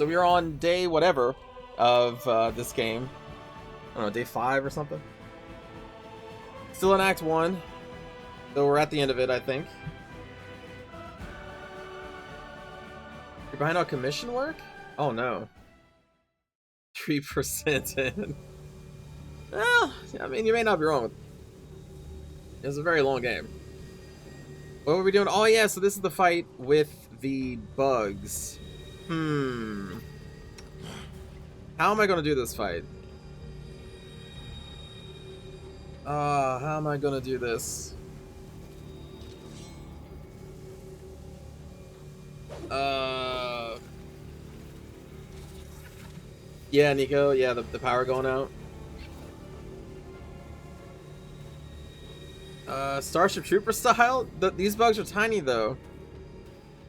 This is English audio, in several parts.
So we're on day whatever of this game. I don't know, day 5 or something. Still in Act 1. Though we're at the end of it, I think. You're behind on commission work? Oh no. 3% in. Well, I mean, you may not be wrong. It's a very long game. What were we doing? Oh yeah, so this is the fight with the bugs. How am I gonna do this fight? How am I gonna do this? Yeah, Nico, yeah, the power going out. Starship Trooper style? These bugs are tiny, though.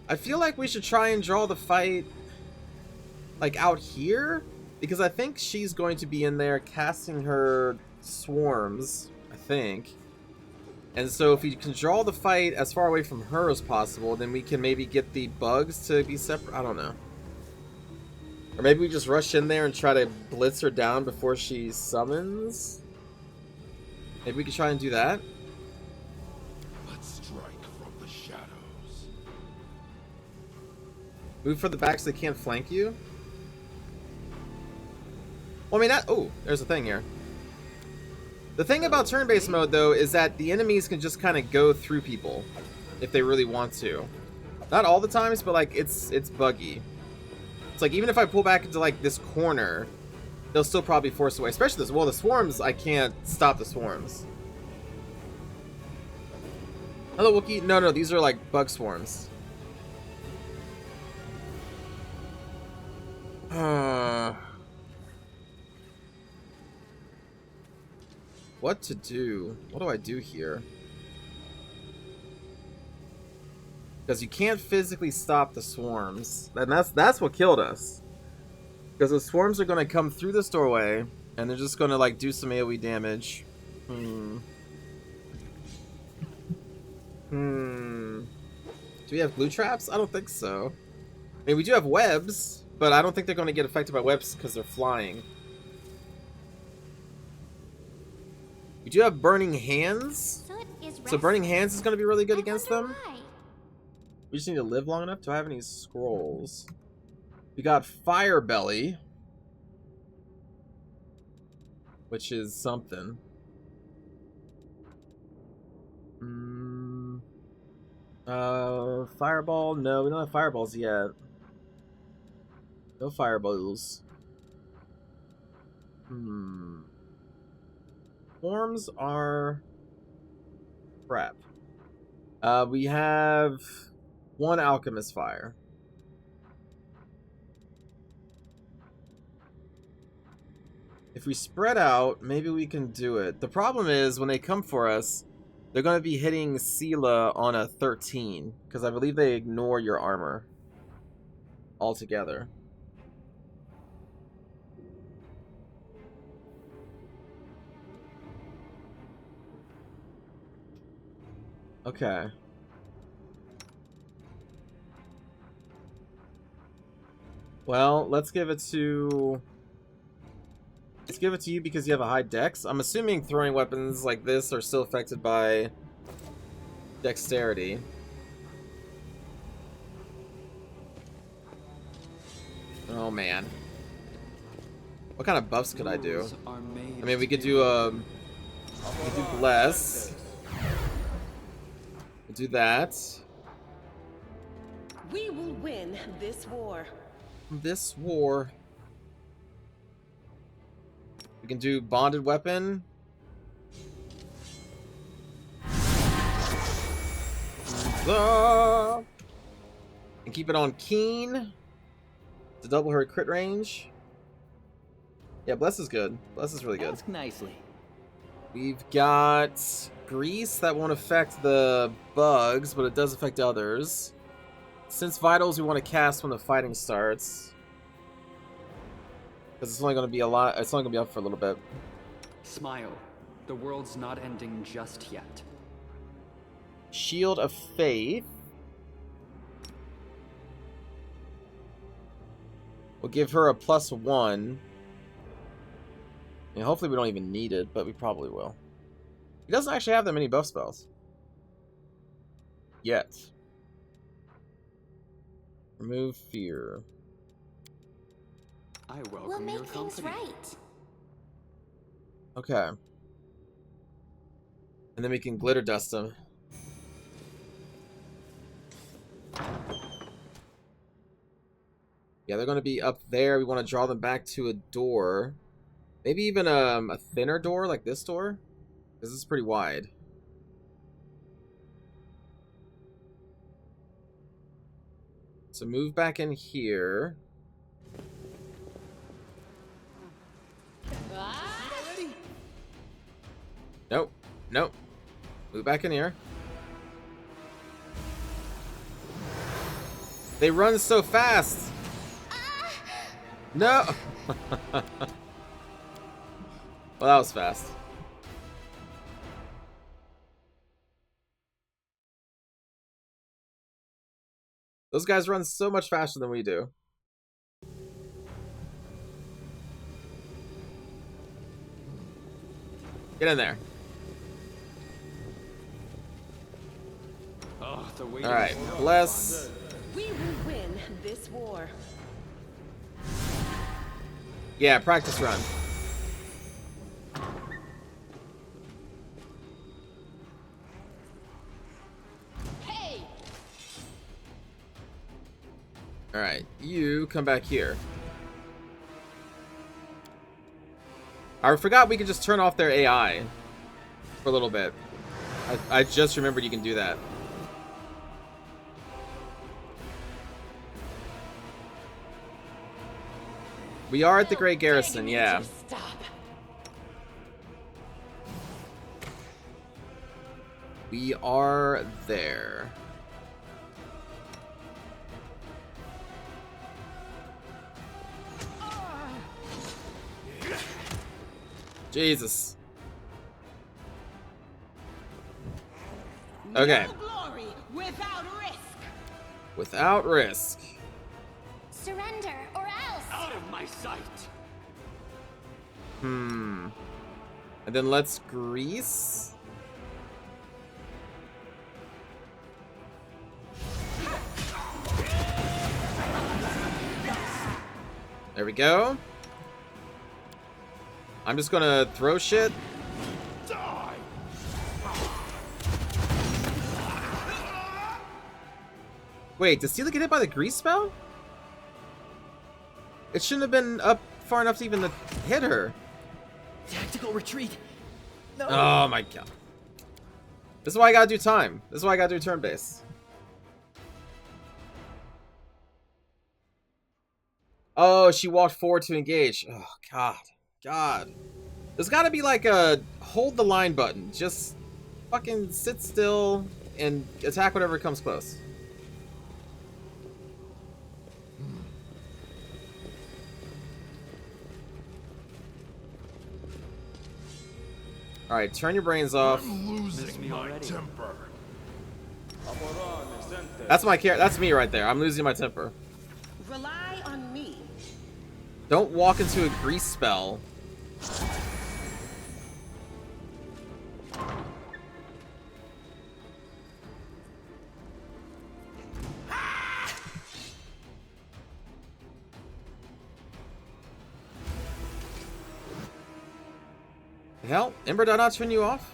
I feel like we should try and draw the fight, like, out here? Because I think she's going to be in there casting her swarms, I think. And so if we can draw the fight as far away from her as possible, then we can maybe get the bugs to be separate. I don't know. Or maybe we just rush in there and try to blitz her down before she summons? Maybe we could try and do that? Let's strike from the shadows. Move further back so they can't flank you? Well, I mean, that... Oh, there's a thing here. The thing about turn-based mode, though, is that the enemies can just kind of go through people if they really want to. Not all the times, but, like, it's buggy. It's like, even if I pull back into, like, this corner, they'll still probably force away. Especially this. Well, the swarms, I can't stop the swarms. Hello, Wookie. No, these are, like, bug swarms. What to do? What do I do here? Because you can't physically stop the swarms. And that's what killed us. Because the swarms are going to come through this doorway, and they're just going to, like, do some AoE damage. Do we have glue traps? I don't think so. I mean, we do have webs, but I don't think they're going to get affected by webs because they're flying. We do have Burning Hands. So Burning Hands is going to be really good against them. We just need to live long enough. Do I have any scrolls? We got Fire Belly, which is something. Fireball? No, we don't have fireballs yet. No fireballs. Forms are crap. We have one Alchemist Fire. If we spread out, maybe we can do it. The problem is, when they come for us, they're going to be hitting Sela on a 13, because I believe they ignore your armor altogether. Okay. Well, let's give it to... Let's give it to you because you have a high dex. I'm assuming throwing weapons like this are still affected by dexterity. Oh man. What kind of buffs could I do? I mean, we could do Bless. We'll do that. We will win this war. This war. We can do Bonded Weapon. And keep it on Keen to double her crit range. Yeah, Bless is good. Bless is really good. Ask nicely. We've got Grease. That won't affect the bugs, but it does affect others. Since Vitals, we want to cast when the fighting starts. Because it's only going to be a lot. It's only going to be up for a little bit. Smile. The world's not ending just yet. Shield of Faith. We'll give her a +1. And hopefully we don't even need it, but we probably will. He doesn't actually have that many buff spells. Yet. Remove fear. I welcome We'll your make things company. right. Okay. And then we can glitter dust him. Yeah, they're going to be up there. We want to draw them back to a door. Maybe even a thinner door like this door. Because this is pretty wide. So move back in here. Nope. Nope. Move back in here. They run so fast. No. Well, that was fast. Those guys run so much faster than we do. Get in there. Oh, the All right, bless. We will win this war. Yeah, practice run. Hey! All right, you come back here. I forgot we could just turn off their AI for a little bit. I just remembered you can do that. We are at the Great Garrison, yeah. Stop. We are there. Jesus. Okay. No glory without risk. Without risk. Surrender or else. Out of my sight. And then let's grease. There we go. I'm just gonna throw shit. Die! Wait, does Steela get hit by the grease spell? It shouldn't have been up far enough to even hit her. Tactical retreat. No. Oh my god. This is why I gotta do time. This is why I gotta do turn base. Oh, she walked forward to engage. Oh god. God. There's gotta be like a hold the line button. Just fucking sit still and attack whatever comes close. Alright, turn your brains off. I'm Miss losing me my already. temper. That's my character. That's me right there. I'm losing my temper. Rely on me. Don't walk into a grease spell. The hell? Ember, did I not turn you off?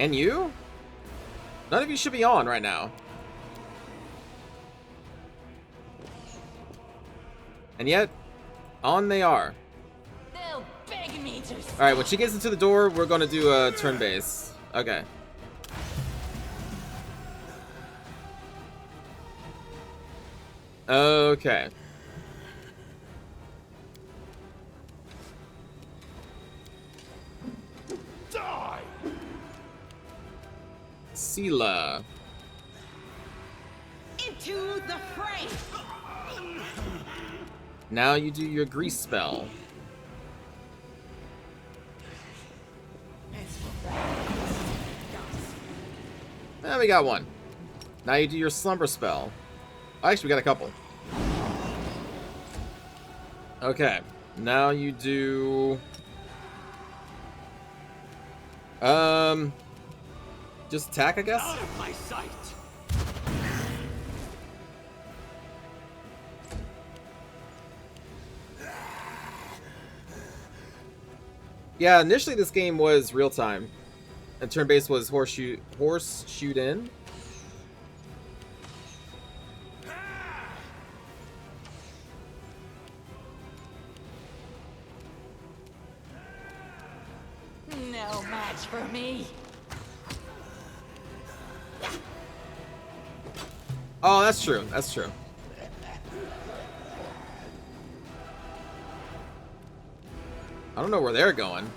And you? None of you should be on right now. And yet, on they are. They'll beg me to. Alright, when she gets into the door, we're gonna do a turn base. Okay. Okay. Die! Sela. Into the fray. Now you do your grease spell. We got one. Now you do your slumber spell. Actually, we got a couple. Okay. Now you do... Just attack, I guess? Out of my sight! Yeah, initially this game was real-time. And turn-based was horse shoot in. No match for me. Oh, that's true. That's true. I don't know where they're going.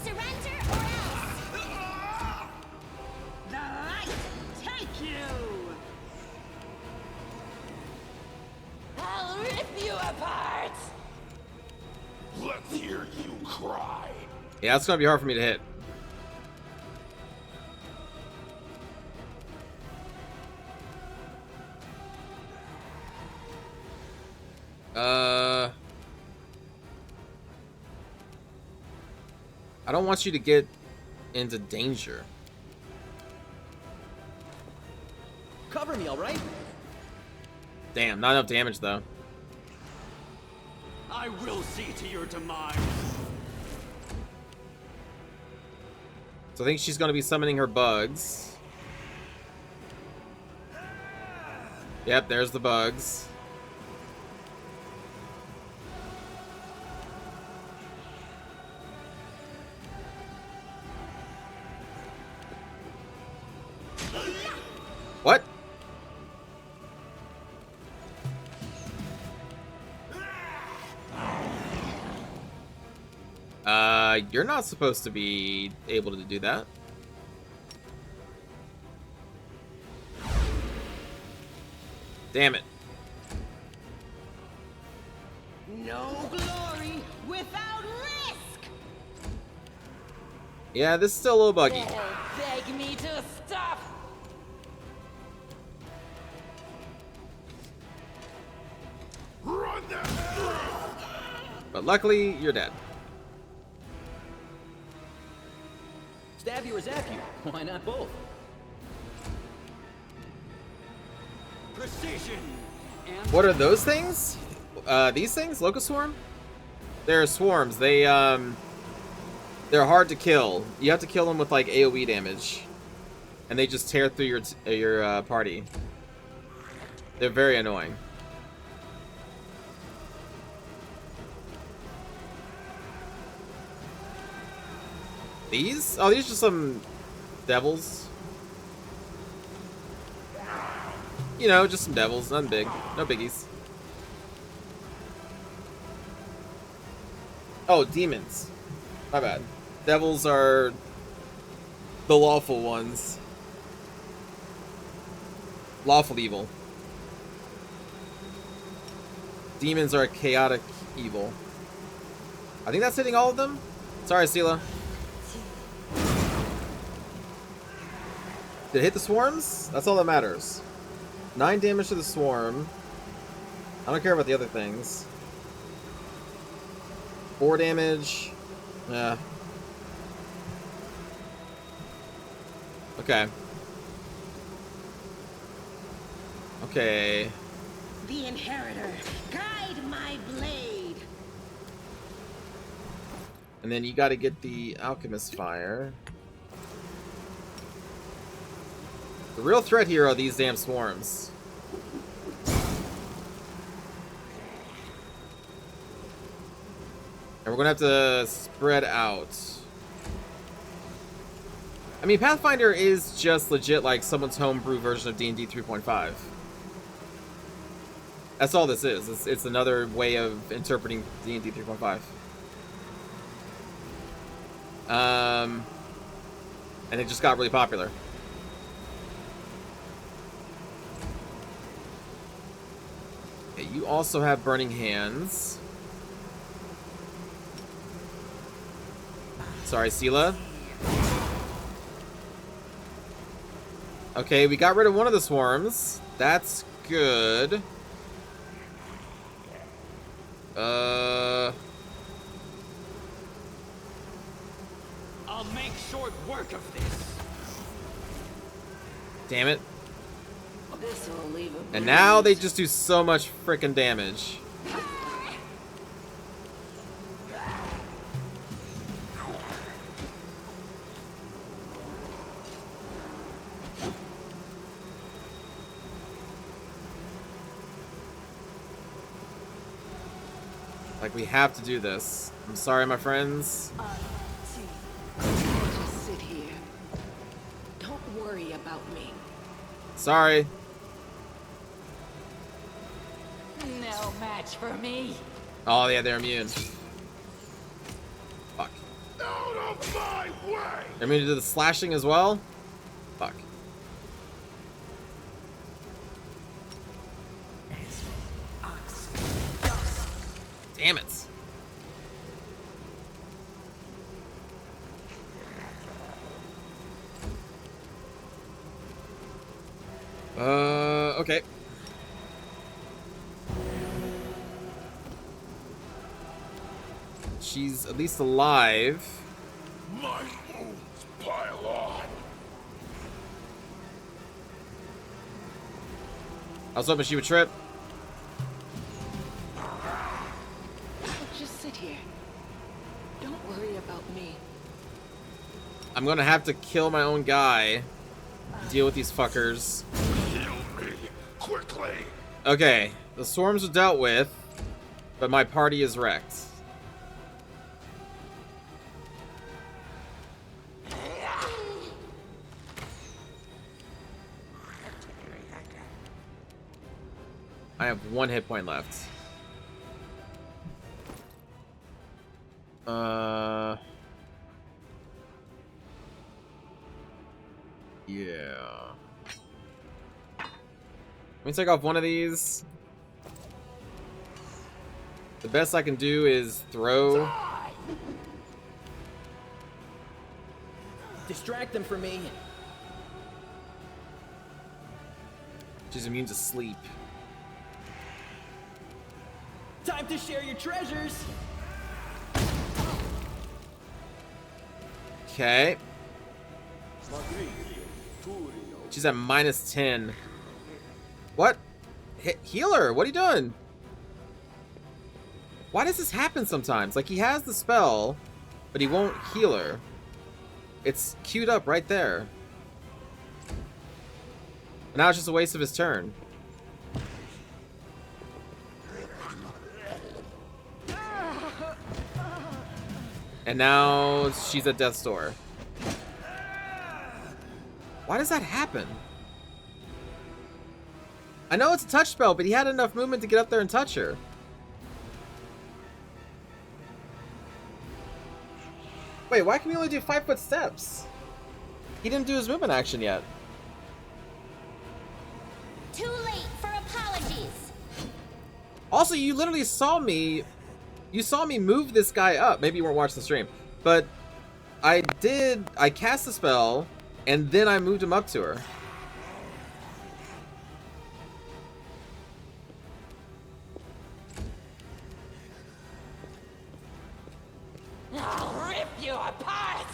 Surrender or else. The light take you! I'll rip you apart. Let's hear you cry. Yeah, it's gonna be hard for me to hit. I don't want you to get into danger. Cover me, all right? Damn, not enough damage though. I will see to your demise. So I think she's gonna be summoning her bugs. Yep, there's the bugs. What? You're not supposed to be able to do that. Damn it. No glory without risk! Yeah, this is still a little buggy. They'll beg me to stop. Run them through. But luckily, you're dead. Stab you or zap you? Why not both? Precision and What are those things? These things? Locust Swarm? They're swarms. They're hard to kill. You have to kill them with like AoE damage. And they just tear through your party. They're very annoying. These? Oh, these are just some devils. You know, just some devils. Nothing big. No biggies. Oh, demons. My bad. Devils are the lawful ones. Lawful evil. Demons are chaotic evil. I think that's hitting all of them. Sorry, Sela. Did it hit the swarms? That's all that matters. 9 damage to the swarm. I don't care about the other things. 4 damage. Yeah. Okay. Okay. The Inheritor, guide my blade! And then you gotta get the Alchemist Fire. The real threat here are these damn swarms. And we're gonna have to spread out. I mean, Pathfinder is just legit like someone's homebrew version of D&D 3.5. That's all this is. It's another way of interpreting D&D 3.5. And it just got really popular. Okay, you also have Burning Hands. Sorry, Sela. Okay, we got rid of one of the swarms. That's good. I'll make short work of this. Damn it. This will leave a And now they just do so much freaking damage. Like, we have to do this. I'm sorry, my friends. Just sit here. Don't worry about me. Sorry. No match for me. Oh, yeah, they're immune. Fuck. Out of my way! They're immune to the slashing as well? Fuck. Damn it. Okay. She's at least alive. My wounds pile on. I was hoping she would trip. Just sit here. Don't worry about me. I'm gonna have to kill my own guy. Deal with these fuckers. Heal me quickly. Okay, the swarms are dealt with, but my party is wrecked. I have 1 hit point left. Yeah. Let me take off one of these. The best I can do is throw. Distract them from me. She's immune to sleep. Time to share your treasures. Okay. She's at -10. What? Healer, what are you doing? Why does this happen sometimes? Like, he has the spell, but he won't heal her. It's queued up right there. And now it's just a waste of his turn. And now she's at death's door. Why does that happen? I know it's a touch spell, but he had enough movement to get up there and touch her. Wait, why can he only do 5-foot steps? He didn't do his movement action yet. Too late for apologies. Also, you literally saw me. You saw me move this guy up. Maybe you weren't watching the stream, but I did. I cast the spell, and then I moved him up to her. I'll rip you apart.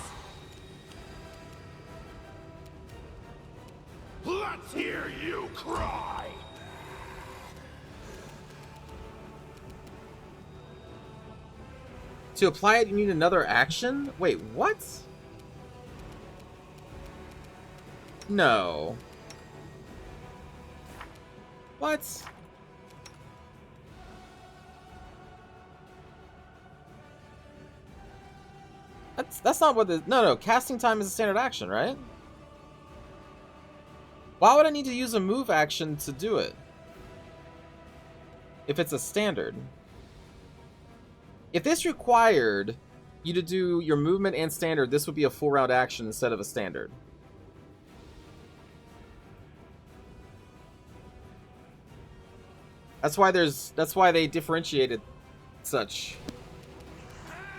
Let's hear you cry. To apply it, you need another action? Wait, what? No. What? That's not what the... No, casting time is a standard action, right? Why would I need to use a move action to do it? If it's a standard. If this required you to do your movement and standard, this would be a full round action instead of a standard. That's why they differentiated such.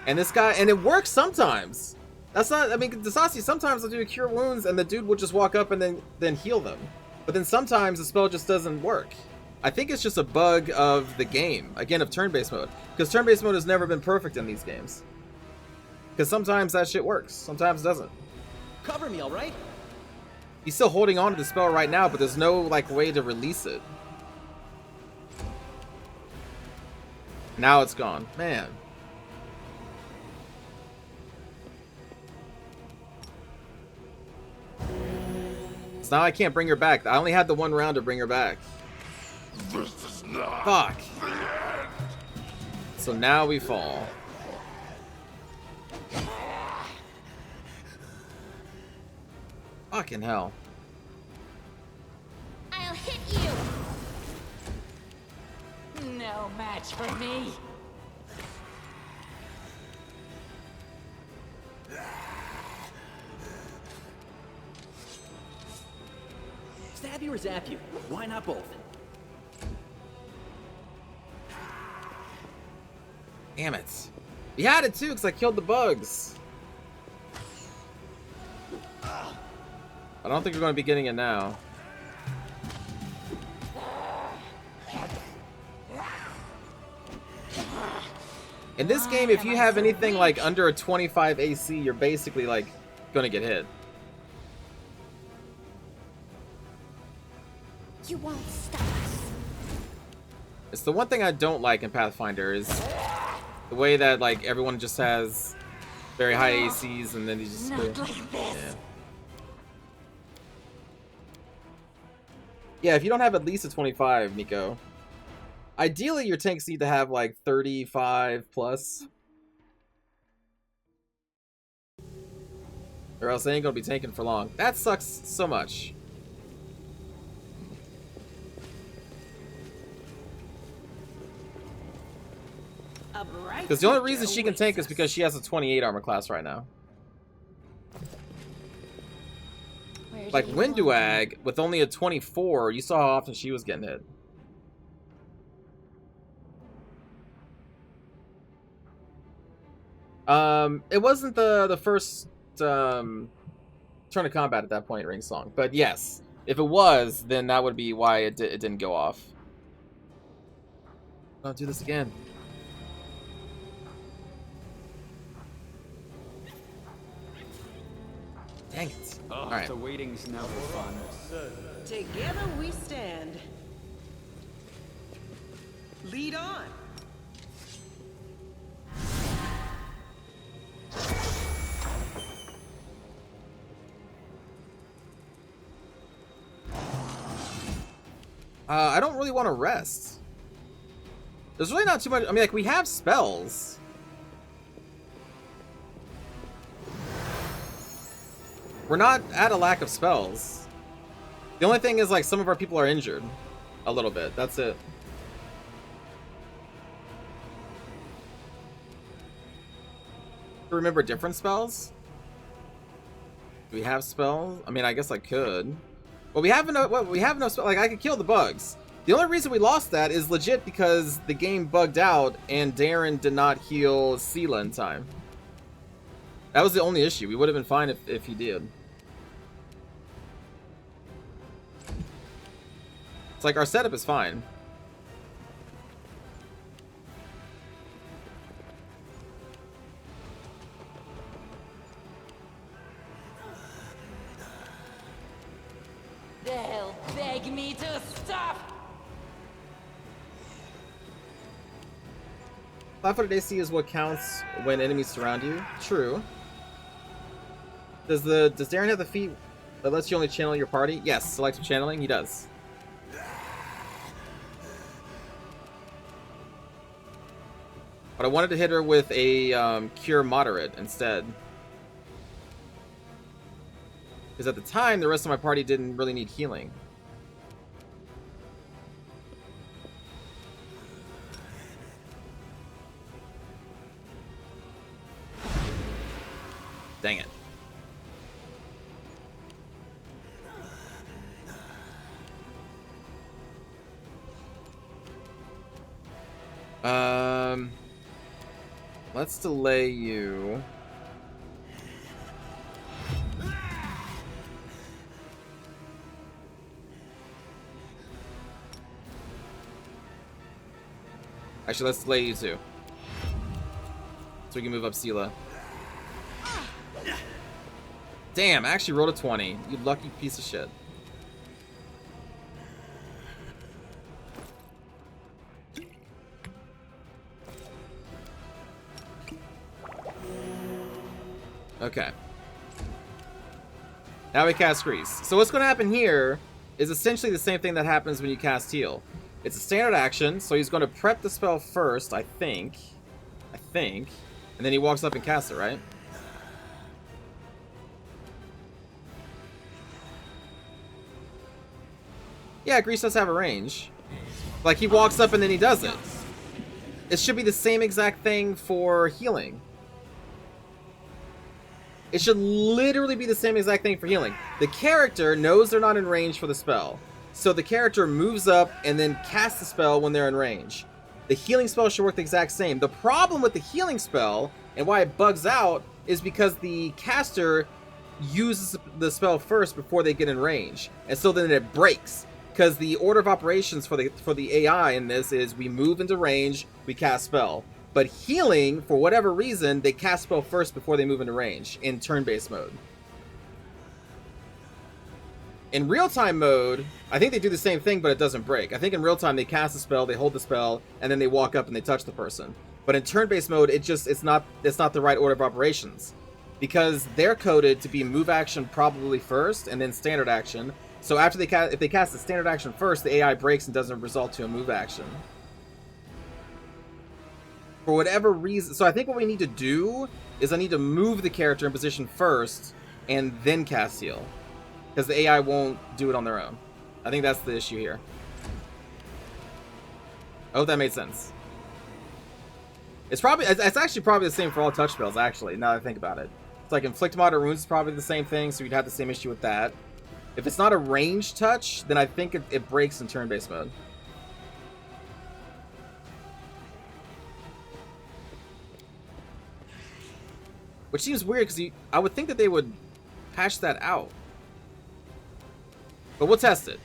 And this guy, and it works sometimes. That's not, I mean, Dasasi sometimes will do cure wounds and the dude will just walk up and then heal them. But then sometimes the spell just doesn't work. I think it's just a bug of the game, again, of turn-based mode. Because turn-based mode has never been perfect in these games. Because sometimes that shit works, sometimes it doesn't. Cover me, all right? He's still holding on to the spell right now, but there's no, like, way to release it. Now it's gone. Man. So now I can't bring her back. I only had the one round to bring her back. This is not Fuck. the end. So now we fall. Fucking hell. I'll hit you. No match for me. Stab you or zap you? Why not both? Damn it. We had it too, because I killed the bugs. I don't think we're going to be getting it now. In this game, if you have anything like under a 25 AC, you're basically like going to get hit. You won't stop us. It's the one thing I don't like in Pathfinder is the way that like everyone just has very high ACs and then you just Not like this. Yeah, if you don't have at least a 25, Nico. Ideally, your tanks need to have like 35 plus. Or else they ain't gonna be tanking for long. That sucks so much. Because the only reason she can tank is because she has a 28 armor class right now. Like Winduag, with only a 24, you saw how often she was getting hit. It wasn't the first turn of combat at that point, Ring Song. But yes, if it was, then that would be why it didn't go off. Don't do this again. Dang it. All right. The waiting's never fun. Together we stand. Lead on. I don't really want to rest. There's really not too much. I mean, like, we have spells. We're not at a lack of spells. The only thing is, like, some of our people are injured. A little bit. That's it. Remember different spells? Do we have spells? I mean, I guess I could. Well, we have no spell. Like, I could kill the bugs. The only reason we lost that is legit because the game bugged out and Darren did not heal Sela in time. That was the only issue. We would have been fine if he did. It's like our setup is fine. They'll beg me to stop. 500 AC is what counts when enemies surround you. True. Does Darren have the feat that lets you only channel your party? Yes, selective channeling, he does. But I wanted to hit her with a cure moderate instead. Because at the time, the rest of my party didn't really need healing. Dang it. Let's delay you. Actually, let's delay you too. So we can move up Sela. Damn, I actually rolled a 20. You lucky piece of shit. Okay. Now we cast Grease. So what's going to happen here is essentially the same thing that happens when you cast Heal. It's a standard action, so he's going to prep the spell first, I think. And then he walks up and casts it, right? Yeah, Grease does have a range. Like, he walks up and then he does it. It should be the same exact thing for healing. It should literally be the same exact thing for healing. The character knows they're not in range for the spell. So the character moves up and then casts the spell when they're in range. The healing spell should work the exact same. The problem with the healing spell, and why it bugs out, is because the caster uses the spell first before they get in range. And so then it breaks. Because the order of operations for the AI in this is we move into range, we cast spell. But healing, for whatever reason, they cast spell first before they move into range in turn-based mode. In real-time mode, I think they do the same thing, but it doesn't break. I think in real-time they cast a spell, they hold the spell, and then they walk up and they touch the person. But in turn-based mode, it's not the right order of operations. Because they're coded to be move action probably first, and then standard action. So after if they cast the standard action first, the AI breaks and doesn't result to a move action. For whatever reason, so I think what we need to do is I need to move the character in position first and then cast heal. Because the AI won't do it on their own. I think that's the issue here. I hope that made sense. It's actually probably the same for all touch spells, actually, now that I think about it. It's like inflict moderate wounds is probably the same thing, so you'd have the same issue with that. If it's not a ranged touch, then I think it breaks in turn-based mode. Which seems weird, because I would think that they would hash that out. But we'll test it.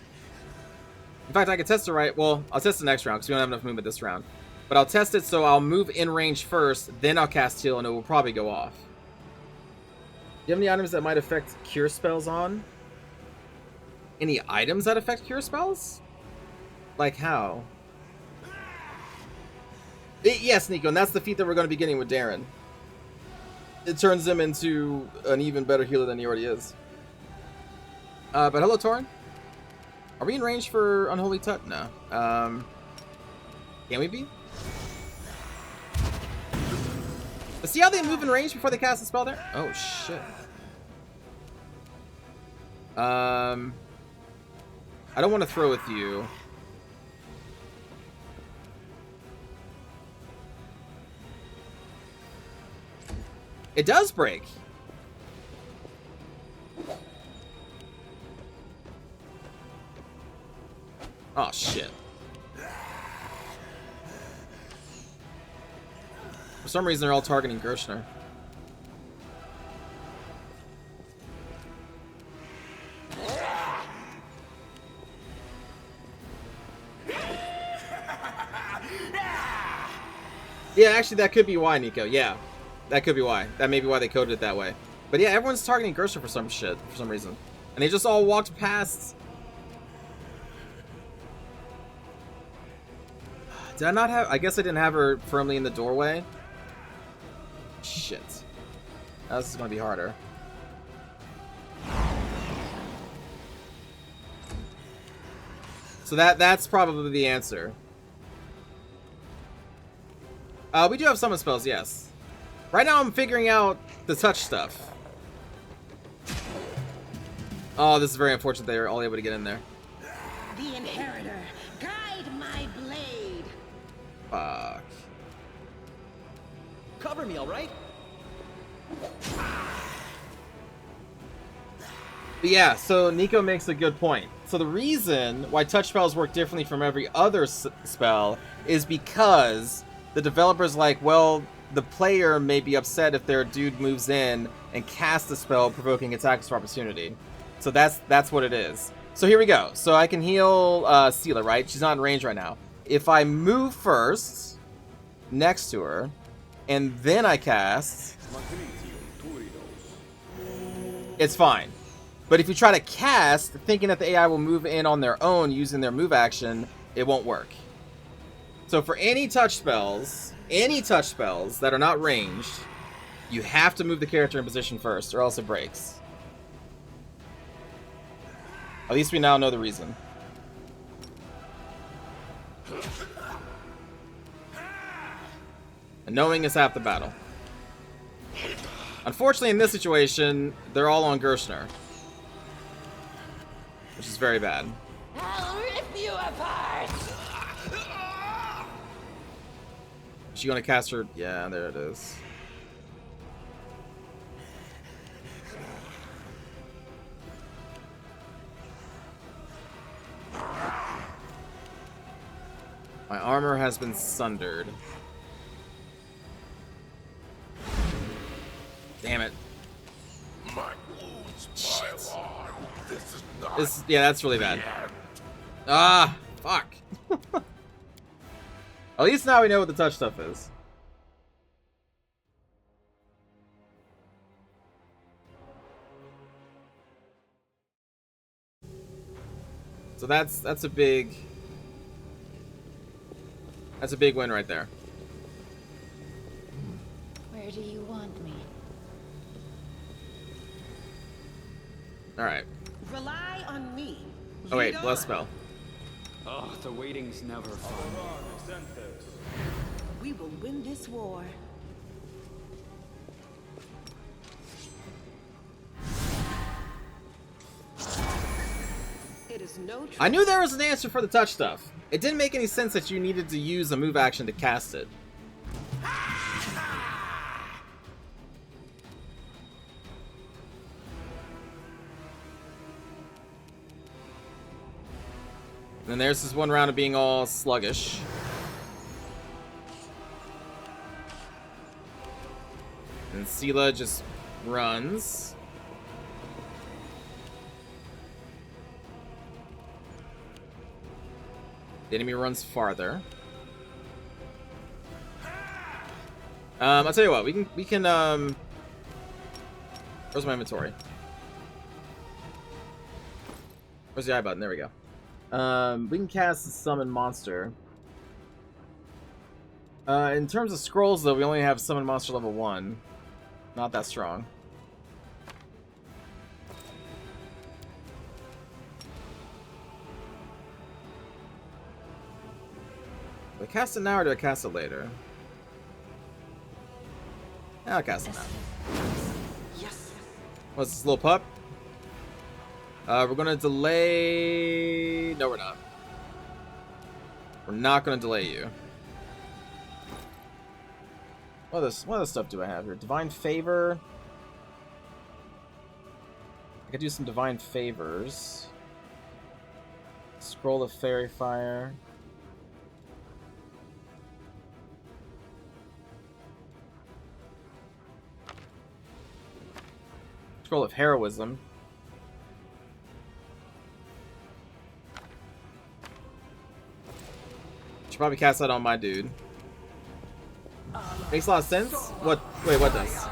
In fact, I could test it right... Well, I'll test the next round, because we don't have enough movement this round. But I'll test it, so I'll move in range first, then I'll cast heal, and it will probably go off. Do you have any items that might affect cure spells on? Any items that affect cure spells? Like how? Yes, Nico, and that's the feat that we're going to be getting with Darren. It turns him into an even better healer than he already is. But hello, Torin. Are we in range for Unholy Touch? No. Can we be? But see how they move in range before they cast the spell there? Oh, shit. I don't want to throw with you. It does break. Oh, shit. For some reason, they're all targeting Gershner. Yeah, actually, that could be why, Nico. Yeah, that could be why. That may be why they coded it that way. But yeah, everyone's targeting Gershner for some reason. And they just all walked past. Did I not have... I guess I didn't have her firmly in the doorway. Shit. Now this is going to be harder. So that's probably the answer. We do have summon spells, yes. Right now I'm figuring out the touch stuff. Oh, this is very unfortunate they were all able to get in there. The Inheritor, guide my blade. Fuck. Cover me, all right? But yeah, so Nico makes a good point. So the reason why touch spells work differently from every other spell is because the developer's like, well, the player may be upset if their dude moves in and casts a spell provoking attacks for opportunity. So that's what it is. So here we go. So I can heal Sela, right? She's not in range right now. If I move first, next to her, and then I cast, it's fine. But if you try to cast, thinking that the AI will move in on their own using their move action, it won't work. So for any touch spells that are not ranged, you have to move the character in position first, or else it breaks. At least we now know the reason. And knowing is half the battle. Unfortunately, in this situation, they're all on Gershner, which is very bad. I'll rip you apart! Is she gonna cast her? Yeah, there it is. My armor has been sundered. Damn it. My wounds pile on. This is not Yeah, that's really bad. the end. Ah, fuck. At least now we know what the touch stuff is. So that's a big win right there. Where do you want me? All right. Rely on me. Oh wait, Lead bless on. spell. Oh, the waiting's never fun. We will win this war. It is no I knew there was an answer for the touch stuff. It didn't make any sense that you needed to use a move action to cast it. And then there's this one round of being all sluggish. And Sela just runs. The enemy runs farther. I'll tell you what, we can where's my inventory? Where's the I button? There we go. We can cast the summon monster. In terms of scrolls though, we only have summon monster level 1. Not that strong. Do I cast it now or do I cast it later? Yeah, I'll cast it now. Yes. What's this little pup? We're gonna delay... No, we're not. We're not gonna delay you. What other stuff do I have here? Divine Favor. I could do some Divine Favors. Scroll of Fairy Fire. Scroll of Heroism. Should probably cast that on my dude. Makes a lot of sense. What? Wait, what does?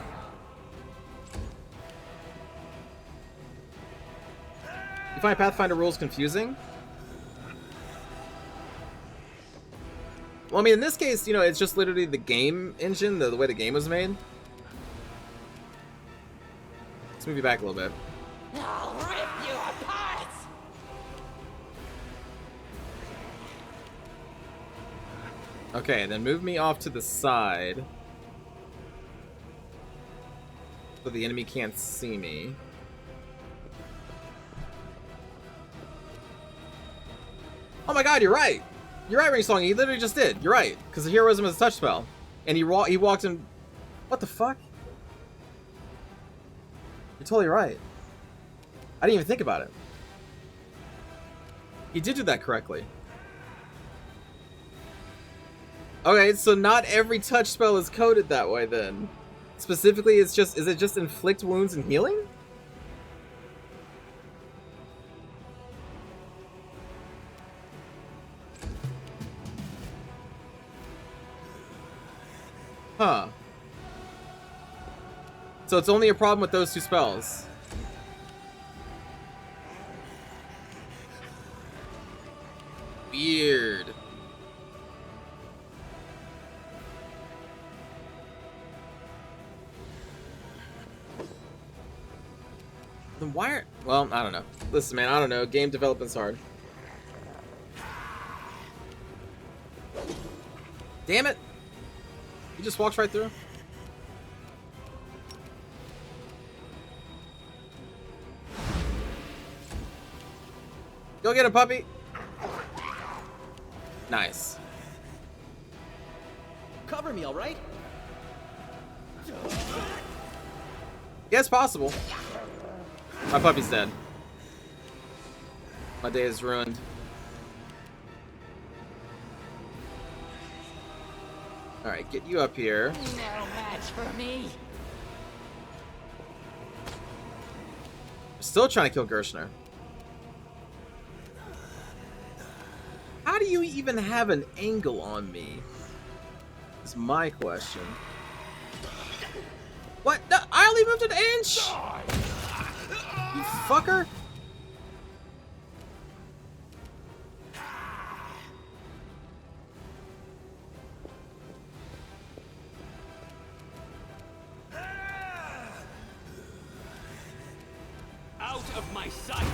You find Pathfinder rules confusing? Well, I mean, in this case, you know, it's just literally the game engine, the way the game was made. Let's move you back a little bit. I'll rip you apart! Okay, then move me off to the side. So the enemy can't see me. Oh my god, you're right! You're right, Ringsong, he literally just did. You're right, because the heroism is a touch spell. And he walked in... What the fuck? You're totally right. I didn't even think about it. He did do that correctly. Okay, so not every touch spell is coded that way then. Specifically, is it just inflict wounds and healing? So it's only a problem with those two spells. Weird. Then why are... Well, I don't know. Listen, man, I don't know. Game development's hard. Damn it! He just walks right through. Go get him, puppy! Nice. Cover me, all right? Yeah, it's possible. My puppy's dead. My day is ruined. Alright, get you up here. No match for me. Still trying to kill Gershner. How do you even have an angle on me? Is my question. What? No, I only moved an inch! You fucker! Out of my sight!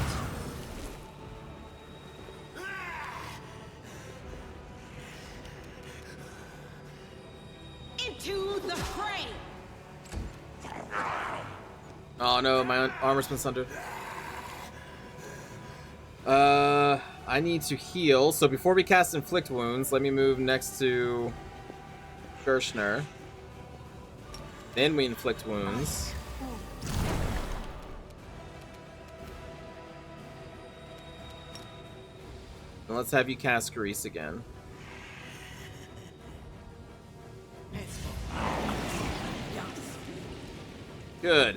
Into the fray. Oh no, my armor's been sundered. I need to heal. So before we cast Inflict Wounds, let me move next to Gershner. Then we Inflict Wounds. And let's have you cast Grease again. Good.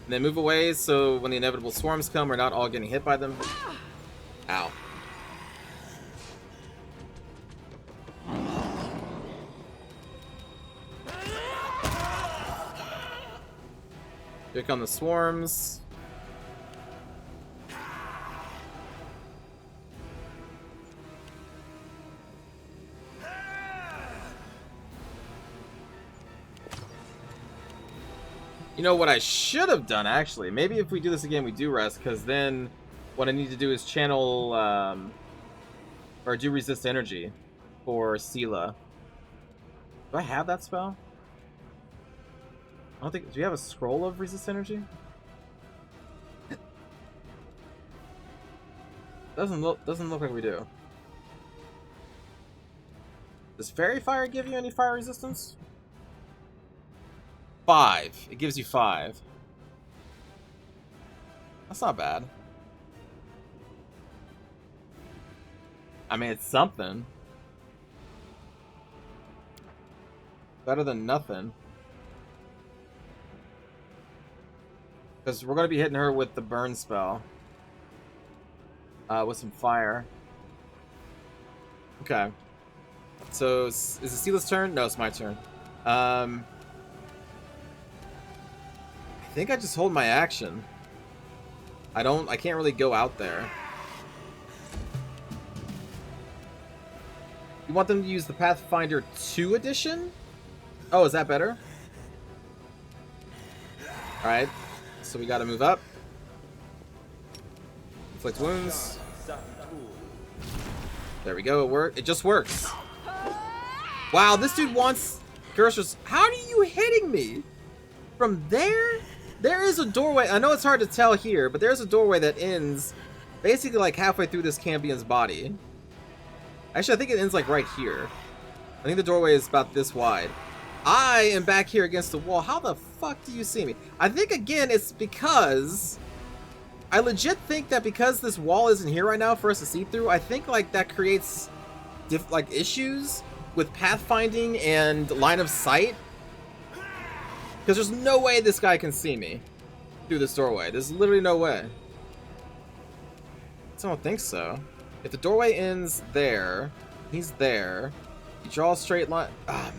And then move away so when the inevitable swarms come, we're not all getting hit by them. Ow. Here come the swarms. You know what I should have done, actually? Maybe if we do this again, we do rest, because then what I need to do is channel, or do resist energy for Sela. Do I have that spell? I don't think... Do you have a scroll of resist energy? Doesn't look like we do. Does Fairy Fire give you any fire resistance? 5. It gives you 5. That's not bad. I mean, it's something. Better than nothing. Because we're going to be hitting her with the burn spell. With some fire. Okay. So, is it Sela's turn? No, it's my turn. I think I just hold my action. I can't really go out there. You want them to use the Pathfinder 2 edition? Oh, is that better? Alright. So we gotta move up. Inflict wounds. There we go, it just works. Wow, this dude wants Gershner's. How are you hitting me? From there? There is a doorway. I know it's hard to tell here, but there's a doorway that ends basically like halfway through this Campion's body. Actually, I think it ends like right here. I think the doorway is about this wide. I am back here against the wall. How the fuck do you see me? I think, again, it's because... I legit think that because this wall isn't here right now for us to see through, I think like that creates issues with pathfinding and line of sight. Because there's no way this guy can see me through this doorway. There's literally no way. I don't think so. If the doorway ends there, he's there. You draw a straight line.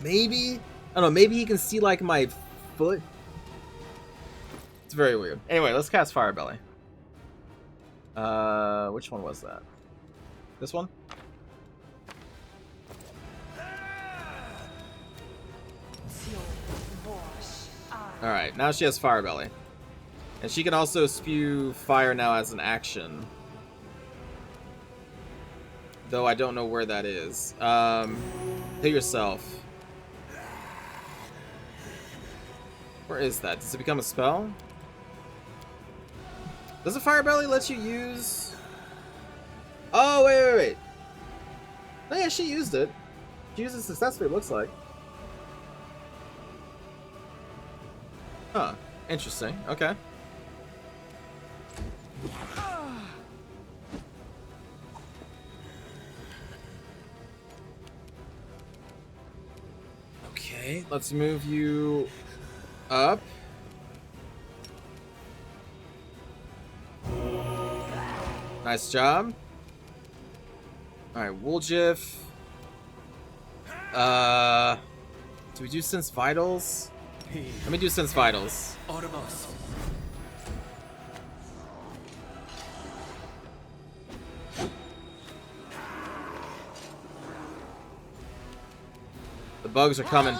Maybe? I don't know, maybe he can see, like, my foot? It's very weird. Anyway, let's cast Fire Belly. Which one was that? This one? Alright, now she has Fire Belly. And she can also spew fire now as an action. Though I don't know where that is. Hit yourself. Where is that? Does it become a spell? Does a Fire Belly let you use... Oh, wait. Oh, yeah, she used it. She used it successfully, it looks like. Huh. Interesting. Okay. Okay, let's move you up. Nice job. Alright, Wooljiff. Do we do Sense Vitals? Let me do Sense Vitals. The bugs are coming.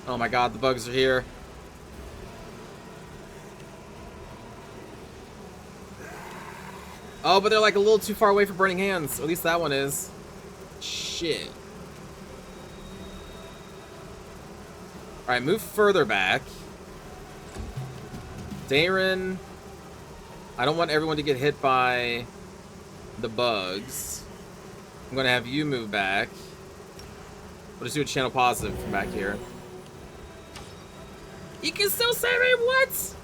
Oh my god, the bugs are here. Oh, but they're like a little too far away for burning hands. At least that one is. Shit. Alright, move further back. Darren. I don't want everyone to get hit by the bugs. I'm gonna have you move back. We'll just do a channel positive from back here. You can still say me what?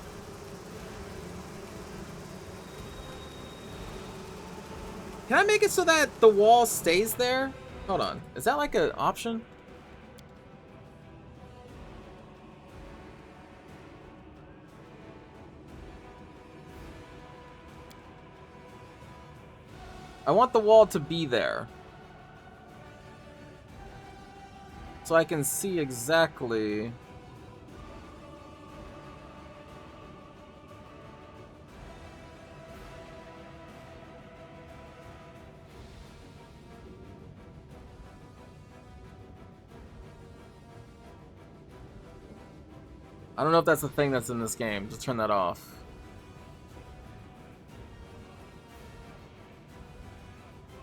Can I make it so that the wall stays there? Hold on. Is that like an option? I want the wall to be there. So I can see exactly... I don't know if that's the thing that's in this game. Just turn that off.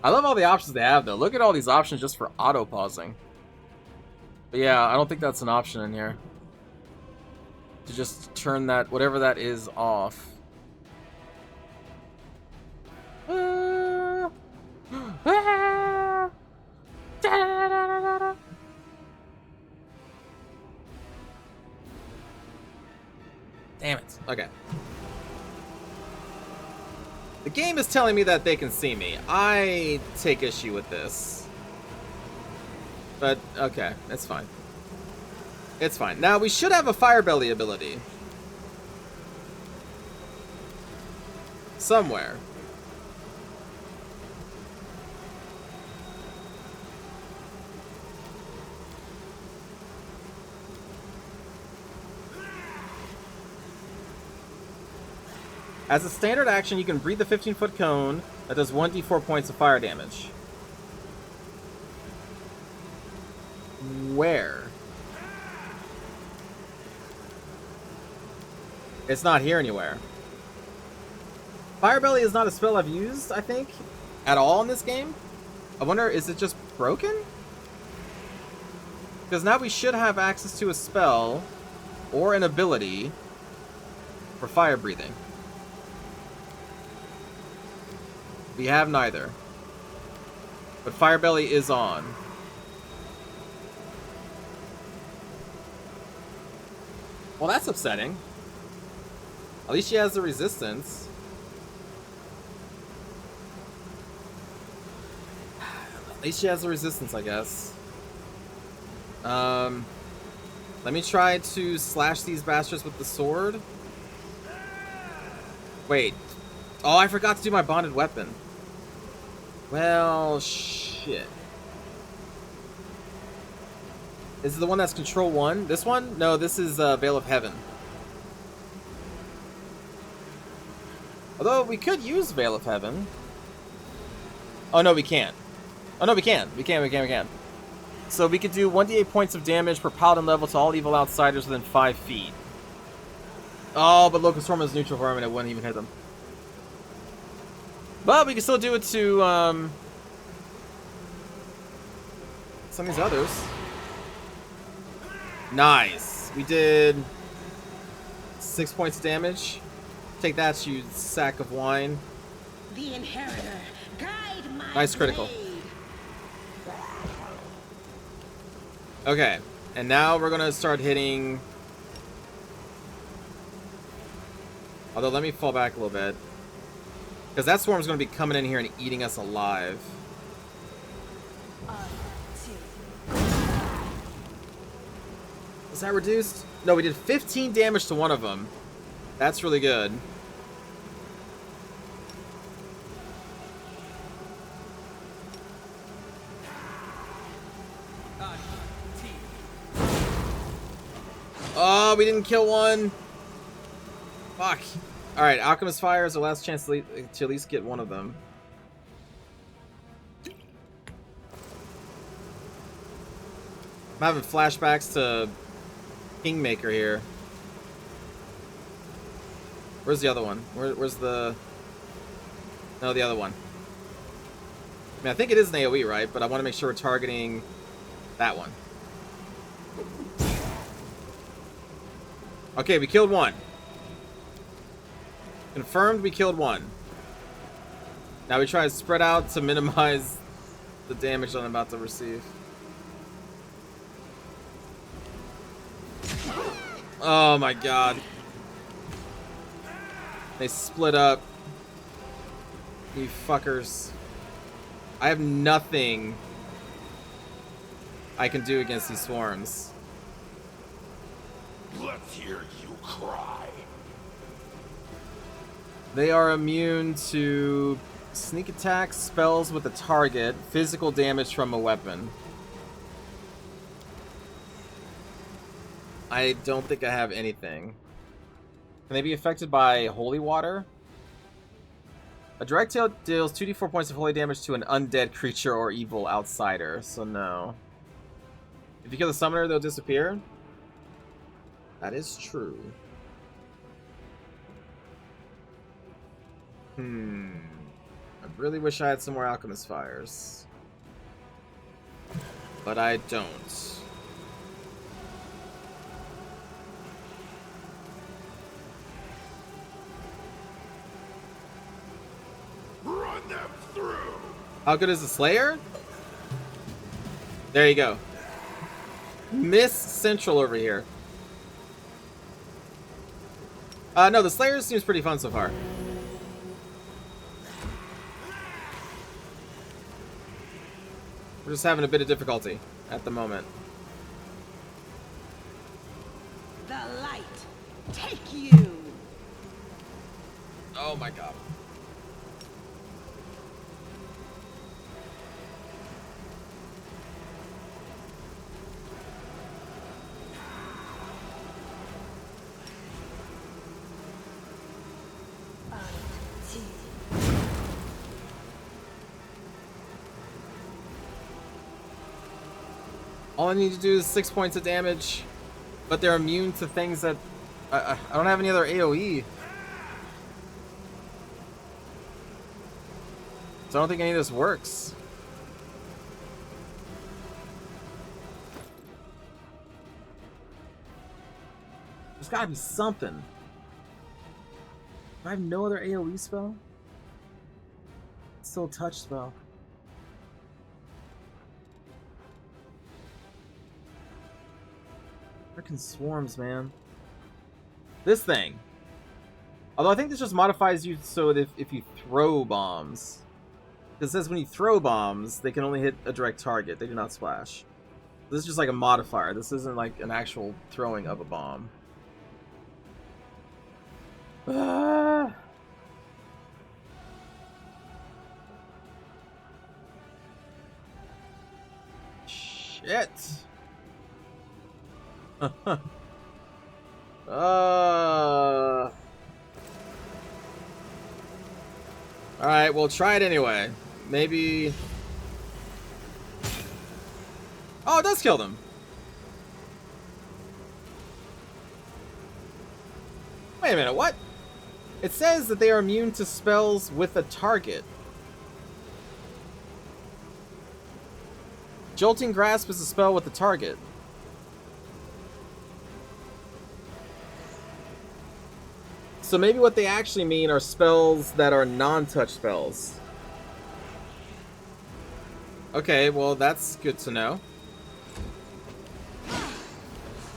I love all the options they have, though. Look at all these options just for auto-pausing. But yeah, I don't think that's an option in here. To just turn that, whatever that is, off. Damn it. Okay. The game is telling me that they can see me. I take issue with this. But, okay. It's fine. It's fine. Now, we should have a Fire Belly ability. Somewhere. As a standard action, you can breathe the 15-foot cone that does 1d4 points of fire damage. Where? It's not here anywhere. Fire Belly is not a spell I've used, I think, at all in this game. I wonder, is it just broken? Because now we should have access to a spell or an ability for fire breathing. We have neither. But Fire Belly is on. Well, that's upsetting. At least she has the resistance. At least she has the resistance, I guess. Let me try to slash these bastards with the sword. Wait. Oh, I forgot to do my bonded weapon. Well, shit. Is it the one that's Control 1? This one? No, this is Veil of Heaven. Although, we could use Veil of Heaven. Oh, no, we can't. Oh, no, we can. We can. So we could do 1d8 points of damage per paladin level to all evil outsiders within 5 feet. Oh, but Locust Storm is neutral for him and it wouldn't even hit them. But we can still do it to some of these others. Nice. We did 6 points of damage. Take that, you sack of wine. The inheritor, guide my Nice critical. blade. Okay, and now we're gonna start hitting. Although, let me fall back a little bit. Because that swarm's gonna be coming in here and eating us alive. Was that reduced? No, we did 15 damage to one of them. That's really good. Oh, we didn't kill one. Fuck. Alright, Alchemist Fire is the last chance to at least get one of them. I'm having flashbacks to Kingmaker here. Where's the other one? Where's the... No, the other one. I mean, I think it is an AoE, right? But I want to make sure we're targeting that one. Okay, we killed one. Confirmed we killed one. Now we try to spread out to minimize the damage that I'm about to receive. Oh my god. They split up. You fuckers. I have nothing I can do against these swarms. Let's hear you cry. They are immune to sneak attacks, spells with a target, physical damage from a weapon. I don't think I have anything. Can they be affected by holy water? A direct tail deals 2d4 points of holy damage to an undead creature or evil outsider, so no. If you kill the summoner, they'll disappear? That is true. I really wish I had some more Alchemist Fires. But I don't. Run them through. How good is the Slayer? There you go. Miss Central over here. No, the Slayer seems pretty fun so far. We're just having a bit of difficulty at the moment. The light, take you. Oh my god. All I need to do is 6 points of damage, but they're immune to things that... I don't have any other AoE. So I don't think any of this works. There's gotta be something. Do I have no other AoE spell? It's still a touch spell. Freaking swarms, man. This thing. Although I think this just modifies you so that if you throw bombs. Because it says when you throw bombs, they can only hit a direct target. They do not splash. This is just like a modifier. This isn't like an actual throwing of a bomb. Shit. Alright, we'll try it anyway. Maybe... Oh, it does kill them. Wait a minute, what? It says that they are immune to spells with a target. Jolting Grasp is a spell with a target. So maybe what they actually mean are spells that are non-touch spells. Okay, well that's good to know.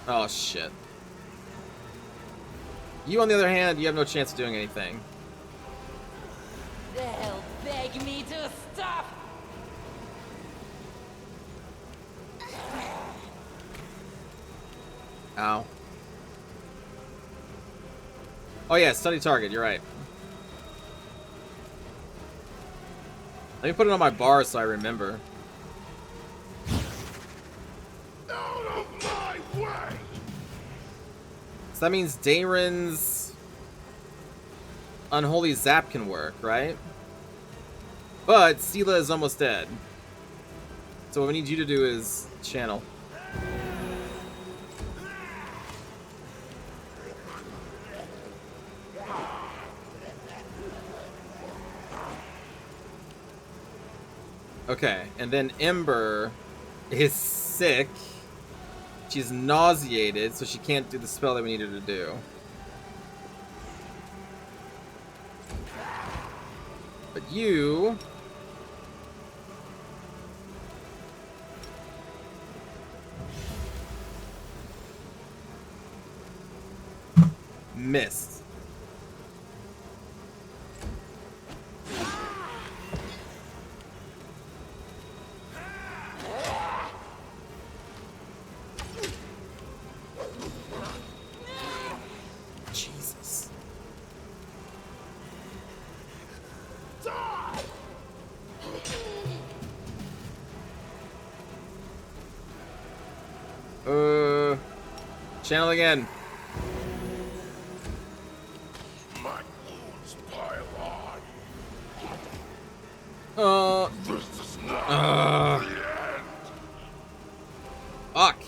Oh shit. You, on the other hand, you have no chance of doing anything. They'll beg me to stop. Ow. Oh yeah, study target, you're right. Let me put it on my bar so I remember. Out of my way! So that means Daeron's Unholy Zap can work, right? But Sela is almost dead. So what we need you to do is channel. Okay, and then Ember is sick. She's nauseated, so she can't do the spell that we need her to do. But you... missed. Jesus. Channel again. My wounds pile on. This is not the end. Fuck.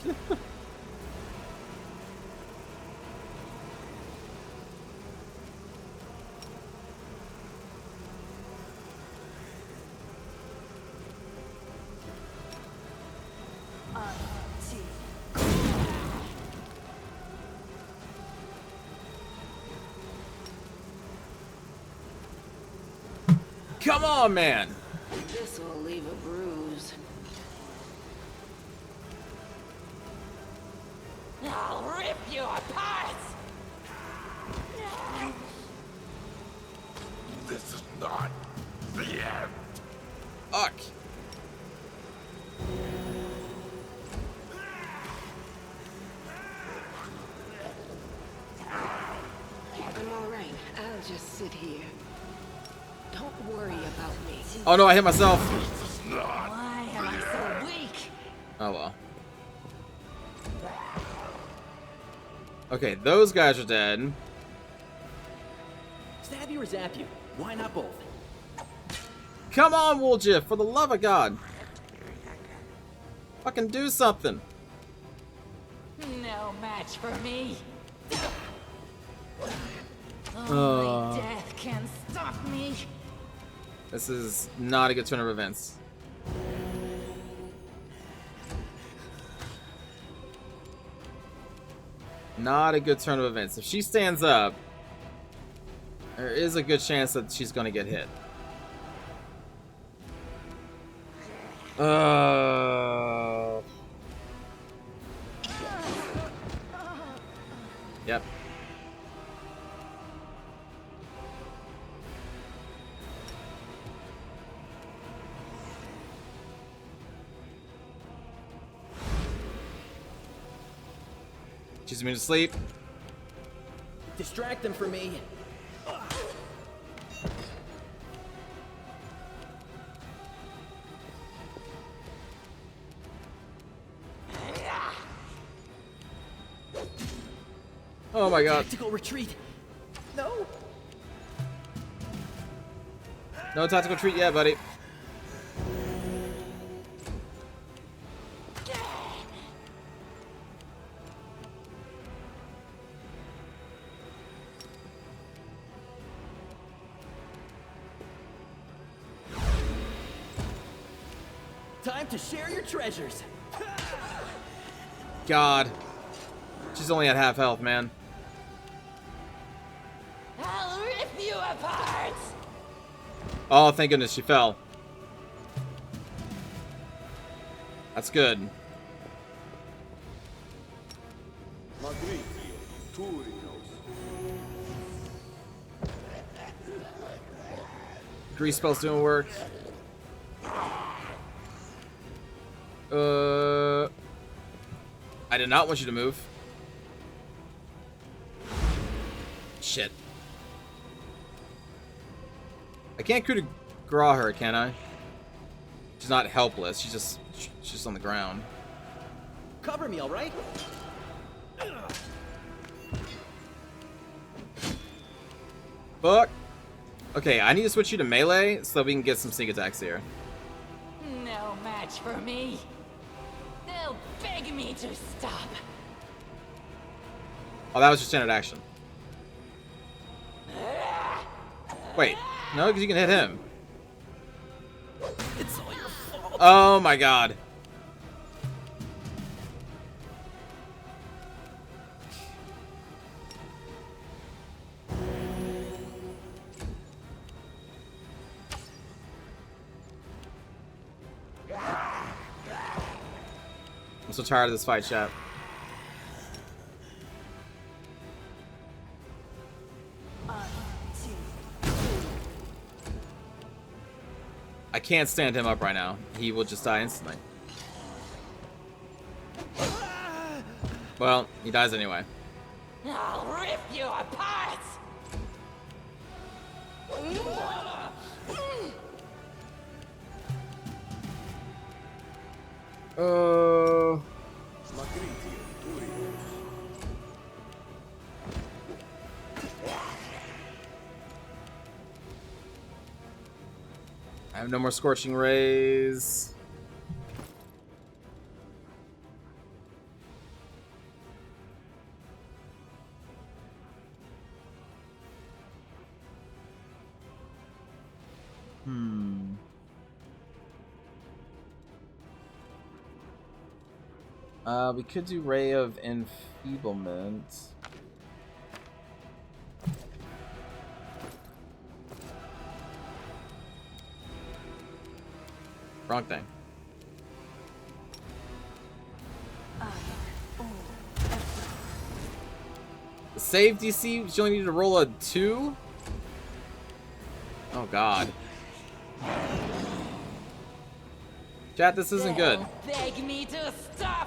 Come on, man. This will leave a bruise. I'll rip you apart. This is not the end. Fuck. I'm all right. I'll just sit here. Don't worry about me. Oh no, I hit myself. Why am I so weak? Oh well. Okay, those guys are dead. Stab you or zap you? Why not both? Come on, Wooljiff, for the love of God. Fucking do something. No match for me. Only death can stop me. This is not a good turn of events. Not a good turn of events. If she stands up, there is a good chance that she's gonna get hit. Yep. She's immune to sleep. Distract them for me. Oh my god. Tactical retreat. No. No tactical retreat yet, buddy. Time to share your treasures. God. She's only at half health, man. I'll rip you apart! Oh, thank goodness she fell. That's good. Grease spell's doing work. I did not want you to move. Shit. I can't coup de grace her, can I? She's not helpless. She's just on the ground. Cover me, all right? Fuck. Okay, I need to switch you to melee so that we can get some sneak attacks here. No match for me. They'll beg me to stop. Oh, that was just standard action. Wait, no, because you can hit him. It's all your fault. Oh my god. I'm so tired of this fight, chat. I can't stand him up right now. He will just die instantly. Well, he dies anyway. I'll rip you apart! I have no more scorching rays. We could do Ray of Enfeeblement. Wrong thing. The save DC, you only need to roll a 2? Oh god. Chat, this isn't good. Beg me to stop!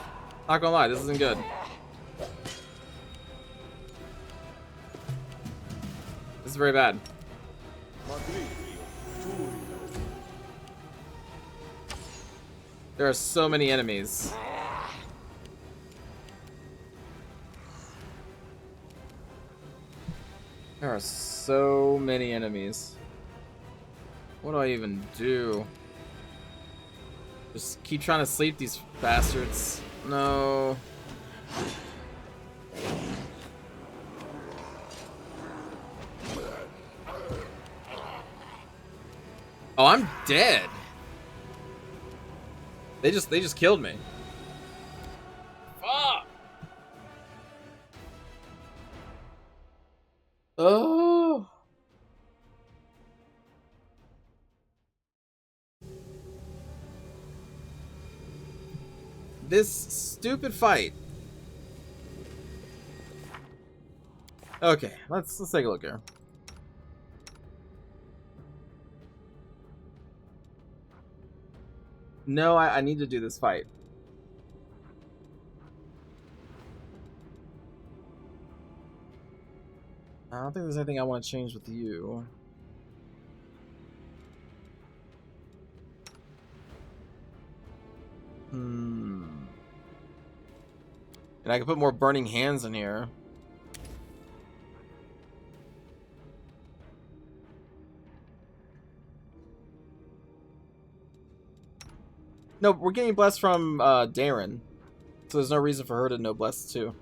Not gonna lie, this isn't good. This is very bad. There are so many enemies. There are so many enemies. What do I even do? Just keep trying to sleep these bastards. No. Oh, I'm dead. They just killed me. Fuck. Oh. This stupid fight. Okay, let's take a look here. No, I need to do this fight. I don't think there's anything I want to change with you. And I can put more burning hands in here. No, we're getting blessed from Darren. So there's no reason for her to know blessed too.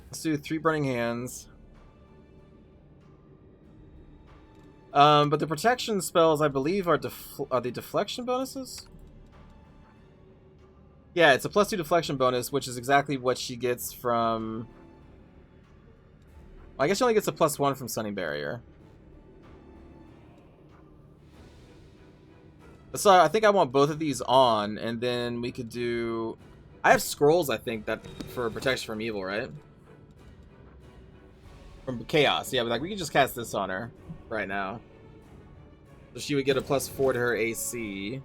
Let's do 3 burning hands. But the protection spells, I believe, are the deflection bonuses? Yeah, it's a +2 deflection bonus, which is exactly what she gets from... Well, I guess she only gets a +1 from Stunning Barrier. So I think I want both of these on, and then we could do... I have scrolls, I think, that for protection from evil, right? From chaos, yeah, but like we could just cast this on her right now. So she would get a +4 to her AC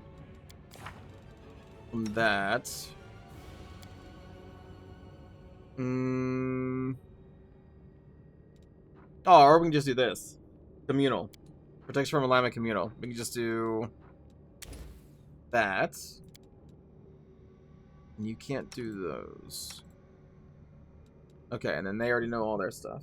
from that. Oh, or we can just do this. Communal. Protection from alignment communal. We can just do that. And you can't do those. Okay, and then they already know all their stuff.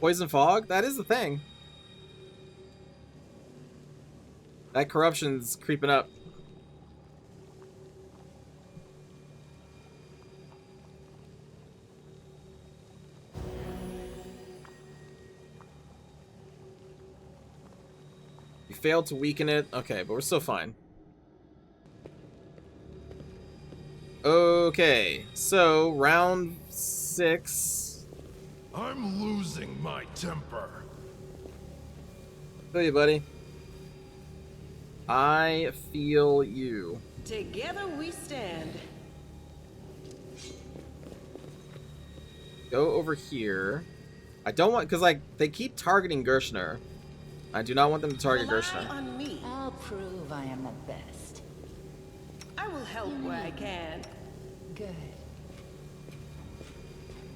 Poison fog? That is the thing. That corruption's creeping up. You failed to weaken it. Okay, but we're still fine. Okay, so round 6. I'm losing my temper. Feel you, buddy. I feel you. Together we stand. Go over here. I don't want, because like they keep targeting Gershner. I do not want them to target Rely Gershner. on me. I'll prove I am the best. I will help where I can. Good.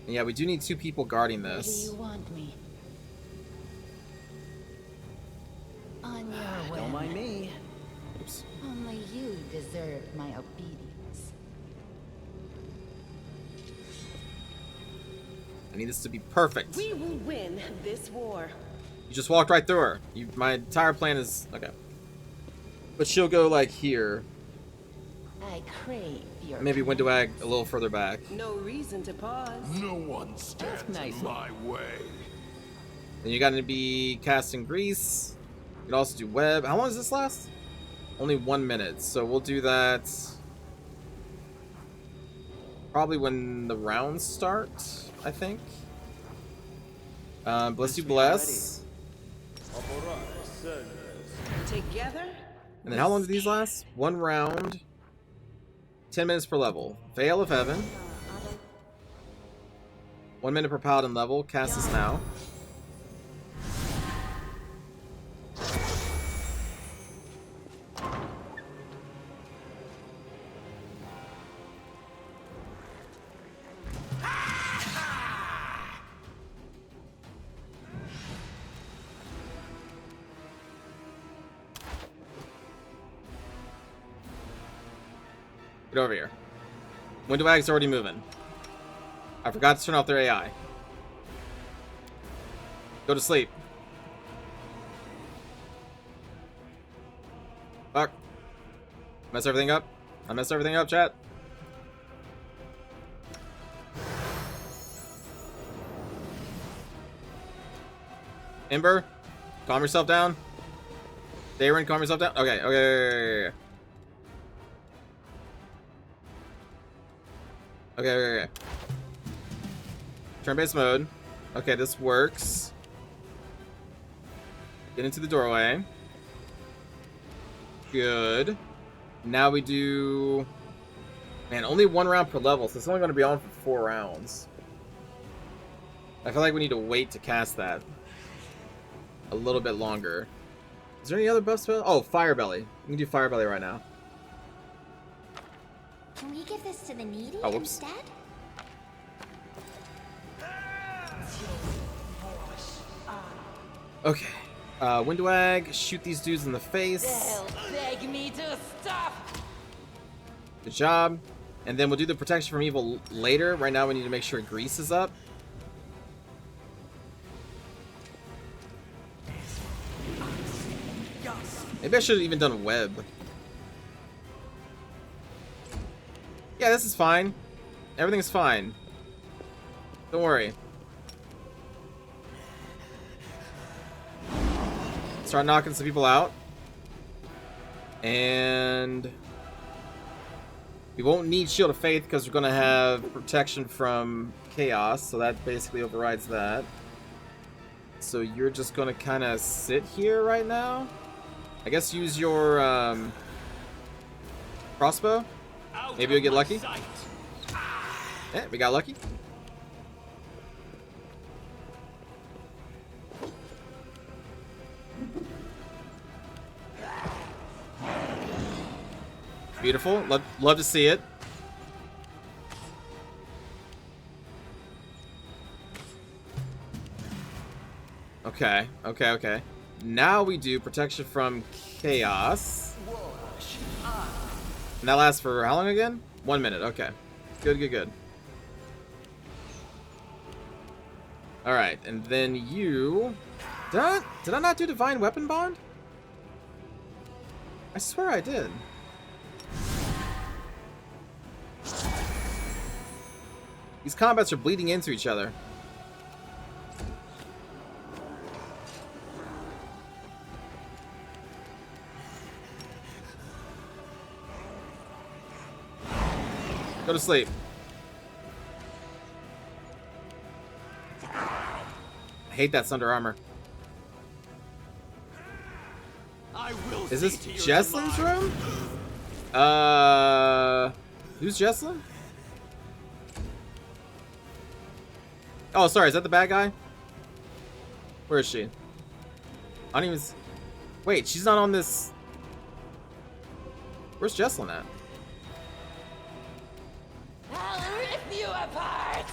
And yeah, we do need 2 people guarding Where do this. you want me? On your way. Don't mind me. Oops. Only you deserve my obedience. I need this to be perfect. We will win this war. You just walked right through her. My entire plan is okay. But she'll go like here. I crave your Maybe Windowag a little further back. No reason to pause. No one stands nice. in my way. Then you got to be casting grease. You can also do web. How long does this last? Only 1 minute. So we'll do that probably when the rounds start, I think. Bless you, bless. Together. And then how long do these last? 1 round. 10 minutes per level. Veil of Heaven. 1 minute per paladin level. Cast this now. Get over here. Windowag's already moving. I forgot to turn off their AI. Go to sleep. Fuck. Mess everything up. I messed everything up, chat. Ember, calm yourself down. Darren, calm yourself down. Okay. Okay. Turn-based mode. Okay, this works. Get into the doorway. Good. Now we do... Man, only 1 round per level, so it's only going to be on for 4 rounds. I feel like we need to wait to cast that a little bit longer. Is there any other buff spell? Oh, Fire Belly. We can do Fire Belly right now. Can we give this to the needy Oh, whoops. instead? Okay. Windwag, shoot these dudes in the face. They'll beg me to stop. Good job. And then we'll do the protection from evil later. Right now we need to make sure grease is up. Maybe I should have even done web. Yeah, this is fine. Everything's fine. Don't worry. Start knocking some people out. And we won't need Shield of Faith because we're going to have protection from Chaos. So that basically overrides that. So you're just going to kind of sit here right now. I guess use your crossbow. Maybe you'll get lucky. Yeah, we got lucky. Beautiful. Love to see it. Okay, okay, okay. Now we do protection from chaos. And that lasts for how long again? 1 minute. Okay. Good, good, good. Alright, and then you... Did I not do Divine Weapon Bond? I swear I did. These combats are bleeding into each other. Go to sleep. I hate that Thunder Armor. Is this Jessam's room? Who's Jessamine? Oh, sorry, is that the bad guy? Where is she? I don't even... Wait, she's not on this... Where's Jessamine at? I'll rip you apart.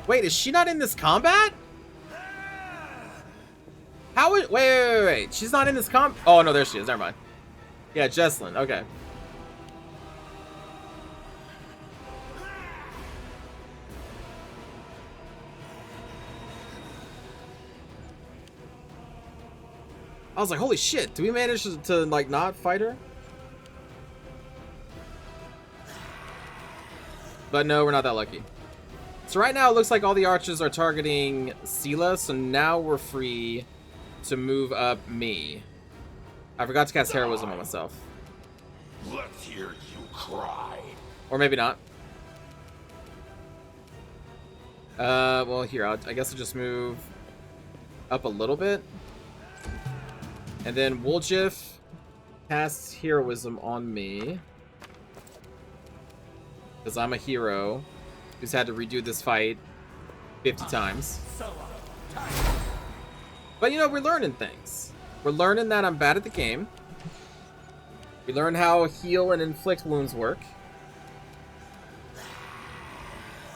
Wait, is she not in this combat? How is... Wait. She's not in this Oh, no, there she is. Never mind. Yeah, Jessamine. Okay. I was like, holy shit, do we manage to like, not fight her? But no, we're not that lucky. So right now, it looks like all the archers are targeting Sela, so now we're free to move up me. I forgot to cast Heroism on myself. Let's hear you cry. Or maybe not. Well, here, I guess I'll just move up a little bit. And then Woljif casts Heroism on me. Because I'm a hero who's had to redo this fight 50 times. But, you know, we're learning things. We're learning that I'm bad at the game. We learn how heal and inflict wounds work.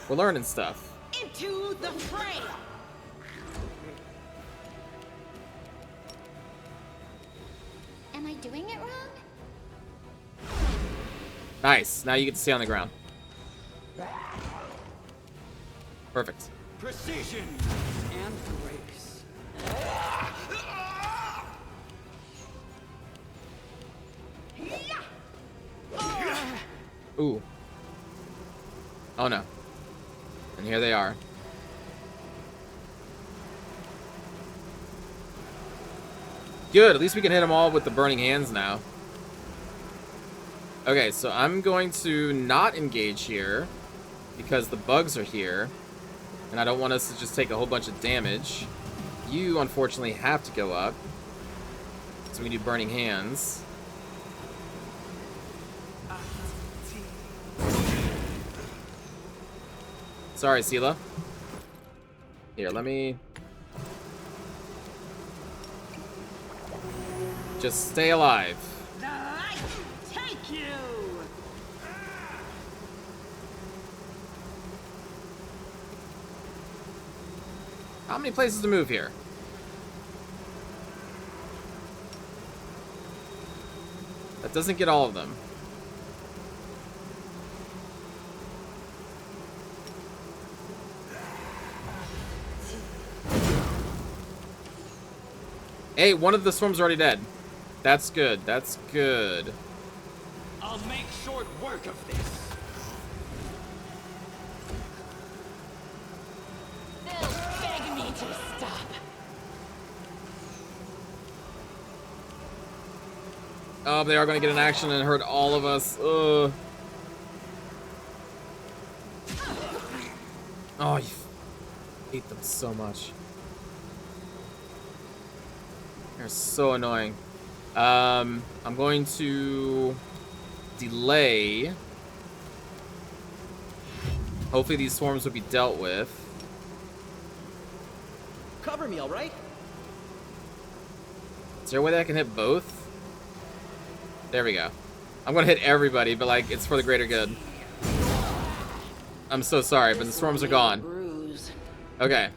We're learning stuff. Into the fray! Am I doing it wrong? Nice. Now you get to stay on the ground. Perfect. Precision and grace. Ooh. Oh no. And here they are. Good, at least we can hit them all with the burning hands now. Okay, so I'm going to not engage here because the bugs are here. And I don't want us to just take a whole bunch of damage. You, unfortunately, have to go up. So we can do burning hands. Sorry, Sela. Here, let me... Just stay alive. The light take you! How many places to move here? That doesn't get all of them. Hey, one of the swarms already dead. That's good. That's good. I'll make short work of this. They'll beg me to stop. Oh, they are going to get an action and hurt all of us. Ugh. Oh, I hate them so much. They're so annoying. I'm going to delay. Hopefully these swarms will be dealt with. Cover me, all right? Is there a way that I can hit both? There we go. I'm gonna hit everybody, but like it's for the greater good. I'm so sorry, but the swarms are gone. Bruise. Okay.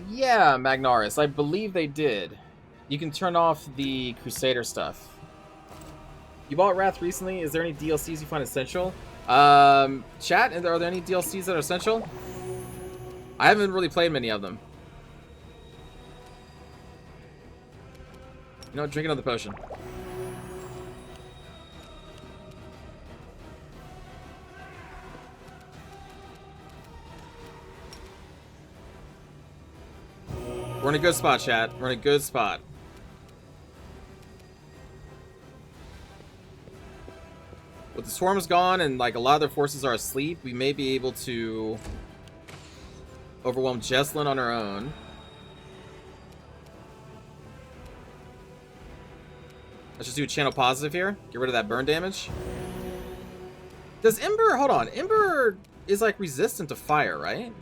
Yeah, Magnaris. I believe they did. You can turn off the Crusader stuff. You bought Wrath recently. Is there any DLCs you find essential? Chat, are there any DLCs that are essential? I haven't really played many of them. You know, drink another potion. We're in a good spot, chat. We're in a good spot. With the swarms gone and like a lot of their forces are asleep, we may be able to overwhelm Jesslyn on her own. Let's just do channel positive here. Get rid of that burn damage. Does Ember... Hold on. Ember is like resistant to fire, right?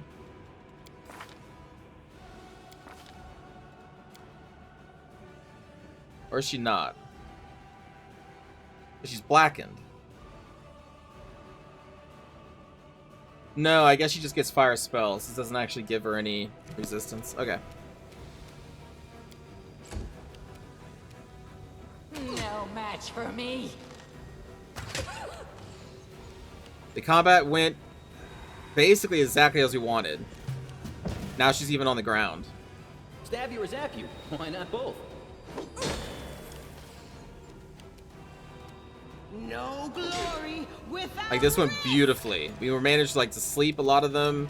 Or is she not? She's blackened. No, I guess she just gets fire spells. This doesn't actually give her any resistance. Okay. No match for me. The combat went basically exactly as we wanted. Now she's even on the ground. Stab you or zap you? Why not both? No glory without Like this went risk. beautifully. We were managed like to sleep a lot of them.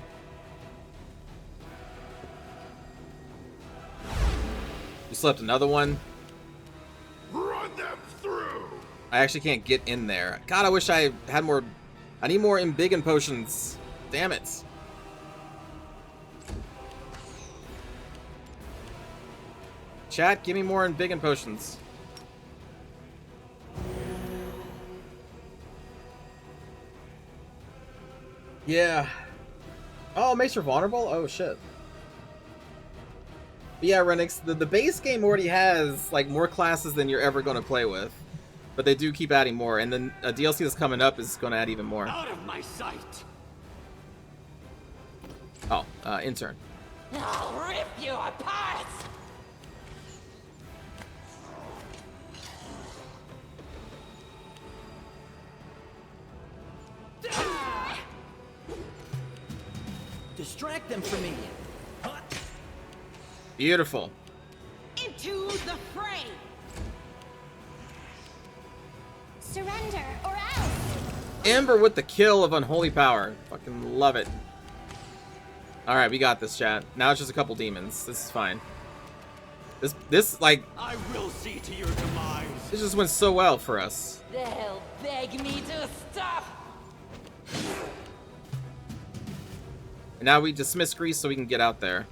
We slept another one. Run them through. I actually can't get in there. God, I wish I had more. I need more embiggen potions. Damn it. Chat, give me more embiggen potions. Yeah. Oh, it makes her vulnerable? Oh, shit. But yeah, Renix, the base game already has, like, more classes than you're ever going to play with. But they do keep adding more, and then a DLC that's coming up is going to add even more. Out of my sight! Oh, intern. I'll rip you apart. Distract them from me! Beautiful. Into the fray. Surrender or else. Ember with the kill of Unholy Power. Fucking love it. Alright, we got this, chat. Now it's just a couple demons. This is fine. This, like, I will see to your demise! this just went so well for us. They'll beg me to stop. And now we dismiss Grease so we can get out there.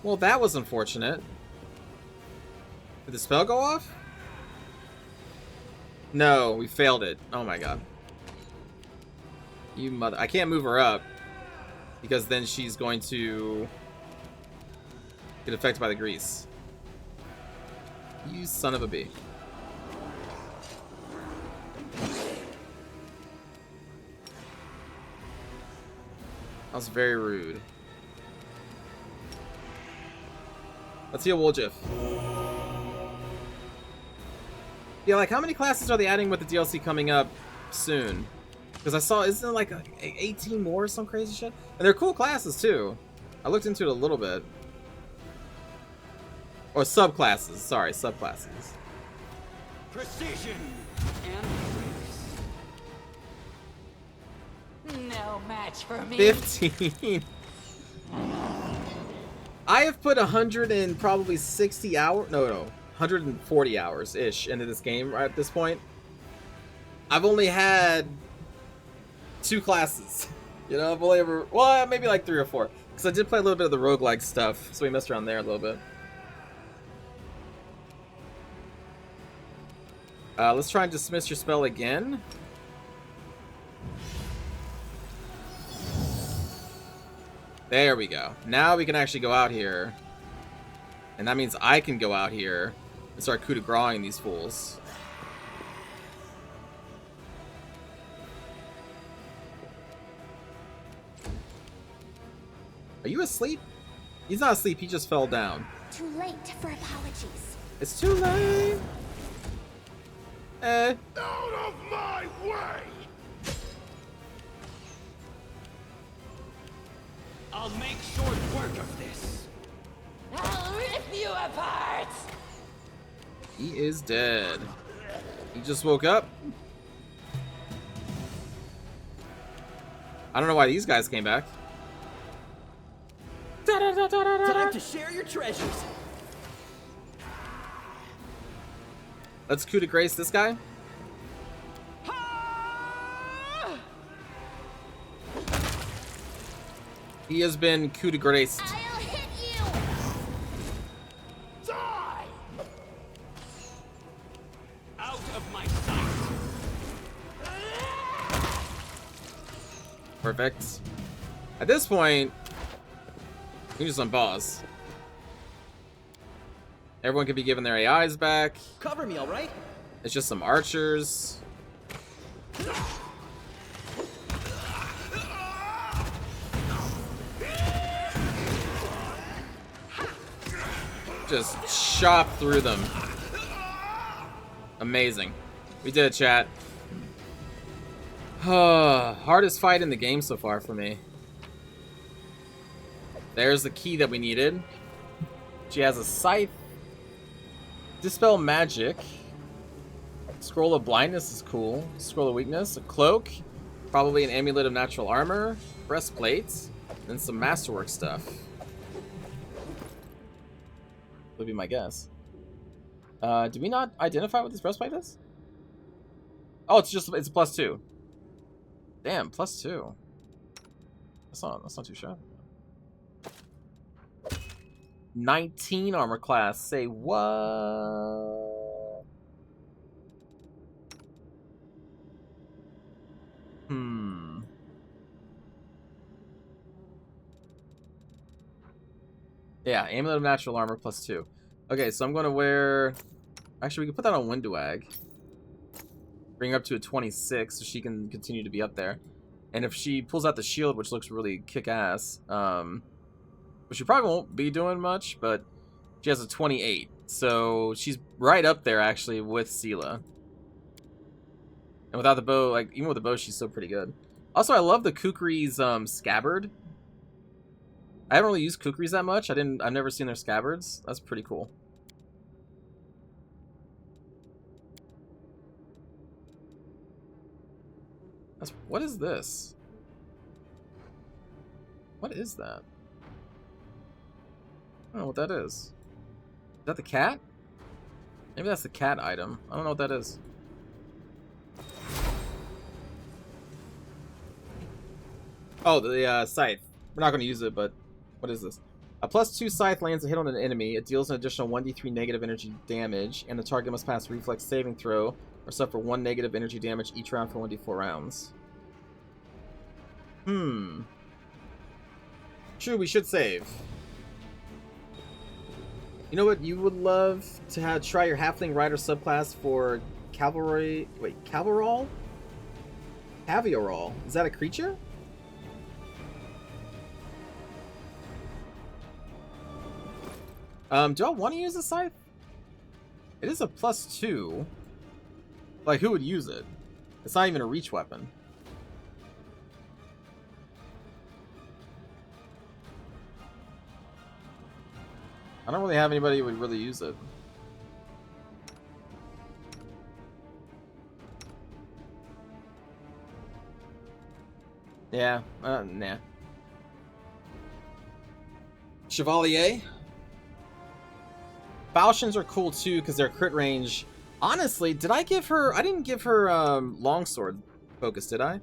Well, that was unfortunate. Did the spell go off? No, we failed it. Oh my god. You mother... I can't move her up. Because then she's going to get affected by the grease. You son of a bee. was very rude. Let's see a wool gif. Yeah, like how many classes are they adding with the DLC coming up soon? Because I saw, isn't it like 18 more or some crazy shit? And they're cool classes too. I looked into it a little bit. Or subclasses, sorry, subclasses. Precision and grace. No match for me. 15. I have put 100 and probably 60 hours, no, 140 hours-ish into this game right at this point. I've only had 2 classes. You know, I've only ever, well, maybe like 3 or 4. Because I did play a little bit of the roguelike stuff, so we messed around there a little bit. Let's try and dismiss your spell again. There we go. Now we can actually go out here. And that means I can go out here and start coup de graceing these fools. Are you asleep? He's not asleep, he just fell down. Too late for apologies. It's too late. Out of my way! I'll make short work of this. I'll rip you apart. He is dead. He just woke up. I don't know why these guys came back. Time to share your treasures. Let's coup de grace this guy. He has been coup de graced. I'll hit you! Die! Out of my sight. Perfect. At this point, we just unpause. Everyone can be given their AIs back. Cover me, all right? It's just some archers. Just chop through them. Amazing. We did it, chat. Hardest fight in the game so far for me. There's the key that we needed. She has a scythe. Dispel magic. Scroll of blindness is cool. Scroll of weakness. A cloak. Probably an amulet of natural armor. Breastplates. Then some masterwork stuff. Would be my guess. Did we not identify what this breastplate is? Oh, it's a +2. Damn, +2. That's not too shabby. 19 armor class. Say what? Yeah, amulet of natural armor +2. Okay, so I'm gonna wear. Actually, we can put that on Windwag. Bring her up to a 26, so she can continue to be up there. And if she pulls out the shield, which looks really kick-ass, which she probably won't be doing much, but she has a 28. So she's right up there, actually, with Seela. And without the bow, like, even with the bow, she's still pretty good. Also, I love the Kukri's scabbard. I haven't really used Kukri's that much. I've never seen their scabbards. That's pretty cool. What is this? What is that? I don't know what that is. Is that the cat? Maybe that's the cat item. I don't know what that is. Oh, the scythe. We're not going to use it, but what is this? A +2 scythe lands a hit on an enemy. It deals an additional 1d3 negative energy damage, and the target must pass a reflex saving throw or suffer 1 negative energy damage each round for 1d4 rounds. True, we should save. You know what you would love to try your halfling rider subclass for cavalry? Wait, Cavalrol? Caviarol. Is that a creature? Do I want to use the scythe? It is a +2. Like, who would use it? It's not even a reach weapon. I don't really have anybody who would really use it. Yeah, nah. Chevalier? Falchions are cool too because their crit range. Honestly, did I give her... I didn't give her longsword focus, did I?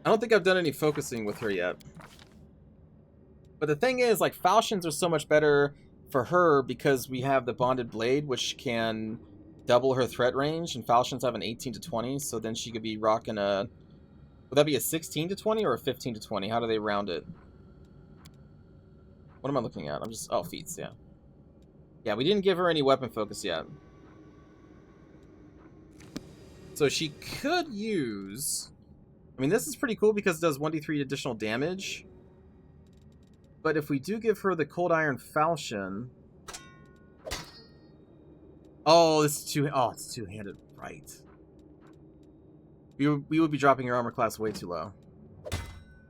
I don't think I've done any focusing with her yet. But the thing is, like, falchions are so much better for her because we have the bonded blade, which can double her threat range, and falchions have an 18 to 20, so then she could be rocking a... Would that be a 16 to 20 or a 15 to 20? How do they round it? What am I looking at? I'm just... Oh, feats, yeah. Yeah, we didn't give her any weapon focus yet. So she could use... I mean, this is pretty cool because it does 1d3 additional damage. But if we do give her the Cold Iron Falchion... Oh, this is two... Oh, it's two-handed. Right. We would be dropping her armor class way too low.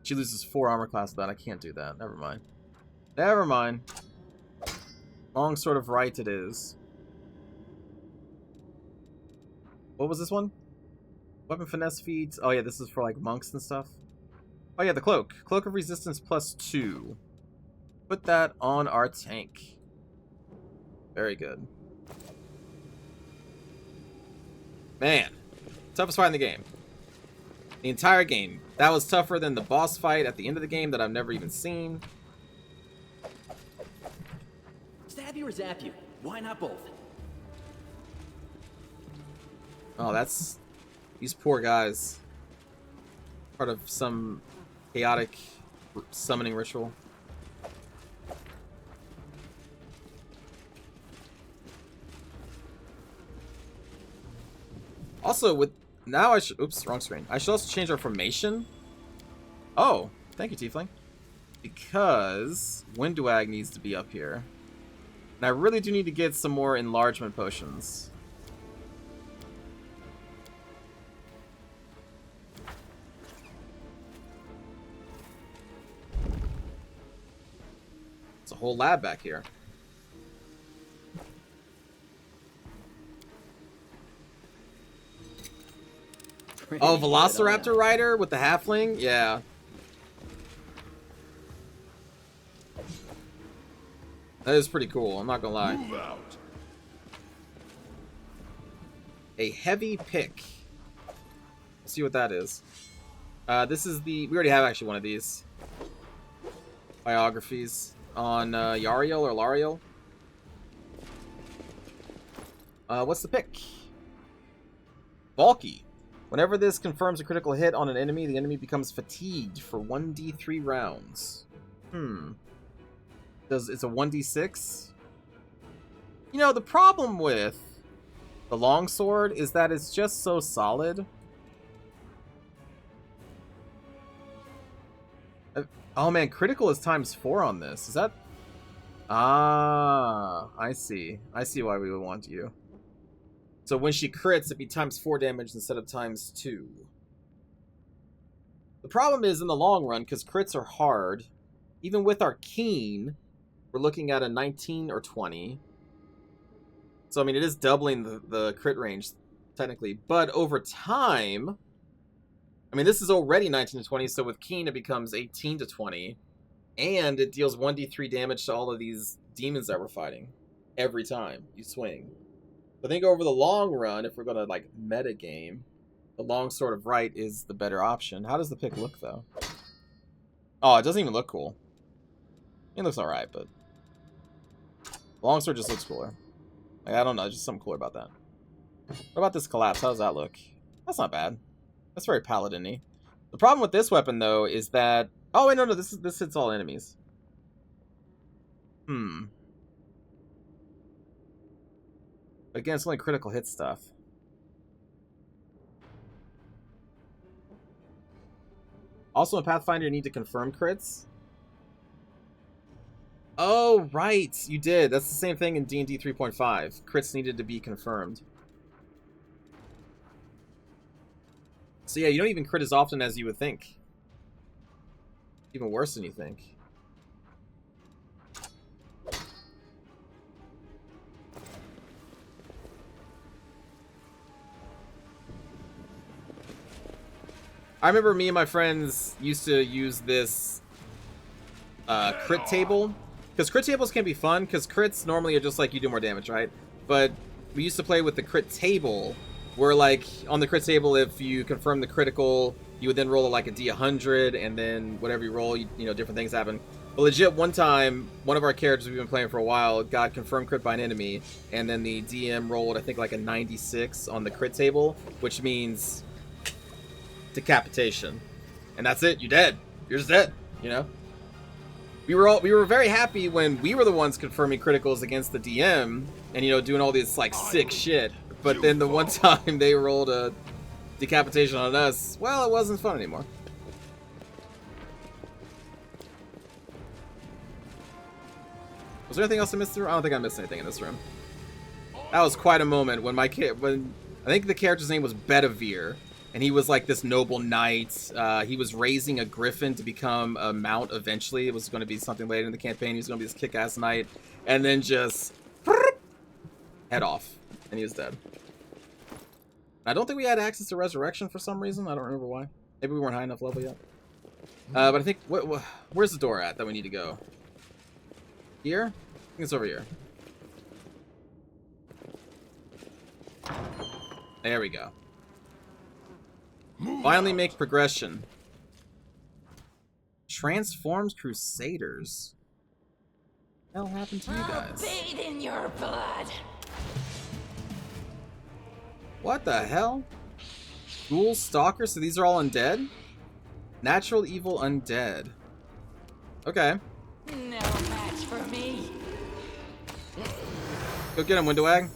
She loses 4 armor class to that. I can't do that. Never mind. Never mind. Longsword of Right it is. What was this one? Weapon finesse feats. Oh yeah, this is for like monks and stuff. Oh yeah, the cloak. Cloak of Resistance +2. Put that on our tank. Very good. Man. Toughest fight in the game. The entire game. That was tougher than the boss fight at the end of the game that I've never even seen. Stab you or zap you? Why not both? Oh, that's... These poor guys. Part of some chaotic summoning ritual. Also, with... Now I should... Oops, wrong screen. I should also change our formation. Oh, thank you, Tiefling. Because Windwag needs to be up here. And I really do need to get some more enlargement potions. It's a whole lab back here. Oh, Velociraptor Rider with the halfling? Yeah. That is pretty cool, I'm not gonna lie. Move out. A heavy pick. Let's see what that is. This is the... We already have actually one of these. Biographies on Yariel or Lariel. What's the pick? Bulky. Whenever this confirms a critical hit on an enemy, the enemy becomes fatigued for 1d3 rounds. It's a 1d6? You know, the problem with the longsword is that it's just so solid. Oh man, critical is ×4 on this. Is that... Ah, I see. I see why we would want you. So when she crits, it'd be ×4 damage instead of ×2. The problem is in the long run, because crits are hard, even with our keen, we're looking at a 19 or 20. So, I mean, it is doubling the crit range, technically. But over time... I mean, this is already 19 to 20, so with keen it becomes 18 to 20. And it deals 1d3 damage to all of these demons that we're fighting. Every time you swing. I think over the long run, if we're going to, like, meta game, the Longsword of Right is the better option. How does the pick look, though? Oh, it doesn't even look cool. It looks alright, but... Longsword just looks cooler. Like, I don't know, just something cooler about that. What about this collapse? How does that look? That's not bad. That's very paladin-y. The problem with this weapon, though, is that... Oh, wait, no, this hits all enemies. Again, it's only critical hit stuff. Also, in Pathfinder, you need to confirm crits. Oh, right. You did. That's the same thing in D&D 3.5. Crits needed to be confirmed. So yeah, you don't even crit as often as you would think. Even worse than you think. I remember me and my friends used to use this crit table. Because crit tables can be fun, because crits normally are just like you do more damage, right? But we used to play with the crit table, where like on the crit table, if you confirm the critical, you would then roll like a D100, and then whatever you roll, you know, different things happen. But legit, one time, one of our characters we've been playing for a while got confirmed crit by an enemy, and then the DM rolled, I think, like a 96 on the crit table, which means decapitation. And that's it, you're dead. You're just dead, you know? We were very happy when we were the ones confirming criticals against the DM and, you know, doing all this like sick shit. But then the one time they rolled a decapitation on us, well, it wasn't fun anymore. Was there anything else I missed through? I don't think I missed anything in this room. That was quite a moment when I think the character's name was Bedivere. And he was like this noble knight. He was raising a griffin to become a mount eventually. It was going to be something later in the campaign. He was going to be this kick-ass knight. And then just head off. And he was dead. I don't think we had access to resurrection for some reason. I don't remember why. Maybe we weren't high enough level yet. But I think... where's the door at that we need to go? Here? I think it's over here. There we go. Finally make progression. Transformed Crusaders. What the hell happened to you guys? Bathe in your blood. What the hell? Ghoul Stalker? So these are all undead? Natural evil undead. Okay. No match for me. Go get him, Windowag.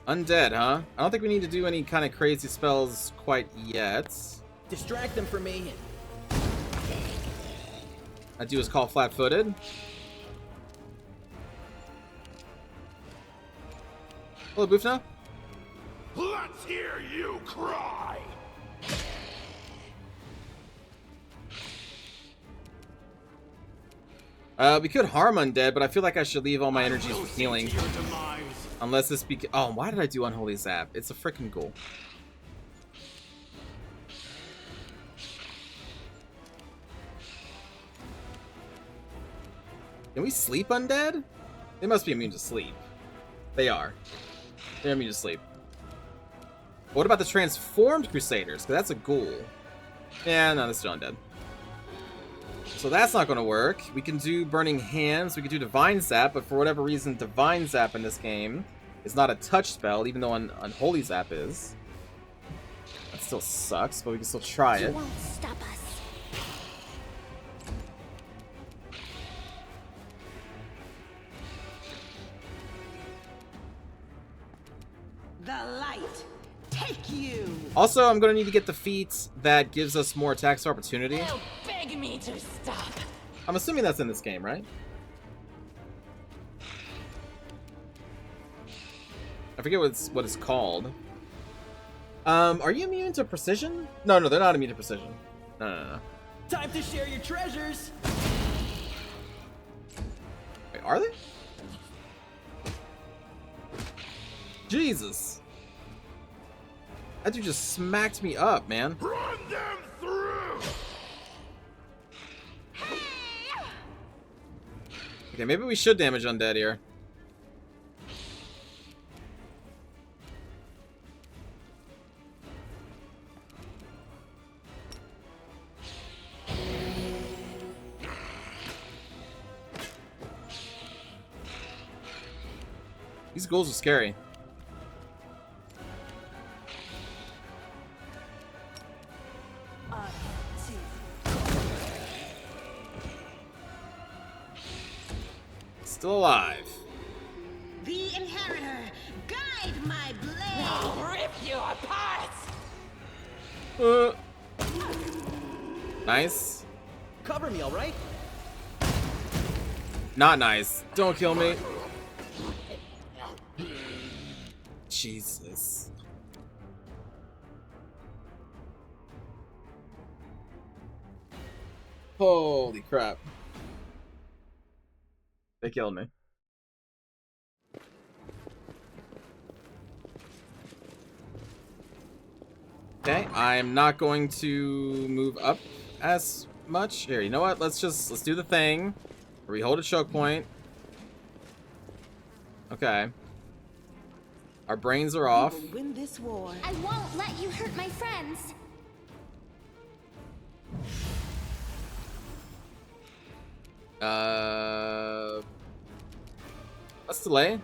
Undead, huh? I don't think we need to do any kind of crazy spells quite yet. Distract them for me. I do is call flat-footed. Hello, Boofna. Let's hear you cry. We could harm undead, but I feel like I should leave all my energies for healing. Unless this oh, why did I do Unholy Zap? It's a freaking ghoul. Can we sleep undead? They must be immune to sleep. They are. They're immune to sleep. But what about the Transformed Crusaders? Because that's a ghoul. Yeah, no, that's still undead. So that's not going to work. We can do Burning Hands. We can do Divine Zap, but for whatever reason, Divine Zap in this game is not a touch spell, even though Unholy Zap is. That still sucks, but we can still try it. You won't stop us. The light take you. Also, I'm going to need to get the feat that gives us more attacks opportunity. They'll beg me to stop. I'm assuming that's in this game, right? I forget what it's called. Are you immune to precision? No, they're not immune to precision. No. Time to share your treasures. Wait, are they? Jesus. That dude just smacked me up, man. Run them through. Okay, maybe we should damage undead here. These ghouls are scary. Still alive. The inheritor, guide my blade. I'll rip you apart. Nice. Cover me, all right? Not nice. Don't kill me. Jesus. Holy crap. They killed me. Okay, I'm not going to move up as much. Here, you know what? Let's do the thing where we hold a choke point. Okay. Our brains are off. We will win this war. I won't let you hurt my friends. Let's delay.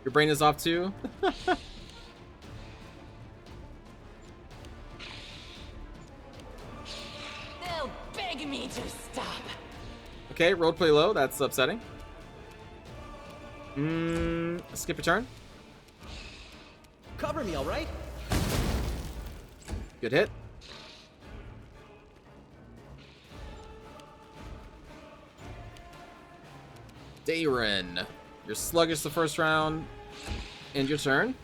Your brain is off too? They'll beg me to stop. Okay, roleplay low. That's upsetting. Skip a turn. Cover me, all right? Good hit. Dayron. You're sluggish the first round. End your turn.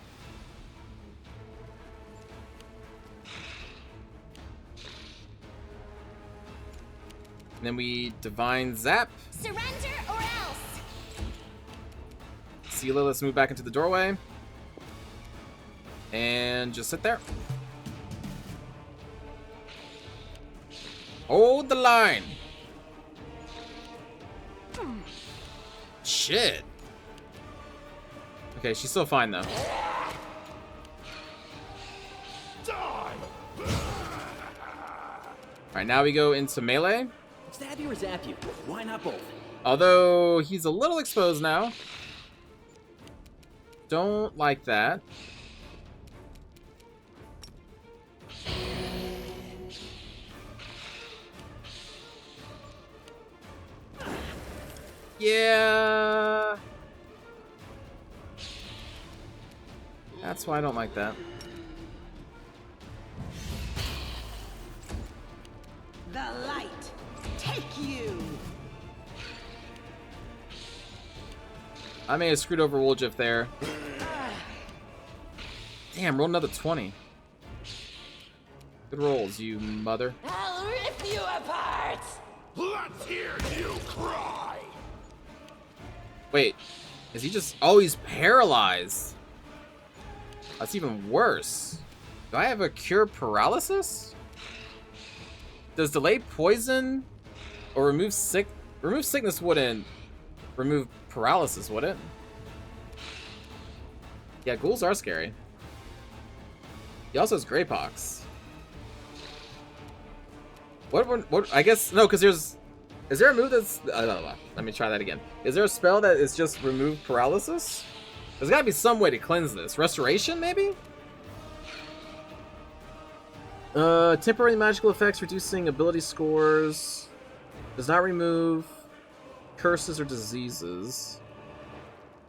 And then we Divine Zap. Surrender or else. Sela, let's move back into the doorway. And just sit there. Hold the line. Shit. Okay, she's still fine though. Alright, now we go into melee. Stab you or zap you? Why not both? Although he's a little exposed now. Don't like that. Yeah. That's why I don't like that. The light take you. I may have screwed over Woljif there. Damn, roll another 20. Good rolls, you mother. I'll rip you apart. Let's hear you cry. Wait, is he just... Oh, he's paralyzed. That's even worse. Do I have a cure paralysis? Does delay poison or remove sickness wouldn't remove paralysis, would it? Yeah, ghouls are scary. He also has Greypox. What I guess no, because is there a move that's I don't know. Let me try that again. Is there a spell that is just remove paralysis? There's gotta be some way to cleanse this. Restoration, maybe? Temporary magical effects reducing ability scores. Does not remove curses or diseases.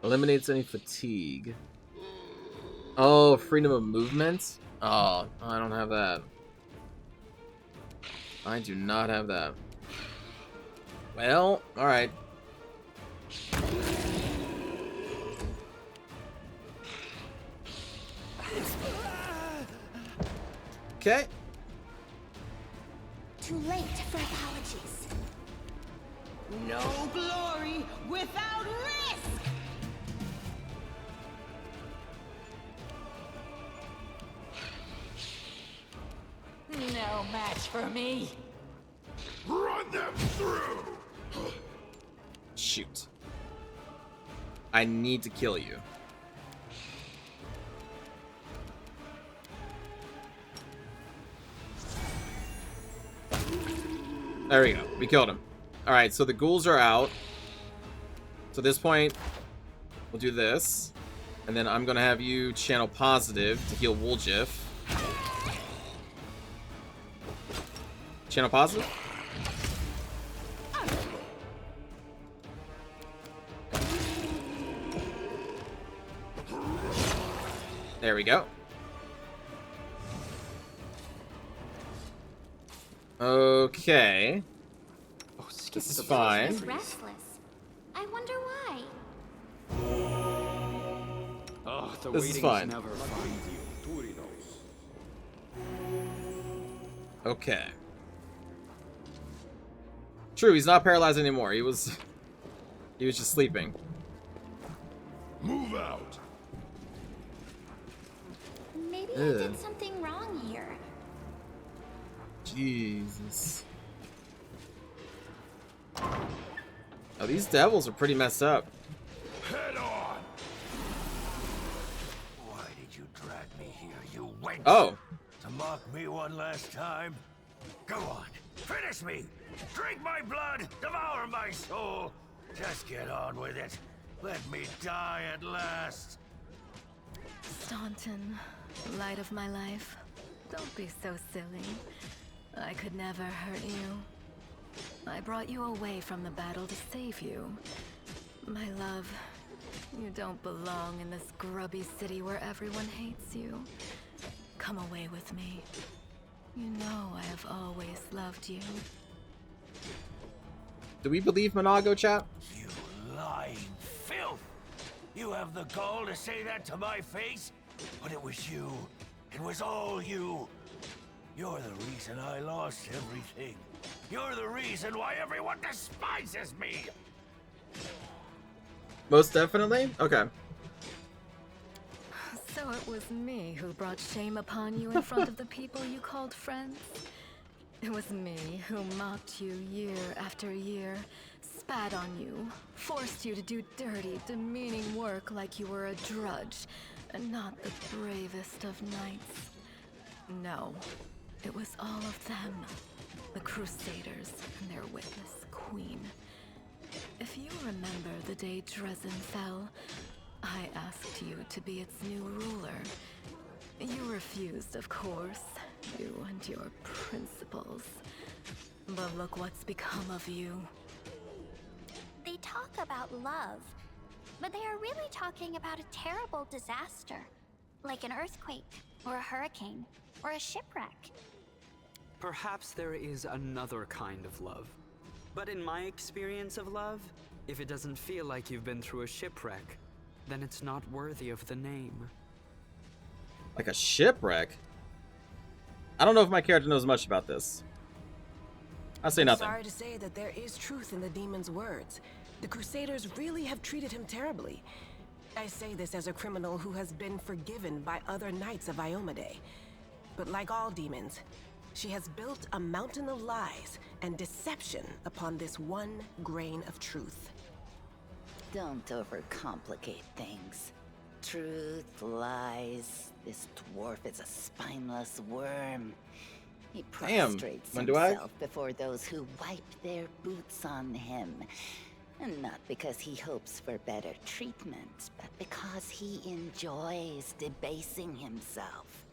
Eliminates any fatigue. Oh, freedom of movement? Oh, I don't have that. I do not have that. Well, alright. Okay. Too late for apologies. No glory without risk. No match for me. Run them through. Shoot. I need to kill you. There we go. We killed him. Alright, so the ghouls are out. So at this point, we'll do this. And then I'm going to have you channel positive to heal Woljif. Channel positive? There we go. Okay. Oh, skip This is the fine. He's restless. I wonder why. Oh, the This is waiting's fine. never fun. Okay. True, he's not paralyzed anymore. He was just sleeping. Move out. Maybe I Ugh. did something wrong here. Jesus. Oh, these devils are pretty messed up. Head on. Why did you drag me here, you wench? Oh. To mock me one last time? Go on, finish me! Drink my blood, devour my soul! Just get on with it. Let me die at last. Staunton, light of my life, don't be so silly. I could never hurt you. I brought you away from the battle to save you. My love, you don't belong in this grubby city where everyone hates you. Come away with me. You know I have always loved you. Do we believe Monago, chat? You lying filth! You have the gall to say that to my face? But it was you. It was all you. You're the reason I lost everything. You're the reason why everyone despises me! Most definitely? Okay. So it was me who brought shame upon you in front of the people you called friends? It was me who mocked you year after year, spat on you, forced you to do dirty, demeaning work like you were a drudge, and not the bravest of knights. No, it was all of them, the Crusaders and their witless queen. If you remember the day Dresden fell, I asked you to be its new ruler. You refused, of course, you and your principles. But look what's become of you. They talk about love, but they are really talking about a terrible disaster, like an earthquake, or a hurricane, or a shipwreck. Perhaps there is another kind of love. But in my experience of love, if it doesn't feel like you've been through a shipwreck, then it's not worthy of the name. Like a shipwreck? I don't know if my character knows much about this. I'll say nothing. Sorry to say that there is truth in the demon's words. The Crusaders really have treated him terribly. I say this as a criminal who has been forgiven by other knights of Iomade. But like all demons, she has built a mountain of lies and deception upon this one grain of truth. Don't overcomplicate things. Truth, lies. This dwarf is a spineless worm. He prostrates himself before those who wipe their boots on him. And not because he hopes for better treatment, but because he enjoys debasing himself.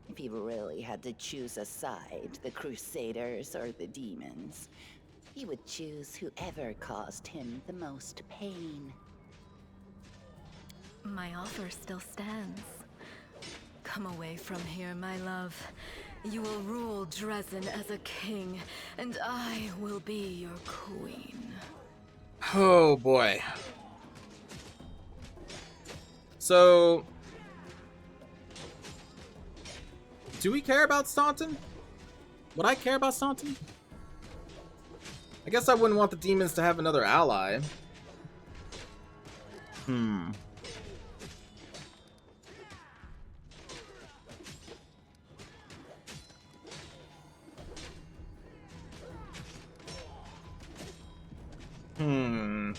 If he really had to choose a side, the Crusaders or the demons, he would choose whoever caused him the most pain. My offer still stands. Come away from here, my love. You will rule Dresden as a king, and I will be your queen. Oh boy. So, do we care about Staunton? Would I care about Staunton? I guess I wouldn't want the demons to have another ally. Hmm. Hmm.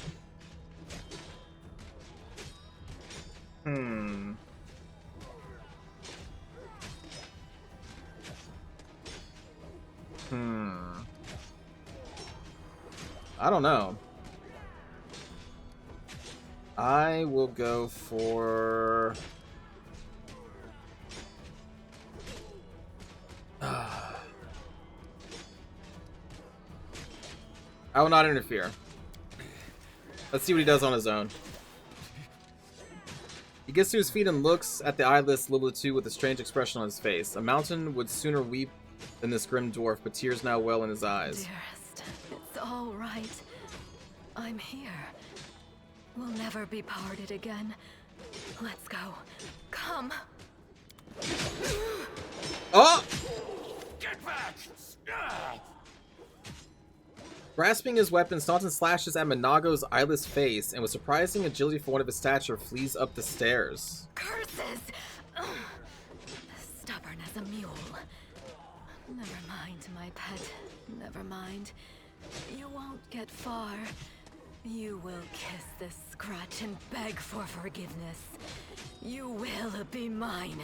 Hmm. Hmm. I don't know. I will go for... I will not interfere. Let's see what he does on his own. He gets to his feet and looks at the eyeless Lilitu with a strange expression on his face. A mountain would sooner weep than this grim dwarf, but tears now well in his eyes. Dearest, it's all right. I'm here. We'll never be parted again. Let's go. Come. Oh! Get back! Grasping his weapon, Staunton slashes at Monago's eyeless face and with surprising agility for one of his stature flees up the stairs. Curses! Stubborn as a mule. Never mind, my pet. Never mind. You won't get far. You will kiss this scratch and beg for forgiveness. You will be mine.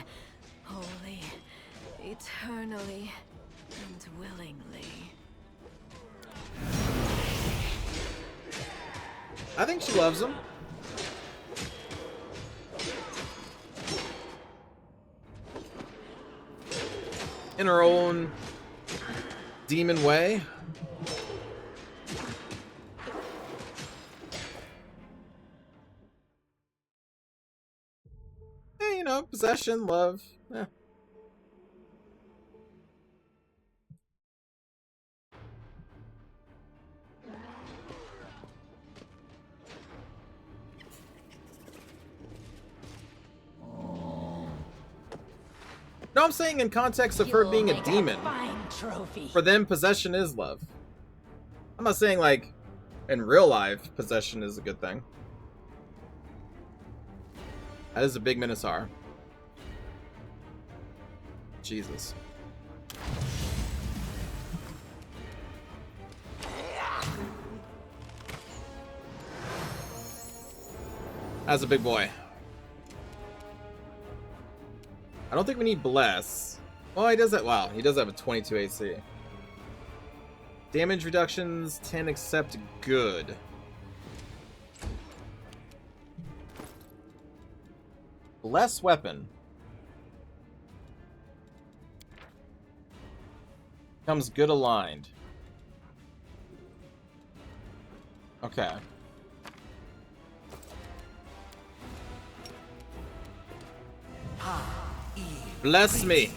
Wholly, eternally, and willingly. I think she loves him. In her own demon way. You know, possession, love. Yeah. No, I'm saying in context of her being a demon. For them, possession is love. I'm not saying, like, in real life, possession is a good thing. That is a big Minotaur. Jesus. That's a big boy. I don't think we need Bless. Well, he does that. Wow, he does have a 22 AC. Damage reductions 10 except good. Bless weapon. Comes good aligned. Okay. Bless me.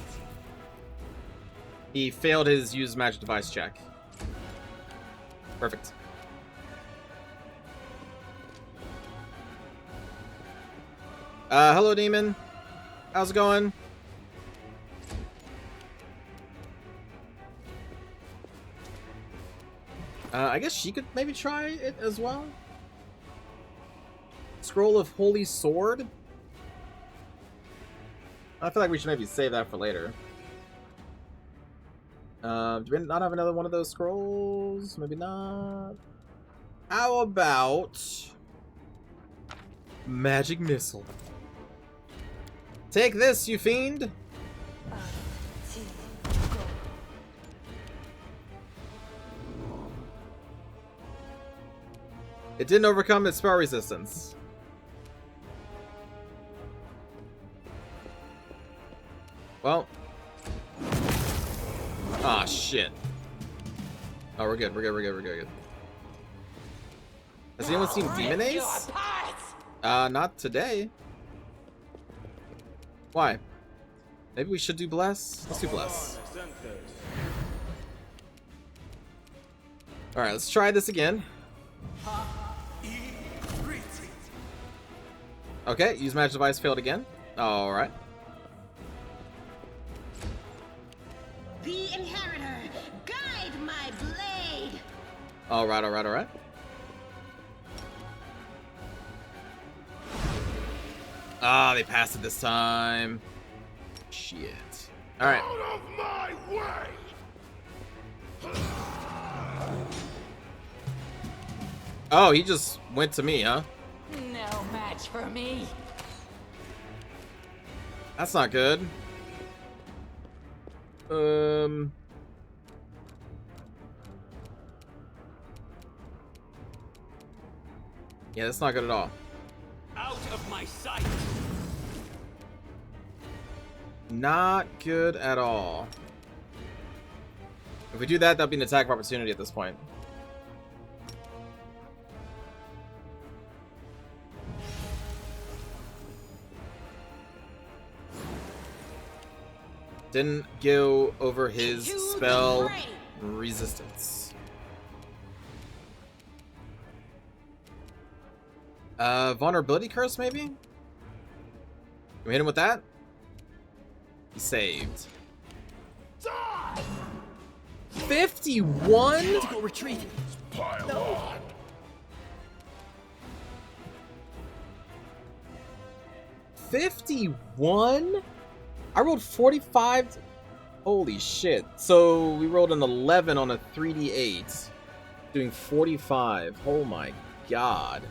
He failed his use magic device check. Perfect. Hello, demon. How's it going? I guess she could maybe try it as well. Scroll of Holy Sword. I feel like we should maybe save that for later. Do we not have another one of those scrolls? Maybe not. How about Magic Missile? Take this, you fiend! It didn't overcome its spell resistance. Well. Ah, shit. Oh, we're good. We're good. We're good. We're good. Has anyone seen Demon Ace? Not today. Why? Maybe we should do Bless? Let's do Bless. Alright, let's try this again. Okay, use magic device failed again. Alright. The inheritor, guide my blade. Alright, alright, alright. Ah, they passed it this time. Shit. Alright. Out of my way! Oh, he just went to me, huh? No match for me. That's not good. Yeah, that's not good at all. Out of my sight. Not good at all. If we do that, that'll be an attack of opportunity at this point. Didn't go over his spell resistance. Vulnerability curse, maybe? Can we hit him with that? He saved. 51? To go retreat. No. 51? I rolled 45. Holy shit. So we rolled an 11 on a 3d8. Doing 45. Oh my god.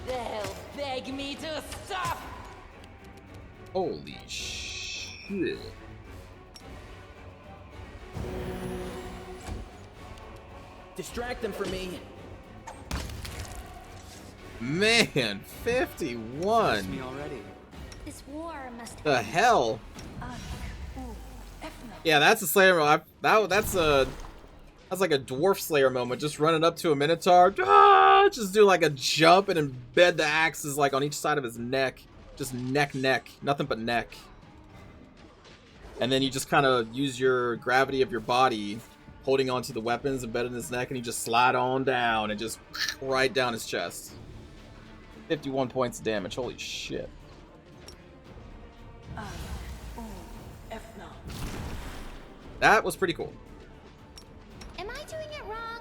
They'll beg me to stop. Holy shit. Distract them from me. Man, 51. Me already. This war must. The hell? Yeah, that's a Slayer moment. That's like a Dwarf Slayer moment. Just running up to a Minotaur, just do like a jump and embed the axes like on each side of his neck. Just neck, nothing but neck. And then you just kind of use your gravity of your body, holding onto the weapons embedded in his neck, and you just slide on down and just right down his chest. 51 points of damage. Holy shit. That was pretty cool. Am I doing it wrong?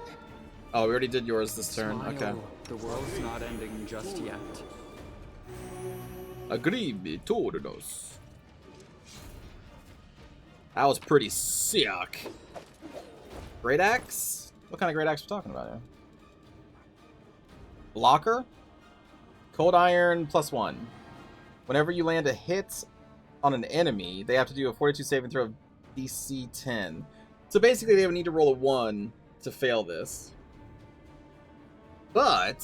Oh, we already did yours this turn. Smile. Okay. The world's not ending just yet. Agree todos. That was pretty sick. Great axe? What kind of great axe are we talking about here? Blocker? Cold iron +1. Whenever you land a hit on an enemy, they have to do a 42 saving throw of DC 10. So basically they would need to roll a 1 to fail this. But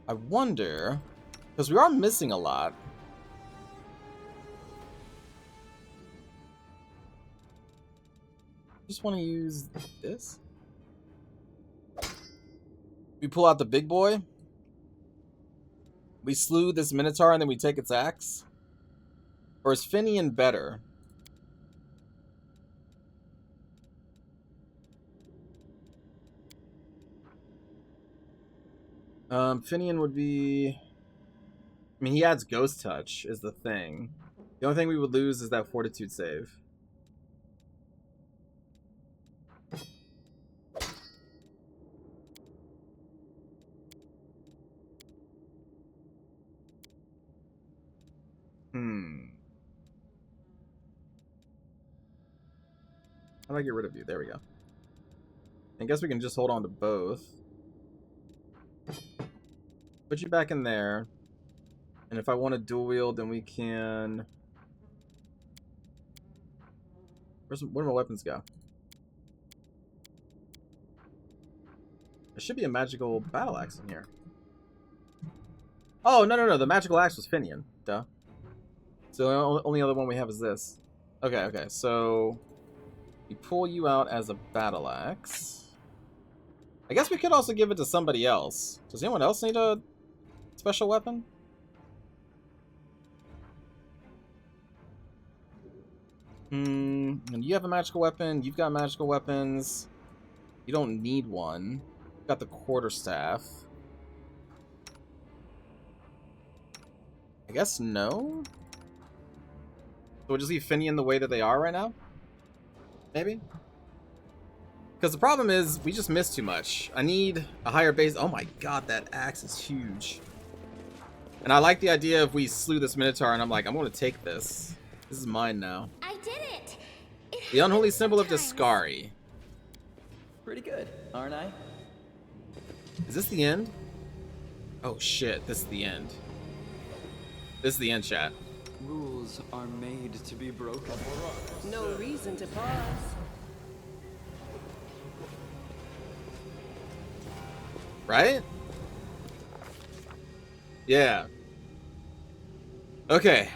I wonder, because we are missing a lot. Just want to use this. We pull out the big boy. We slew this Minotaur and then we take its axe. Or is Finian better? Finian would be... I mean, he adds Ghost Touch, is the thing. The only thing we would lose is that Fortitude save. How do I get rid of you? There we go. I guess we can just hold on to both. Put you back in there. And if I want to dual wield, then we can... where do my weapons go? There should be a magical battle axe in here. Oh, no. The magical axe was Finian. Duh. So the only other one we have is this. Okay. So we pull you out as a battle axe. I guess we could also give it to somebody else. Does anyone else need a special weapon? And you have a magical weapon. You've got magical weapons. You don't need one. You've got the quarterstaff. I guess no? So we'll just leave Finian the way that they are right now? Maybe? Because the problem is, we just missed too much. I need a higher base. Oh my god, that axe is huge. And I like the idea of we slew this Minotaur and I'm like, I'm going to take this. This is mine now. I did it! The unholy symbol of Discari. Pretty good, aren't I? Is this the end? Oh shit, this is the end. This is the end, chat. Rules are made to be broken. No reason to pause. Right? Yeah. Okay.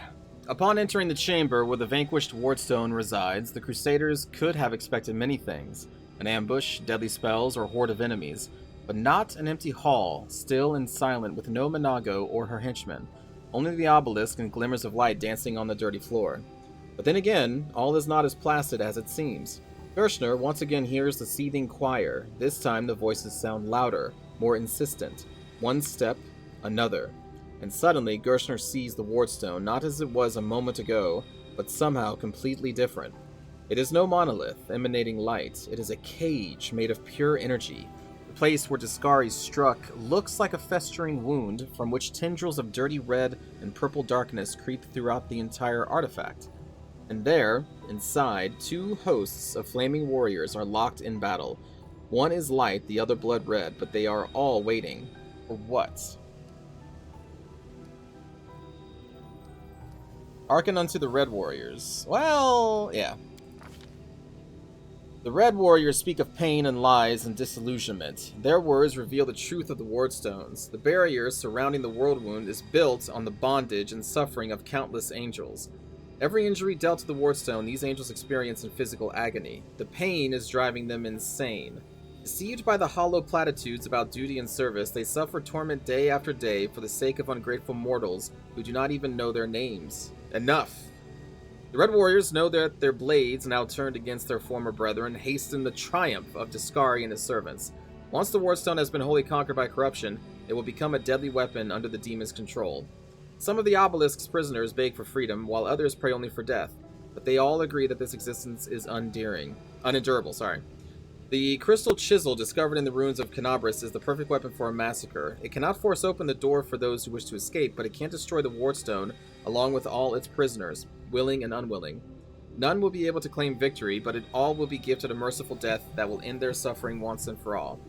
Upon entering the chamber where the vanquished Wardstone resides, the Crusaders could have expected many things. An ambush, deadly spells, or a horde of enemies. But not an empty hall, still and silent with no Minago or her henchmen. only the obelisk and glimmers of light dancing on the dirty floor. But then again, all is not as placid as it seems. Gershner once again hears the seething choir. This time the voices sound louder, more insistent. One step, another. And suddenly Gershner sees the wardstone, not as it was a moment ago, but somehow completely different. It is no monolith emanating light. It is a cage made of pure energy. The place where Discari struck looks like a festering wound from which tendrils of dirty red and purple darkness creep throughout the entire artifact. And there, inside, two hosts of flaming warriors are locked in battle. One is light, the other blood red, but they are all waiting. For what? Hearken unto the Red Warriors. Well, yeah. The Red Warriors speak of pain and lies and disillusionment. Their words reveal the truth of the wardstones. The barrier surrounding the world wound is built on the bondage and suffering of countless angels. Every injury dealt to the wardstone, these angels experience in physical agony. The pain is driving them insane. Deceived by the hollow platitudes about duty and service, they suffer torment day after day for the sake of ungrateful mortals who do not even know their names. Enough! The Red Warriors know that their blades, now turned against their former brethren, hasten the triumph of Discari and his servants. Once the wardstone has been wholly conquered by corruption, it will become a deadly weapon under the demon's control. Some of the obelisk's prisoners beg for freedom, while others pray only for death, but they all agree that this existence is unendurable. The crystal chisel discovered in the ruins of Canabris is the perfect weapon for a massacre. It cannot force open the door for those who wish to escape, but it can destroy the wardstone along with all its prisoners, willing and unwilling. None will be able to claim victory, but it all will be gifted a merciful death that will end their suffering once and for all.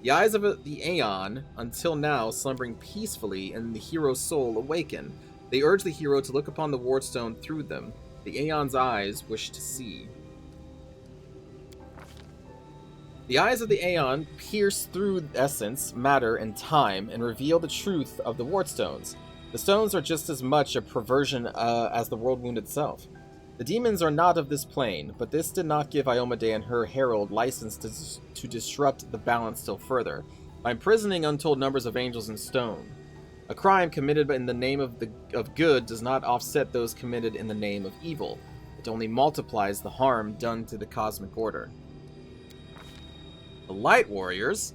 The eyes of the Aeon, until now slumbering peacefully in the hero's soul, awaken. They urge the hero to look upon the wardstone through them. The Aeon's eyes wish to see. The eyes of the Aeon pierce through essence, matter, and time, and reveal the truth of the wardstones. The stones are just as much a perversion as the world wound itself. The demons are not of this plane, but this did not give Iomade and her herald license to disrupt the balance still further, by imprisoning untold numbers of angels in stone. A crime committed in the name of good does not offset those committed in the name of evil. It only multiplies the harm done to the cosmic order. The Light Warriors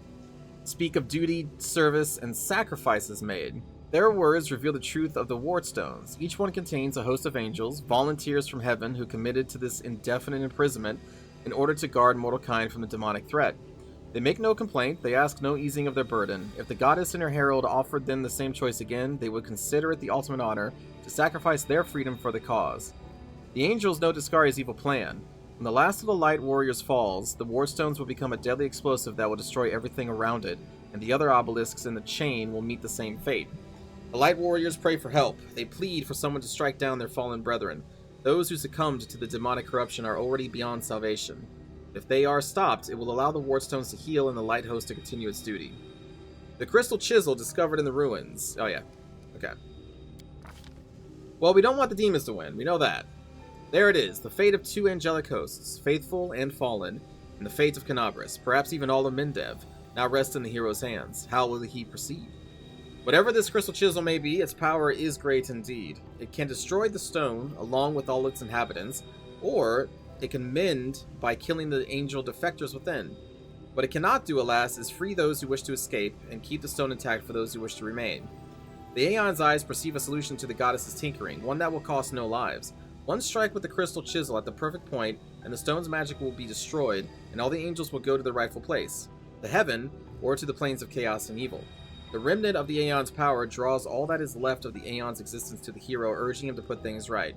speak of duty, service, and sacrifices made. Their words reveal the truth of the wardstones. Each one contains a host of angels, volunteers from heaven who committed to this indefinite imprisonment in order to guard mortal kind from the demonic threat. They make no complaint, they ask no easing of their burden. If the goddess and her herald offered them the same choice again, they would consider it the ultimate honor to sacrifice their freedom for the cause. The angels know Discari's evil plan. When the last of the Light Warriors falls, the wardstones will become a deadly explosive that will destroy everything around it, and the other obelisks in the chain will meet the same fate. The Light Warriors pray for help. They plead for someone to strike down their fallen brethren. Those who succumbed to the demonic corruption are already beyond salvation. If they are stopped, it will allow the wardstones to heal and the Light Host to continue its duty. The crystal chisel discovered in the ruins. Oh yeah. Okay. Well, we don't want the demons to win. We know that. There it is, the fate of two angelic hosts, faithful and fallen, and the fate of Canabris, perhaps even all of Mindev, now rest in the hero's hands. How will he proceed? Whatever this crystal chisel may be, its power is great indeed. It can destroy the stone, along with all its inhabitants, or it can mend by killing the angel defectors within. What it cannot do, alas, is free those who wish to escape, and keep the stone intact for those who wish to remain. The Aeon's eyes perceive a solution to the goddess's tinkering, one that will cost no lives. One strike with the crystal chisel at the perfect point, and the stone's magic will be destroyed, and all the angels will go to their rightful place, the heaven, or to the planes of chaos and evil. The remnant of the Aeon's power draws all that is left of the Aeon's existence to the hero, urging him to put things right.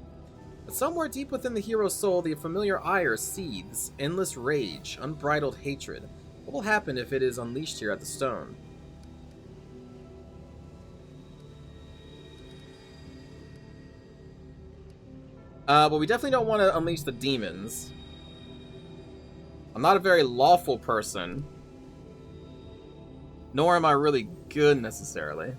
But somewhere deep within the hero's soul, the familiar ire seethes, endless rage, unbridled hatred. What will happen if it is unleashed here at the stone? But we definitely don't want to unleash the demons. I'm not a very lawful person. Nor am I really good, necessarily.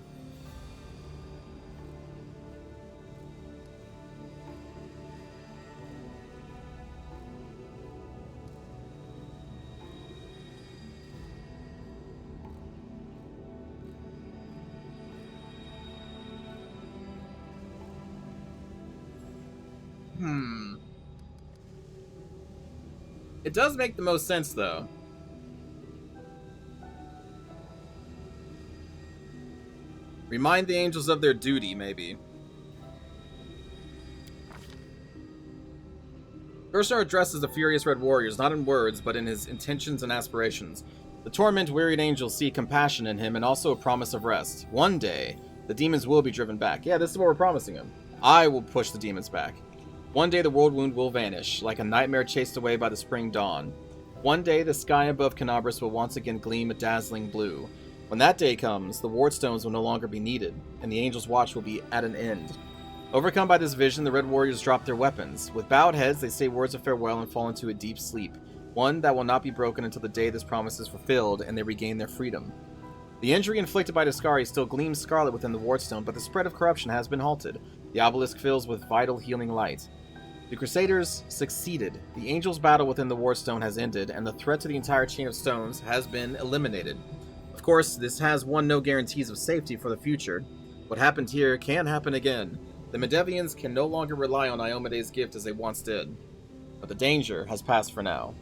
It does make the most sense, though. Remind the angels of their duty, maybe. Gerstner addresses the furious Red Warriors, not in words, but in his intentions and aspirations. The torment-wearied angels see compassion in him and also a promise of rest. One day, the demons will be driven back. Yeah, this is what we're promising him. I will push the demons back. One day, the world wound will vanish, like a nightmare chased away by the spring dawn. One day, the sky above Canabras will once again gleam a dazzling blue. When that day comes, the ward stones will no longer be needed, and the Angel's Watch will be at an end. Overcome by this vision, the Red Warriors drop their weapons. With bowed heads, they say words of farewell and fall into a deep sleep, one that will not be broken until the day this promise is fulfilled and they regain their freedom. The injury inflicted by Discari still gleams scarlet within the wardstone, but the spread of corruption has been halted. The obelisk fills with vital healing light. The Crusaders succeeded. The Angel's battle within the wardstone has ended, and the threat to the entire chain of stones has been eliminated. Of course, this has won no guarantees of safety for the future. What happened here can happen again. The Medevians can no longer rely on Iomede's gift as they once did. But the danger has passed for now.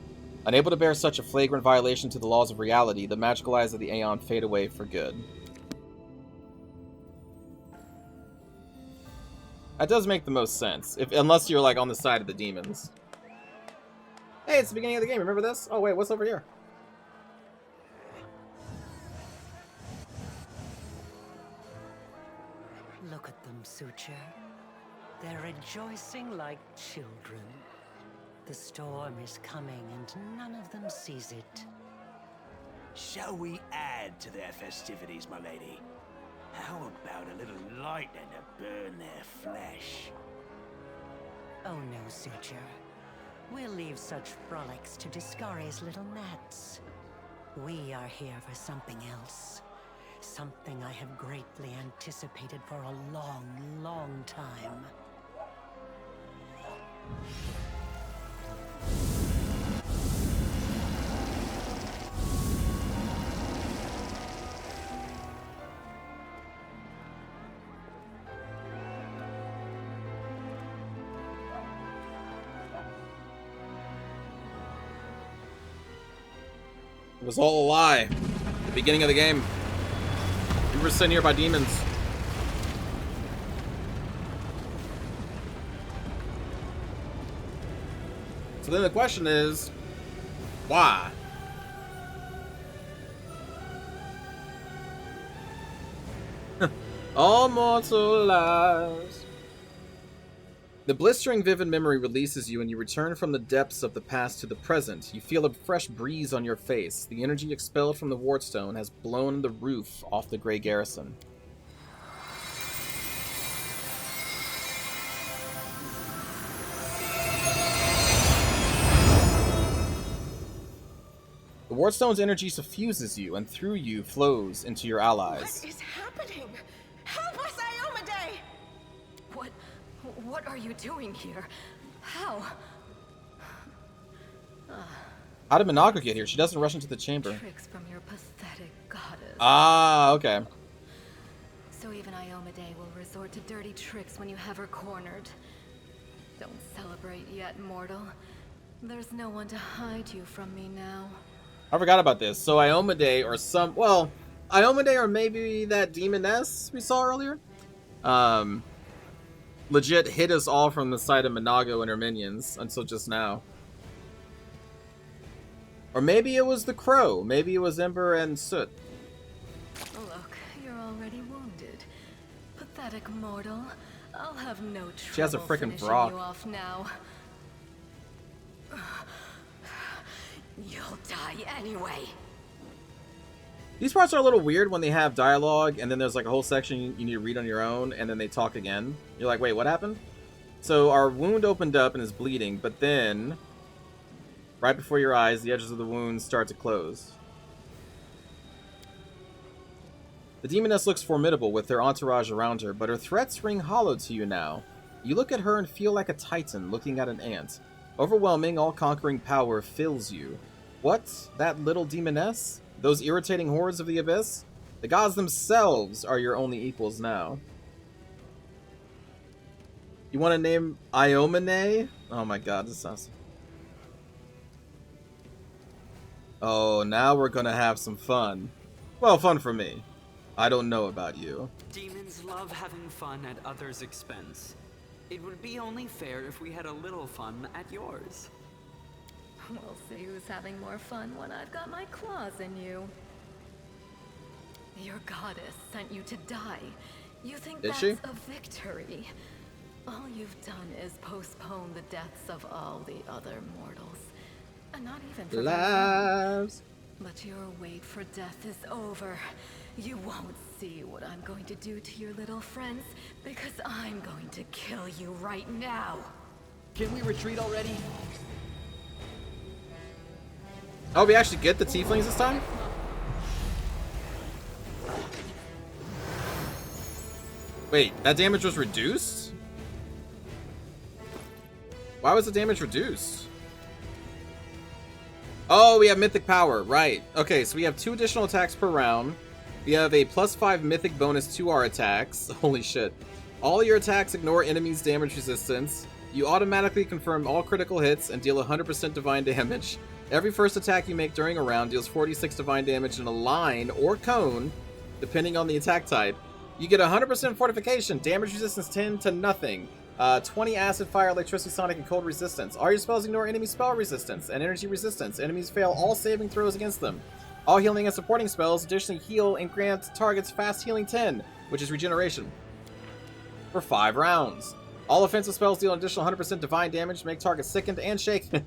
Unable to bear such a flagrant violation to the laws of reality, the magical eyes of the Aeon fade away for good. That does make the most sense, unless you're like on the side of the demons. Hey, it's the beginning of the game, remember this? Oh wait, what's over here? Look at them, Suture. They're rejoicing like children. The storm is coming and none of them sees it. Shall we add to their festivities, my lady? How about a little lightning to burn their flesh? Oh no, Suture. We'll leave such frolics to Discari's little gnats. We are here for something else. Something I have greatly anticipated for a long, long time. It was all a lie. The beginning of the game. We were sent here by demons. So then the question is, why? All mortal lives. The blistering vivid memory releases you and you return from the depths of the past to the present. You feel a fresh breeze on your face. The energy expelled from the wardstone has blown the roof off the Grey Garrison. The wardstone's energy suffuses you and through you flows into your allies. What is happening? Help us, Iomade! What are you doing here? How? How did Minaga get here? She doesn't rush into the chamber. Tricks from your pathetic goddess. Ah, okay. So even Iomade will resort to dirty tricks when you have her cornered. Don't celebrate yet, mortal. There's no one to hide you from me now. I forgot about this. So Iomade or Iomade or maybe that demoness we saw earlier? Legit hit us all from the side of Minago and her minions until just now. Or maybe it was the crow. Maybe it was Ember and Soot. Look, you're already wounded. Pathetic mortal. I'll have no trouble She has a frickin' finishing Brock. you off now. You'll die anyway. These parts are a little weird when they have dialogue and then there's like a whole section you need to read on your own and then they talk again. You're like, wait, what happened? So our wound opened up and is bleeding, but then right before your eyes, the edges of the wound start to close. The demoness looks formidable with their entourage around her, but her threats ring hollow to you now. You look at her and feel like a titan looking at an ant. Overwhelming, all-conquering power fills you. What? That little demoness? Those irritating hordes of the abyss? The gods themselves are your only equals now. You want to name Iomine? Oh my god, this sounds... Oh, now we're gonna have some fun. Well, fun for me. I don't know about you. Demons love having fun at others' expense. It would be only fair if we had a little fun at yours. We'll see who's having more fun when I've got my claws in you. Your goddess sent you to die. You think Did that's she? a victory? All you've done is postpone the deaths of all the other mortals. And not even for Lives. But your wait for death is over. You won't see what I'm going to do to your little friends, because I'm going to kill you right now. Can we retreat already? Oh, we actually get the tieflings this time? Wait, that damage was reduced? Why was the damage reduced? Oh, we have mythic power, right. Okay, so we have 2 additional attacks per round. We have a +5 mythic bonus to our attacks. Holy shit. All your attacks ignore enemies' damage resistance. You automatically confirm all critical hits and deal 100% divine damage. Every first attack you make during a round deals 46 divine damage in a line or cone, depending on the attack type. You get 100% fortification, damage resistance 10 to nothing. 20 acid, fire, electricity, sonic, and cold resistance. All your spells ignore enemy spell resistance and energy resistance. Enemies fail all saving throws against them. All healing and supporting spells additionally heal and grant targets fast healing 10, which is regeneration, for 5 rounds. All offensive spells deal an additional 100% divine damage to make targets sickened and shaken.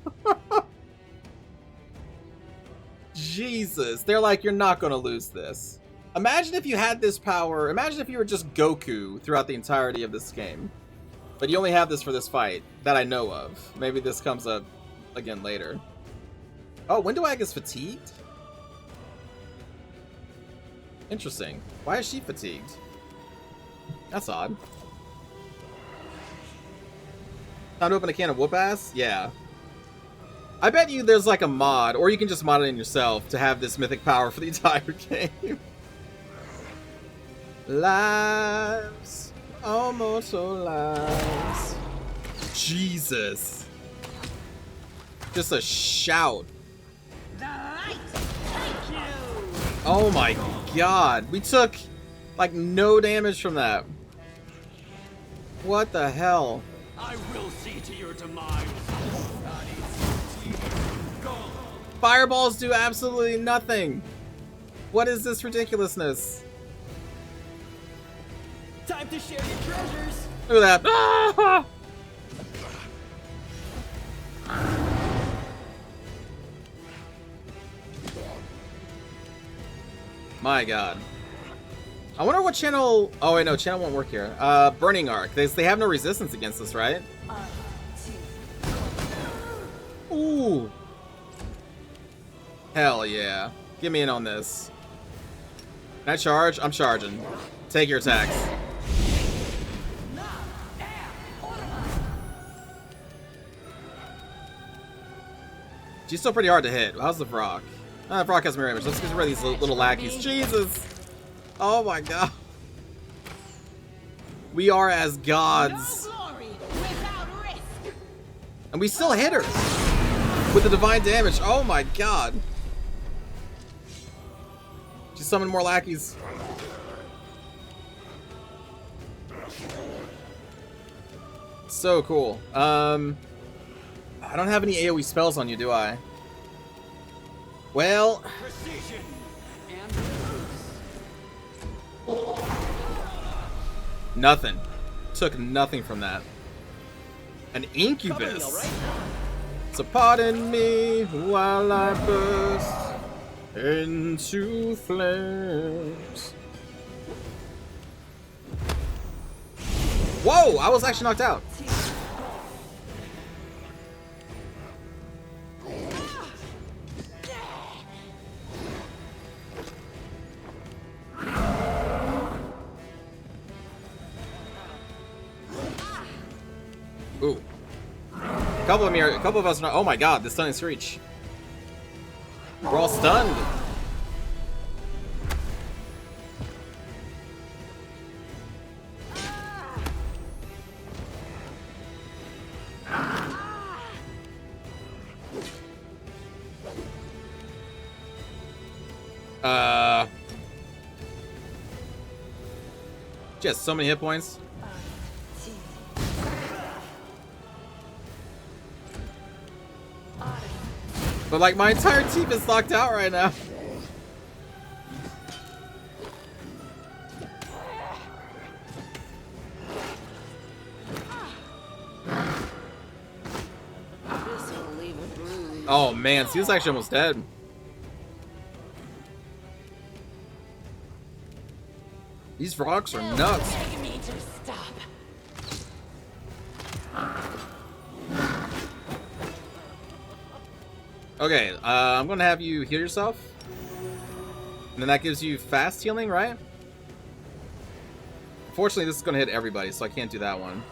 Jesus, they're like, you're not gonna lose this. Imagine if you had this power. Imagine if you were just Goku throughout the entirety of this game. But you only have this for this fight, that I know of. Maybe this comes up again later. Oh, Windowag is fatigued? Interesting. Why is she fatigued? That's odd. Time to open a can of whoop ass? Yeah. I bet you there's like a mod, or you can just mod it in yourself to have this mythic power for the entire game. Lives. Almost all lives. Jesus. Just a shout. Oh my god. We took like no damage from that. What the hell? I will see to your demise. Fireballs do absolutely nothing. What is this ridiculousness? Time to share your treasures. Look at that. Ah! My god. I wonder what channel... Oh wait, no, channel won't work here. Burning Arc. They have no resistance against this, right? Ooh. Hell yeah. Get me in on this. Can I charge? I'm charging. Take your attacks. She's still pretty hard to hit. How's the Vrock? The Vrock has mirror image. Let's get rid of these little lackeys. Jesus! Oh my god. We are as gods. And we still hit her with the divine damage. Oh my god. She summoned more lackeys. So cool. I don't have any AoE spells on you, do I? Well, nothing. Took nothing from that. An incubus. So pardon me while I burst into flames. Whoa! I was actually knocked out. Ooh. A couple of us are not. Oh my god, the stunning screech. We're all stunned. She has so many hit points. But like my entire team is locked out right now. Oh man, she was actually almost dead. These rocks are nuts. Okay, I'm gonna have you heal yourself. And then that gives you fast healing, right? Unfortunately, this is gonna hit everybody, so I can't do that one.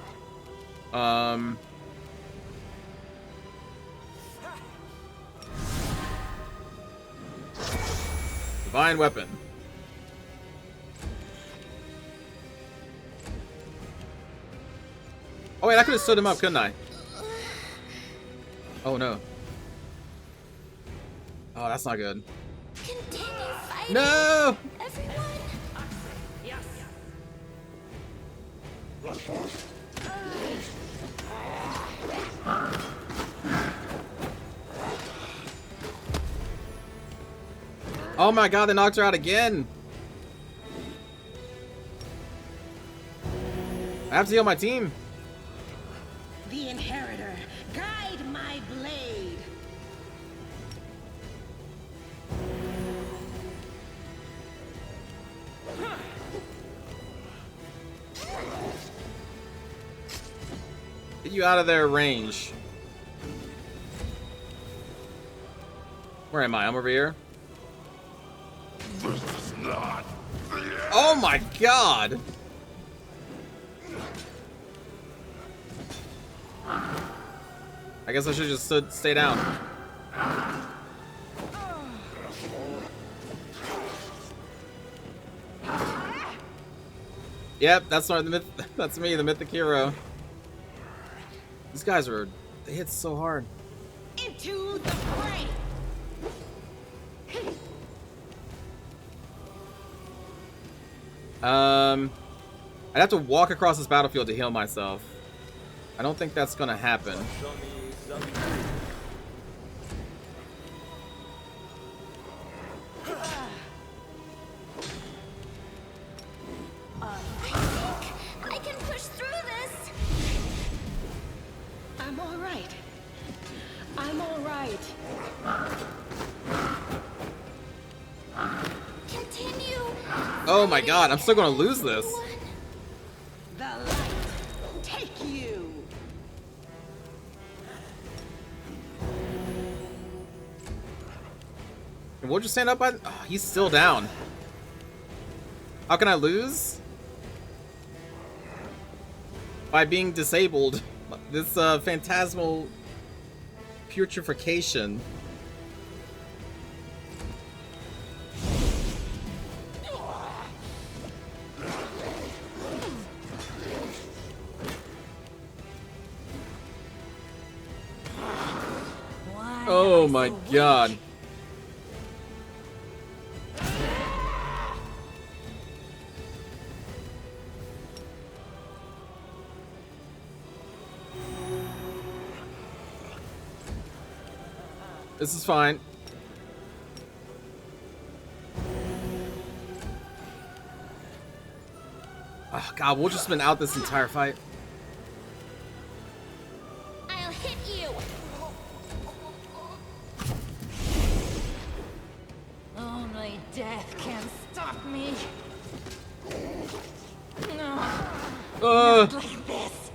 Divine Weapon. Oh wait, I could have stood him up, couldn't I? Oh no. Oh, that's not good. Continue fighting. No! Everyone. Yes. Oh my god, they knocked her out again. I have to heal my team. The Inheritor, guide my blade. Get you out of their range. Where am I? I'm over here. This is not the end. Oh my god! I guess I should just stay down. Yep, that's not the myth. That's me, the mythic hero. These guys they hit so hard. Into the fray. I'd have to walk across this battlefield to heal myself. I don't think that's gonna happen. I can push through this. I'm all right. I'm all right. Continue. Oh my god, I'm still gonna lose this. The light take you. We'll just stand up by. Oh, he's still down. How can I lose? By being disabled. This phantasmal putrefaction. Oh my god. This is fine. Oh god, we'll just been out this entire fight. I'll hit you. Only death can stop me. No. Not like this.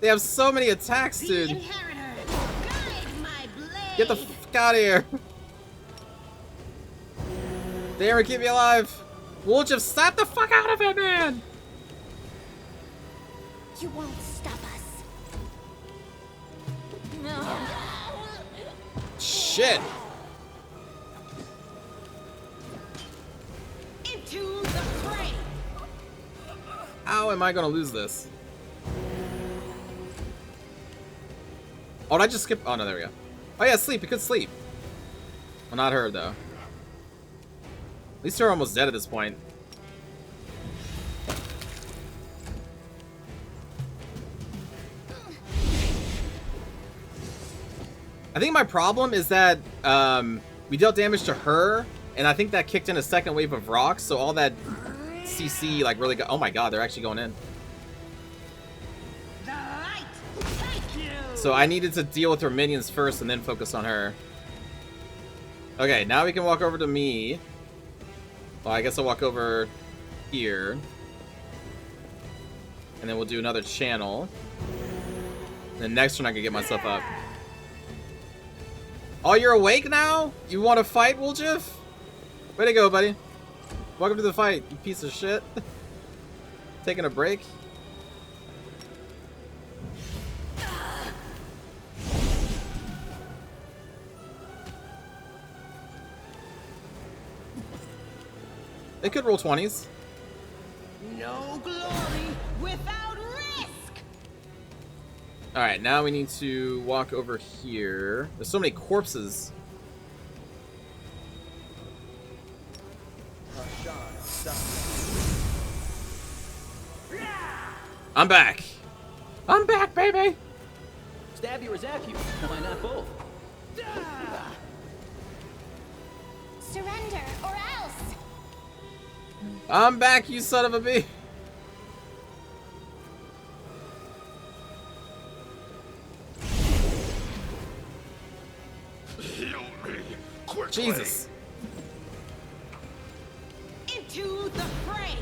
They have so many attacks, dude. The Inheritor, guide my blade. Get the fuck out of here. Darren, keep me alive. We'll just slap the fuck out of it, man. You won't stop us. No. Shit. Into the fray. How am I gonna lose this? Oh, did I just skip? Oh no, there we go. Oh yeah, sleep. You could sleep. Well, not her though. At least they're almost dead at this point. I think my problem is that we dealt damage to her, and I think that kicked in a second wave of rocks, so all that CC like really got. Oh my god, they're actually going in. The light, take you. So I needed to deal with her minions first and then focus on her. Okay, now we can walk over to me. Well, I guess I'll walk over here. And then we'll do another channel. And then next turn I can get myself up. Oh, you're awake now? You want to fight, Woljif? Way to go, buddy. Welcome to the fight, you piece of shit. Taking a break? They could roll 20s. No glory without risk. Alright, now we need to walk over here. There's so many corpses. I'm back. I'm back, baby. Stab you or zap you. Why not both? Surrender or else. I'm back, you son of a bee. Heal me, quickly. Jesus. Into the fray.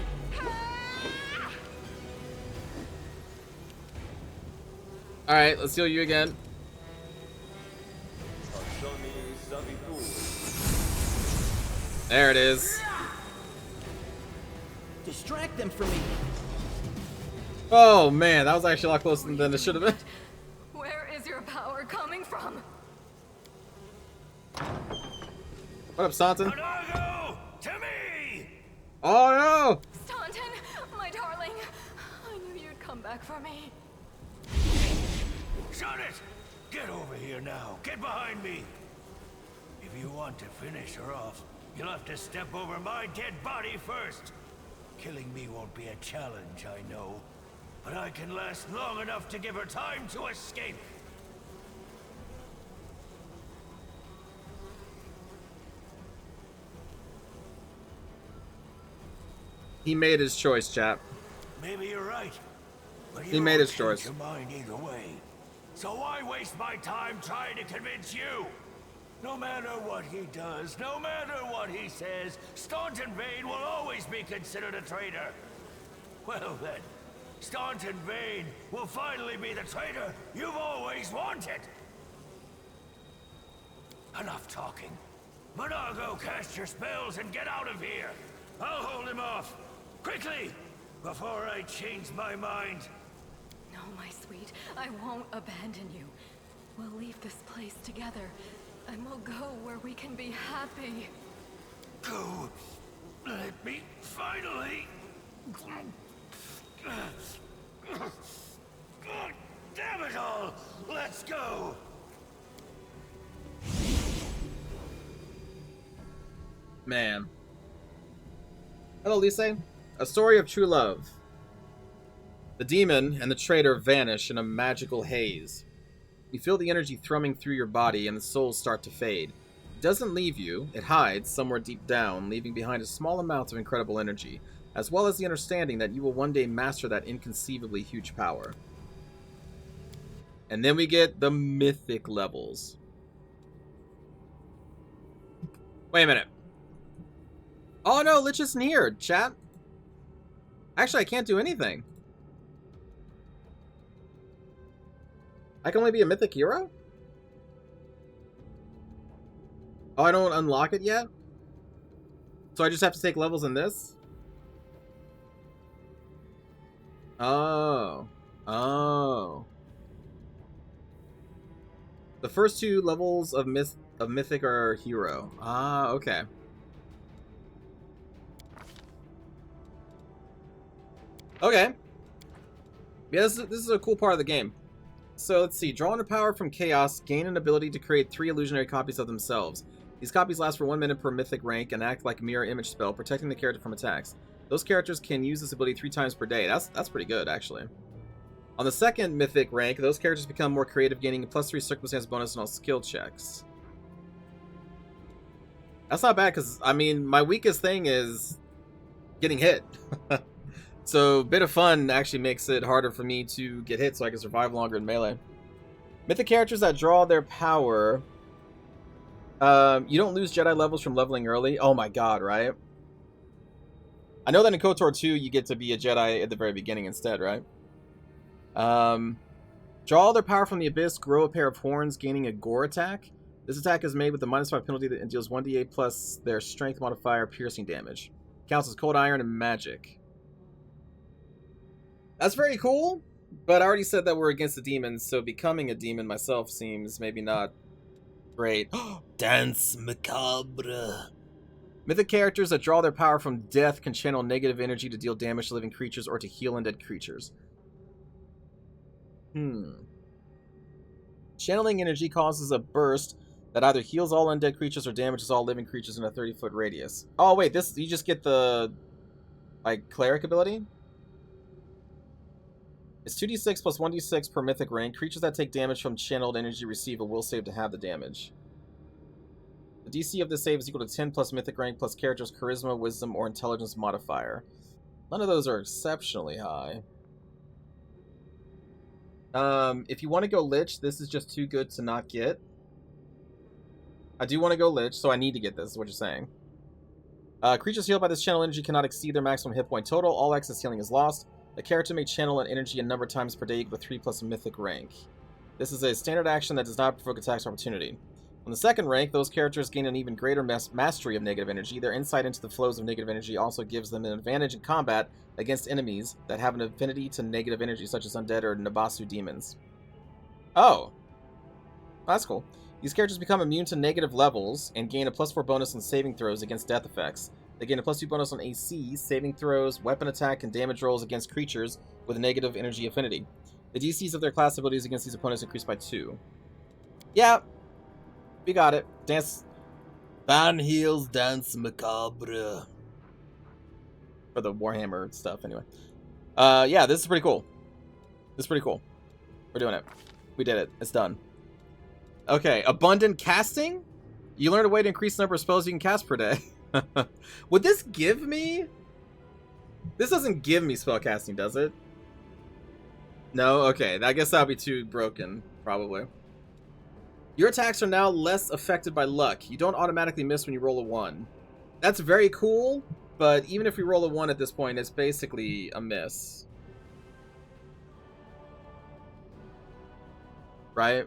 Alright, let's heal you again. There it is. Distract them from me. Oh man, that was actually a lot closer than it should have been. Where is your power coming from? What up, Staunton? Monargo, to me! Oh no! Staunton, my darling. I knew you'd come back for me. Shut it! Get over here now. Get behind me. If you want to finish her off, you'll have to step over my dead body first. Killing me won't be a challenge, I know. But I can last long enough to give her time to escape. He made his choice, chap. Maybe you're right. But He made his choice. Your mind either way. So why waste my time trying to convince you? No matter what he does, no matter what he says, Staunton Vane will always be considered a traitor. Well then, Staunton Vane will finally be the traitor you've always wanted. Enough talking. Monargo, cast your spells and get out of here. I'll hold him off. Quickly, before I change my mind. No, my sweet, I won't abandon you. We'll leave this place together, and we'll go where we can be happy. Go. Let me finally. God damn it all! Let's go! Man. Hello, Lise. A story of true love. The demon and the traitor vanish in a magical haze. You feel the energy thrumming through your body and the souls start to fade. It doesn't leave you, it hides somewhere deep down, leaving behind a small amount of incredible energy, as well as the understanding that you will one day master that inconceivably huge power. And then we get the mythic levels. Wait a minute. Oh no, Lich isn't here, chat. Actually, I can't do anything. I can only be a mythic hero? Oh, I don't unlock it yet? So I just have to take levels in this? Oh. Oh. The first two levels of mythic are hero. Ah, okay. Okay. Yeah, this is a cool part of the game. So let's see. Drawing a power from chaos, gain an ability to create 3 illusionary copies of themselves. These copies last for 1 minute per mythic rank and act like a mirror image spell, protecting the character from attacks. Those characters can use this ability 3 times per day. That's pretty good, actually. On the second mythic rank, those characters become more creative, gaining a +3 circumstance bonus on all skill checks. That's not bad, because, I mean, my weakest thing is getting hit. So, Bit of Fun actually makes it harder for me to get hit so I can survive longer in melee. Mythic characters that draw their power. You don't lose Jedi levels from leveling early. Oh my god, right? I know that in KOTOR 2, you get to be a Jedi at the very beginning instead, right? Draw their power from the Abyss, grow a pair of horns, gaining a gore attack. This attack is made with a -5 penalty that deals 1d8 plus their strength modifier piercing damage. Counts as cold iron and magic. That's very cool, but I already said that we're against the demons, so becoming a demon myself seems maybe not great. Dance Macabre. Mythic characters that draw their power from death can channel negative energy to deal damage to living creatures or to heal undead creatures. Channeling energy causes a burst that either heals all undead creatures or damages all living creatures in a 30-foot radius. Oh, wait, this you just get the, like, cleric ability? It's 2d6 plus 1d6 per mythic rank. Creatures that take damage from channeled energy receive a will save to have the damage. The DC of this save is equal to 10 plus mythic rank plus character's charisma, wisdom, or intelligence modifier. None of those are exceptionally high. If you want to go Lich, this is just too good to not get. I do want to go Lich, so I need to get this, is what you're saying. Creatures healed by this channel energy cannot exceed their maximum hit point total. All excess healing is lost. A character may channel an energy a number of times per day equal to 3 plus mythic rank. This is a standard action that does not provoke attacks of opportunity. On the second rank, those characters gain an even greater mastery of negative energy. Their insight into the flows of negative energy also gives them an advantage in combat against enemies that have an affinity to negative energy, such as undead or Nabasu demons. Oh. That's cool. These characters become immune to negative levels and gain a +4 bonus on saving throws against death effects. They gain a +2 bonus on AC, saving throws, weapon attack, and damage rolls against creatures with a negative energy affinity. The DCs of their class abilities against these opponents increase by 2. Yeah, we got it. Dance. Van Heel's Dance Macabre. For the Warhammer stuff, anyway. Yeah, this is pretty cool. This is pretty cool. We're doing it. We did it. It's done. Okay, Abundant Casting? You learn a way to increase the number of spells you can cast per day. Would this give me... This doesn't give me spell casting, does it? No? Okay, I guess that'll be too broken, probably. Your attacks are now less affected by luck. You don't automatically miss when you roll a 1. That's very cool, but even if we roll a 1 at this point, it's basically a miss. Right?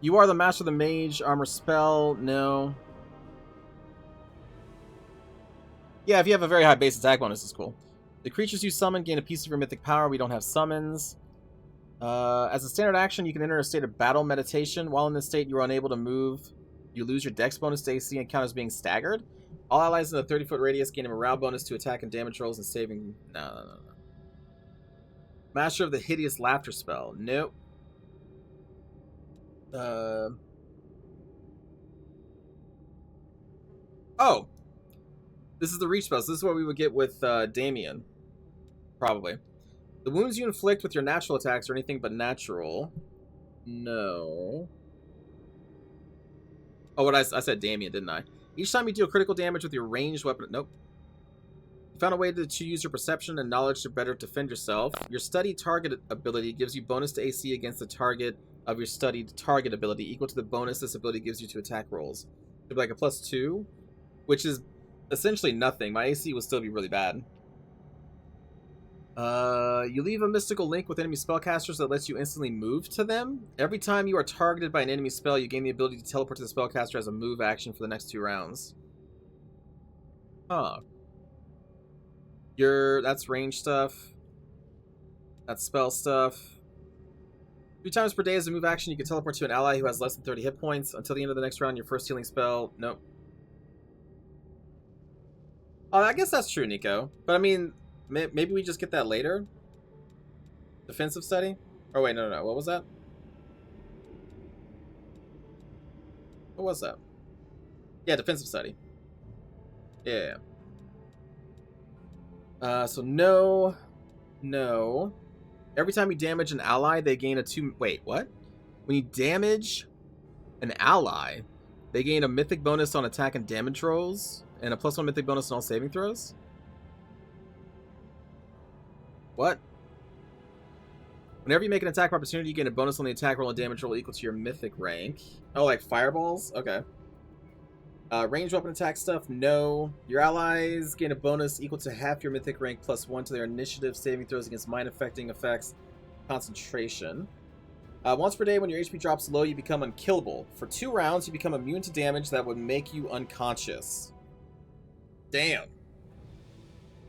You are the master of the mage armor spell. No. Yeah, if you have a very high base attack bonus, it's cool. The creatures you summon gain a piece of your mythic power. We don't have summons. As a standard action, you can enter a state of battle meditation. While in this state, you are unable to move. You lose your dex bonus to AC and count as being staggered. All allies in a 30-foot radius gain a morale bonus to attack and damage rolls and saving. No. Master of the hideous laughter spell. Nope. Oh. This is the reach spell. So this is what we would get with Damien. Probably. The wounds you inflict with your natural attacks are anything but natural. No. Oh, what I said Damien, didn't I? Each time you deal critical damage with your ranged weapon... Nope. You found a way to use your perception and knowledge to better defend yourself. Your studied target ability gives you bonus to AC against the target of your studied target ability, equal to the bonus this ability gives you to attack rolls. It'd be like a +2, which is essentially nothing. My AC will still be really bad. You leave a mystical link with enemy spellcasters that lets you instantly move to them. Every time you are targeted by an enemy spell, you gain the ability to teleport to the spellcaster as a move action for the next 2 rounds. Huh. That's range stuff. That's spell stuff. 3 times per day as a move action, you can teleport to an ally who has less than 30 hit points. Until the end of the next round, your first healing spell... Nope. Oh, I guess that's true, Nico. But I mean... Maybe we just get that later? Defensive study? Oh, wait, no. What was that? What was that? Yeah, defensive study. Yeah. So no No. Every time you damage an ally, they gain a 2... Wait, what? When you damage an ally, they gain a mythic bonus on attack and damage rolls, and a +1 mythic bonus on all saving throws? What? Whenever you make an attack opportunity, you gain a bonus on the attack roll and damage roll equal to your mythic rank. Oh, like fireballs? Okay. Ranged weapon attack stuff? No. Your allies gain a bonus equal to half your mythic rank +1 to their initiative saving throws against mind-affecting effects. Concentration. Once per day, when your HP drops low, you become unkillable. For 2 rounds, you become immune to damage that would make you unconscious. Damn.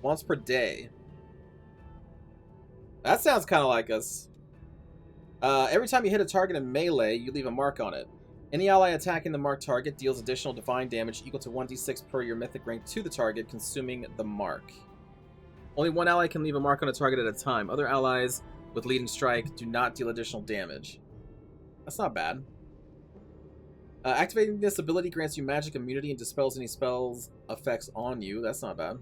Once per day. That sounds kind of like us. Every time you hit a target in melee, you leave a mark on it. Any ally attacking the marked target deals additional divine damage equal to 1d6 per your mythic rank to the target, consuming the mark. Only one ally can leave a mark on a target at a time. Other allies with leading strike do not deal additional damage. That's not bad. Activating this ability grants you magic immunity and dispels any spells effects on you. That's not bad.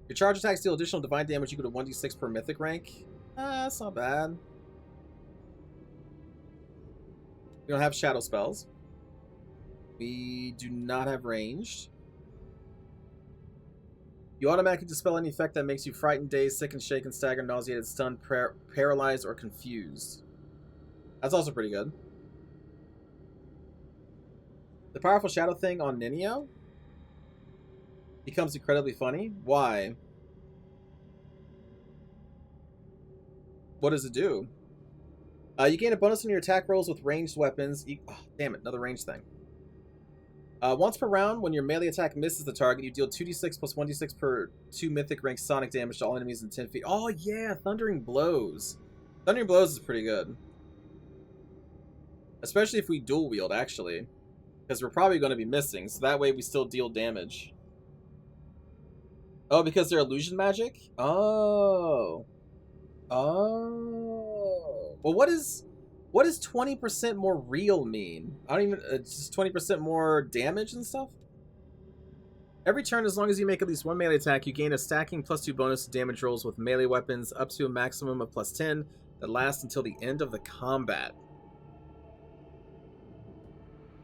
Your charge attacks deal additional divine damage equal to 1d6 per mythic rank. That's not bad. We don't have shadow spells. We do not have ranged. You automatically dispel any effect that makes you frightened, dazed, sickened, shaken, staggered, nauseated, stunned, paralyzed, or confused. That's also pretty good. The powerful shadow thing on Ninio becomes incredibly funny. Why? What does it do? You gain a bonus on your attack rolls with ranged weapons. Oh, damn it, another ranged thing. Once per round, when your melee attack misses the target, you deal 2d6 plus 1d6 per 2 mythic rank sonic damage to all enemies in 10 feet. Oh yeah, Thundering Blows. Thundering Blows is pretty good. Especially if we dual wield, actually. Because we're probably going to be missing, so that way we still deal damage. Oh, because they're illusion magic? Oh. Oh. Well, what does 20% more real mean? I don't even... just 20% more damage and stuff? Every turn, as long as you make at least one melee attack, you gain a stacking +2 bonus to damage rolls with melee weapons up to a maximum of +10 that lasts until the end of the combat.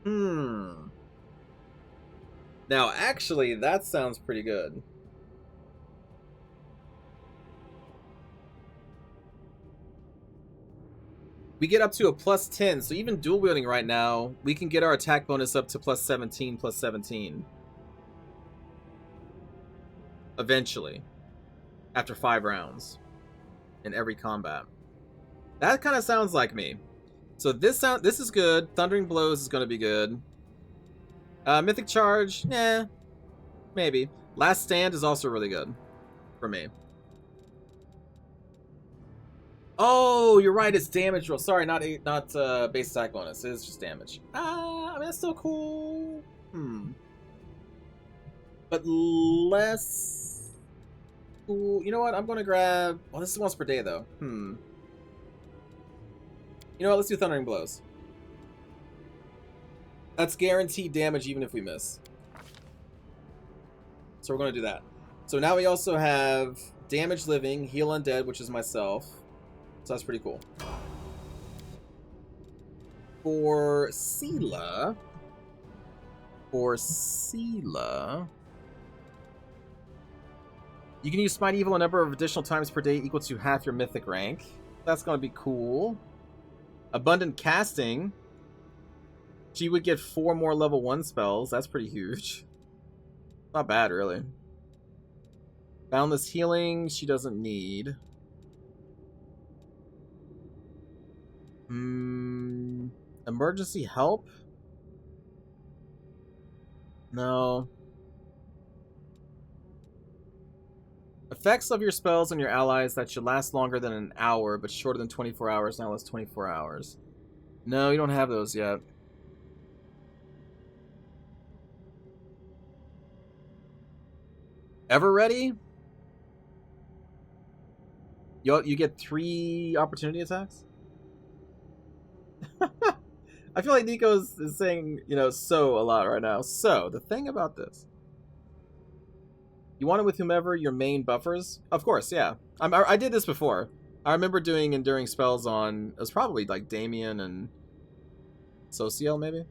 Now, actually, that sounds pretty good. We get up to a +10, so even dual wielding right now, we can get our attack bonus up to +17, +17. Eventually. After 5 rounds. In every combat. That kind of sounds like me. So this is good. Thundering Blows is going to be good. Mythic Charge, maybe. Last Stand is also really good for me. Oh, you're right. It's damage roll. Sorry, not base attack bonus. It's just damage. I mean, that's still cool. But less cool. You know what? I'm going to grab... Well, this is once per day, though. You know what? Let's do Thundering Blows. That's guaranteed damage even if we miss. So we're going to do that. So now we also have Damage Living, Heal Undead, which is myself. So that's pretty cool. For Sela, you can use Smite Evil a number of additional times per day equal to half your mythic rank. That's going to be cool. Abundant Casting. She would get 4 more level 1 spells. That's pretty huge. Not bad, really. Boundless Healing, she doesn't need. Emergency Help? No. Effects of your spells on your allies that should last longer than an hour, but shorter than 24 hours, now last 24 hours. No, you don't have those yet. Ever Ready? You get 3 opportunity attacks? I feel like Nico is saying, you know, so a lot right now. So, the thing about this. You want it with whomever your main buffers? Of course, yeah. I did this before. I remember doing enduring spells on... It was probably like Damien and Sociel, maybe?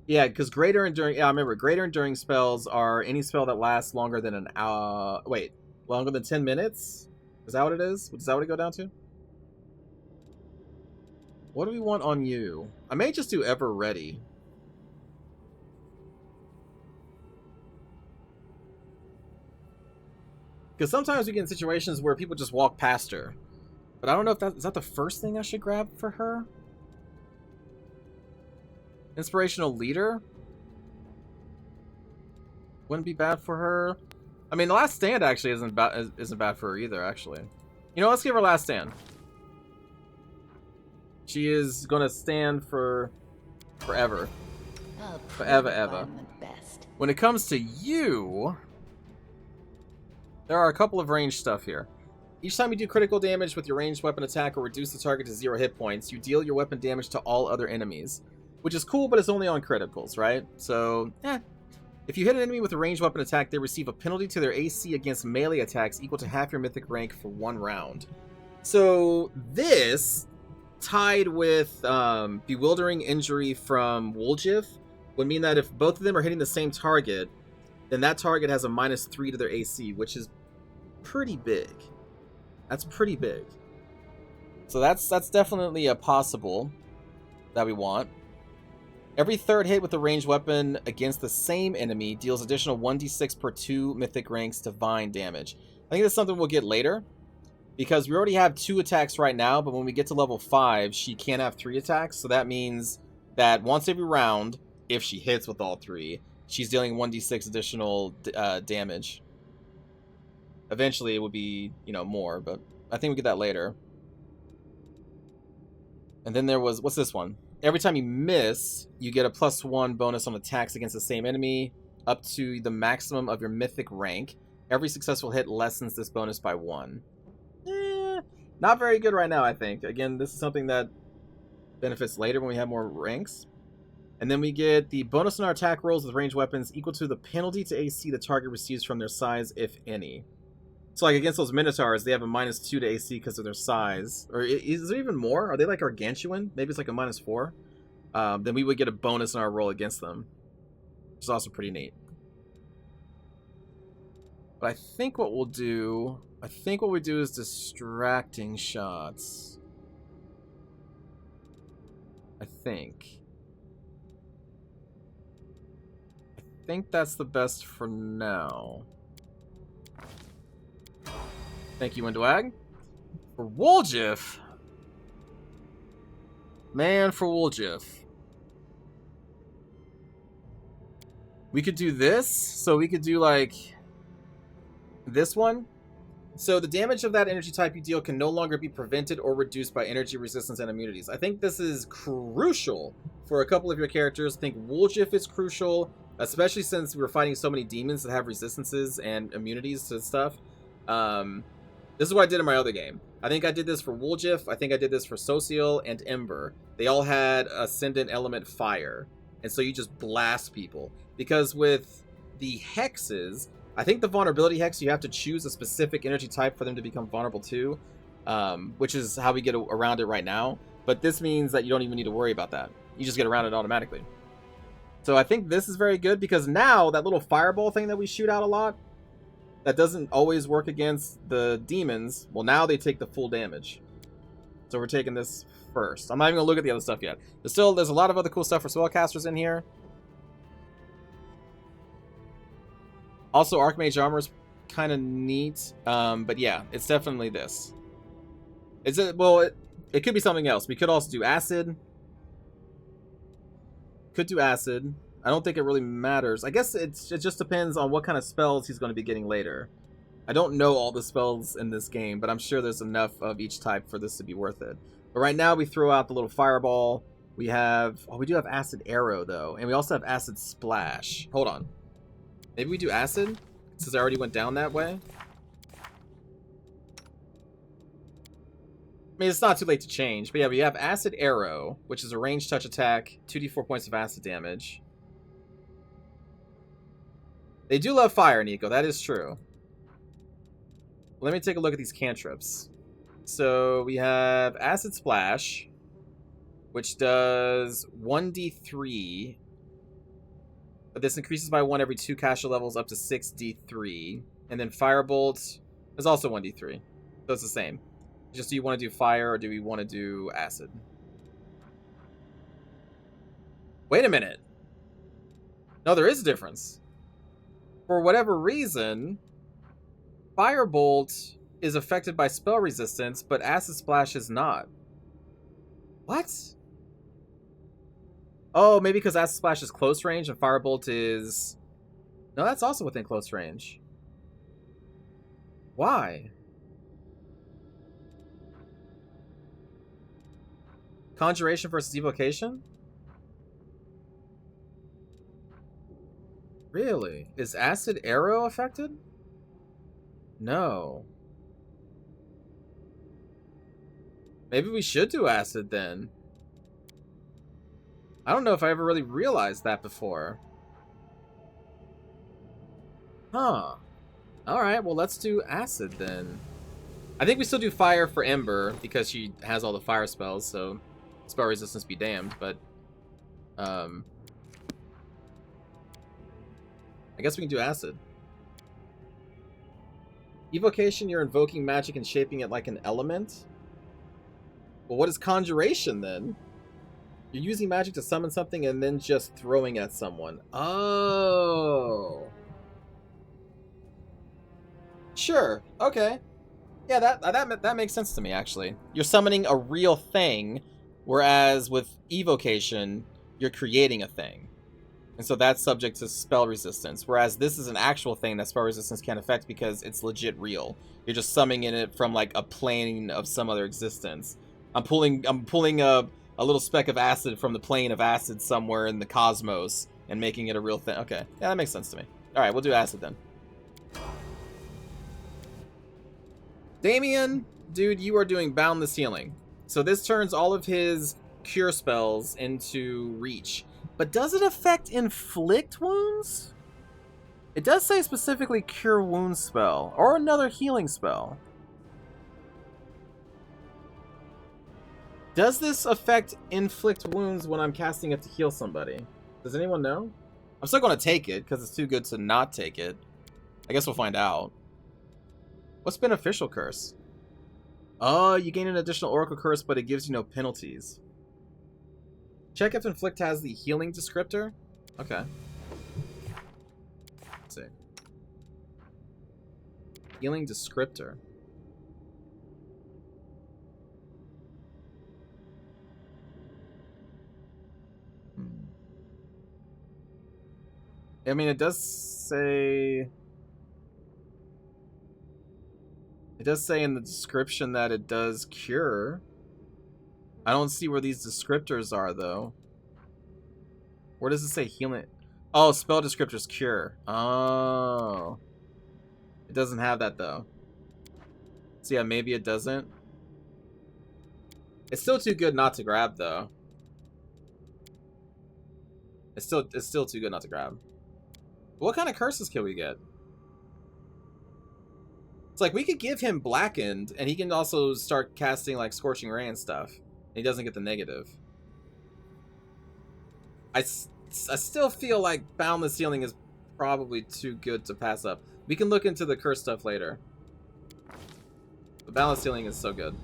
Yeah, because greater enduring... Yeah, I remember. Greater enduring spells are any spell that lasts longer than an hour... Wait. Longer than 10 minutes? Is that what it is? Is that what it go down to? What do we want on you? I may just do Ever Ready. Because sometimes we get in situations where people just walk past her. But I don't know if is that the first thing I should grab for her? Inspirational Leader? Wouldn't be bad for her. I mean, the Last Stand actually isn't bad for her either, actually. You know, let's give her Last Stand. She is gonna stand for forever. Forever, ever. When it comes to you, there are a couple of ranged stuff here. Each time you do critical damage with your ranged weapon attack or reduce the target to 0 hit points, you deal your weapon damage to all other enemies. Which is cool, but it's only on criticals, right? So, if you hit an enemy with a ranged weapon attack, they receive a penalty to their AC against melee attacks equal to half your mythic rank for 1 round. So, this, tied with Bewildering Injury from Woljif, would mean that if both of them are hitting the same target, then that target has a -3 to their AC, which is pretty big. That's pretty big. So that's definitely a possible that we want. Every third hit with a ranged weapon against the same enemy deals additional 1d6 per 2 mythic ranks divine damage. I think that's something we'll get later, because we already have 2 attacks right now, but when we get to level 5, she can't have 3 attacks, so that means that once every round, if she hits with all 3, she's dealing 1d6 additional damage. Eventually it would be, you know, more, but I think we get that later. And then there was, what's this one? Every time you miss, you get a +1 bonus on attacks against the same enemy, up to the maximum of your mythic rank. Every successful hit lessens this bonus by 1. Not very good right now, I think. Again, this is something that benefits later when we have more ranks. And then we get the bonus on our attack rolls with ranged weapons equal to the penalty to AC the target receives from their size, if any. So, like, against those Minotaurs, they have a -2 to AC because of their size. Or is there even more? Are they, like, gargantuan? Maybe it's, like, a -4? Then we would get a bonus on our roll against them. Which is also pretty neat. But I think what we'll do... I think what we do is distracting shots. I think that's the best for now. Thank you, Windwag. For Woljif. Man, for Woljif. We could do this. So we could do, like, this one. So the damage of that energy type you deal can no longer be prevented or reduced by energy resistance and immunities. I think this is crucial for a couple of your characters. I think Woljif is crucial, especially since we're fighting so many demons that have resistances and immunities to stuff. This is what I did in my other game. I think I did this for Woljif. I think I did this for Sociel and Ember. They all had Ascendant Element Fire. And so you just blast people. Because with the hexes... I think the vulnerability hex, you have to choose a specific energy type for them to become vulnerable to, which is how we get around it right now. But this means that you don't even need to worry about that. You just get around it automatically. So I think this is very good because now that little fireball thing that we shoot out a lot, that doesn't always work against the demons, well, now they take the full damage. So we're taking this first. I'm not even going to look at the other stuff yet. There's a lot of other cool stuff for spellcasters in here. Also, Archmage Armor is kind of neat, but yeah, it's definitely this. It could be something else. We could also do Acid. Could do Acid. I don't think it really matters. I guess it just depends on what kind of spells he's going to be getting later. I don't know all the spells in this game, but I'm sure there's enough of each type for this to be worth it. But right now, we throw out the little Fireball. We have... Oh, we do have Acid Arrow, though. And we also have Acid Splash. Hold on. Maybe we do Acid? Since I already went down that way. I mean, it's not too late to change. But yeah, we have Acid Arrow, which is a ranged touch attack, 2d4 points of acid damage. They do love fire, Nico. That is true. Let me take a look at these cantrips. So we have Acid Splash, which does 1d3. But this increases by 1 every 2 caster levels up to 6d3. And then Firebolt is also 1d3. So it's the same. Just do you want to do fire or do we want to do acid? Wait a minute. No, there is a difference. For whatever reason, Firebolt is affected by spell resistance, but Acid Splash is not. What? Oh, maybe because Acid Splash is close range and Firebolt is... No, that's also within close range. Why? Conjuration versus Evocation? Really? Is Acid Arrow affected? No. Maybe we should do Acid then. I don't know if I ever really realized that before. Huh. Alright, well let's do Acid then. I think we still do Fire for Ember because she has all the fire spells, so spell resistance be damned, but I guess we can do Acid. Evocation, you're invoking magic and shaping it like an element? Well, what is Conjuration then? You're using magic to summon something and then just throwing at someone. Oh. Sure. Okay. Yeah, that makes sense to me, actually. You're summoning a real thing, whereas with Evocation, you're creating a thing. And so that's subject to spell resistance, whereas this is an actual thing that spell resistance can't affect because it's legit real. You're just summoning it from, like, a plane of some other existence. I'm pulling a little speck of acid from the plane of acid somewhere in the cosmos and making it a real thing. Okay, yeah, that makes sense to me. Alright, we'll do acid then. Damien, dude, you are doing Boundless Healing. So this turns all of his cure spells into reach. But does it affect inflict wounds? It does say specifically cure wounds spell or another healing spell. Does this affect inflict wounds when I'm casting it to heal somebody? Does anyone know? I'm still going to take it because it's too good to not take it. I guess we'll find out. What's Beneficial Curse? Oh, you gain an additional Oracle Curse, but it gives you no penalties. Check if Inflict has the healing descriptor. Okay. Let's see. Healing descriptor. I mean, it does say... It does say in the description that it does cure. I don't see where these descriptors are, though. Where does it say healing? Oh, spell descriptors cure. Oh. It doesn't have that, though. So yeah, maybe it doesn't. It's still too good not to grab, though. It's still too good not to grab. What kind of curses can we get? It's like we could give him Blackened, and he can also start casting like Scorching Ray and stuff. And he doesn't get the negative. I still feel like Boundless Healing is probably too good to pass up. We can look into the curse stuff later. But Boundless Healing is so good.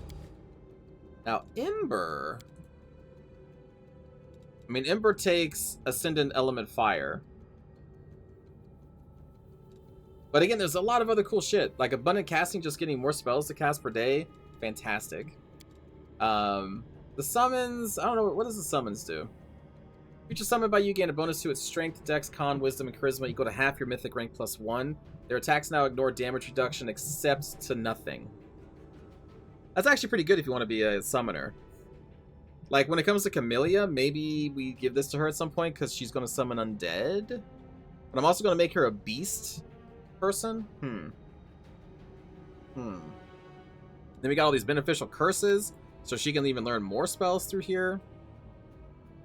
Now, Ember. I mean, Ember takes Ascendant Element Fire. But again, there's a lot of other cool shit. Like Abundant Casting, just getting more spells to cast per day. Fantastic. The summons, I don't know, what does the summons do? Creature summoned by you gain a bonus to its Strength, Dex, Con, Wisdom, and Charisma equal to half your Mythic rank plus 1. Their attacks now ignore damage reduction except to nothing. That's actually pretty good if you want to be a summoner. Like, when it comes to Camellia, maybe we give this to her at some point because she's going to summon undead. But I'm also going to make her a beast. person? Then we got all these beneficial curses, so she can even learn more spells through here.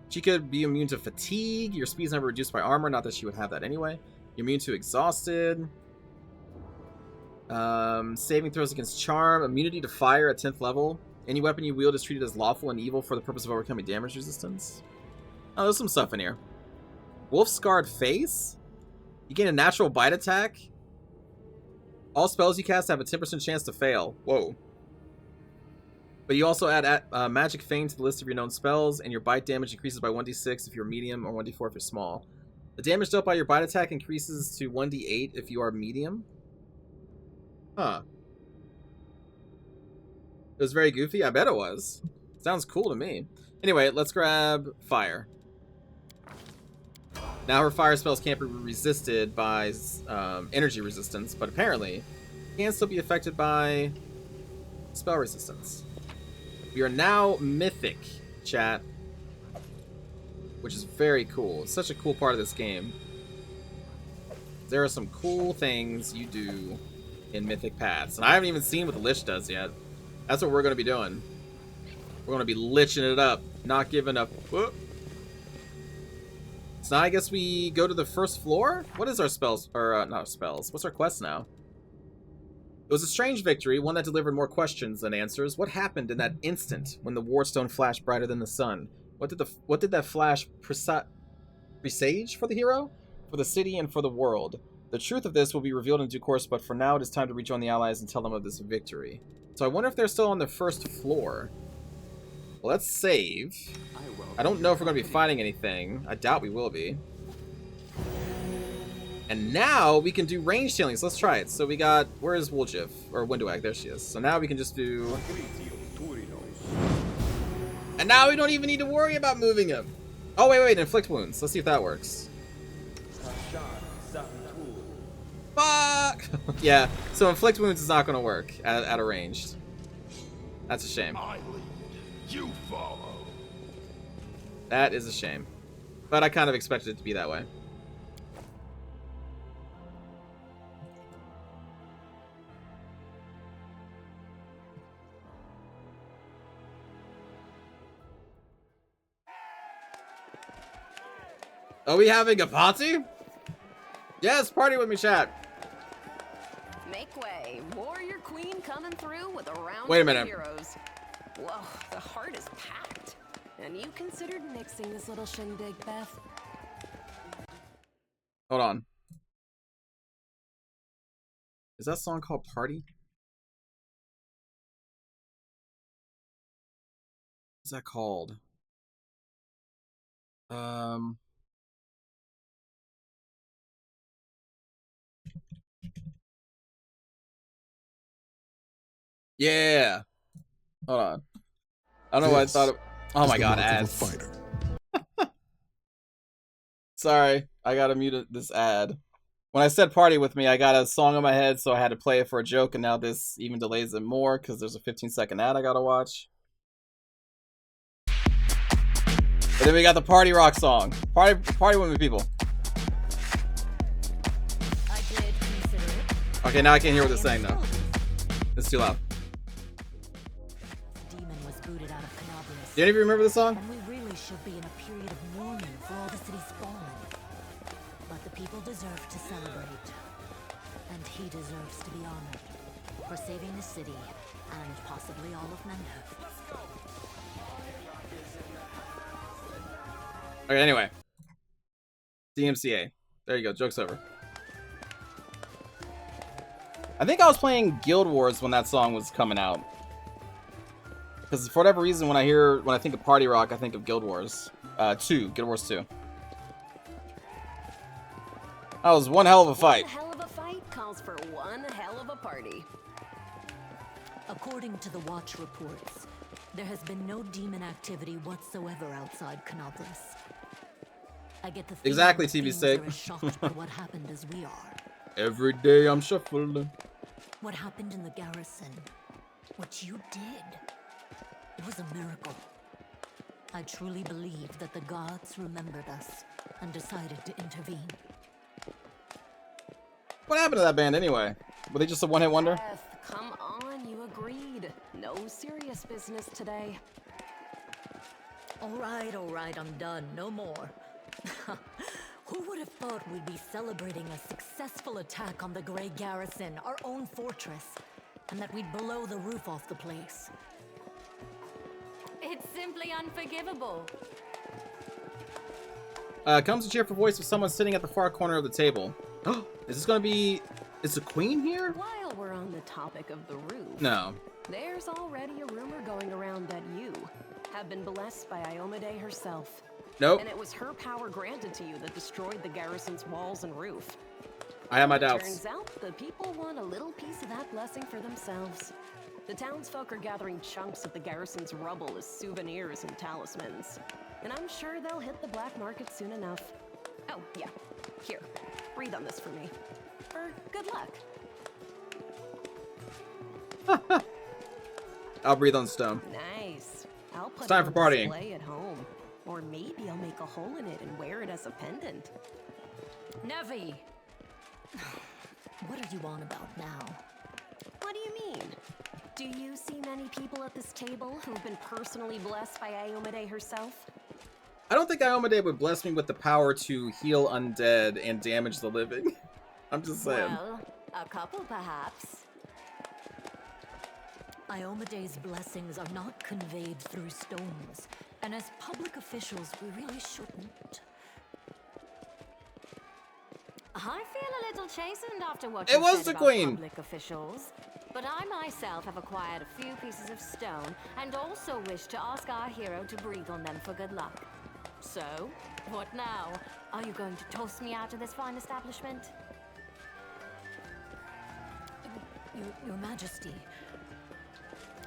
She could be immune to fatigue. Your speed's never reduced by armor. Not that she would have that anyway. You're immune to exhausted. Saving throws against charm. Immunity to fire at 10th level. Any weapon you wield is treated as lawful and evil for the purpose of overcoming damage resistance. Oh, there's some stuff in here. Wolf Scarred Face. You gain a natural bite attack. All spells you cast have a 10% chance to fail. Whoa. But you also add Magic Feign to the list of your known spells, and your bite damage increases by 1d6 if you're medium or 1d4 if you're small. The damage dealt by your bite attack increases to 1d8 if you are medium. Huh. It was very goofy? I bet it was. Sounds cool to me. Anyway, let's grab Fire. Now her fire spells can't be resisted by energy resistance, but apparently can still be affected by spell resistance. We are now mythic, chat, which is very cool. It's such a cool part of this game. There are some cool things you do in mythic paths, and I haven't even seen what the Lich does yet. That's what we're going to be doing. We're going to be liching it up, not giving up. Whoop. So now I guess we go to the first floor? What is our spells? Or, not spells. What's our quest now? It was a strange victory, one that delivered more questions than answers. What happened in that instant when the Wardstone flashed brighter than the sun? What did that flash presage for the hero? For the city and for the world? The truth of this will be revealed in due course, but for now it is time to rejoin the allies and tell them of this victory. So I wonder if they're still on the first floor. Well, let's save. I don't know if we're going to be fighting anything. I doubt we will be. And now we can do range healing. So let's try it. So we got... Where is Woljif? Or Windowag. There she is. So now we can just do... And now we don't even need to worry about moving him. Oh, wait. Inflict wounds. Let's see if that works. Fuck! Yeah. So inflict wounds is not going to work at a ranged. That's a shame. I lead, you follow. That is a shame. But I kind of expected it to be that way. Are we having a party? Yes, party with me, chat. Make way. Warrior Queen coming through with a round Wait a minute. of heroes. Whoa, the heart is packed. And you considered nixing this little shindig, Beth? Hold on. Is that song called Party? What's that called? Yeah. Hold on. I don't know why I thought of... Oh my god, ads. Sorry, I gotta mute this ad. When I said party with me, I got a song in my head, so I had to play it for a joke, and now this even delays it more, because there's a 15-second ad I gotta watch. But then we got the party rock song. Party with me, people. I did consider it. Okay, now I can't hear what they're saying, though. It's too loud. Do any of you remember the song? And we really should be in a period of mourning for all the city's fallen. But the people deserve to celebrate. And he deserves to be honored for saving the city and possibly all of Mendef. Okay, anyway. DMCA. There you go, joke's over. I think I was playing Guild Wars when that song was coming out. Because for whatever reason, when I think of party rock, I think of Guild Wars 2. Guild Wars 2. That was one hell of a fight. One hell of a fight calls for one hell of a party. According to the Watch reports, there has been no demon activity whatsoever outside Canoblis. I get the exactly, TV sake. Are as shocked by what happened as we are. Every day I'm shuffling. What happened in the garrison? What you did? It was a miracle. I truly believe that the gods remembered us and decided to intervene. What happened to that band anyway? Were they just a one-hit wonder? Come on, you agreed. No serious business today. All right, I'm done. No more. Who would have thought we'd be celebrating a successful attack on the Grey Garrison, our own fortress, and that we'd blow the roof off the place? It's simply unforgivable. Comes a cheerful voice of someone sitting at the far corner of the table. Oh, is this gonna be... Is the queen here? While we're on the topic of the roof... No. There's already a rumor going around that you have been blessed by Iomade herself. Nope. And it was her power granted to you that destroyed the garrison's walls and roof. I have my doubts. Turns out the people want a little piece of that blessing for themselves. The townsfolk are gathering chunks of the garrison's rubble as souvenirs and talismans. And I'm sure they'll hit the black market soon enough. Oh, yeah. Here, breathe on this for me. For good luck. I'll breathe on stone. Nice. I'll put It's time it for on partying. display at home. Or maybe I'll make a hole in it and wear it as a pendant. Nevi! What are you on about now? What do you mean? Do you see many people at this table who've been personally blessed by Iomade herself? I don't think Iomade would bless me with the power to heal undead and damage the living. I'm just saying. Well, a couple perhaps. Iomade's blessings are not conveyed through stones, and as public officials, we really shouldn't. I feel a little chastened after what It you was said the about queen. public officials. But I myself have acquired a few pieces of stone and also wish to ask our hero to breathe on them for good luck. So, what now? Are you going to toss me out of this fine establishment? Your Majesty.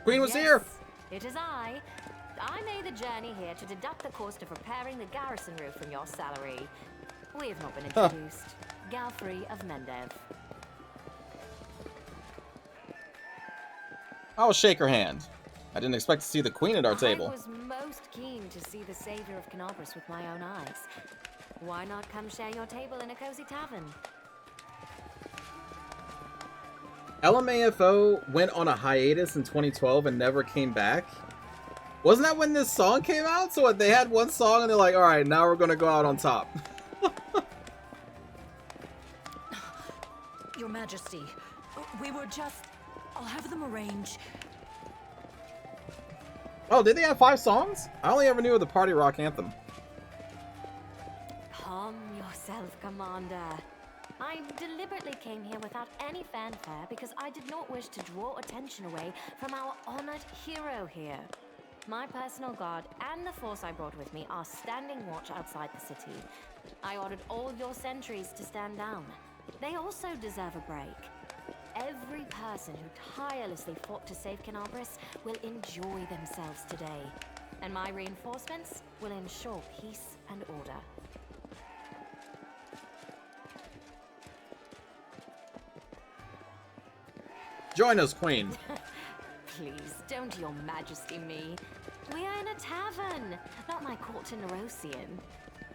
Queen was Yes, here. It is I. I made the journey here to deduct the cost of repairing the garrison roof from your salary. We have not been introduced. Galfrey of Mendev. I'll shake her hand. I didn't expect to see the queen at our table. I was most keen to see the savior of Canobras with my own eyes. Why not come share your table in a cozy tavern? LMAFO went on a hiatus in 2012 and never came back. Wasn't that when this song came out? So what, they had one song and they're like, alright, now we're gonna go out on top. Your Majesty, we were just... I'll have them arrange. Oh, did they have 5 songs? I only ever knew of the party rock anthem. Calm yourself, Commander. I deliberately came here without any fanfare because I did not wish to draw attention away from our honored hero here. My personal guard and the force I brought with me are standing watch outside the city. I ordered all your sentries to stand down. They also deserve a break. Every person who tirelessly fought to save Canobras will enjoy themselves today. And my reinforcements will ensure peace and order. Join us, Queen. Please, don't Your Majesty me. We are in a tavern, not my court in Nerosian.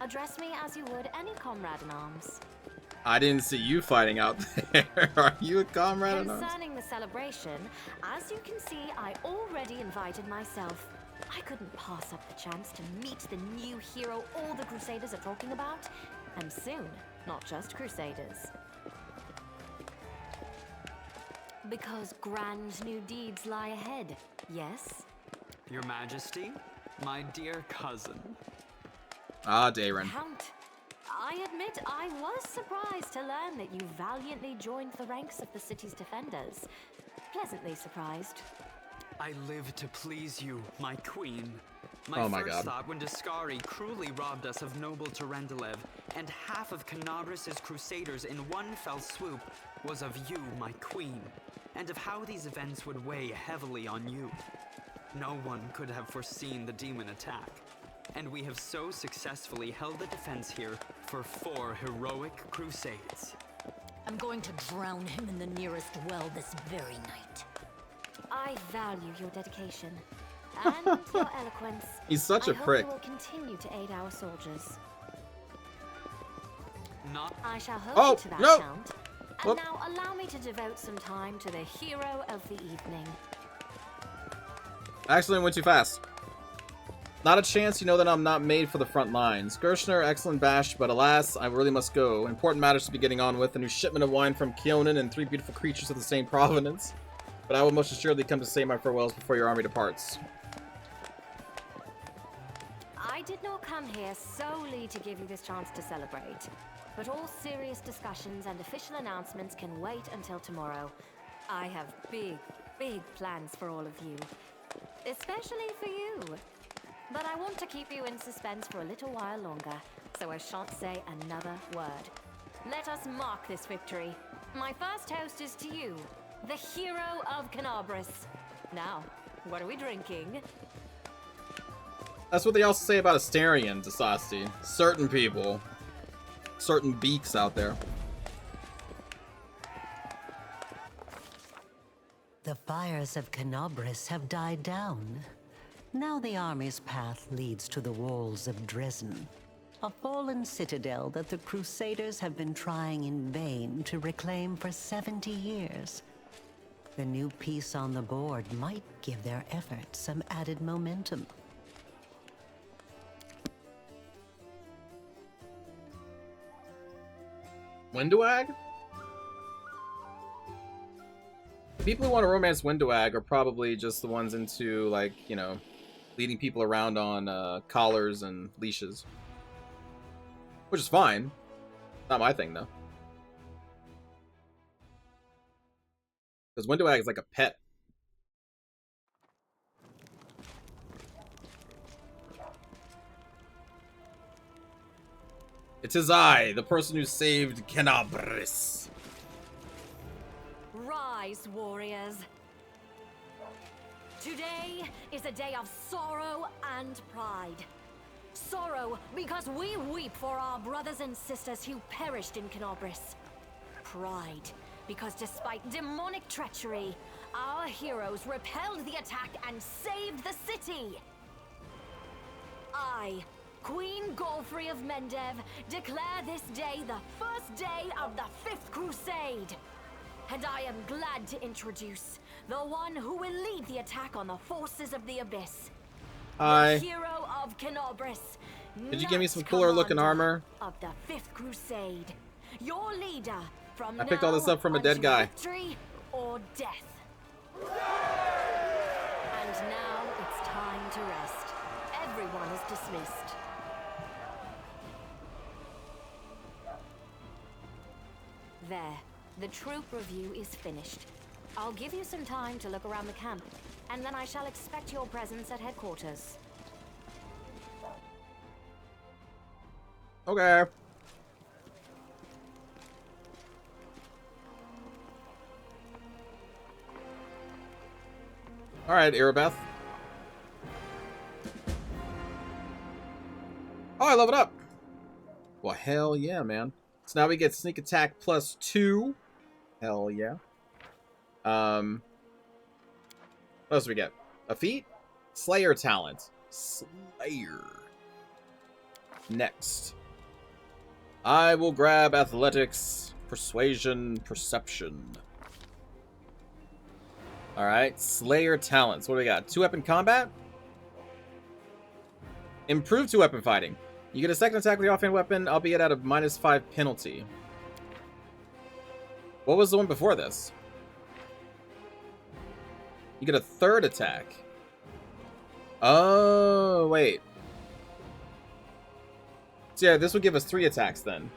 Address me as you would any comrade in arms. I didn't see you fighting out there. Are you a comrade in arms? Concerning the celebration, as you can see, I already invited myself. I couldn't pass up the chance to meet the new hero all the Crusaders are talking about. And soon, not just Crusaders. Because grand new deeds lie ahead, yes? Your Majesty, my dear cousin. Ah, Dayron. Count, I admit I was surprised to learn that you valiantly joined the ranks of the city's defenders. Pleasantly surprised. I live to please you, my queen. Oh my first God. thought when Dascari cruelly robbed us of noble Terendelev and half of Canobras' crusaders in one fell swoop was of you, my queen, and of how these events would weigh heavily on you. No one could have foreseen the demon attack, and we have so successfully held the defense here for 4 heroic crusades. I'm going to drown him in the nearest well this very night. I value your dedication and your eloquence. He's such a I prick. hope you will continue to aid our soldiers. Not. I shall hold Oh, you to that no. count. And now allow me to devote some time to the hero of the evening. Actually, I went too fast. Not a chance, you know that I'm not made for the front lines. Gershner, excellent bash, but alas, I really must go. Important matters to be getting on with. A new shipment of wine from Kionin and 3 beautiful creatures of the same provenance. But I will most assuredly come to say my farewells before your army departs. I did not come here solely to give you this chance to celebrate. But all serious discussions and official announcements can wait until tomorrow. I have big, big plans for all of you. Especially for you. But I want to keep you in suspense for a little while longer, so I shan't say another word. Let us mark this victory. My first toast is to you, the hero of Canabris. Now, what are we drinking? That's what they also say about Astarion, Desasti. Certain people. Certain beaks out there. The fires of Canabris have died down. Now the army's path leads to the walls of Dresden, a fallen citadel that the Crusaders have been trying in vain to reclaim for 70 years. The new piece on the board might give their efforts some added momentum. Winduag? People who want to romance Winduag are probably just the ones into, like, you know, leading people around on collars and leashes. Which is fine. Not my thing, though. Because Winduag is like a pet. It is I, the person who saved Canabris. Rise, warriors. Today is a day of sorrow and pride. Sorrow because we weep for our brothers and sisters who perished in Canabris. Pride because despite demonic treachery, our heroes repelled the attack and saved the city. I, Queen Golfrey of Mendev, declare this day the first day of the 5th Crusade. And I am glad to introduce the one who will lead the attack on the forces of the Abyss. Hi. The hero of Canabris. Did you give me some cooler looking armor? Of the 5th Crusade. Your leader from I picked all this up from a dead guy. Victory or death. And now it's time to rest. Everyone is dismissed. There. The troop review is finished. I'll give you some time to look around the camp, and then I shall expect your presence at headquarters. Okay. Alright, Erebeth. Oh, I leveled up! Well, hell yeah, man. So now we get sneak attack +2. Hell yeah. What else do we get? A feat? Slayer talent. Slayer. Next. I will grab athletics, persuasion, perception. Alright, Slayer talents. What do we got? 2-weapon combat? Improved 2-weapon fighting. You get a second attack with your offhand weapon, albeit at a -5 penalty. What was the one before this? You get a third attack. Oh, wait. So yeah, this would give us 3 attacks then.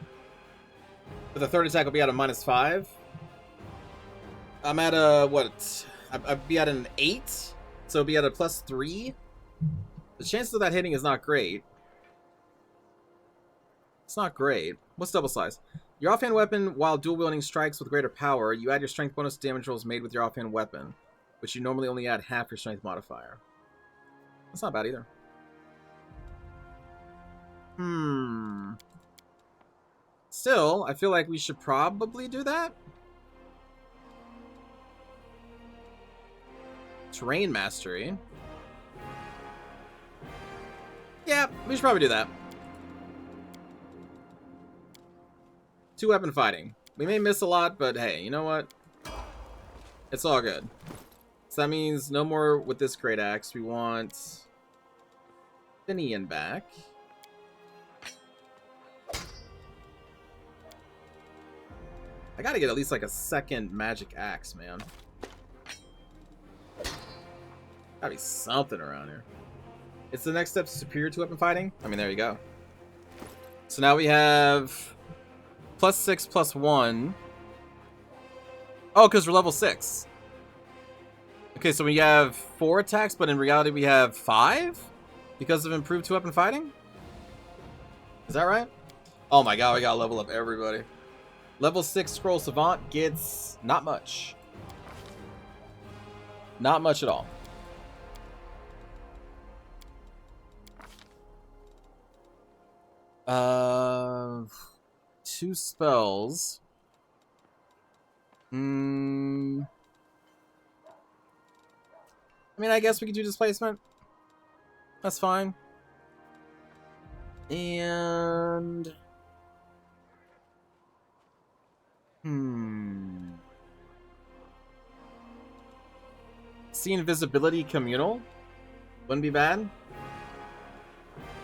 But the third attack will be at a -5. I'm at a, what? I'd be at an 8? So it'll be at a +3? The chances of that hitting is not great. It's not great. What's double size? Your offhand weapon, while dual-wielding strikes with greater power, you add your strength bonus damage rolls made with your offhand weapon, which you normally only add half your strength modifier. That's not bad either. Still, I feel like we should probably do that. Terrain mastery. Yeah, we should probably do that. 2-weapon fighting. We may miss a lot, but hey, you know what? It's all good. So that means no more with this great axe. We want Finian back. I gotta get at least like a second magic axe, man. Gotta be something around here. It's the next step to superior to weapon fighting. I mean, there you go. So now we have +6 +1. Oh, because we're level 6. Okay, so we have 4 attacks, but in reality we have 5? Because of improved 2-weapon fighting? Is that right? Oh my god, we gotta level up everybody. Level 6 Scroll Savant gets not much. Not much at all. Uh, 2 spells. I mean, I guess we could do displacement. That's fine. And see invisibility communal. Wouldn't be bad.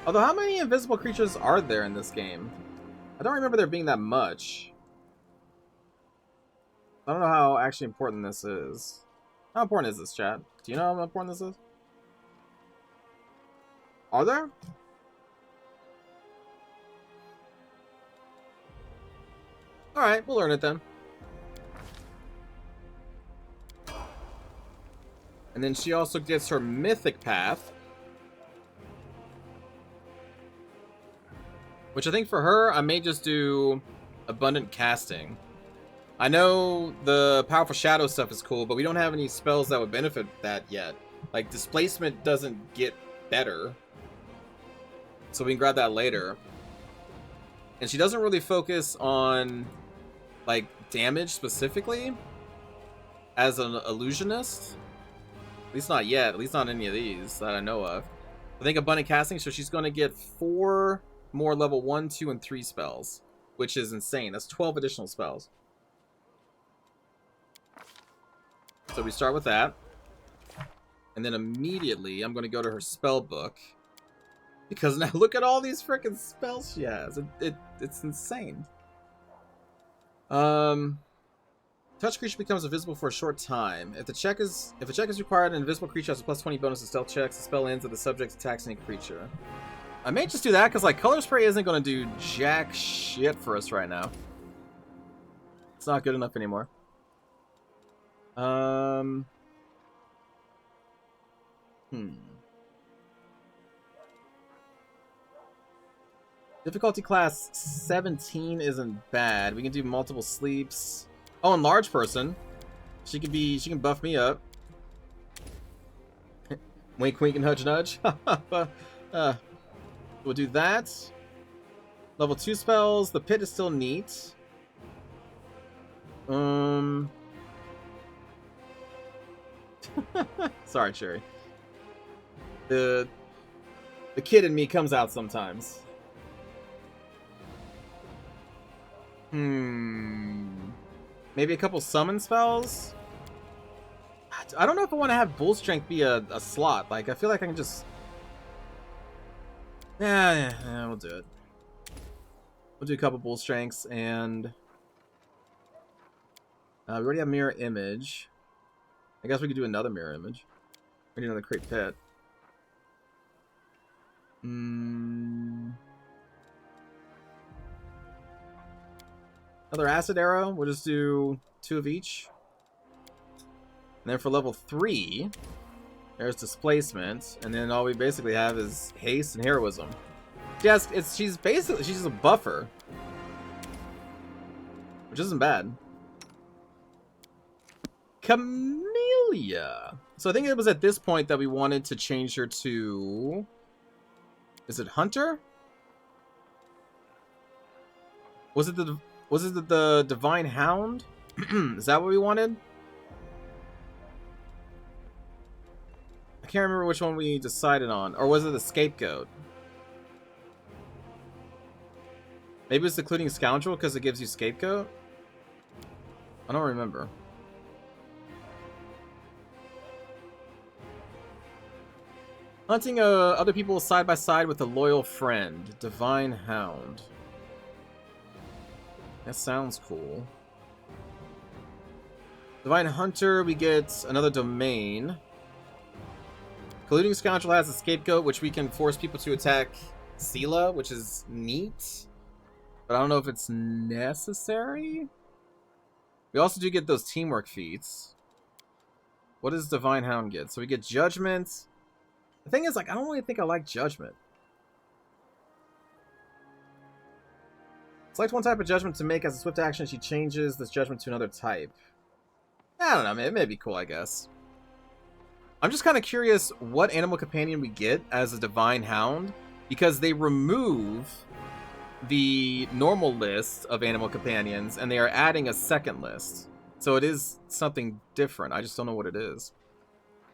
Although, how many invisible creatures are there in this game? I don't remember there being that much. I don't know how actually important this is. How important is this, chat? Do you know how important this is? Are there? Alright, we'll learn it then. And then she also gets her mythic path. Which I think for her, I may just do abundant casting. I know the powerful shadow stuff is cool, but we don't have any spells that would benefit that yet. Like, displacement doesn't get better. So we can grab that later. And she doesn't really focus on, like, damage specifically as an illusionist. At least not yet. At least not any of these that I know of. I think abundant casting, so she's going to get 4 more level 1, 2, and 3 spells. Which is insane. That's 12 additional spells. So we start with that. And then immediately I'm going to go to her spell book. Because now look at all these freaking spells she has. It's insane. Touch creature becomes invisible for a short time. If a check is required, an invisible creature has a +20 bonus to stealth checks. The spell ends if the subject attacks any creature. I may just do that because like color spray isn't going to do jack shit for us right now. It's not good enough anymore. Difficulty class 17 isn't bad. We can do multiple sleeps. Oh, and large person. She can buff me up. Wink, wink, and nudge, nudge. We'll do that. Level 2 spells. The pit is still neat. Sorry, Cherry. The kid in me comes out sometimes. Maybe a couple summon spells? I don't know if I want to have Bull Strength be a slot. Like, I feel like I can just... Yeah, we'll do it. We'll do a couple Bull Strengths, and... we already have Mirror Image. I guess we could do another Mirror Image. We need another Crate Pit. Another Acid Arrow. We'll just do 2 of each. And then for level 3, there's Displacement. And then all we basically have is Haste and Heroism. Yes, she's just a buffer. Which isn't bad. Camellia. So I think it was at this point that we wanted to change her to... Is it Hunter? Was it the Divine Hound? Is that what we wanted? I can't remember which one we decided on. Or was it the Scapegoat? Maybe it's including Scoundrel because it gives you Scapegoat? I don't remember. Hunting other people side by side with a loyal friend. Divine Hound. That sounds cool. Divine Hunter, we get another domain. Colluding Scoundrel has a scapegoat, which we can force people to attack Sela, which is neat. But I don't know if it's necessary. We also do get those teamwork feats. What does Divine Hound get? So we get Judgment. The thing is, like, I don't really think I like Judgment. Select one type of judgment to make as a swift action. She changes this judgment to another type. I don't know, it may be cool, I guess. I'm just kind of curious what animal companion we get as a Divine Hound, because they remove the normal list of animal companions and they are adding a second list. So it is something different. I just don't know what it is.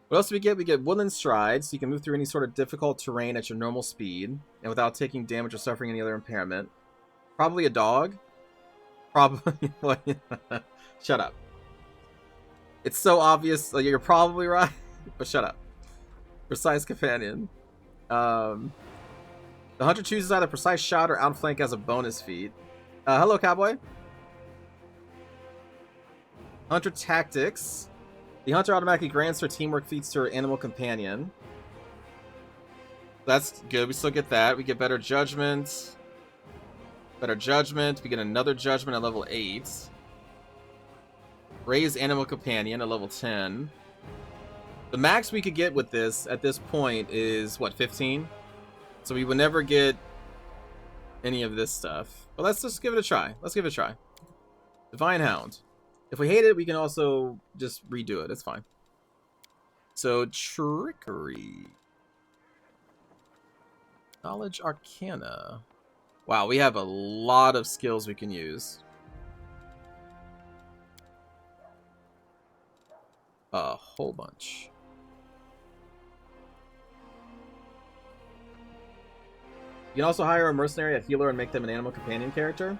What else do we get? We get Woodland Stride, so you can move through any sort of difficult terrain at your normal speed and without taking damage or suffering any other impairment. Probably a dog. Probably. Shut up. It's so obvious. Like, you're probably right, but shut up. Precise companion. The hunter chooses either precise shot or outflank as a bonus feat. Hello, cowboy. Hunter tactics. The hunter automatically grants her teamwork feats to her animal companion. That's good. We still get that. We get better judgment. Better judgment. We get another judgment at level 8. Raise animal companion at level 10. The max we could get with this at this point is, what, 15? So we would never get any of this stuff. But let's just give it a try. Let's give it a try. Divine Hound. If we hate it, we can also just redo it. It's fine. So, Trickery. Knowledge Arcana. Wow, we have a lot of skills we can use. A whole bunch. You can also hire a mercenary, a healer, and make them an animal companion character.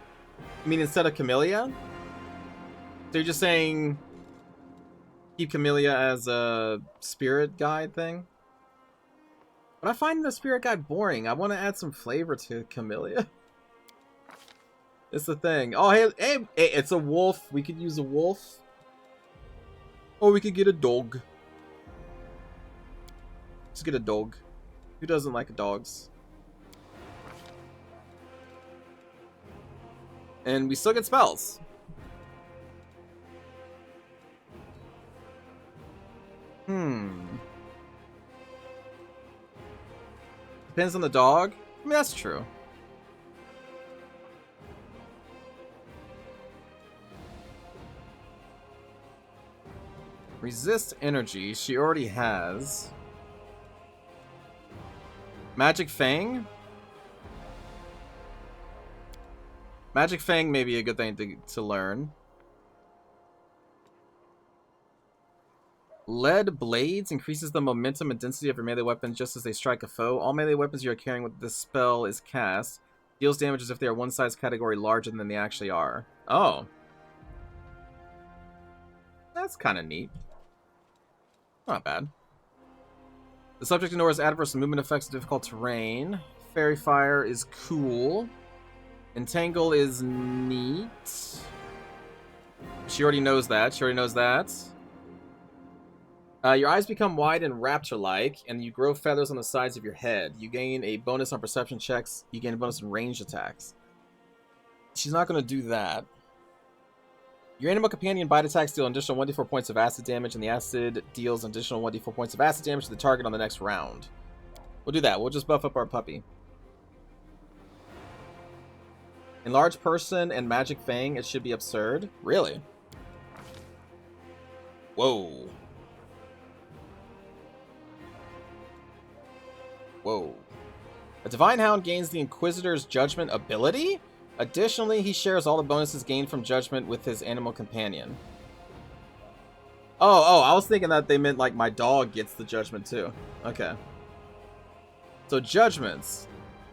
You mean instead of Camellia? So you're just saying keep Camellia as a spirit guide thing? But I find the spirit guide boring. I want to add some flavor to Camellia. It's the thing. Oh, hey, it's a wolf. We could use a wolf. Or we could get a dog. Just get a dog. Who doesn't like dogs? And we still get spells. Depends on the dog. I mean, that's true. Resist energy. She already has. Magic Fang? Magic Fang may be a good thing to learn. Lead Blades increases the momentum and density of your melee weapons just as they strike a foe. All melee weapons you are carrying with this spell is cast deals damage as if they are one size category larger than they actually are. Oh. That's kind of neat. Not bad. The subject ignores adverse movement effects of difficult terrain. Fairy Fire is cool. Entangle is neat. She already knows that. Your eyes become wide and raptor-like, and you grow feathers on the sides of your head. You gain a bonus on perception checks. You gain a bonus on ranged attacks. She's not going to do that. Your animal companion bite attacks deal an additional 1d4 points of acid damage, and the acid deals an additional 1d4 points of acid damage to the target on the next round. We'll do that. We'll just buff up our puppy. Enlarged Person and Magic Fang, it should be absurd. Really? Whoa. Whoa. A Divine Hound gains the Inquisitor's Judgment ability? Additionally, he shares all the bonuses gained from Judgment with his animal companion. Oh, I was thinking that they meant like my dog gets the Judgment too. Okay. So Judgments.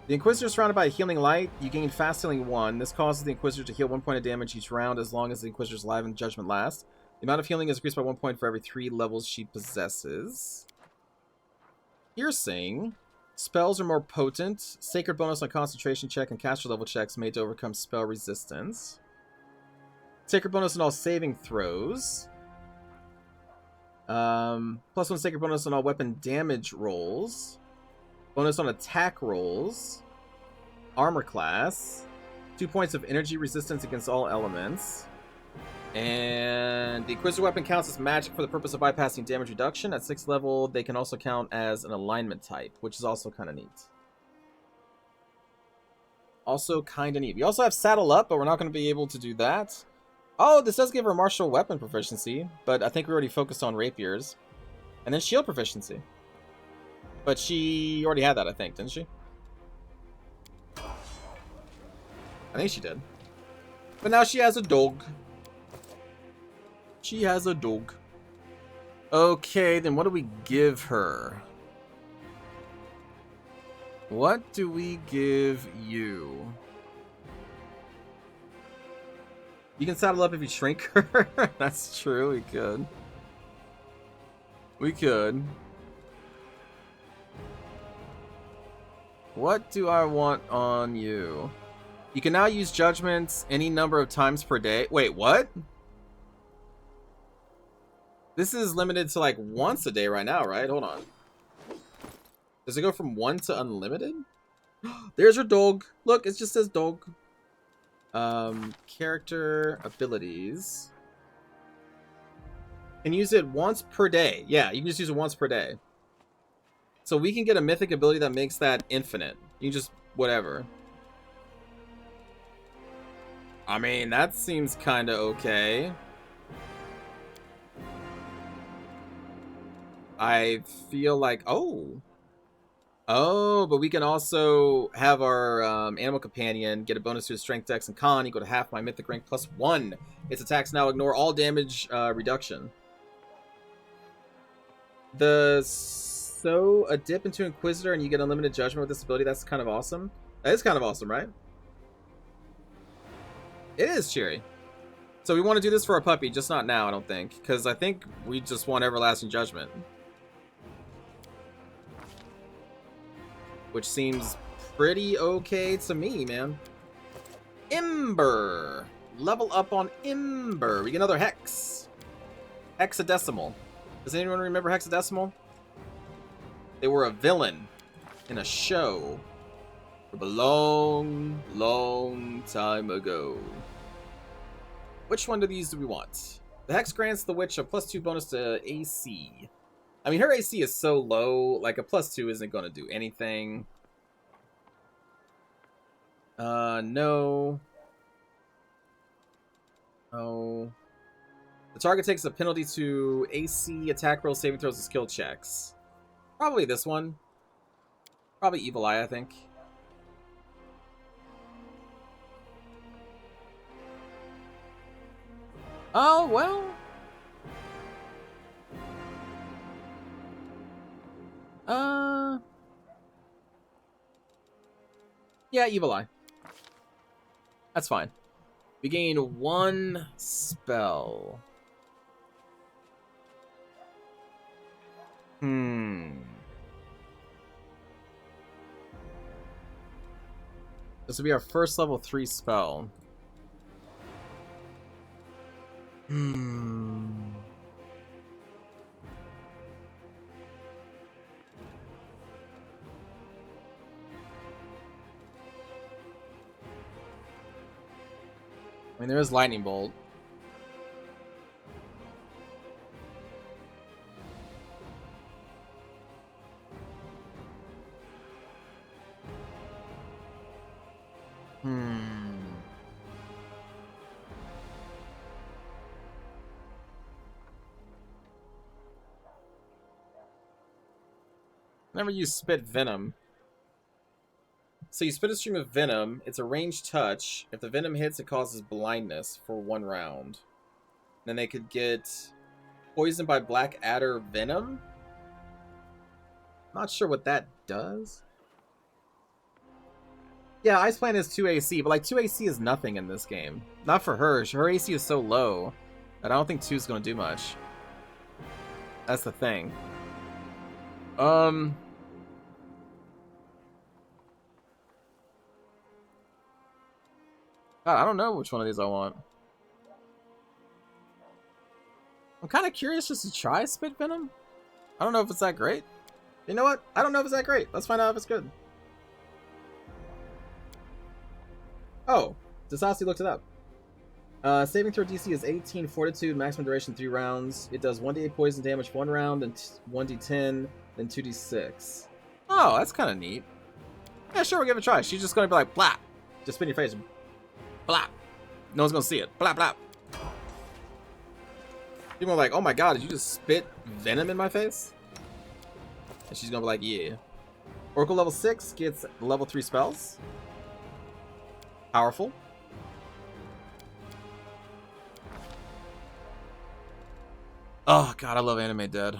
The Inquisitor is surrounded by a healing light. You gain fast healing 1. This causes the Inquisitor to heal 1 point of damage each round as long as the Inquisitor's alive and Judgment lasts. The amount of healing is increased by 1 point for every 3 levels she possesses. Piercing. Spells are more potent. Sacred bonus on concentration check and caster level checks made to overcome spell resistance. Sacred bonus on all saving throws. +1 sacred bonus on all weapon damage rolls. Bonus on attack rolls. Armor class. 2 points of energy resistance against all elements. And the Inquisitor weapon counts as magic for the purpose of bypassing damage reduction. At 6th level, they can also count as an alignment type, which is also kind of neat. We also have Saddle Up, but we're not going to be able to do that. Oh, this does give her martial weapon proficiency, but I think we already focused on rapiers. And then shield proficiency. But she already had that, I think, didn't she? I think she did. But now she has a dog. She has a dog. Okay, then what do we give her? What do we give you? You can saddle up if you shrink her. That's true, we could. We could. What do I want on you? You can now use judgments any number of times per day. Wait, what? This is limited to like once a day right now, right? Hold on. Does it go from 1 to unlimited? There's her dog. Look, it just says dog. Character abilities. Can use it once per day. Yeah, you can just use it once per day. So we can get a mythic ability that makes that infinite. You can just whatever. I mean, that seems kind of okay. I feel like, oh, but we can also have our animal companion get a bonus to his strength, dex, and con equal to half my mythic rank +1. Its attacks now ignore all damage reduction. So a dip into Inquisitor and you get unlimited judgment with this ability. That's kind of awesome. That is kind of awesome, right? It is cheery. So we want to do this for our puppy, just not now, I don't think, because I think we just want everlasting judgment. Which seems pretty okay to me, man. Ember. Level up on Ember. We get another Hex. Hexadecimal. Does anyone remember Hexadecimal? They were a villain in a show from a long, long time ago. Which one of these do we want? The Hex grants the witch a +2 bonus to AC. I mean, her AC is so low, like a +2 isn't going to do anything. No. Oh. The target takes a penalty to AC, attack rolls, saving throws, and skill checks. Probably this one. Probably Evil Eye, I think. Oh, well. Yeah, Evil Eye. That's fine. We gain 1 spell. This will be our first level 3 spell. I mean, there is Lightning Bolt. Never use Spit Venom. So you spit a stream of venom. It's a ranged touch. If the venom hits, it causes blindness for 1 round. Then they could get poisoned by Black Adder Venom. Not sure what that does. Yeah, Ice Planet is 2 AC, but like 2 AC is nothing in this game. Not for her. Her AC is so low that I don't think 2 is going to do much. That's the thing. God, I don't know which one of these I want. I'm kind of curious just to try Spit Venom. I don't know if it's that great. You know what? I don't know if it's that great. Let's find out if it's good. Oh, Dasasi looked it up. Saving throw DC is 18, Fortitude, maximum duration 3 rounds. It does 1d8 poison damage 1 round, then 1d10, then 2d6. Oh, that's kind of neat. Yeah, sure, we'll give it a try. She's just going to be like, blap. Just spin your face. Blap. No one's going to see it. Blap, blap. People are like, oh my god, did you just spit venom in my face? And she's going to be like, yeah. Oracle level 6 gets level 3 spells. Powerful. Oh god, I love Anime Dead.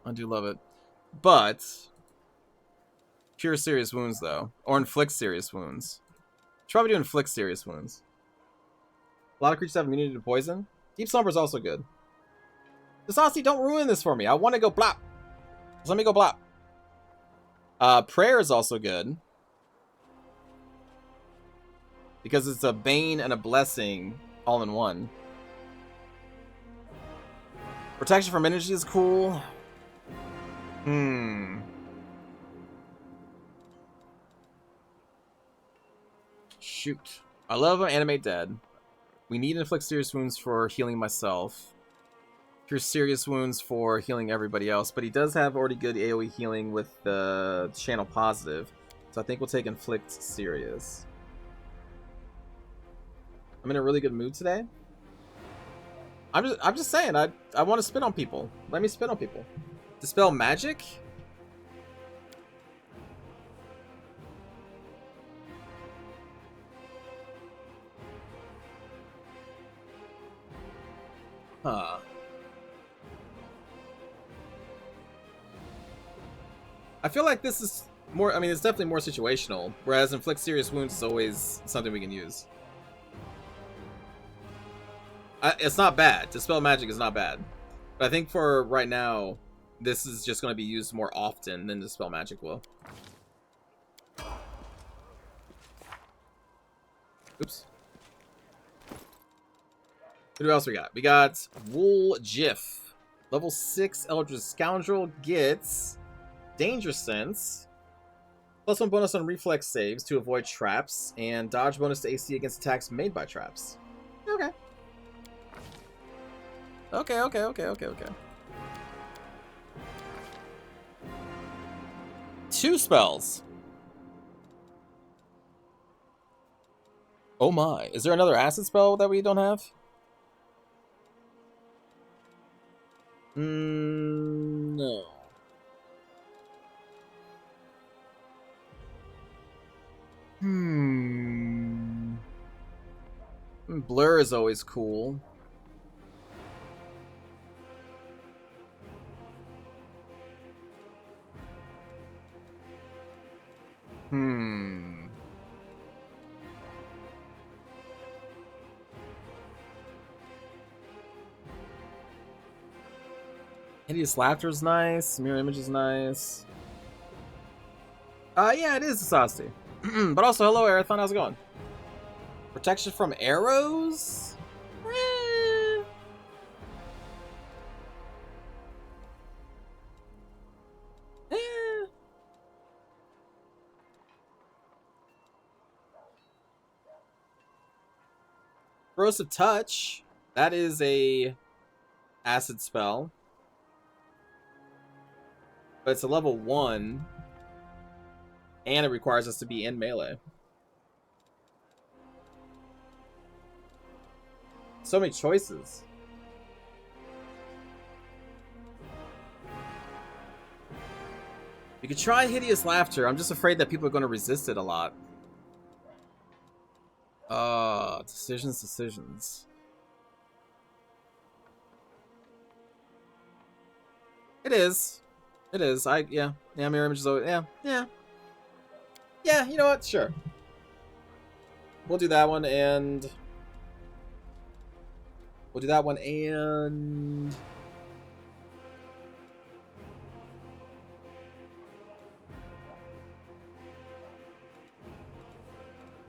I do love it. But cure serious wounds though. Or inflict serious wounds. Should probably do inflict serious wounds. A lot of creatures have immunity to poison. Deep Slumber is also good. Dasasi, don't ruin this for me. I want to go blop. Just let me go blop. Prayer is also good. Because it's a bane and a blessing all in one. Protection from energy is cool. Shoot. I love Animate Dead. We need to inflict serious wounds for healing myself. Cure serious wounds for healing everybody else. But he does have already good AoE healing with the channel positive. So I think we'll take inflict serious. I'm in a really good mood today. I'm just saying, I want to spit on people. Let me spit on people. Dispel magic? Huh. I feel like this is more, I mean, it's definitely more situational, whereas inflict serious wounds is always something we can use. It's not bad. Dispel magic is not bad. But I think for right now, this is just going to be used more often than Dispel magic will. Oops. Who else we got? We got Wool Jiff. Level 6 Eldritch Scoundrel gets Danger Sense. +1 bonus on reflex saves to avoid traps. And dodge bonus to AC against attacks made by traps. Okay. Okay. 2 spells. Oh my. Is there another acid spell that we don't have? No. Blur is always cool. Hideous Laughter is nice. Mirror Image is nice. Yeah, it is Sasasti. But also, hello, Arathon. How's it going? Protection from arrows? Corrosive Touch. That is a acid spell. But it's a level 1. And it requires us to be in melee. So many choices. You could try Hideous Laughter. I'm just afraid that people are going to resist it a lot. Decisions. It is. Yeah, Mirror Image is always, yeah. Yeah, you know what? Sure. We'll do that one, and... We'll do that one, and...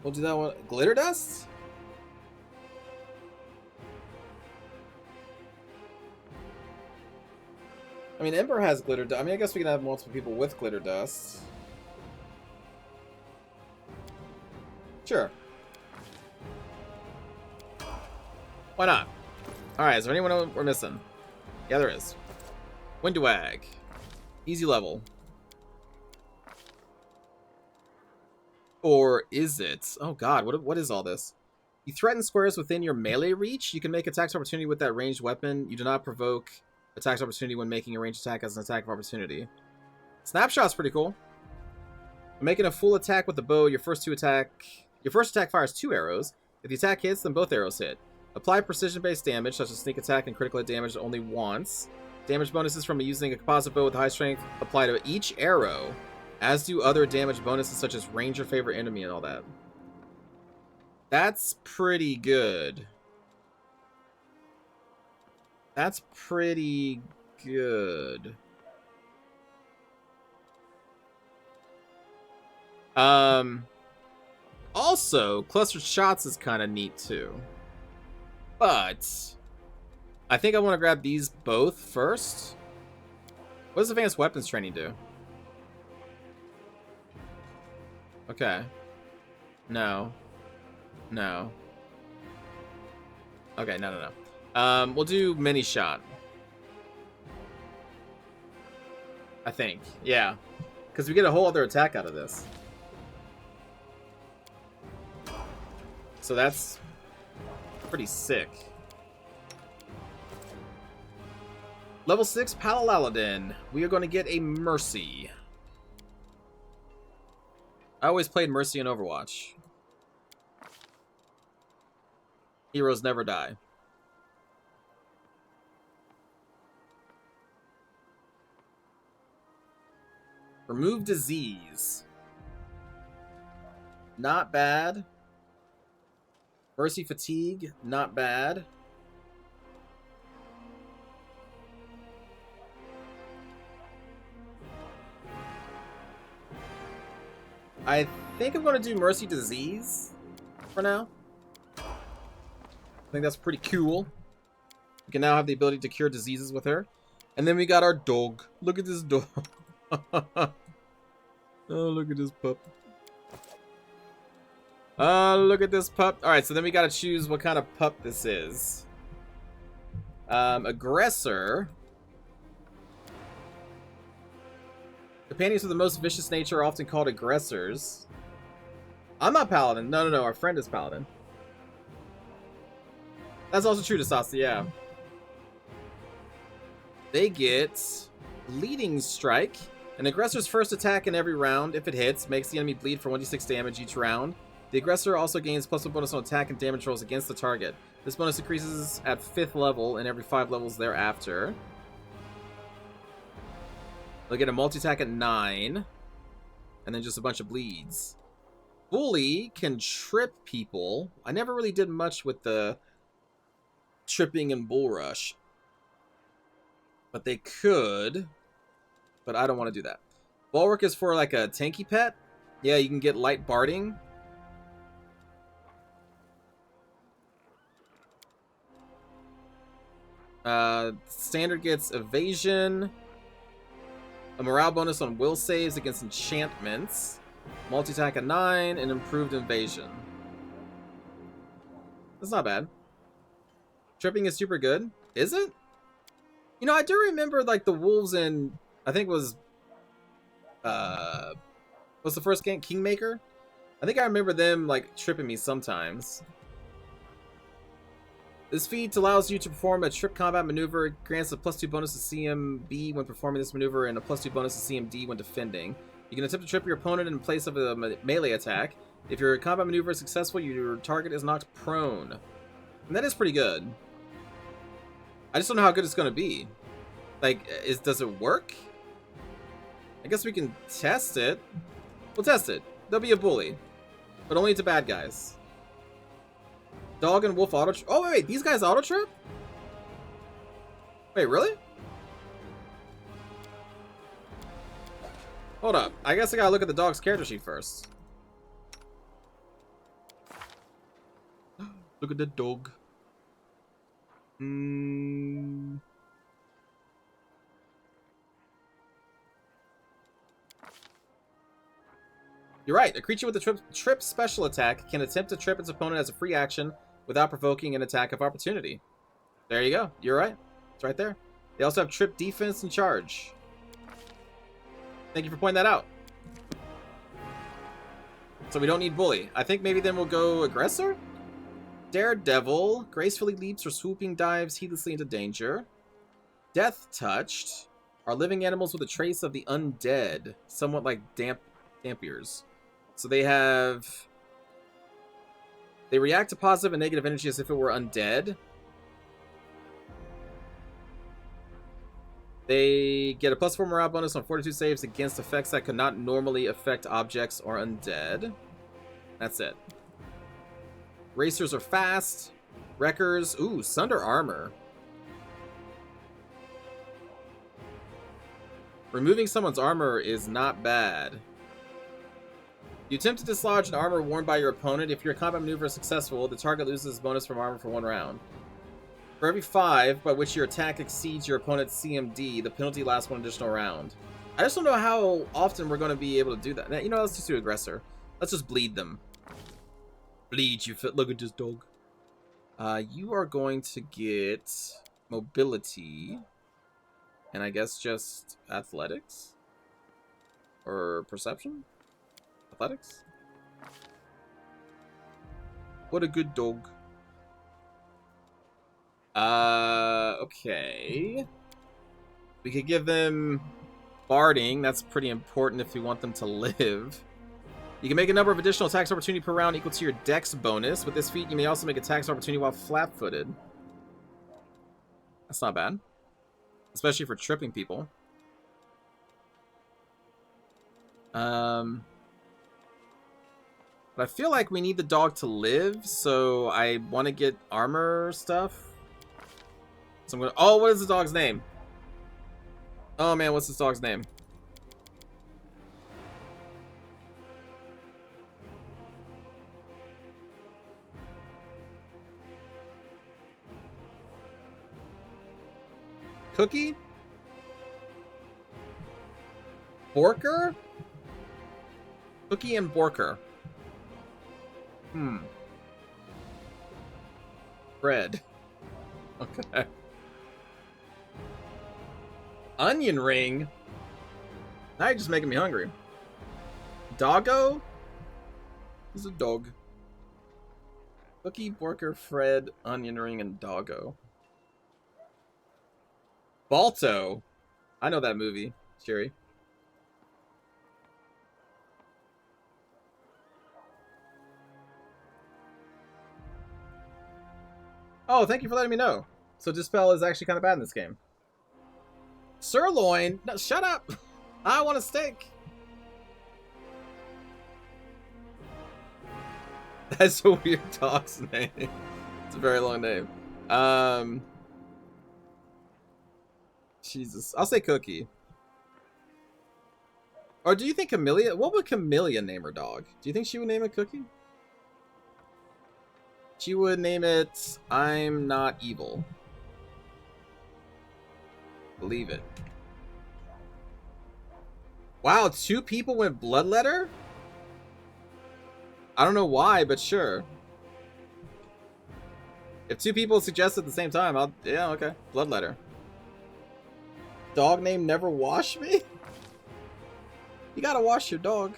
We'll do that one. Glitter dust? I mean, Ember has glitter dust. I mean, I guess we can have multiple people with glitter dust. Sure. Why not? Alright, is there anyone we're missing? Yeah, there is. Windwag. Easy level. Or is it? Oh god, what is all this? You threaten squares within your melee reach. You can make attacks of opportunity with that ranged weapon. You do not provoke attacks of opportunity when making a ranged attack as an attack of opportunity. Snapshot's pretty cool. Making a full attack with the bow, your first attack fires 2 arrows. If the attack hits, then both arrows hit. Apply precision-based damage, such as sneak attack and critical hit damage only once. Damage bonuses from using a composite bow with high strength apply to each arrow, as do other damage bonuses such as range or favorite enemy and all that. That's pretty good. That's pretty good. Also, clustered shots is kind of neat too. But I think I want to grab these both first. What does advanced weapons training do? Okay. No. No. Okay, no. We'll do mini shot. I think. Yeah. Because we get a whole other attack out of this. So that's pretty sick. Level 6, Palalaladin. We are going to get a Mercy. I always played Mercy in Overwatch. Heroes never die. Remove disease. Not bad. Mercy fatigue. Not bad. I think I'm going to do Mercy disease for now. I think that's pretty cool. We can now have the ability to cure diseases with her. And then we got our dog. Look at this dog. Oh, look at this pup. Look at this pup. Alright, so then we gotta choose what kind of pup this is. Aggressor. Companions with the most vicious nature are often called aggressors. I'm not Paladin. No. Our friend is Paladin. That's also true to Sasa, yeah. They get Leading Strike. An aggressor's first attack in every round, if it hits, makes the enemy bleed for 1d6 damage each round. The aggressor also gains +1 bonus on attack and damage rolls against the target. This bonus increases at 5th level and every 5 levels thereafter. They'll get a multi-attack at 9. And then just a bunch of bleeds. Bully can trip people. I never really did much with the tripping and bull rush. But they could. But I don't want to do that. Bulwark is for like a tanky pet. Yeah, you can get light barding. Standard gets evasion. A morale bonus on will saves against enchantments. Multi-attack at 9 and improved invasion. That's not bad. Tripping is super good. Is it? You know, I do remember like the wolves in, I think it was what's the first game? Kingmaker? I think I remember them like tripping me sometimes. This feat allows you to perform a trip combat maneuver. It grants a +2 bonus to CMB when performing this maneuver and a +2 bonus to CMD when defending. You can attempt to trip your opponent in place of a melee attack. If your combat maneuver is successful, your target is knocked prone. And that is pretty good. I just don't know how good it's going to be. Like, does it work? I guess we can test it. We'll test it. They'll be a bully. But only to bad guys. Dog and wolf auto... Oh, wait. These guys auto trip? Wait, really? Hold up. I guess I gotta look at the dog's character sheet first. Look at the dog. You're right. A creature with a trip special attack can attempt to trip its opponent as a free action without provoking an attack of opportunity. There you go. You're right. It's right there. They also have trip defense and charge. Thank you for pointing that out. So we don't need bully. I think maybe then we'll go aggressor? Daredevil gracefully leaps or swooping dives heedlessly into danger. Death touched are living animals with a trace of the undead, somewhat like dampiers. So they react to positive and negative energy as if it were undead. They get a +4 morale bonus on fortitude saves against effects that could not normally affect objects or undead. That's it. Racers are fast. Wreckers. Ooh, Sunder armor. Removing someone's armor is not bad. You attempt to dislodge an armor worn by your opponent. If your combat maneuver is successful, the target loses bonus from armor for 1 round. For every 5 by which your attack exceeds your opponent's CMD, the penalty lasts 1 additional round. I just don't know how often we're going to be able to do that. Now, you know, let's just do aggressor. Let's just bleed them. Bleed you fit. Look at this dog. You are going to get mobility. And I guess just athletics? Or perception? Athletics? What a good dog. Okay. We could give them barding. That's pretty important if we want them to live. You can make a number of additional attacks opportunity per round equal to your dex bonus. With this feat, you may also make attacks opportunity while flat-footed. That's not bad. Especially for tripping people. But I feel like we need the dog to live, so I want to get armor stuff. So I'm gonna... Oh, what is the dog's name? Oh man, what's this dog's name? Cookie? Borker? Cookie and Borker. Bread. Okay. Onion ring? Now you're just making me hungry. Doggo? Who's a dog? Cookie, Borker, Fred, onion ring, and Doggo. Balto. I know that movie, Sherry. Oh, thank you for letting me know. So Dispel is actually kind of bad in this game. Sirloin? No, shut up. I want a steak. That's a weird dog's name. It's a very long name. Jesus. I'll say Cookie. Or do you think Camellia... What would Camellia name her dog? Do you think she would name it Cookie? She would name it I'm Not Evil. Believe it. Wow, 2 people went Bloodletter? I don't know why, but sure. If 2 people suggest at the same time, I'll... Yeah, okay. Bloodletter. Dog name Never Wash Me? You gotta wash your dog.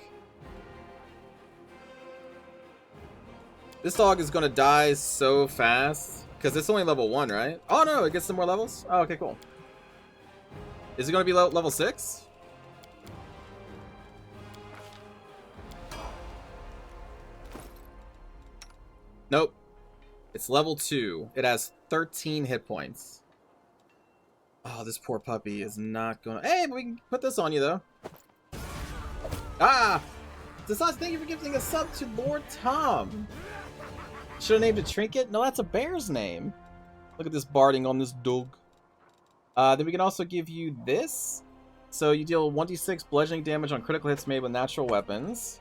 This dog is gonna die so fast. Because it's only level 1, right? Oh no, it gets some more levels? Oh, okay, cool. Is it gonna be level 6? Nope. It's level 2. It has 13 hit points. Oh, this poor puppy is not gonna... Hey, but we can put this on you, though. Ah! Desas, thank you for gifting a sub to Lord Tom. Should have named it Trinket? No, that's a bear's name. Look at this barding on this dog. Then we can also give you this. So you deal 1d6 bludgeoning damage on critical hits made with natural weapons.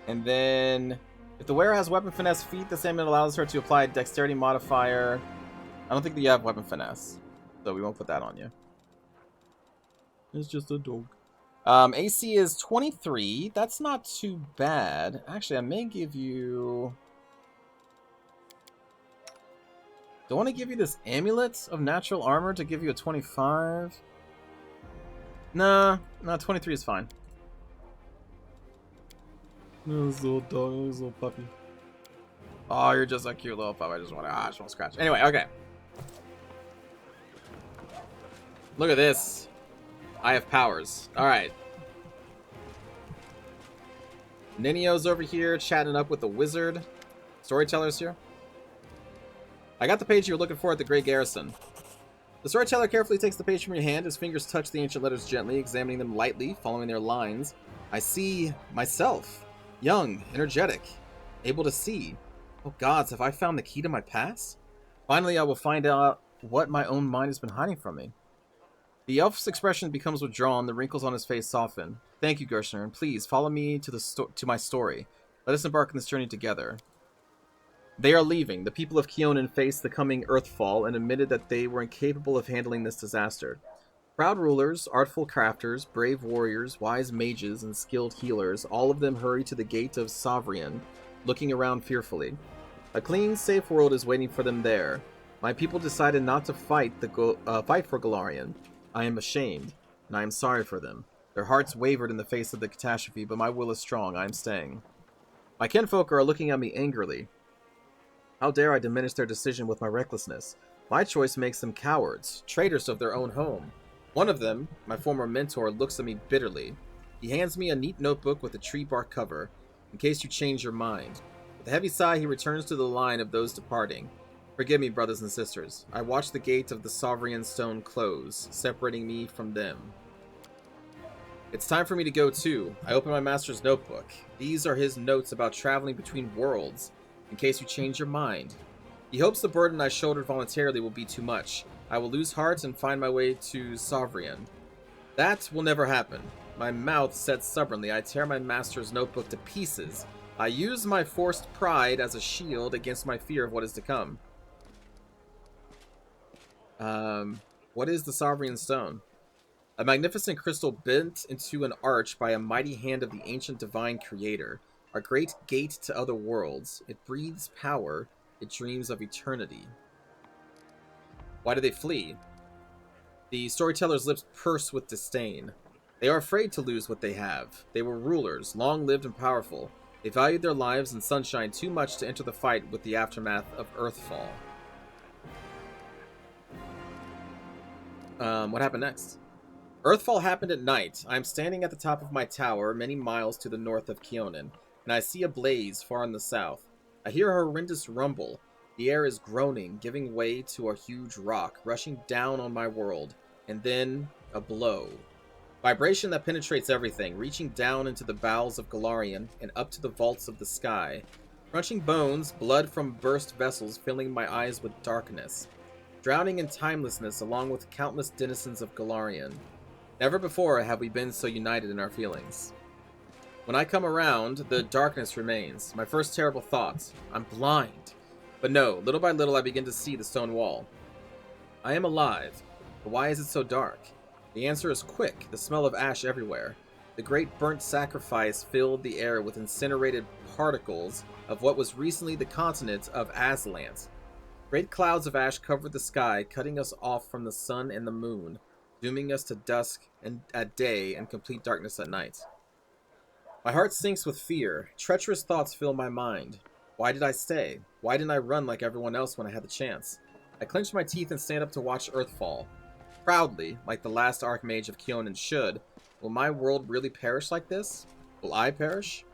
And then, if the wearer has weapon finesse feat, this amulet allows her to apply a dexterity modifier. I don't think that you have weapon finesse, so we won't put that on you. It's just a dog. AC is 23. That's not too bad. Actually, I may give you... Do I want to give you this amulet of natural armor to give you a 25? Nah, 23 is fine. This little puppy. Oh, you're just a cute little puppy. I just want to scratch. Anyway, okay. Look at this. I have powers. All right. Ninio's over here chatting up with the wizard. Storyteller's here. I got the page you were looking for at the Great Garrison. The storyteller carefully takes the page from your hand. His fingers touch the ancient letters gently, examining them lightly, following their lines. I see myself. Young, energetic, able to see. Oh gods, have I found the key to my past? Finally, I will find out what my own mind has been hiding from me. The elf's expression becomes withdrawn, the wrinkles on his face soften. Thank you, Gershner, and please follow me to my story. Let us embark on this journey together. They are leaving. The people of Keonan faced the coming Earthfall and admitted that they were incapable of handling this disaster. Proud rulers, artful crafters, brave warriors, wise mages, and skilled healers, all of them hurry to the gate of Sovrian, looking around fearfully. A clean, safe world is waiting for them there. My people decided not to fight for Golarion. I am ashamed, and I am sorry for them. Their hearts wavered in the face of the catastrophe, but my will is strong. I am staying. My kinfolk are looking at me angrily. How dare I diminish their decision with my recklessness? My choice makes them cowards, traitors of their own home. One of them, my former mentor, looks at me bitterly. He hands me a neat notebook with a tree bark cover, in case you change your mind. With a heavy sigh, he returns to the line of those departing. Forgive me, brothers and sisters. I watched the gate of the Sovrian stone close, separating me from them. It's time for me to go too. I open my master's notebook. These are his notes about traveling between worlds, in case you change your mind. He hopes the burden I shouldered voluntarily will be too much. I will lose heart and find my way to Sovrian. That will never happen. My mouth said stubbornly. I tear my master's notebook to pieces. I use my forced pride as a shield against my fear of what is to come. What is the Sovrian Stone? A magnificent crystal bent into an arch by a mighty hand of the ancient divine creator. A great gate to other worlds. It breathes power. It dreams of eternity. Why do they flee? The storyteller's lips purse with disdain. They are afraid to lose what they have. They were rulers, long-lived and powerful. They valued their lives and sunshine too much to enter the fight with the aftermath of Earthfall. What happened next? Earthfall happened at night. I am standing at the top of my tower, many miles to the north of Keonan, and I see a blaze far in the south. I hear a horrendous rumble. The air is groaning, giving way to a huge rock, rushing down on my world, and then a blow. Vibration that penetrates everything, reaching down into the bowels of Golarion and up to the vaults of the sky. Crunching bones, blood from burst vessels filling my eyes with darkness. Drowning in timelessness along with countless denizens of Golarion. Never before have we been so united in our feelings. When I come around, the darkness remains. My first terrible thought, I'm blind. But no, little by little I begin to see the stone wall. I am alive, but why is it so dark? The answer is quick, the smell of ash everywhere. The great burnt sacrifice filled the air with incinerated particles of what was recently the continent of Aslant. Great clouds of ash covered the sky, cutting us off from the sun and the moon, dooming us to dusk and at day and complete darkness at night. My heart sinks with fear. Treacherous thoughts fill my mind. Why did I stay? Why didn't I run like everyone else when I had the chance? I clench my teeth and stand up to watch Earthfall. Proudly, like the last Archmage of Keonan should, will my world really perish like this? Will I perish?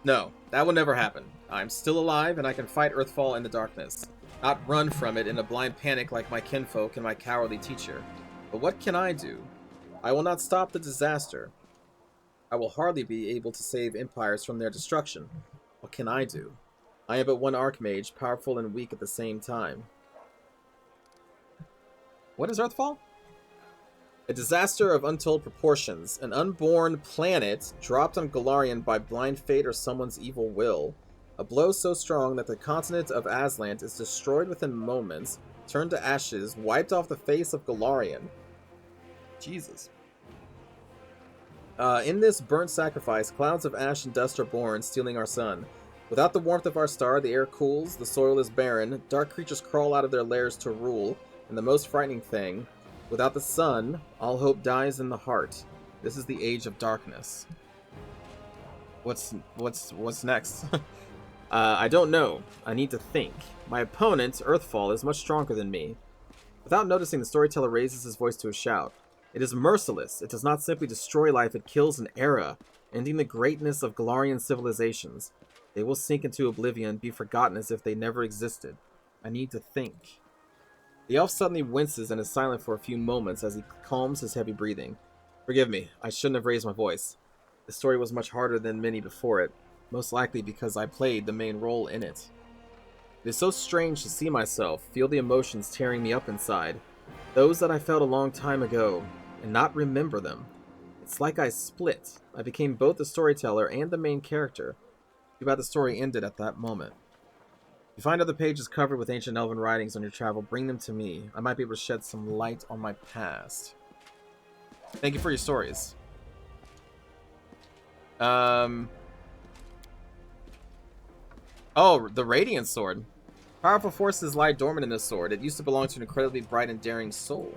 No, that will never happen. I'm still alive and I can fight Earthfall in the darkness. Not run from it in a blind panic like my kinfolk and my cowardly teacher. But what can I do? I will not stop the disaster. I will hardly be able to save empires from their destruction. What can I do? I am but one archmage, powerful and weak at the same time. What is Earthfall? A disaster of untold proportions. An unborn planet dropped on Golarion by blind fate or someone's evil will. A blow so strong that the continent of Aslant is destroyed within moments, turned to ashes, wiped off the face of Golarion. Jesus. In this burnt sacrifice, clouds of ash and dust are born, stealing our sun. Without the warmth of our star, the air cools, the soil is barren, dark creatures crawl out of their lairs to rule, and the most frightening thing, without the sun, all hope dies in the heart. This is the age of darkness. What's next? I don't know. I need to think. My opponent, Earthfall, is much stronger than me. Without noticing, the storyteller raises his voice to a shout. It is merciless. It does not simply destroy life, it kills an era, ending the greatness of Golarion civilizations. They will sink into oblivion, be forgotten as if they never existed. I need to think. The elf suddenly winces and is silent for a few moments as he calms his heavy breathing. Forgive me, I shouldn't have raised my voice. The story was much harder than many before it, most likely because I played the main role in it. It is so strange to see myself, feel the emotions tearing me up inside, those that I felt a long time ago, and not remember them. It's like I split. I became both the storyteller and the main character. Too bad the story ended at that moment. If you find other pages covered with ancient elven writings on your travel, bring them to me. I might be able to shed some light on my past. Thank you for your stories. Oh, the Radiant Sword. Powerful forces lie dormant in this sword. It used to belong to an incredibly bright and daring soul.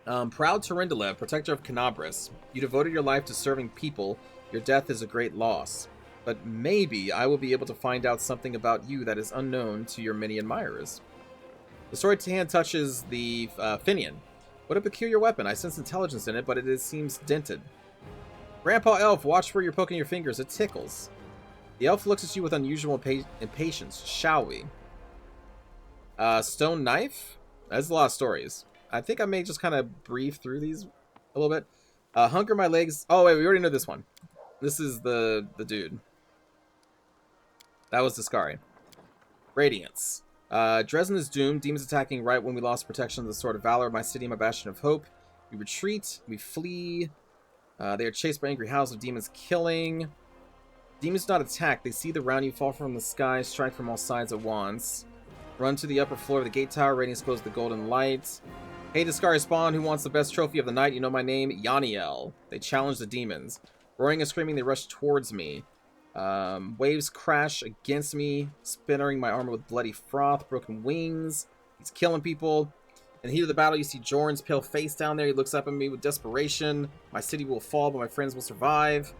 Proud Terindalev, protector of Canabris. You devoted your life to serving people. Your death is a great loss. But maybe I will be able to find out something about you that is unknown to your many admirers. The sword hand touches the Finian. What a peculiar weapon. I sense intelligence in it, but it seems dented. Grandpa Elf, watch where you're poking your fingers. It tickles. The elf looks at you with unusual impatience. Shall we? Stone Knife? That's a lot of stories. I think I may just kind of breeze through these a little bit. Hunger my legs. Oh, wait, we already know this one. This is the dude. That was Discari. Radiance. Dresden is doomed. Demons attacking right when we lost protection of the Sword of Valor. My city, my bastion of hope. We retreat. We flee. They are chased by angry howls of demons killing. Demons do not attack. They see the round you fall from the sky, strike from all sides at once. Run to the upper floor of the gate tower. Radiance glows the golden light. Hey, Discari Spawn, who wants the best trophy of the night? You know my name, Yaniel. They challenge the demons. Roaring and screaming, they rush towards me. Waves crash against me, spittering my armor with bloody froth, broken wings. He's killing people. In the heat of the battle, you see Jorn's pale face down there. He looks up at me with desperation. My city will fall, but my friends will survive.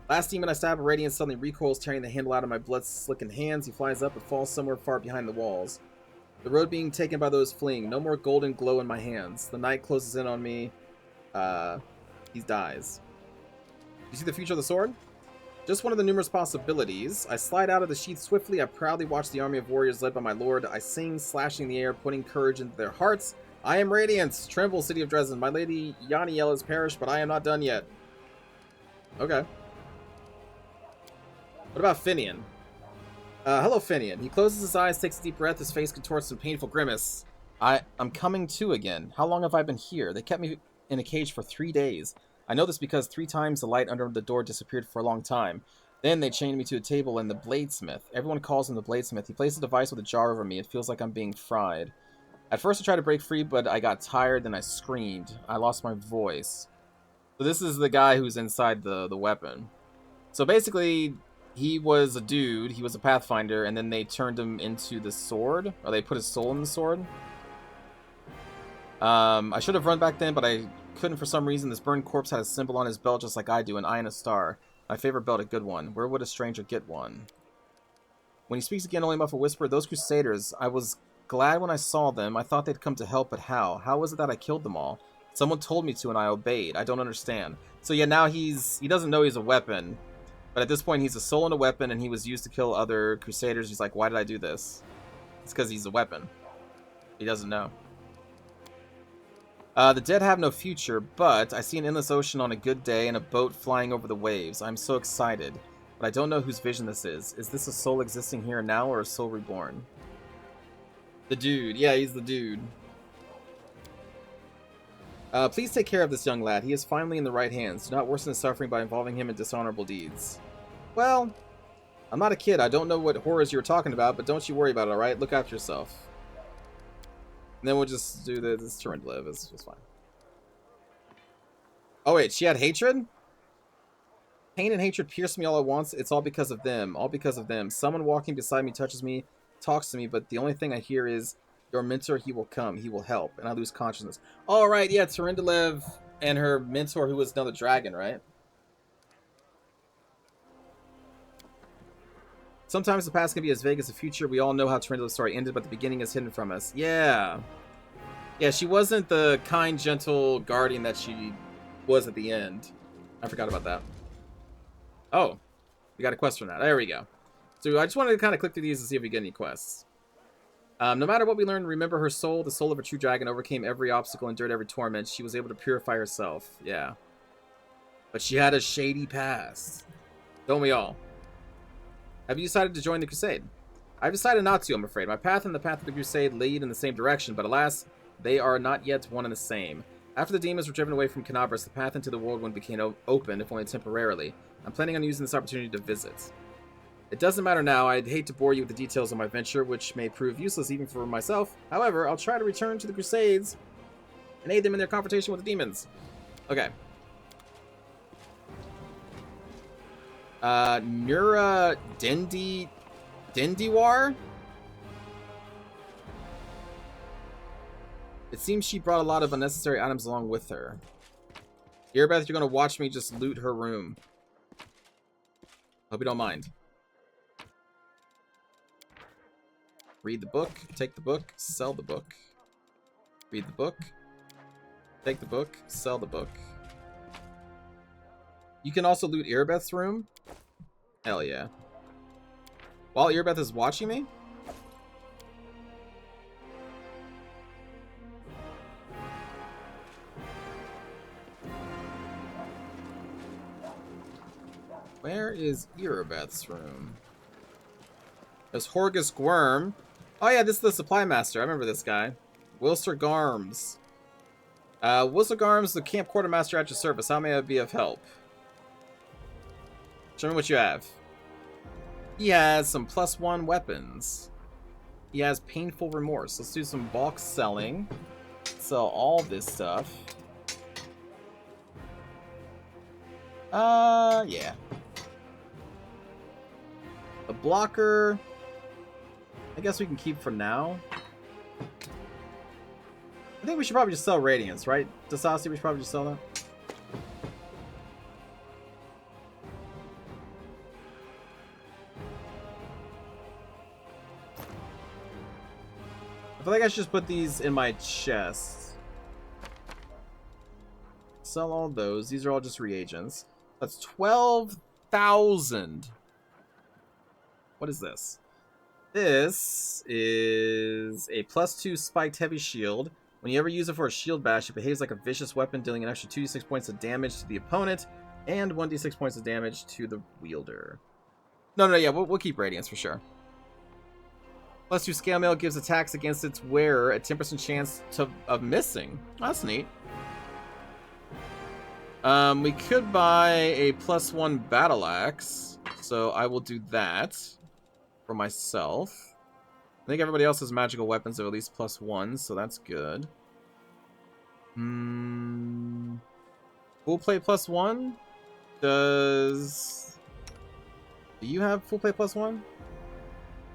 Last demon I stab a Radiance suddenly recoils, tearing the handle out of my blood-slickened hands. He flies up but falls somewhere far behind the walls. The road being taken by those fleeing. No more golden glow in my hands. The night closes in on me. He dies. You see the future of the sword? Just one of the numerous possibilities. I slide out of the sheath swiftly. I proudly watch the army of warriors led by my lord. I sing, slashing the air, putting courage into their hearts. I am Radiance. Tremble, city of Dresden. My lady Yaniel has perished, but I am not done yet. Okay. What about Finian? Hello, Finian. He closes his eyes, takes a deep breath. His face contorts in a painful grimace. I'm coming to again. How long have I been here? They kept me in a cage for 3 days. I know this because 3 times the light under the door disappeared for a long time. Then they chained me to a table in the bladesmith. Everyone calls him the bladesmith. He places a device with a jar over me. It feels like I'm being fried. At first I tried to break free, but I got tired, then I screamed. I lost my voice. So this is the guy who's inside the weapon. So basically, he was a dude, he was a Pathfinder, and then they turned him into the sword, or they put his soul in the sword. I should have run back then, but I couldn't for some reason. This burned corpse had a symbol on his belt just like I do, an eye and a star. My favorite belt, a good one. Where would a stranger get one? When he speaks again, only muffled whisper, those crusaders, I was glad when I saw them. I thought they'd come to help, but how? How was it that I killed them all? Someone told me to and I obeyed. I don't understand. So yeah, now he doesn't know he's a weapon, but at this point he's a soul and a weapon, and he was used to kill other crusaders. He's like, why did I do this? It's because he's a weapon. He doesn't know. The dead have no future, but I see an endless ocean on a good day and a boat flying over the waves. I'm so excited, but I don't know whose vision this is. Is this a soul existing here now or a soul reborn? The dude. Yeah, he's the dude. Please take care of this young lad. He is finally in the right hands. Do not worsen his suffering by involving him in dishonorable deeds. Well, I'm not a kid. I don't know what horrors you were talking about, but don't you worry about it, alright? Look after yourself. And then we'll just do this turn to live. It's fine. Oh, wait. She had hatred? Pain and hatred pierce me all at once. It's all because of them. All because of them. Someone walking beside me touches me, talks to me, but the only thing I hear is, your mentor, he will come. He will help. And I lose consciousness. All right. Yeah, Tyrendelev and her mentor, who was another dragon, right? Sometimes the past can be as vague as the future. We all know how Tyrendelev's story ended, but the beginning is hidden from us. Yeah. Yeah, she wasn't the kind, gentle guardian that she was at the end. I forgot about that. Oh. We got a quest from that. There we go. So I just wanted to kind of click through these and see if we get any quests. No matter what we learned, remember her soul, the soul of a true dragon, overcame every obstacle, endured every torment. She was able to purify herself. Yeah. But she had a shady past. Don't we all? Have you decided to join the crusade? I've decided not to, I'm afraid. My path and the path of the crusade lead in the same direction, but alas, they are not yet one and the same. After the demons were driven away from Canabras, the path into the whirlwind became open, if only temporarily. I'm planning on using this opportunity to visit. It doesn't matter now. I'd hate to bore you with the details of my venture, which may prove useless even for myself. However, I'll try to return to the Crusades and aid them in their confrontation with the demons. Okay. Nura Dendiwar? It seems she brought a lot of unnecessary items along with her. Earbeth, you're going to watch me just loot her room. Hope you don't mind. Read the book, take the book, sell the book. Read the book, take the book, sell the book. You can also loot Earbeth's room. Hell yeah. While Earbeth is watching me? Where is Earbeth's room? There's Horgus Gwyrm. Oh yeah, this is the supply master. I remember this guy. Wilster Garms. Wilster Garms, the camp quartermaster at your service. How may I be of help? Show me what you have. He has some +1 weapons. He has painful remorse. Let's do some bulk selling. Sell all this stuff. Yeah. The blocker, I guess we can keep for now. I think we should probably just sell Radiance, right? Dasasi, we should probably just sell that. I feel like I should just put these in my chest. Sell all those. These are all just reagents. That's 12,000. What is this? This is a +2 spiked heavy shield. When you ever use it for a shield bash, it behaves like a vicious weapon, dealing an extra 2d6 points of damage to the opponent and 1d6 points of damage to the wielder. No, yeah, we'll keep Radiance for sure. +2 scale mail gives attacks against its wearer a 10% chance of missing. Oh, that's neat. We could buy a +1 battle axe, so I will do that for myself. I think everybody else has magical weapons of at least +1, so that's good. Full plate +1? Do you have full plate +1?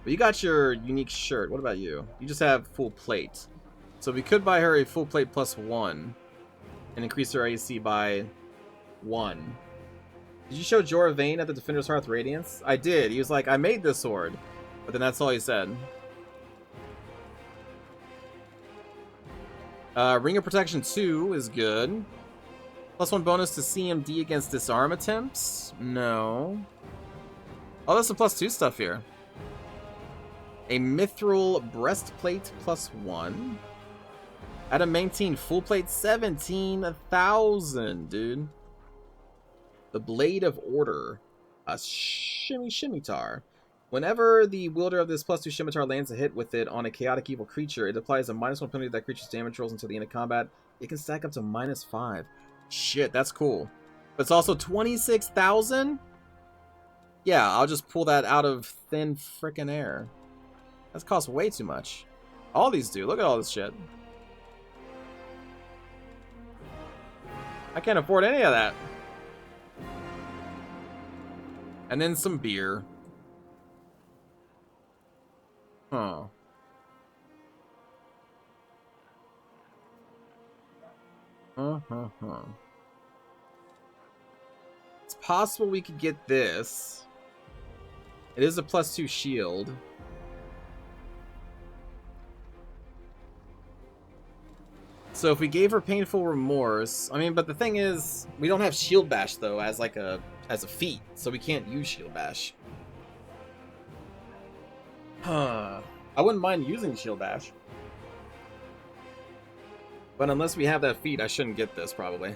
Well, you got your unique shirt. What about you? You just have full plate. So we could buy her a full plate +1 and increase her AC by 1. Did you show Jorah Vane at the Defender's Hearth Radiance? I did. He was like, I made this sword. But then that's all he said. Ring of Protection 2 is good. +1 bonus to CMD against disarm attempts? No. Oh, there's some +2 stuff here. A Mithril Breastplate +1. Adamantine full plate 17,000, dude. The Blade of Order. A Scimitar. Whenever the wielder of this +2 Scimitar lands a hit with it on a chaotic evil creature, it applies a -1 penalty to that creature's damage rolls until the end of combat. It can stack up to -5. Shit, that's cool. But it's also 26,000? Yeah, I'll just pull that out of thin frickin' air. That costs way too much. All these do. Look at all this shit. I can't afford any of that. And then some beer. Huh. It's possible we could get this. It is a +2 shield. So if we gave her Painful Remorse, I mean, but the thing is, we don't have Shield Bash though as like a feat, so we can't use Shield Bash. Huh. I wouldn't mind using Shield Bash. But unless we have that feat, I shouldn't get this probably.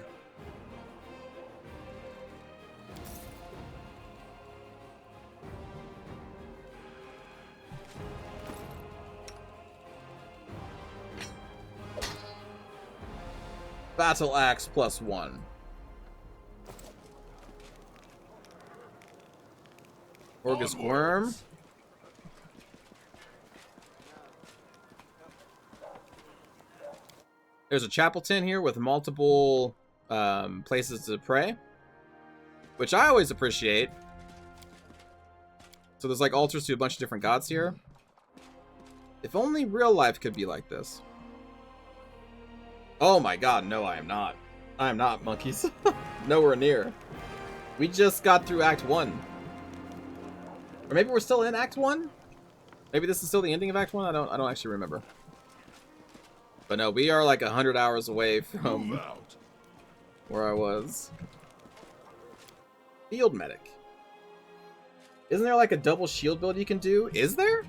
Battle Axe +1. Orgus Worm. There's a chapel tin here with multiple places to pray, which I always appreciate. So there's like altars to a bunch of different gods here. If only real life could be like this. Oh my god, no, I am not. I am not, monkeys. Nowhere near. We just got through Act 1. Or maybe we're still in Act 1? Maybe this is still the ending of Act 1? I don't actually remember. But no, we are like 100 hours away from where I was. Field Medic. Isn't there like a double shield build you can do? Is there?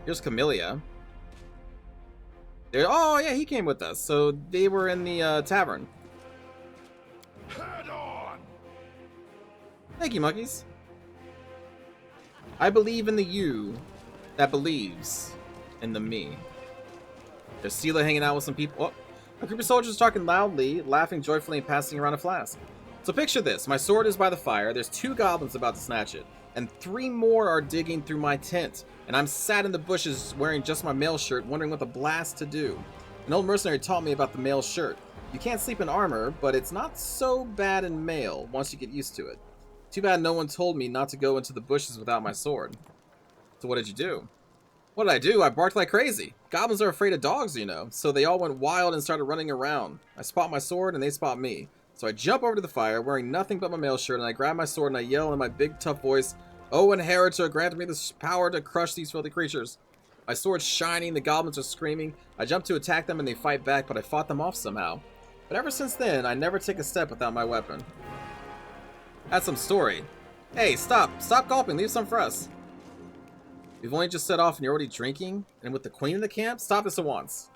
Here's Camellia. Oh yeah, he came with us. So they were in the tavern. Head on. Thank you, monkeys. I believe in the you that believes in the me. There's Sela hanging out with some people. Oh, a group of soldiers talking loudly, laughing joyfully, and passing around a flask. So picture this. My sword is by the fire. There's 2 goblins about to snatch it. And 3 more are digging through my tent. And I'm sat in the bushes wearing just my mail shirt, wondering what the blast to do. An old mercenary taught me about the mail shirt. You can't sleep in armor, but it's not so bad in mail once you get used to it. Too bad no one told me not to go into the bushes without my sword. So what did you do? What did I do? I barked like crazy. Goblins are afraid of dogs, you know, so they all went wild and started running around. I spot my sword and they spot me. So I jump over to the fire, wearing nothing but my mail shirt, and I grab my sword and I yell in my big tough voice, "Oh, Inheritor, grant me the power to crush these filthy creatures." My sword's shining, the goblins are screaming. I jump to attack them and they fight back, but I fought them off somehow. But ever since then, I never take a step without my weapon. That's some story. Hey, stop. Stop gulping. Leave some for us. We've only just set off and you're already drinking? And with the queen in the camp? Stop this at once.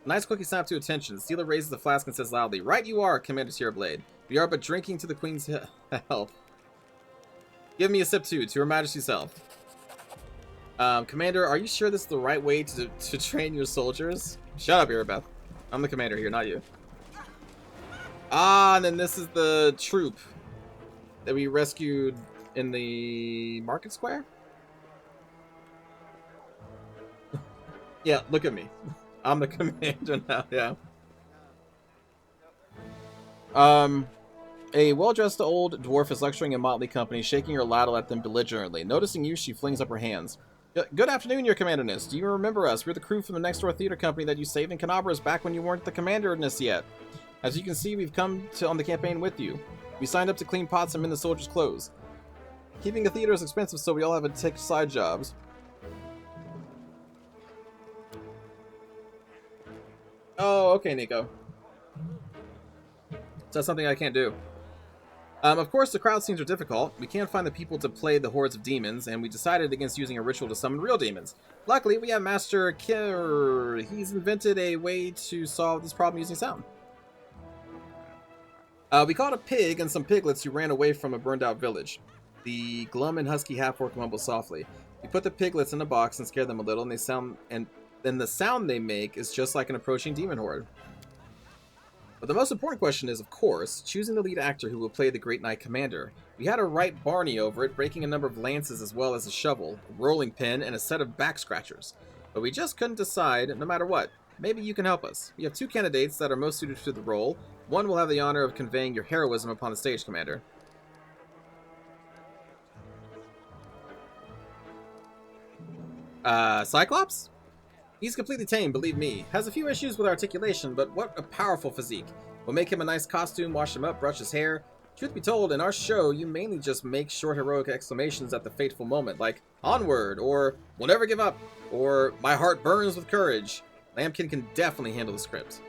A nice quickly snap to attention. The Stealer raises the flask and says loudly, "Right you are, Commander Tearblade. We are but drinking to the queen's health. Give me a sip too, to her majesty's health." Commander, are you sure this is the right way to train your soldiers? Shut up, Irabeth. I'm the commander here, not you. Ah, and then this is the troop that we rescued in the market square? Yeah, look at me. I'm the commander now, yeah. A well-dressed old dwarf is lecturing a motley company, shaking her ladle at them belligerently. Noticing you, she flings up her hands. "Good afternoon, your commanderness. Do you remember us? We're the crew from the next door theater company that you saved in Canabras back when you weren't the commanderness yet. As you can see, we've come on the campaign with you. We signed up to clean pots and mend the soldiers' clothes. Keeping a theater is expensive, so we all have to take side jobs." Oh, okay, Nico. So that's something I can't do. Of course, the crowd scenes are difficult. We can't find the people to play the hordes of demons, and we decided against using a ritual to summon real demons. Luckily, we have Master Kir. He's invented a way to solve this problem using sound. We caught a pig and some piglets who ran away from a burned-out village. The glum and husky half-orc mumbled softly. We put the piglets in a box and scared them a little, and then the sound they make is just like an approaching demon horde. But the most important question is, of course, choosing the lead actor who will play the Great Knight Commander. We had to write Barney over it, breaking a number of lances as well as a shovel, a rolling pin, and a set of back scratchers. But we just couldn't decide, no matter what. Maybe you can help us. We have 2 candidates that are most suited to the role. One will have the honor of conveying your heroism upon the stage, Commander. Cyclops? He's completely tame, believe me. Has a few issues with articulation, but what a powerful physique. We'll make him a nice costume, wash him up, brush his hair. Truth be told, in our show, you mainly just make short heroic exclamations at the fateful moment, like, onward, or, we'll never give up, or, my heart burns with courage. Lambkin can definitely handle the script.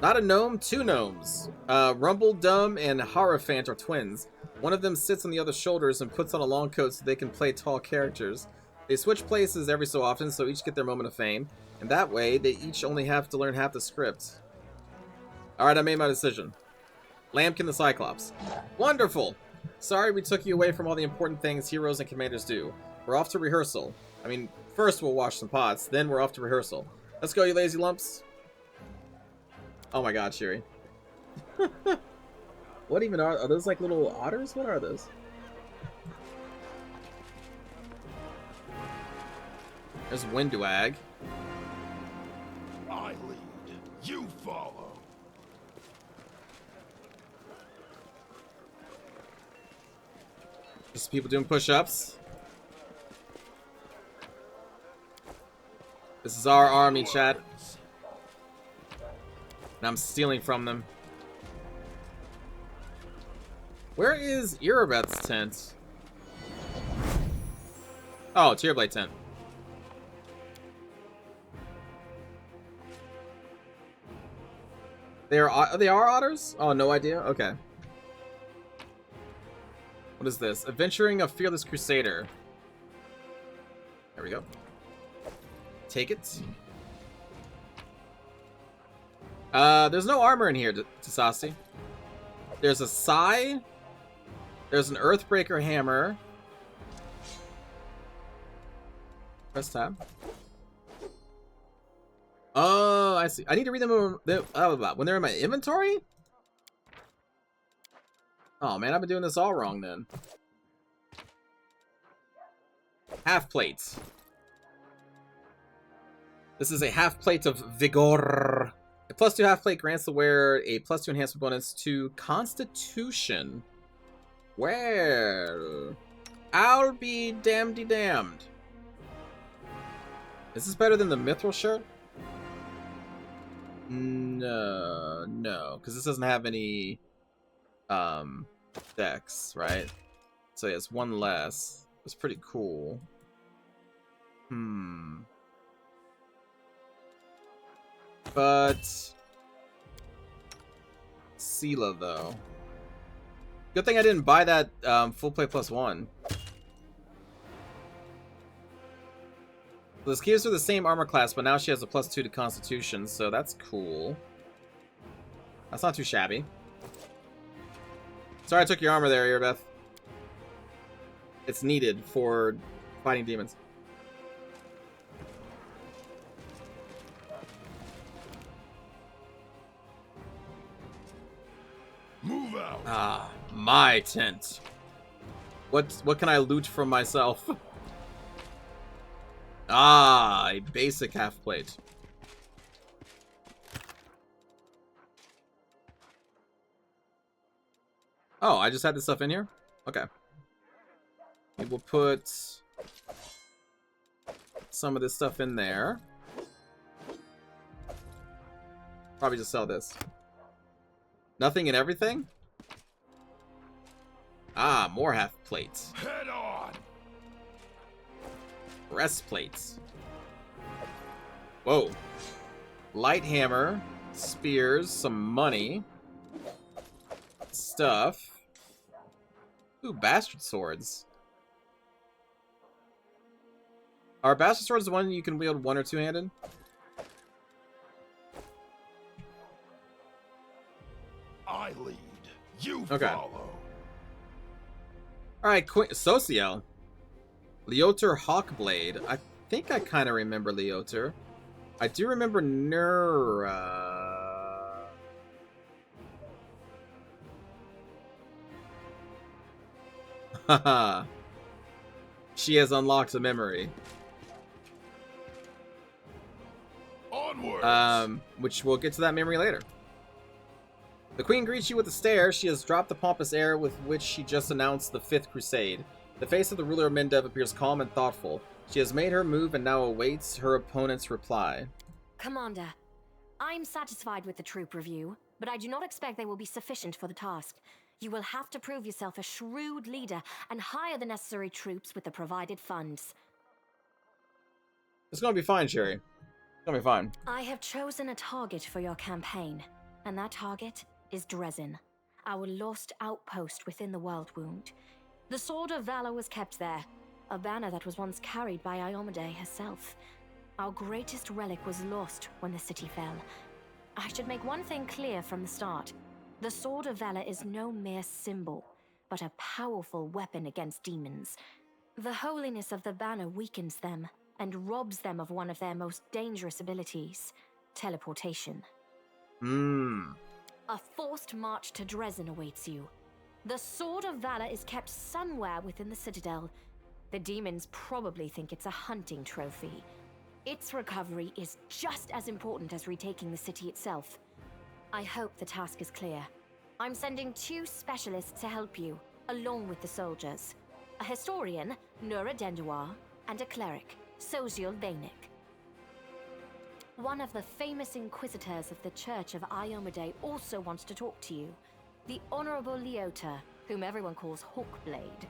Not a gnome, 2 gnomes. Rumble, Dumb, and Hierophant are twins. One of them sits on the other's shoulders and puts on a long coat so they can play tall characters. They switch places every so often, so each get their moment of fame. And that way, they each only have to learn half the script. Alright, I made my decision. Lambkin the Cyclops. Wonderful! Sorry we took you away from all the important things heroes and commanders do. We're off to rehearsal. I mean, first we'll wash some pots, then we're off to rehearsal. Let's go, you lazy lumps. Oh my god, Shiri. What even are those, like little otters? What are those? There's Winduag. I lead, you follow. Just people doing push-ups. This is our army, chat. And I'm stealing from them. Where is Erebeth's tent? Oh, Tearblade tent. They are otters? Oh, no idea? Okay. What is this? Adventuring a Fearless Crusader. There we go. Take it. There's no armor in here, Tasasi. There's a Sai. There's an Earthbreaker hammer. Press tab. Oh, I see. I need to read them when they're in my inventory? Oh man, I've been doing this all wrong then. Half plates. This is a half plate of Vigor. A +2 half plate grants the wearer a +2 enhancement bonus to Constitution. Well, I'll be damned. Is this better than the Mithril shirt? No, because this doesn't have any decks, right? So yeah, it's 1 less. It's pretty cool. But Sela though. Good thing I didn't buy that full play +1. This gives her the same armor class, but now she has a +2 to Constitution, so that's cool. That's not too shabby. Sorry I took your armor there, Erebeth. It's needed for fighting demons. Move out. Ah, my tent. What can I loot from myself? Ah, a basic half plate. Oh, I just had this stuff in here? Okay. Maybe we'll put some of this stuff in there. Probably just sell this. Nothing and everything? Ah, more half plates. Head on. Breastplates. Whoa. Light hammer. spears, some money, stuff. Ooh, bastard swords. Are bastard swords the one you can wield one or two-handed? I lead. You Okay. follow. Alright, Sociel. Leoter Hawkblade. I think I kind of remember Leoter. I do remember Nura. Haha. She has unlocked a memory. Onwards. Which we'll get to that memory later. The Queen greets you with a stare. She has dropped the pompous air with which she just announced the 5th Crusade. The face of the ruler of Mendev appears calm and thoughtful. She has made her move and now awaits her opponent's reply. Commander, I'm satisfied with the troop review, but I do not expect they will be sufficient for the task. You will have to prove yourself a shrewd leader and hire the necessary troops with the provided funds. It's gonna be fine, Sherry. It's gonna be fine. I have chosen a target for your campaign, and that target is Dresden, our lost outpost within the World Wound. The Sword of Valor was kept there, a banner that was once carried by Iomade herself. Our greatest relic was lost when the city fell. I should make one thing clear from the start. The Sword of Valor is no mere symbol, but a powerful weapon against demons. The holiness of the banner weakens them and robs them of one of their most dangerous abilities, teleportation. A forced march to Dresden awaits you. The Sword of Valor is kept somewhere within the Citadel. The demons probably think it's a hunting trophy. Its recovery is just as important as retaking the city itself. I hope the task is clear. I'm sending 2 specialists to help you, along with the soldiers. A historian, Nura Denduar, and a cleric, Soziel Vainik. One of the famous inquisitors of the Church of Iomade also wants to talk to you. The Honorable Leoter, whom everyone calls Hawkblade.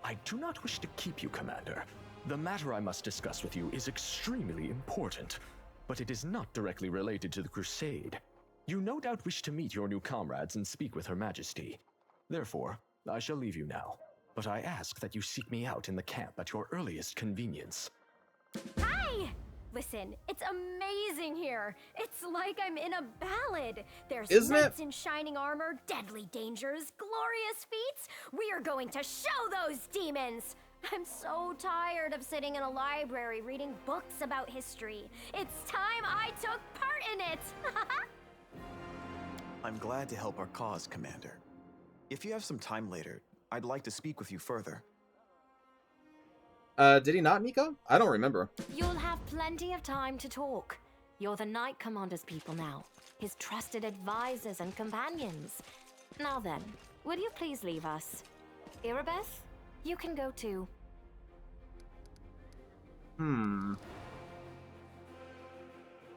I do not wish to keep you, Commander. The matter I must discuss with you is extremely important, but it is not directly related to the Crusade. You no doubt wish to meet your new comrades and speak with Her Majesty. Therefore, I shall leave you now, but I ask that you seek me out in the camp at your earliest convenience. Hi! Listen, it's amazing here. It's like I'm in a ballad. There's Isn't knights it? in shining armor, deadly dangers, glorious feats. We are going to show those demons. I'm so tired of sitting in a library reading books about history. It's time I took part in it. I'm glad to help our cause, Commander. If you have some time later, I'd like to speak with you further. Did he not, Nico? I don't remember. You'll have plenty of time to talk. You're the Knight Commander's people now, his trusted advisors and companions. Now then, will you please leave us? Irabeth, you can go too. Well,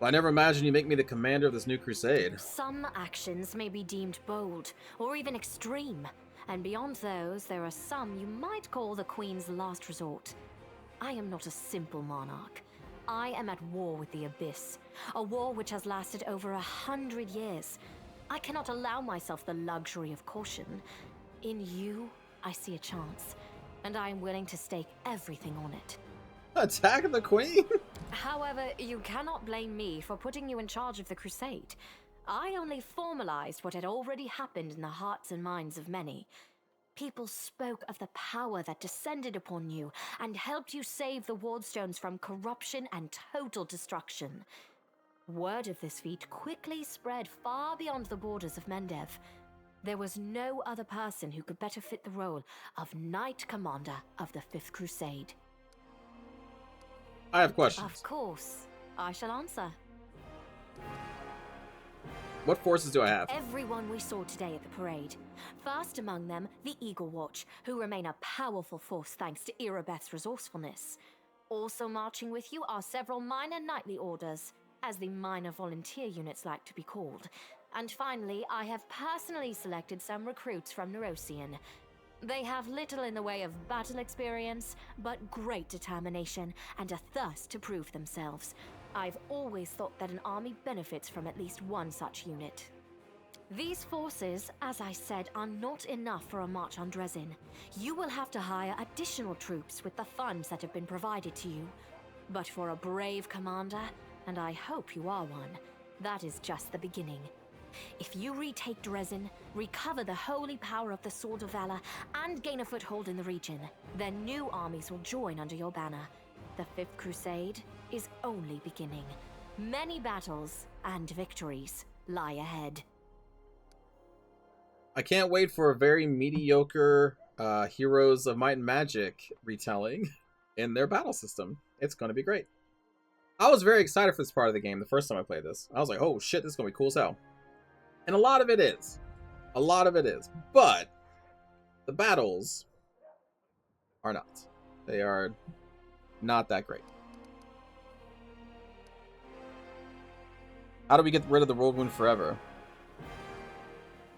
I never imagined you'd make me the commander of this new crusade. Some actions may be deemed bold, or even extreme. And beyond those, there are some you might call the Queen's last resort. I am not a simple monarch. I am at war with the Abyss, a war which has lasted over 100 years. I cannot allow myself the luxury of caution. In you, I see a chance, and I am willing to stake everything on it. Attack the Queen? However, you cannot blame me for putting you in charge of the crusade. I only formalized what had already happened in the hearts and minds of many. People spoke of the power that descended upon you and helped you save the Wardstones from corruption and total destruction. Word of this feat quickly spread far beyond the borders of Mendev. There was no other person who could better fit the role of Knight Commander of the 5th Crusade. I have questions. Of course. I shall answer. What forces do I have? Everyone we saw today at the parade. First among them, the Eagle Watch, who remain a powerful force thanks to Irabeth's resourcefulness. Also marching with you are several minor knightly orders, as the minor volunteer units like to be called. And finally, I have personally selected some recruits from Neurosian. They have little in the way of battle experience, but great determination and a thirst to prove themselves. I've always thought that an army benefits from at least one such unit. These forces, as I said, are not enough for a march on Dresden. You will have to hire additional troops with the funds that have been provided to you. But for a brave commander, and I hope you are one, that is just the beginning. If you retake Dresden, recover the holy power of the Sword of Valor, and gain a foothold in the region, then new armies will join under your banner. The Fifth Crusade is only beginning. Many battles and victories lie ahead. I can't wait for a very mediocre Heroes of Might and Magic retelling in their battle system. It's going to be great. I was very excited for this part of the game the first time I played this. I was like, oh shit, this is going to be cool as hell. And a lot of it is. A lot of it is. But the battles are not. They are not that great. How do we get rid of the World Wound forever?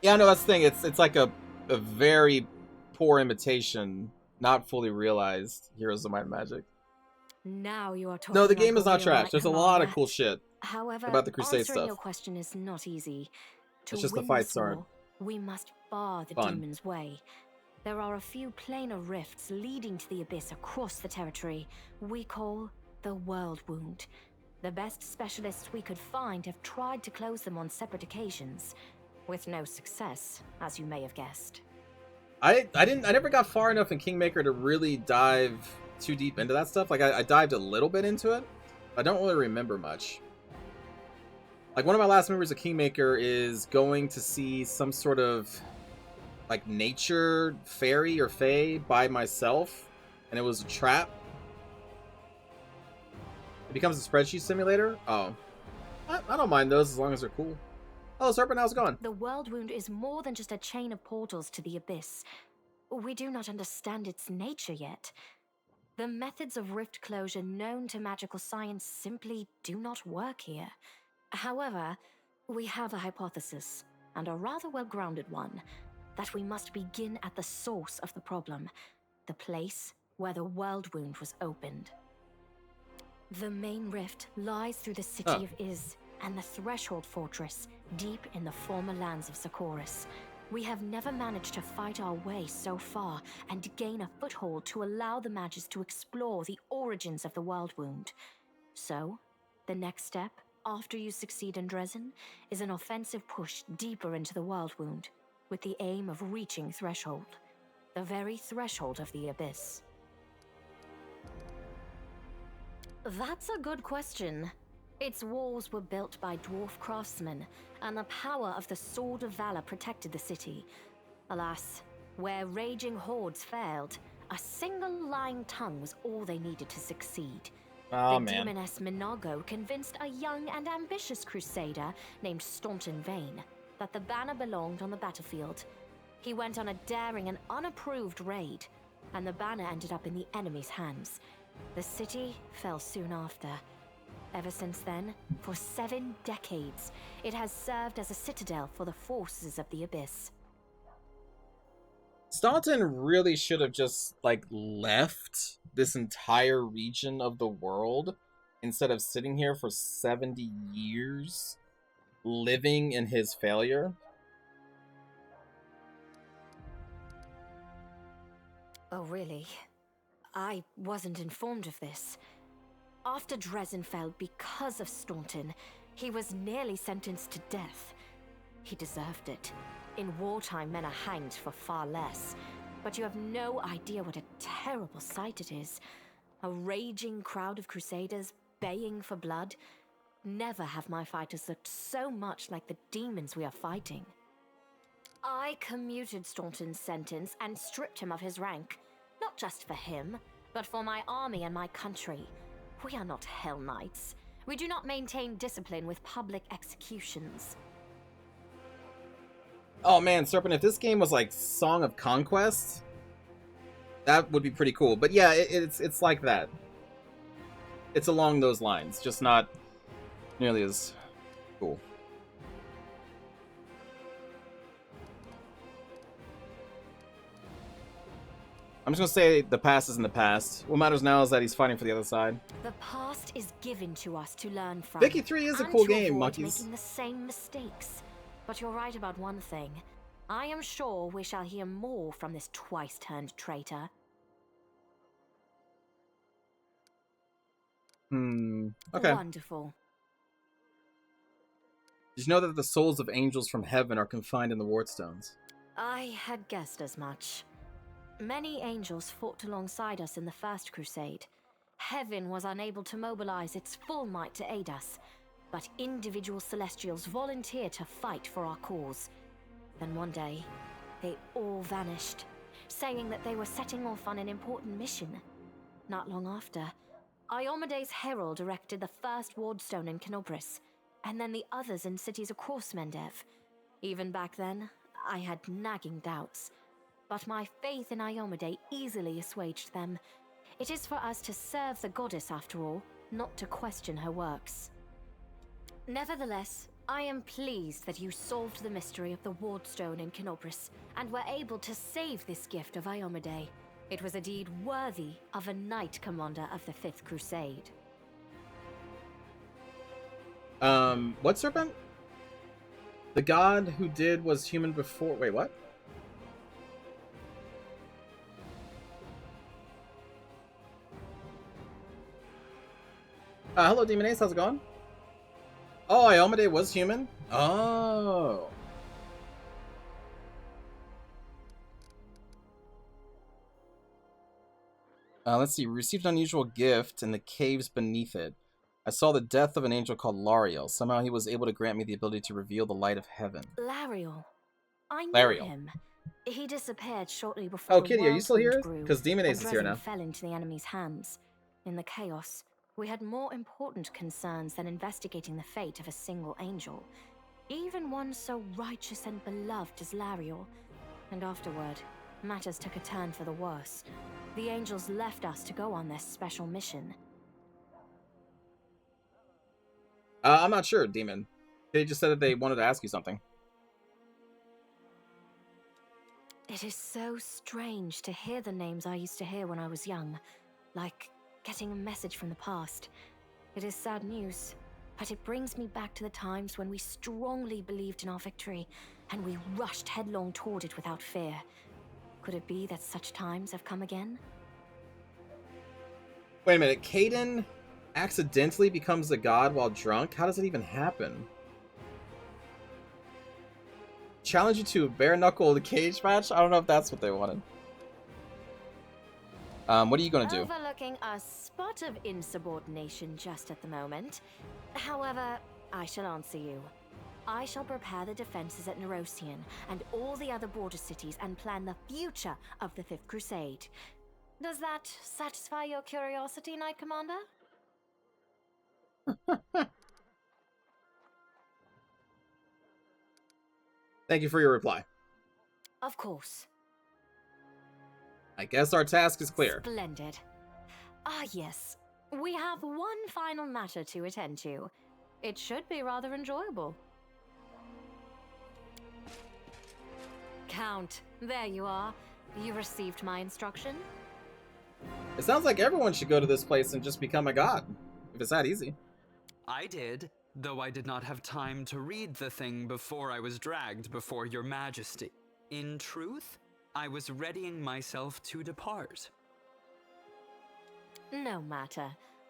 Yeah, no, that's the thing. It's like a very poor imitation, not fully realized Heroes of Might and Magic. Now you are talking. No, the game like is not trash. There's a lot of cool shit However, about the Crusade answering stuff. your question is not easy. It's just the fights aren't. We must bar the fun. demon's way. There are a few planar rifts leading to the abyss across the territory we call the World Wound. The best specialists we could find have tried to close them on separate occasions, with no success, as you may have guessed. I never got far enough in Kingmaker to really dive too deep into that stuff. Like I dived a little bit into it. I don't really remember much. Like one of my last memories of Kingmaker is going to see some sort of like nature fairy or fae by myself, and it was a trap. It becomes a spreadsheet simulator. Oh, I don't mind those as long as they're cool. Oh, Serpent, how's it going? The World Wound is more than just a chain of portals to the abyss. We do not understand its nature yet. The methods of rift closure known to magical science simply do not work here. However, we have a hypothesis, and a rather well-grounded one, that we must begin at the source of the problem, the place where the World Wound was opened. The main rift lies through the city of Iz and the Threshold Fortress, deep in the former lands of Socorus. We have never managed to fight our way so far and gain a foothold to allow the mages to explore the origins of the World Wound. So, the next step, after you succeed in Dresden, is an offensive push deeper into the World Wound, with the aim of reaching Threshold, the very threshold of the abyss. That's a good question. Its walls were built by dwarf craftsmen, and the power of the Sword of Valor protected the city. Alas, where raging hordes failed, a single lying tongue was all they needed to succeed. Oh, the man. demoness Minago convinced a young and ambitious crusader named Staunton Vane that the banner belonged on the battlefield. He went on a daring and unapproved raid, and the banner ended up in the enemy's hands. The city fell soon after. Ever since then, for 7 decades, it has served as a citadel for the forces of the Abyss. Staunton really should have just, like, left this entire region of the world instead of sitting here for 70 years living in his failure. Oh, really? I wasn't informed of this. After Dresden fell because of Staunton, he was nearly sentenced to death. He deserved it. In wartime, men are hanged for far less. But you have no idea what a terrible sight it is. A raging crowd of crusaders baying for blood. Never have my fighters looked so much like the demons we are fighting. I commuted Staunton's sentence and stripped him of his rank. Not just for him, but for my army and my country. We are not Hell Knights. We do not maintain discipline with public executions. Oh man, Serpent, if this game was like Song of Conquest, that would be pretty cool. But yeah, it's like that. It's along those lines, just not nearly as cool. I'm just gonna say the past is in the past. What matters now is that he's fighting for the other side. The past is given to us to learn from. Vicky 3 is a cool game, monkeys. Making the same mistakes. But you're right about one thing. I am sure we shall hear more from this twice-turned traitor. Okay. Wonderful. Did you know that the souls of angels from heaven are confined in the Wardstones? I had guessed as much. Many angels fought alongside us in the First Crusade. Heaven was unable to mobilize its full might to aid us, but individual Celestials volunteered to fight for our cause. Then one day, they all vanished, saying that they were setting off on an important mission. Not long after, Iomede's herald erected the first wardstone in Kenobris, and then the others in cities across Mendev. Even back then, I had nagging doubts, but my faith in Iomede easily assuaged them. It is for us to serve the goddess after all, not to question her works. Nevertheless, I am pleased that you solved the mystery of the wardstone in Kenobris, and were able to save this gift of Iomede. It was a deed worthy of a knight commander of the Fifth Crusade. What serpent? The god who did was human before. Wait, what? Hello, Demon Ace. How's it going? Oh, Iomede was human? Oh. Let's see. We received an unusual gift in the caves beneath it. I saw the death of an angel called Lariel. Somehow he was able to grant me the ability to reveal the light of heaven. Lariel. I knew Lariel. him. He disappeared shortly before Oh, the Kitty, are you still here? whirlwind grew, Because Demon Ace and is here Dresden now. fell into the enemy's hands. In the chaos, we had more important concerns than investigating the fate of a single angel. Even one so righteous and beloved as Lariel. And afterward, matters took a turn for the worse. The angels left us to go on this special mission. I'm not sure, Demon. They just said that they wanted to ask you something. It is so strange to hear the names I used to hear when I was young, like getting a message from the past. It is sad news, but it brings me back to the times when we strongly believed in our victory, and we rushed headlong toward it without fear. Could it be that such times have come again? Wait a minute, Caden accidentally becomes a god while drunk? How does it even happen? Challenge you to a bare-knuckle cage match? I don't know if that's what they wanted. What are you gonna do? Overlooking a spot of insubordination just at the moment. However, I shall answer you. I shall prepare the defenses at Nerosian and all the other border cities and plan the future of the Fifth Crusade. Does that satisfy your curiosity, Knight Commander? Thank you for your reply. Of course. I guess our task is clear. Splendid. Ah, yes. We have one final matter to attend to. It should be rather enjoyable. Count, there you are. You received my instruction? It sounds like everyone should go to this place and just become a god. If it's that easy. I did, though I did not have time to read the thing before I was dragged before your majesty. In truth, I was readying myself to depart. No matter.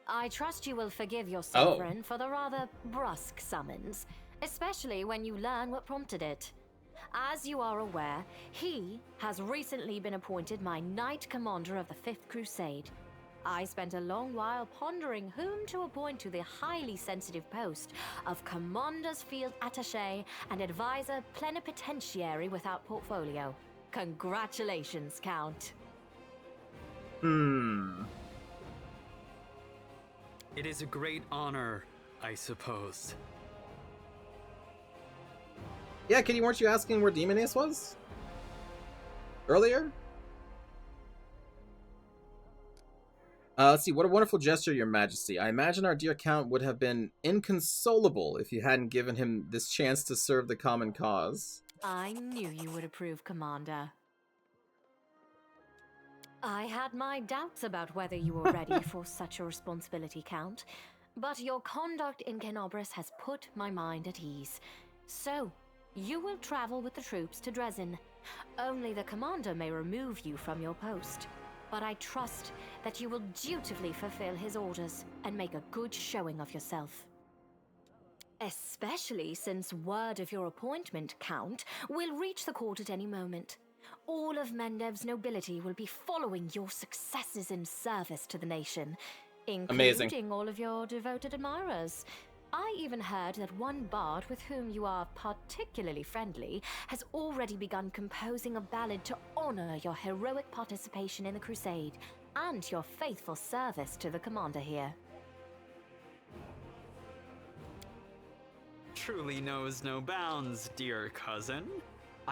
I trust you will forgive your sovereign for the rather brusque summons, especially when you learn what prompted it. As you are aware, he has recently been appointed my Knight Commander of the Fifth Crusade. I spent a long while pondering whom to appoint to the highly sensitive post of Commander's Field Attaché and Advisor Plenipotentiary without portfolio. Congratulations, Count. It is a great honor, I suppose. Yeah, Kitty, weren't you asking where Demon Ace was? Earlier? Let's see, what a wonderful gesture, Your Majesty. I imagine our dear Count would have been inconsolable if you hadn't given him this chance to serve the common cause. I knew you would approve, Commander. I had my doubts about whether you were ready for such a responsibility, Count. But your conduct in Kenobris has put my mind at ease. So, you will travel with the troops to Dresden. Only the commander may remove you from your post. But I trust that you will dutifully fulfill his orders and make a good showing of yourself. Especially since word of your appointment, Count, will reach the court at any moment. All of Mendev's nobility will be following your successes in service to the nation, including all of your devoted admirers. I even heard that one bard with whom you are particularly friendly has already begun composing a ballad to honor your heroic participation in the crusade and your faithful service to the commander here. Truly knows no bounds, dear cousin.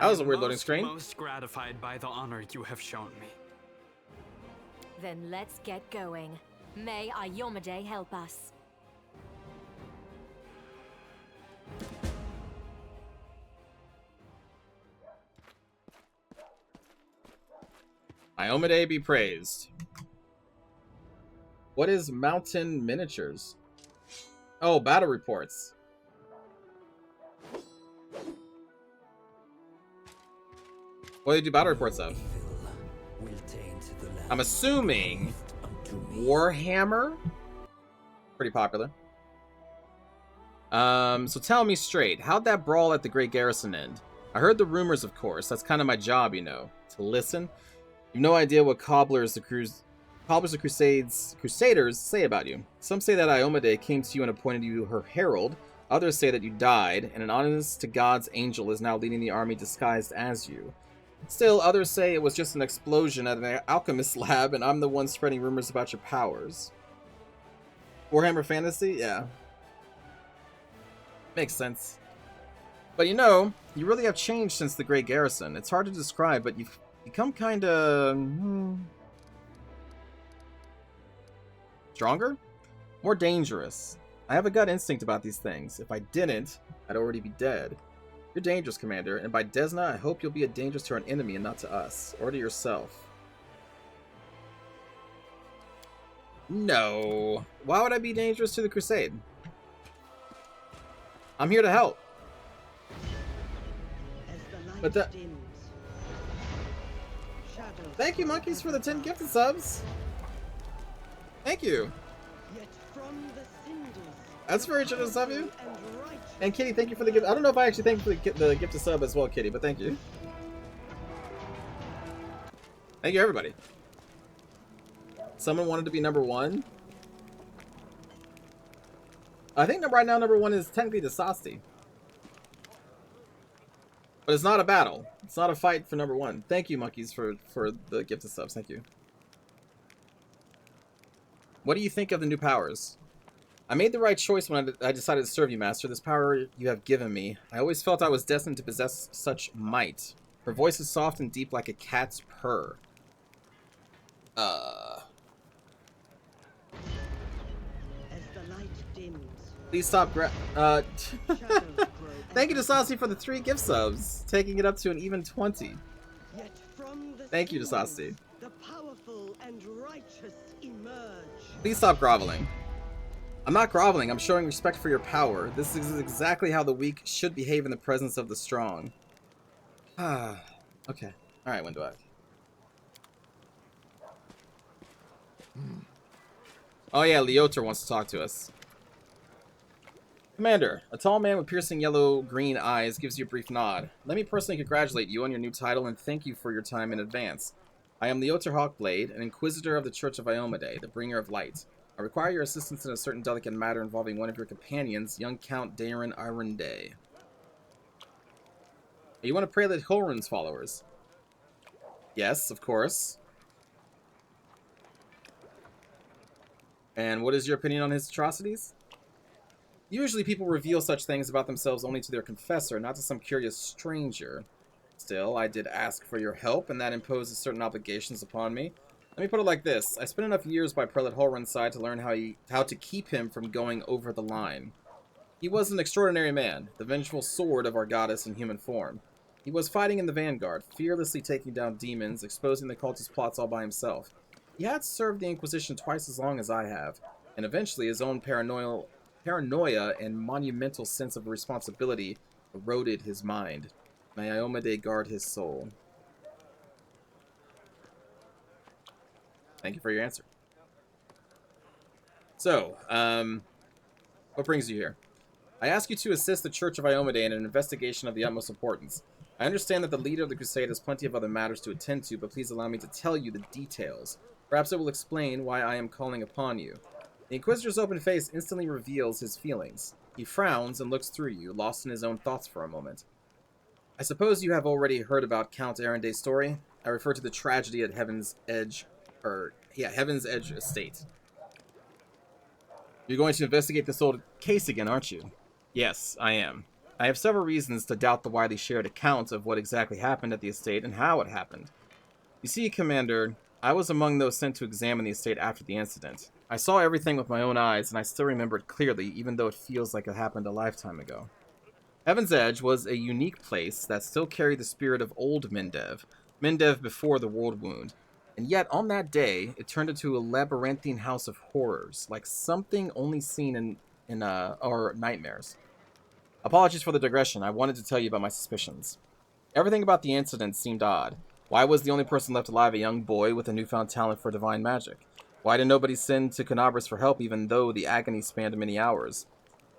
That was a weird loading screen. I am most gratified by the honor you have shown me. Then let's get going. May Ayomade help us. Ayomade be praised. What is Mountain Miniatures? Oh, battle reports. What do they do battle reports of? I'm assuming Warhammer? Pretty popular. So tell me straight, how'd that brawl at the Great Garrison end? I heard the rumors, of course. That's kind of my job, you know, to listen. You've no idea what Cobblers the Crusaders say about you. Some say that Ayomade came to you and appointed you her herald. Others say that you died, and an honest-to-God's angel is now leading the army disguised as you. Still, others say it was just an explosion at an alchemist lab, and I'm the one spreading rumors about your powers. Warhammer Fantasy? Yeah. Makes sense. But you know, you really have changed since the Great Garrison. It's hard to describe, but you've become kinda... stronger? More dangerous. I have a gut instinct about these things. If I didn't, I'd already be dead. You're dangerous, Commander, and by Desna, I hope you'll be a danger to our enemy and not to us, or to yourself. No. Why would I be dangerous to the Crusade? I'm here to help. But that... Thank you, monkeys, for the 10 gifted subs. Thank you. That's very generous of you. And Kitty, thank you for the gift. I don't know if I actually thank you for the gift of sub as well, Kitty, but thank you. Thank you, everybody. Someone wanted to be number 1. I think right now number 1 is technically the Sasti. But it's not a battle. It's not a fight for number 1. Thank you, monkeys, for the gift of subs. Thank you. What do you think of the new powers? I made the right choice when I decided to serve you, Master. This power you have given me. I always felt I was destined to possess such might. Her voice is soft and deep like a cat's purr. Please stop Thank you to Saucy for the 3 gift subs, taking it up to an even 20. Thank you to Saucy. Please stop groveling. I'm not groveling, I'm showing respect for your power. This is exactly how the weak should behave in the presence of the strong. Okay. Alright, Windwag. Oh yeah, Leoter wants to talk to us. Commander, a tall man with piercing yellow-green eyes gives you a brief nod. Let me personally congratulate you on your new title and thank you for your time in advance. I am Leoter Hawkblade, an Inquisitor of the Church of Ayomade, the Bringer of Light. I require your assistance in a certain delicate matter involving one of your companions, young Count Darren Ironday. Are you one of Prelate Holrun's followers? Yes, of course. And what is your opinion on his atrocities? Usually people reveal such things about themselves only to their confessor, not to some curious stranger. Still, I did ask for your help, and that imposes certain obligations upon me. Let me put it like this. I spent enough years by Prelate Holrun's side to learn how to keep him from going over the line. He was an extraordinary man, the vengeful sword of our goddess in human form. He was fighting in the vanguard, fearlessly taking down demons, exposing the cultist plots all by himself. He had served the Inquisition twice as long as I have, and eventually his own paranoia and monumental sense of responsibility eroded his mind. May Iomade guard his soul. Thank you for your answer. So, what brings you here? I ask you to assist the Church of Iomade in an investigation of the utmost importance. I understand that the leader of the Crusade has plenty of other matters to attend to, but please allow me to tell you the details. Perhaps it will explain why I am calling upon you. The Inquisitor's open face instantly reveals his feelings. He frowns and looks through you, lost in his own thoughts for a moment. I suppose you have already heard about Count Arende's story. I refer to the tragedy at Heaven's Edge Estate. You're going to investigate this old case again, aren't you? Yes, I am. I have several reasons to doubt the widely shared account of what exactly happened at the estate and how it happened. You see, Commander, I was among those sent to examine the estate after the incident. I saw everything with my own eyes, and I still remember it clearly, even though it feels like it happened a lifetime ago. Heaven's Edge was a unique place that still carried the spirit of old Mendev before the World Wound. And yet, on that day, it turned into a labyrinthine house of horrors, like something only seen in our nightmares. Apologies for the digression. I wanted to tell you about my suspicions. Everything about the incident seemed odd. Why was the only person left alive a young boy with a newfound talent for divine magic? Why did nobody send to Canabras for help even though the agony spanned many hours?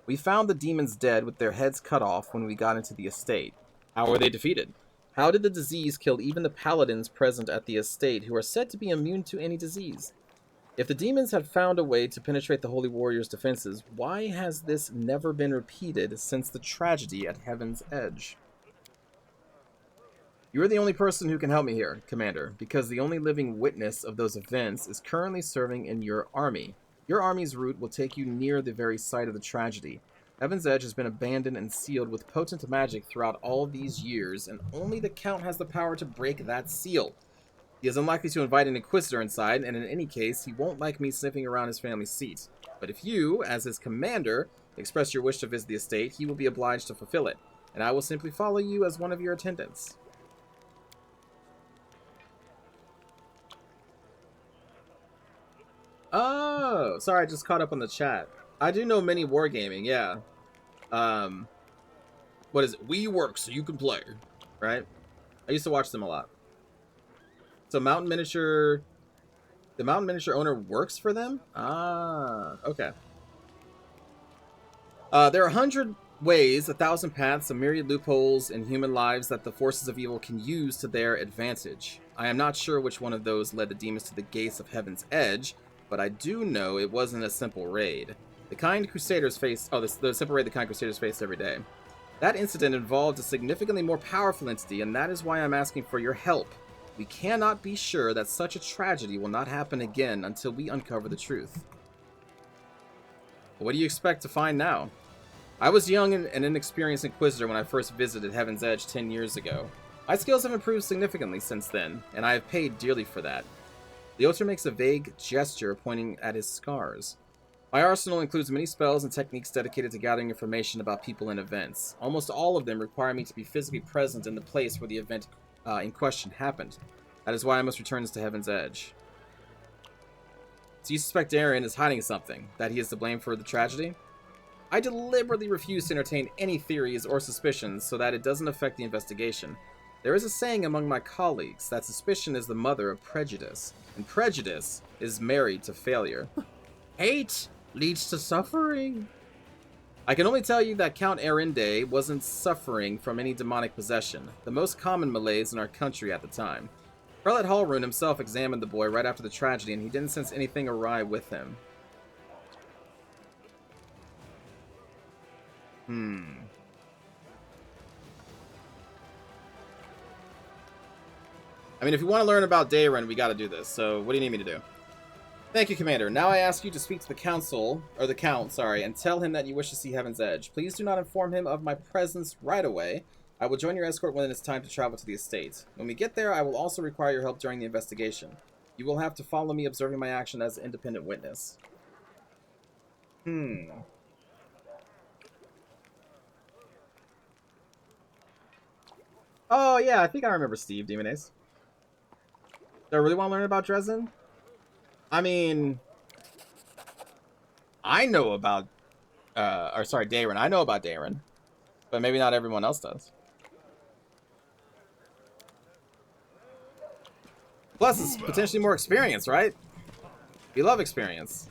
We found the demons dead with their heads cut off when we got into the estate. How were they defeated? How did the disease kill even the paladins present at the estate who are said to be immune to any disease? If the demons had found a way to penetrate the Holy Warrior's defenses, why has this never been repeated since the tragedy at Heaven's Edge? You are the only person who can help me here, Commander, because the only living witness of those events is currently serving in your army. Your army's route will take you near the very site of the tragedy. Heaven's Edge has been abandoned and sealed with potent magic throughout all these years, and only the Count has the power to break that seal. He is unlikely to invite an Inquisitor inside, and in any case, he won't like me sniffing around his family's seat. But if you, as his commander, express your wish to visit the estate, he will be obliged to fulfill it, and I will simply follow you as one of your attendants. Oh, sorry, I just caught up on the chat. I do know mini wargaming, yeah. What is it? We work so you can play, right? I used to watch them a lot. So the Mountain Miniature owner works for them? Ah, okay. There are 100 ways, 1,000 paths, a myriad loopholes in human lives that the forces of evil can use to their advantage. I am not sure which one of those led the demons to the gates of Heaven's Edge, but I do know it wasn't a simple raid. The kind Crusaders face... Oh, the simple raid the kind Crusaders face every day. That incident involved a significantly more powerful entity, and that is why I'm asking for your help. We cannot be sure that such a tragedy will not happen again until we uncover the truth. What do you expect to find now? I was young and inexperienced Inquisitor when I first visited Heaven's Edge 10 years ago. My skills have improved significantly since then, and I have paid dearly for that. The Otter makes a vague gesture pointing at his scars. My arsenal includes many spells and techniques dedicated to gathering information about people and events. Almost all of them require me to be physically present in the place where the event in question happened. That is why I must return to Heaven's Edge. So you suspect Aaron is hiding something, that he is to blame for the tragedy? I deliberately refuse to entertain any theories or suspicions so that it doesn't affect the investigation. There is a saying among my colleagues that suspicion is the mother of prejudice, and prejudice is married to failure. Hate leads to suffering. I can only tell you that Count Arende wasn't suffering from any demonic possession, the most common malaise in our country at the time. Prelate Hallrune himself examined the boy right after the tragedy, and he didn't sense anything awry with him. I mean, if you want to learn about Dayren, we gotta do this, so what do you need me to do? Thank you, Commander. Now I ask you to speak to the Count, and tell him that you wish to see Heaven's Edge. Please do not inform him of my presence right away. I will join your escort when it is time to travel to the estate. When we get there, I will also require your help during the investigation. You will have to follow me, observing my action as an independent witness. Oh, yeah, I think I remember Steve, Demon Ace. Do I really want to learn about Dresden? I mean, I know about, Darren. I know about Darren, but maybe not everyone else does. Plus, it's potentially more experience, right? We love experience.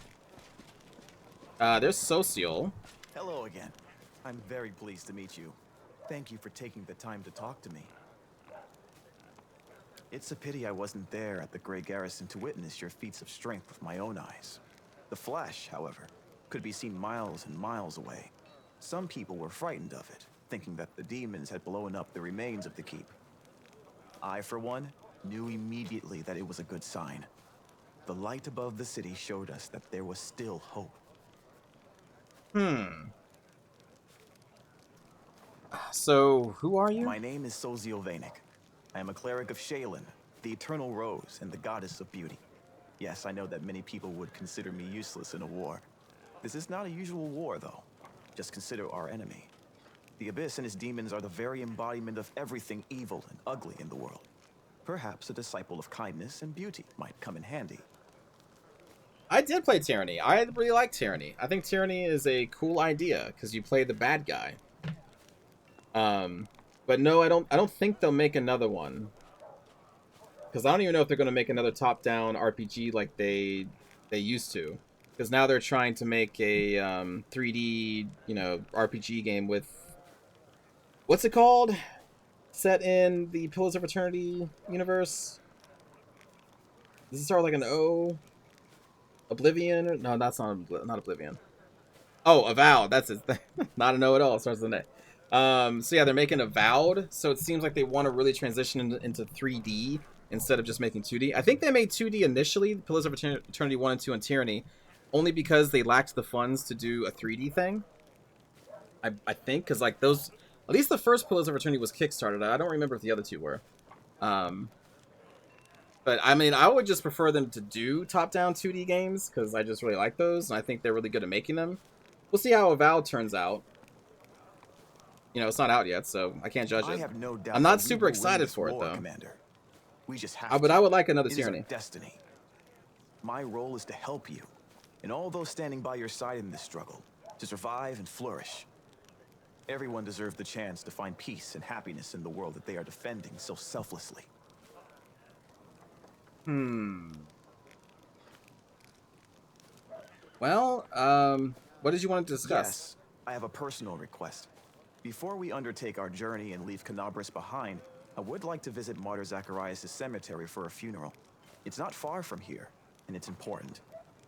There's Social. Hello again. I'm very pleased to meet you. Thank you for taking the time to talk to me. It's a pity I wasn't there at the Grey Garrison to witness your feats of strength with my own eyes. The flash, however, could be seen miles and miles away. Some people were frightened of it, thinking that the demons had blown up the remains of the keep. I, for one, knew immediately that it was a good sign. The light above the city showed us that there was still hope. So, who are you? My name is Sozio Vanek. I am a cleric of Shaylin, the Eternal Rose and the Goddess of Beauty. Yes, I know that many people would consider me useless in a war. This is not a usual war, though. Just consider our enemy. The Abyss and his demons are the very embodiment of everything evil and ugly in the world. Perhaps a disciple of kindness and beauty might come in handy. I did play Tyranny. I really like Tyranny. I think Tyranny is a cool idea because you play the bad guy. But no, I don't think they'll make another one. Because I don't even know if they're going to make another top-down RPG like they used to. Because now they're trying to make a 3D, RPG game with... What's it called? Set in the Pillars of Eternity universe? Does it start like an O? Oblivion? No, that's not Oblivion. Oh, Avowed. That's it. Not an O at all. It starts with an A. So yeah, they're making Avowed. So it seems like they want to really transition into 3D instead of just making 2D. I think they made 2D initially, Pillars of Eternity 1 and 2 and Tyranny, only because they lacked the funds to do a 3D thing. I think, because like those, at least the first Pillars of Eternity was Kickstarted. I don't remember if the other two were. But I mean, I would just prefer them to do top-down 2D games because I just really like those, and I think they're really good at making them. We'll see how Avowed turns out. It's not out yet, so I can't judge it. I have no doubt I'm not super excited for it, though. Commander. We just have but to. I would like another It is our Tyranny. destiny. My role is to help you, and all those standing by your side in this struggle, to survive and flourish. Everyone deserves the chance to find peace and happiness in the world that they are defending so selflessly. Well, what did you want to discuss? Yes, I have a personal request. Before we undertake our journey and leave Canabris behind, I would like to visit Martyr Zacharias' cemetery for a funeral. It's not far from here, and it's important.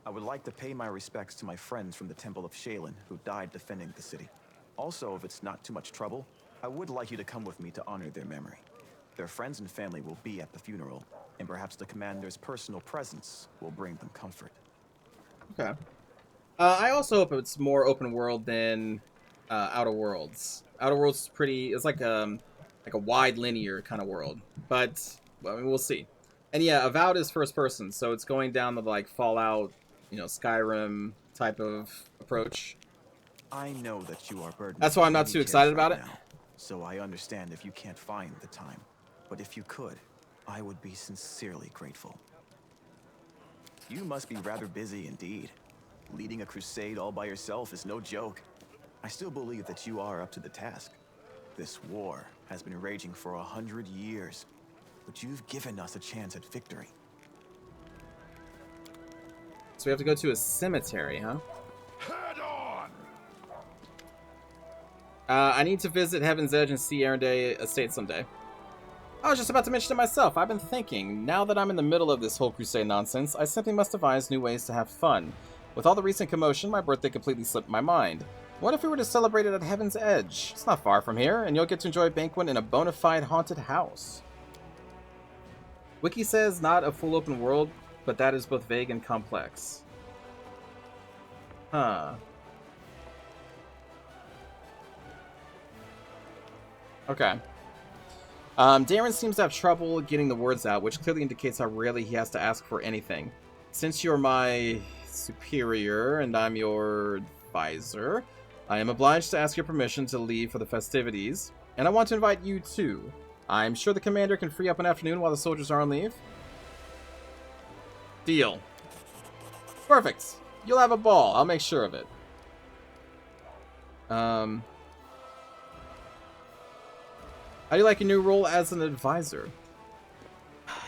I would like to pay my respects to my friends from the Temple of Shaylin who died defending the city. Also, if it's not too much trouble, I would like you to come with me to honor their memory. Their friends and family will be at the funeral, and perhaps the commander's personal presence will bring them comfort. Okay. I also hope it's more open world than Outer Worlds. Outer Worlds is pretty. It's like a wide linear kind of world, but I mean, we'll see. And yeah, Avowed is first person, so it's going down the like Fallout, Skyrim type of approach. I know that you are burdened. That's why I'm not too excited about it. Now, so I understand if you can't find the time, but if you could, I would be sincerely grateful. You must be rather busy indeed. Leading a crusade all by yourself is no joke. I still believe that you are up to the task. This war has been raging for 100 years, but you've given us a chance at victory. So we have to go to a cemetery, huh? Head on! I need to visit Heaven's Edge and see Erendale Estate someday. I was just about to mention it myself. I've been thinking, now that I'm in the middle of this whole crusade nonsense, I simply must devise new ways to have fun. With all the recent commotion, my birthday completely slipped my mind. What if we were to celebrate it at Heaven's Edge? It's not far from here, and you'll get to enjoy a banquet in a bona fide haunted house. Wiki says not a full open world, but that is both vague and complex. Huh. Okay. Darren seems to have trouble getting the words out, which clearly indicates how rarely he has to ask for anything. Since you're my superior and I'm your advisor, I am obliged to ask your permission to leave for the festivities, and I want to invite you too. I'm sure the commander can free up an afternoon while the soldiers are on leave. Deal. Perfect. You'll have a ball. I'll make sure of it. How do you like your new role as an advisor?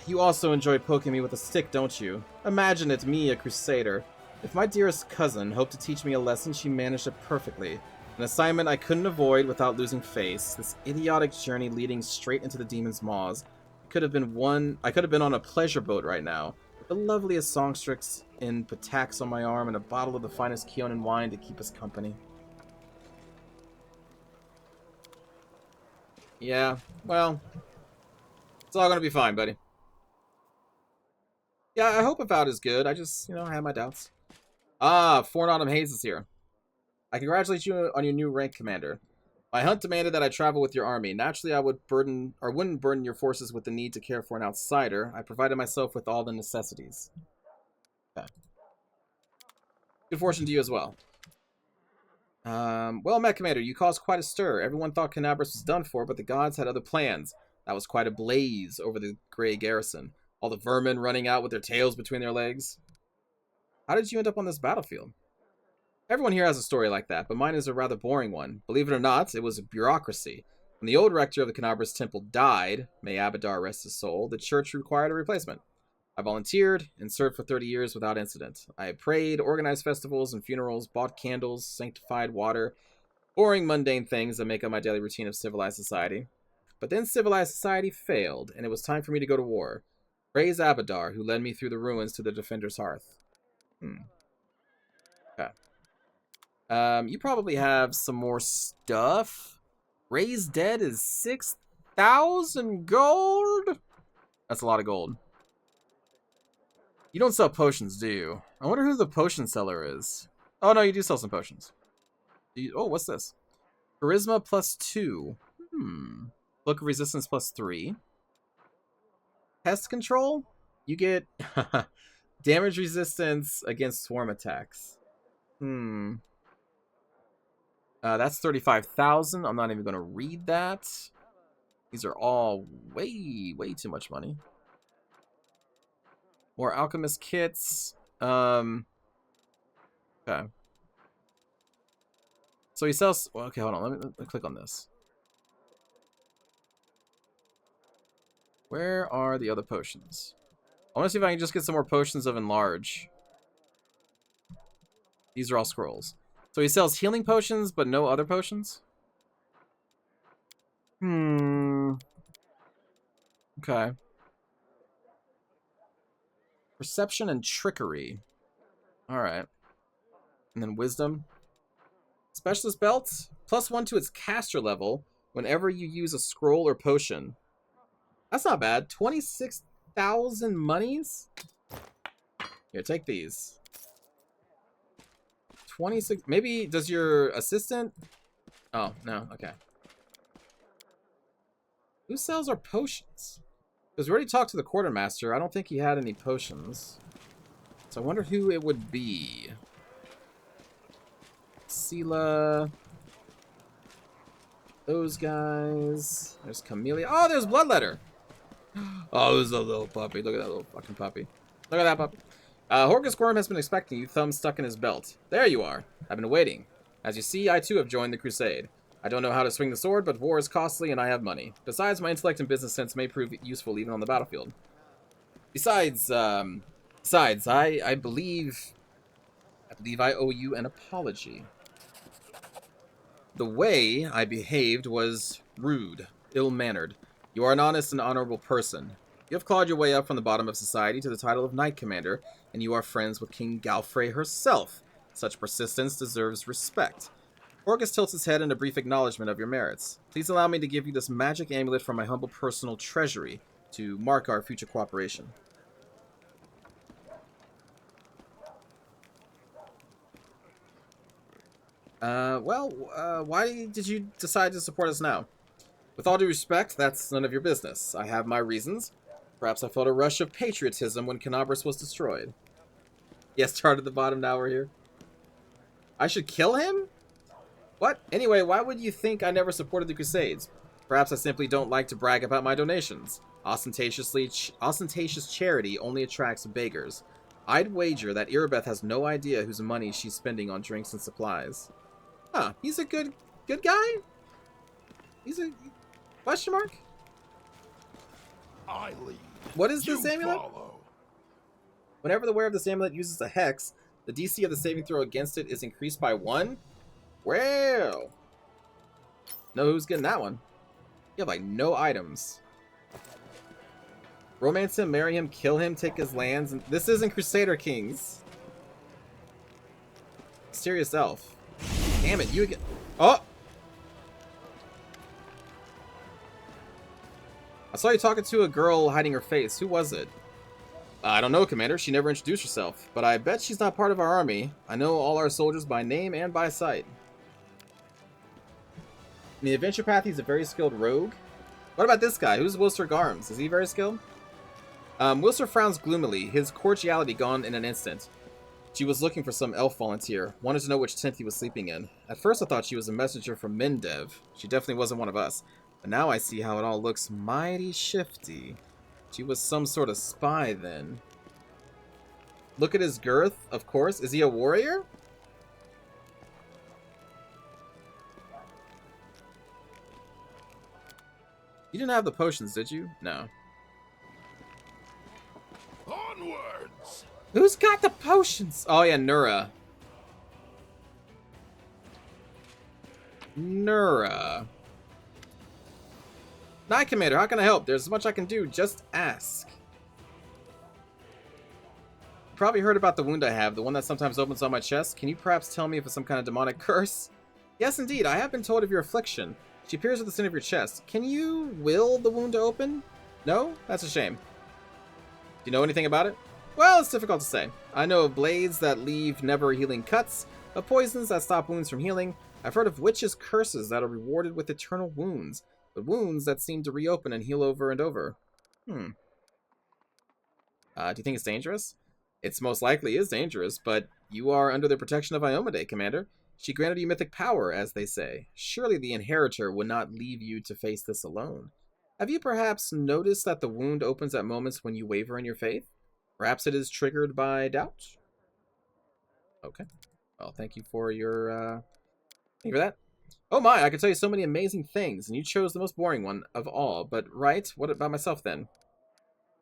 You also enjoy poking me with a stick, don't you? Imagine it's me, a crusader. If my dearest cousin hoped to teach me a lesson, she managed it perfectly. An assignment I couldn't avoid without losing face. This idiotic journey leading straight into the demon's maws. I could have been on a pleasure boat right now, with the loveliest songstress in Patax on my arm and a bottle of the finest Keonan wine to keep us company. Yeah, well, it's all gonna be fine, buddy. Yeah, I hope Avowed is good. I just, I have my doubts. Ah, Forn Autumn Haze is here. I congratulate you on your new rank, Commander. My hunt demanded that I travel with your army. Naturally, I wouldn't burden your forces with the need to care for an outsider. I provided myself with all the necessities. Okay. Good fortune to you as well. Well met, Commander. You caused quite a stir. Everyone thought Canabras was done for, but the gods had other plans. That was quite a blaze over the Grey Garrison. All the vermin running out with their tails between their legs. How did you end up on this battlefield? Everyone here has a story like that, but mine is a rather boring one. Believe it or not, it was a bureaucracy. When the old rector of the Canabras Temple died, may Abadar rest his soul, the church required a replacement. I volunteered and served for 30 years without incident. I prayed, organized festivals and funerals, bought candles, sanctified water, boring, mundane things that make up my daily routine of civilized society. But then civilized society failed, and it was time for me to go to war. Praise Abadar, who led me through the ruins to the Defender's Hearth. Okay. You probably have some more stuff. Raised Dead is 6,000 gold? That's a lot of gold. You don't sell potions, do you? I wonder who the potion seller is. Oh, no, you do sell some potions. Oh, what's this? Charisma +2. Book of Resistance +3. Pest Control? You get damage resistance against swarm attacks. That's 35,000. I'm not even going to read that. These are all way, way too much money. More alchemist kits. Okay. So he sells... Okay, hold on. Let me click on this. Where are the other potions? I want to see if I can just get some more potions of Enlarge. These are all scrolls. So he sells healing potions, but no other potions? Okay. Perception and Trickery. Alright. And then Wisdom. Specialist Belt. +1 to its caster level whenever you use a scroll or potion. That's not bad. 26,000 monies? Here, take these. 26... Maybe, does your assistant... Oh, no, okay. Who sells our potions? Because we already talked to the quartermaster. I don't think he had any potions. So I wonder who it would be. Sela. Those guys. There's Camellia. Oh, there's Bloodletter. Oh, there's a little puppy. Look at that little fucking puppy. Look at that puppy. Horgus Worm has been expecting you, thumb stuck in his belt. There you are. I've been waiting. As you see, I too have joined the crusade. I don't know how to swing the sword, but war is costly and I have money. Besides, my intellect and business sense may prove useful even on the battlefield. Besides, I believe I owe you an apology. The way I behaved was rude, ill-mannered. You are an honest and honorable person. You have clawed your way up from the bottom of society to the title of Knight Commander, and you are friends with King Galfrey herself. Such persistence deserves respect. Horgus tilts his head in a brief acknowledgement of your merits. Please allow me to give you this magic amulet from my humble personal treasury to mark our future cooperation. Why did you decide to support us now? With all due respect, that's none of your business. I have my reasons. Perhaps I felt a rush of patriotism when Canabras was destroyed. Yes, started at the bottom, now we're here. I should kill him? What? Anyway, why would you think I never supported the Crusades? Perhaps I simply don't like to brag about my donations. Ostentatious charity only attracts beggars. I'd wager that Irabeth has no idea whose money she's spending on drinks and supplies. Huh, he's a good guy? He's a question mark? I lead. What is You this amulet? follow. Whenever the wearer of this amulet uses a hex, the DC of the saving throw against it is increased by 1? Well. Know who's getting that one. You have like no items. Romance him, marry him, kill him, take his lands. And this isn't Crusader Kings. Mysterious elf. Damn it, you again. Oh! I saw you talking to a girl hiding her face. Who was it? I don't know, Commander. She never introduced herself. But I bet she's not part of our army. I know all our soldiers by name and by sight. In the adventure path, he's a very skilled rogue. What about this guy? Who's Wilster Garms? Is he very skilled? Wilster frowns gloomily, his cordiality gone in an instant. She was looking for some elf volunteer, wanted to know which tent he was sleeping in. At first I thought she was a messenger from Mendev. She definitely wasn't one of us. But now I see how it all looks mighty shifty. She was some sort of spy then. Look at his girth, of course. Is he a warrior? You didn't have the potions, did you? No. Onwards. Who's got the potions? Oh yeah, Nura. Nura. Knight Commander, how can I help? There's much I can do. Just ask. You probably heard about the wound I have, the one that sometimes opens on my chest. Can you perhaps tell me if it's some kind of demonic curse? Yes, indeed. I have been told of your affliction. She appears at the center of your chest. Can you will the wound to open? No? That's a shame. Do you know anything about it? Well, it's difficult to say. I know of blades that leave never-healing cuts, of poisons that stop wounds from healing. I've heard of witches' curses that are rewarded with eternal wounds, but wounds that seem to reopen and heal over and over. Do you think it's dangerous? It's most likely is dangerous, but you are under the protection of Iomade, Commander. She granted you mythic power, as they say. Surely the Inheritor would not leave you to face this alone. Have you perhaps noticed that the wound opens at moments when you waver in your faith? Perhaps it is triggered by doubt? Okay. Well, thank you for your, thank you for that. Oh my, I could tell you so many amazing things, and you chose the most boring one of all. But, right, what about myself then?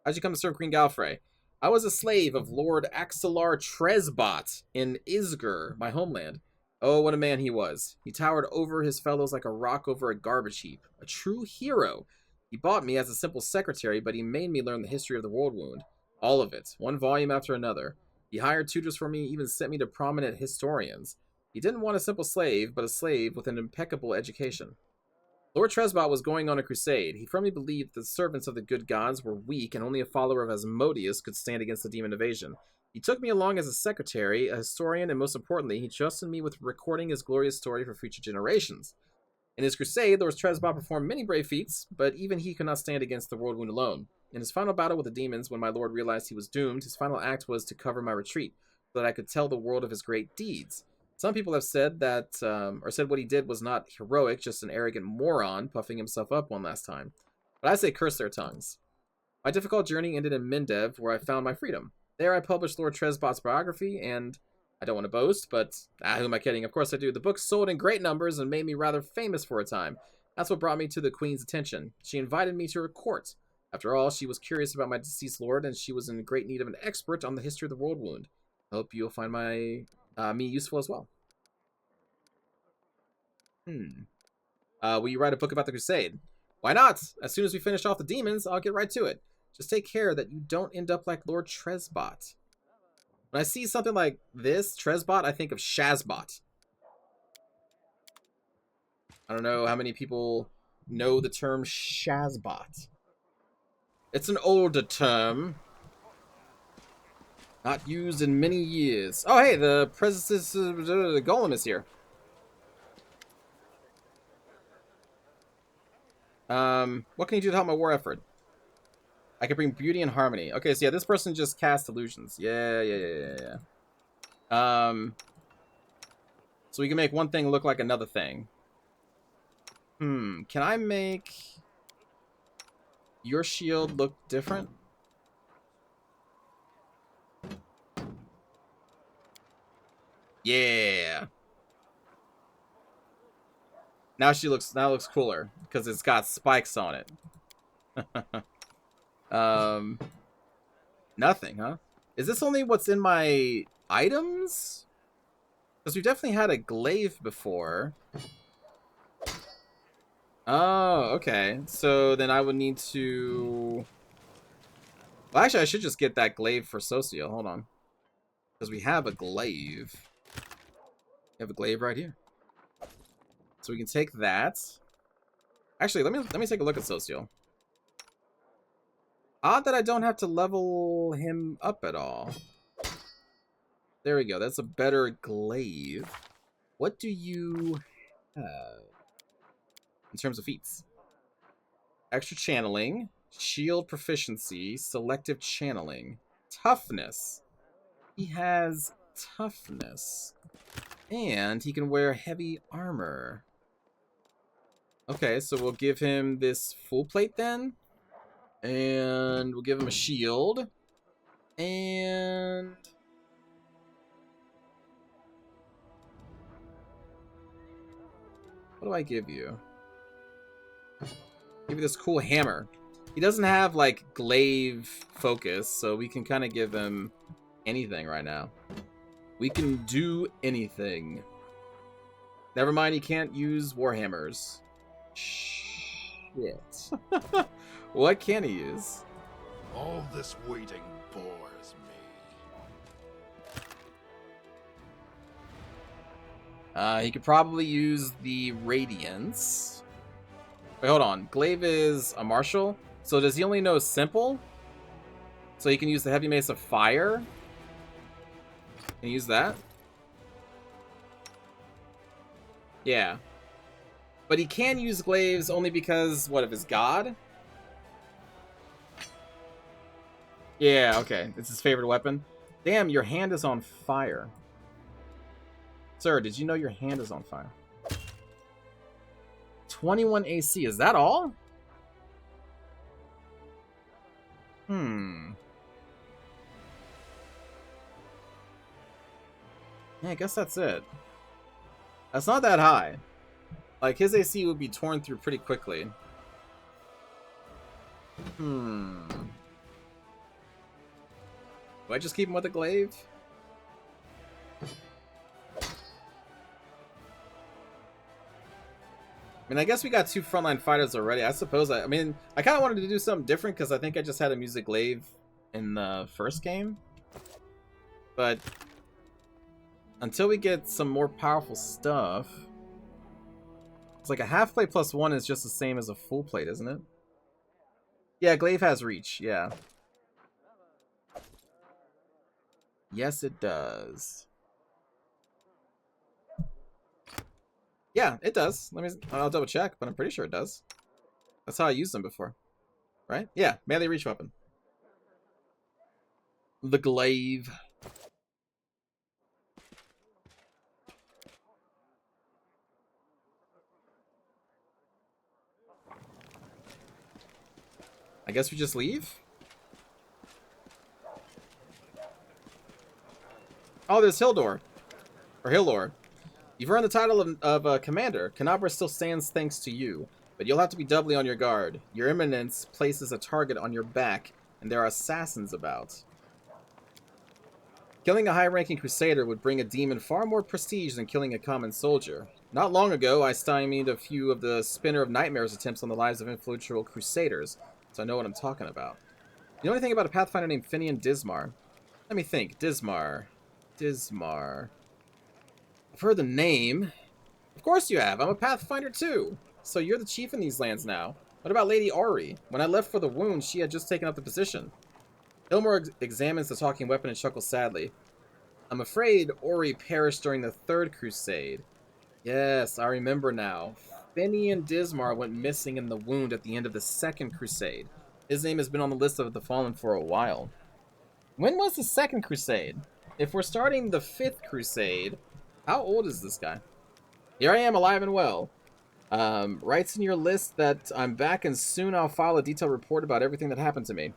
How'd you come to serve Queen Galfrey? I was a slave of Lord Axelar Tresbot in Isgur, my homeland. Oh, what a man he was. He towered over his fellows like a rock over a garbage heap. A true hero. He bought me as a simple secretary, but he made me learn the history of the world wound. All of it, one volume after another. He hired tutors for me, even sent me to prominent historians. He didn't want a simple slave, but a slave with an impeccable education. Lord Tresbot was going on a crusade. He firmly believed the servants of the good gods were weak, and only a follower of Asmodeus could stand against the demon invasion. He took me along as a secretary, a historian, and most importantly, he trusted me with recording his glorious story for future generations. In his crusade, Lord Tresbot performed many brave feats, but even he could not stand against the world wound alone. In his final battle with the demons, when my lord realized he was doomed, his final act was to cover my retreat, so that I could tell the world of his great deeds. Some people have said that, or said what he did was not heroic, just an arrogant moron, puffing himself up one last time. But I say curse their tongues. My difficult journey ended in Mendev, where I found my freedom. There I published Lord Tresbot's biography, and I don't want to boast, but who am I kidding? Of course I do. The book sold in great numbers and made me rather famous for a time. That's what brought me to the Queen's attention. She invited me to her court. After all, she was curious about my deceased lord, and she was in great need of an expert on the history of the world wound. I hope you'll find me useful as well. Will you write a book about the crusade? Why not? As soon as we finish off the demons, I'll get right to it. Just take care that you don't end up like Lord Tresbot. When I see something like this, Tresbot, I think of Shazbot. I don't know how many people know the term Shazbot. It's an older term. Not used in many years. Oh, hey, the presence of the golem is here. What can you do to help my war effort? I can bring beauty and harmony. Okay, so yeah, this person just cast illusions. Yeah. So we can make one thing look like another thing. Can I make your shield look different? Yeah. Now it looks cooler because it's got spikes on it. Nothing, huh? Is this only what's in my items? Because we've definitely had a glaive before. Oh, okay. So then I would need to... Well, actually, I should just get that glaive for Socio. Hold on. Because we have a glaive. We have a glaive right here. So we can take that. Actually, let me take a look at Socio. Odd that I don't have to level him up at all. There we go. That's a better glaive. What do you have in terms of feats? Extra channeling, shield proficiency, selective channeling, toughness. He has toughness. And he can wear heavy armor. Okay, so we'll give him this full plate then. And we'll give him a shield. And... what do I give you? Give you this cool hammer. He doesn't have, like, glaive focus, so we can kind of give him anything right now. We can do anything. Never mind, he can't use warhammers. Shit. What can he use? All this waiting bores me. He could probably use the Radiance. Wait, hold on. Glaive is a martial? So does he only know simple? So he can use the Heavy Mace of Fire? Can he use that? Yeah. But he can use glaives only because, what, of his god? Yeah, okay. It's his favorite weapon. Damn, your hand is on fire. Sir, did you know your hand is on fire? 21 AC, is that all? Yeah, I guess that's it. That's not that high. Like, his AC would be torn through pretty quickly. Do I just keep him with a glaive? I mean, I guess we got 2 frontline fighters already. I suppose I mean, I kind of wanted to do something different because I think I just had a music glaive in the first game. But until we get some more powerful stuff, it's like a half plate plus 1 is just the same as a full plate, isn't it? Yeah, glaive has reach. Yeah. Yes, it does. Yeah, it does. I'll double check, but I'm pretty sure it does. That's how I used them before. Right? Yeah, melee reach weapon. The glaive. I guess we just leave? Oh, there's Hildor. Or Hillor. You've earned the title of Commander. Canabra still stands thanks to you, but you'll have to be doubly on your guard. Your Eminence places a target on your back, and there are assassins about. Killing a high-ranking Crusader would bring a demon far more prestige than killing a common soldier. Not long ago, I stymied a few of the Spinner of Nightmares attempts on the lives of influential Crusaders, so I know what I'm talking about. You know anything about a Pathfinder named Finian Dismar? Let me think. Dismar. I've heard the name. Of course you have. I'm a Pathfinder too. So you're the chief in these lands now. What about Lady Ori? When I left for the wound, she had just taken up the position. Ilmor examines the talking weapon and chuckles sadly. I'm afraid Ori perished during the Third Crusade. Yes, I remember now. Finian Dismar went missing in the wound at the end of the Second Crusade. His name has been on the list of the fallen for a while. When was the Second Crusade? If we're starting the 5th Crusade, how old is this guy? Here I am, alive and well. Writes in your list that I'm back and soon I'll file a detailed report about everything that happened to me.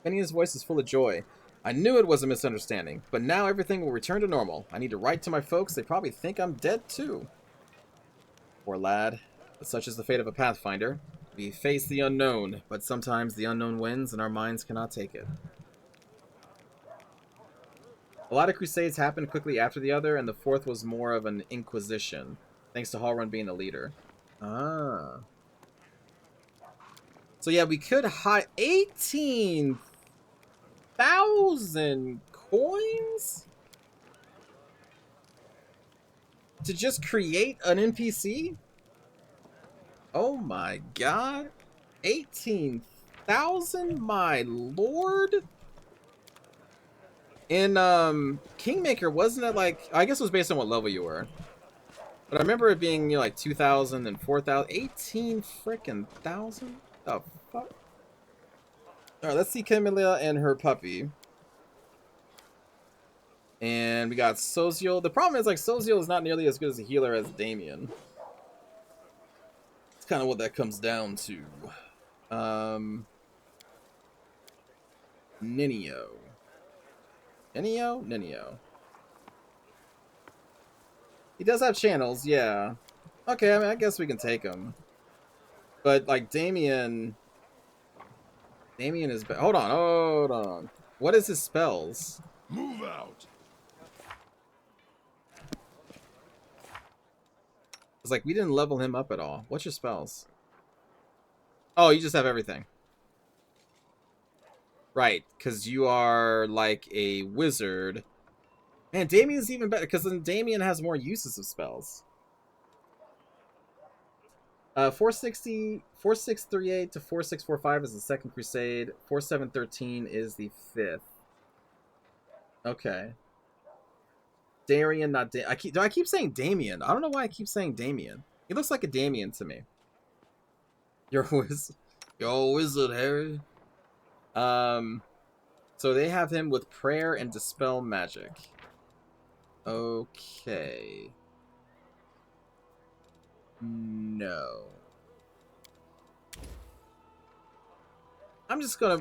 Fenia's voice is full of joy. I knew it was a misunderstanding, but now everything will return to normal. I need to write to my folks. They probably think I'm dead too. Poor lad. But such is the fate of a Pathfinder. We face the unknown, but sometimes the unknown wins and our minds cannot take it. A lot of crusades happened quickly after the other, and the fourth was more of an inquisition, thanks to Hallrun being the leader. Ah. So yeah, we could hide 18,000 coins to just create an NPC? Oh my god. 18,000, my lord? In Kingmaker, wasn't it like, I guess it was based on what level you were. But I remember it being, you know, like 2,000 and 4,000. 18 frickin' thousand? The fuck? Alright, let's see Camilla and her puppy. And we got Soziel. The problem is, like, Soziel is not nearly as good as a healer as Damien. It's kind of what that comes down to. Ninio. Ninio. He does have channels, yeah. Okay, I mean, I guess we can take him. But, like, Damien is... Hold on. What is his spells? Move out. It's like, we didn't level him up at all. What's your spells? Oh, you just have everything. Right, because you are, like, a wizard. Man, Damien's even better, because then Damien has more uses of spells. 4638 to 4645 is the second crusade. 4713 is the fifth. Okay. Darian, not do I keep saying Damien? I don't know why I keep saying Damien. He looks like a Damien to me. You're a wizard, Harry. So they have him with prayer and dispel magic. Okay. No. I'm just gonna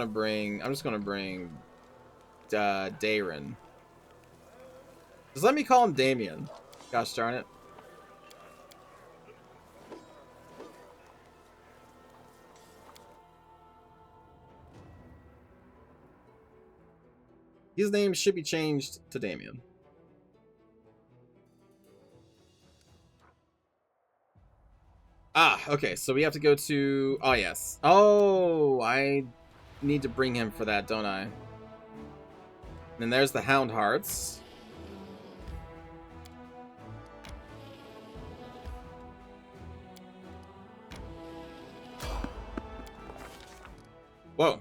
bring Darren. Just let me call him Damien. Gosh darn it. His name should be changed to Damien. Ah, okay, so we have to go to... Oh, yes. Oh, I need to bring him for that, don't I? And there's the Hound Hearts. Whoa.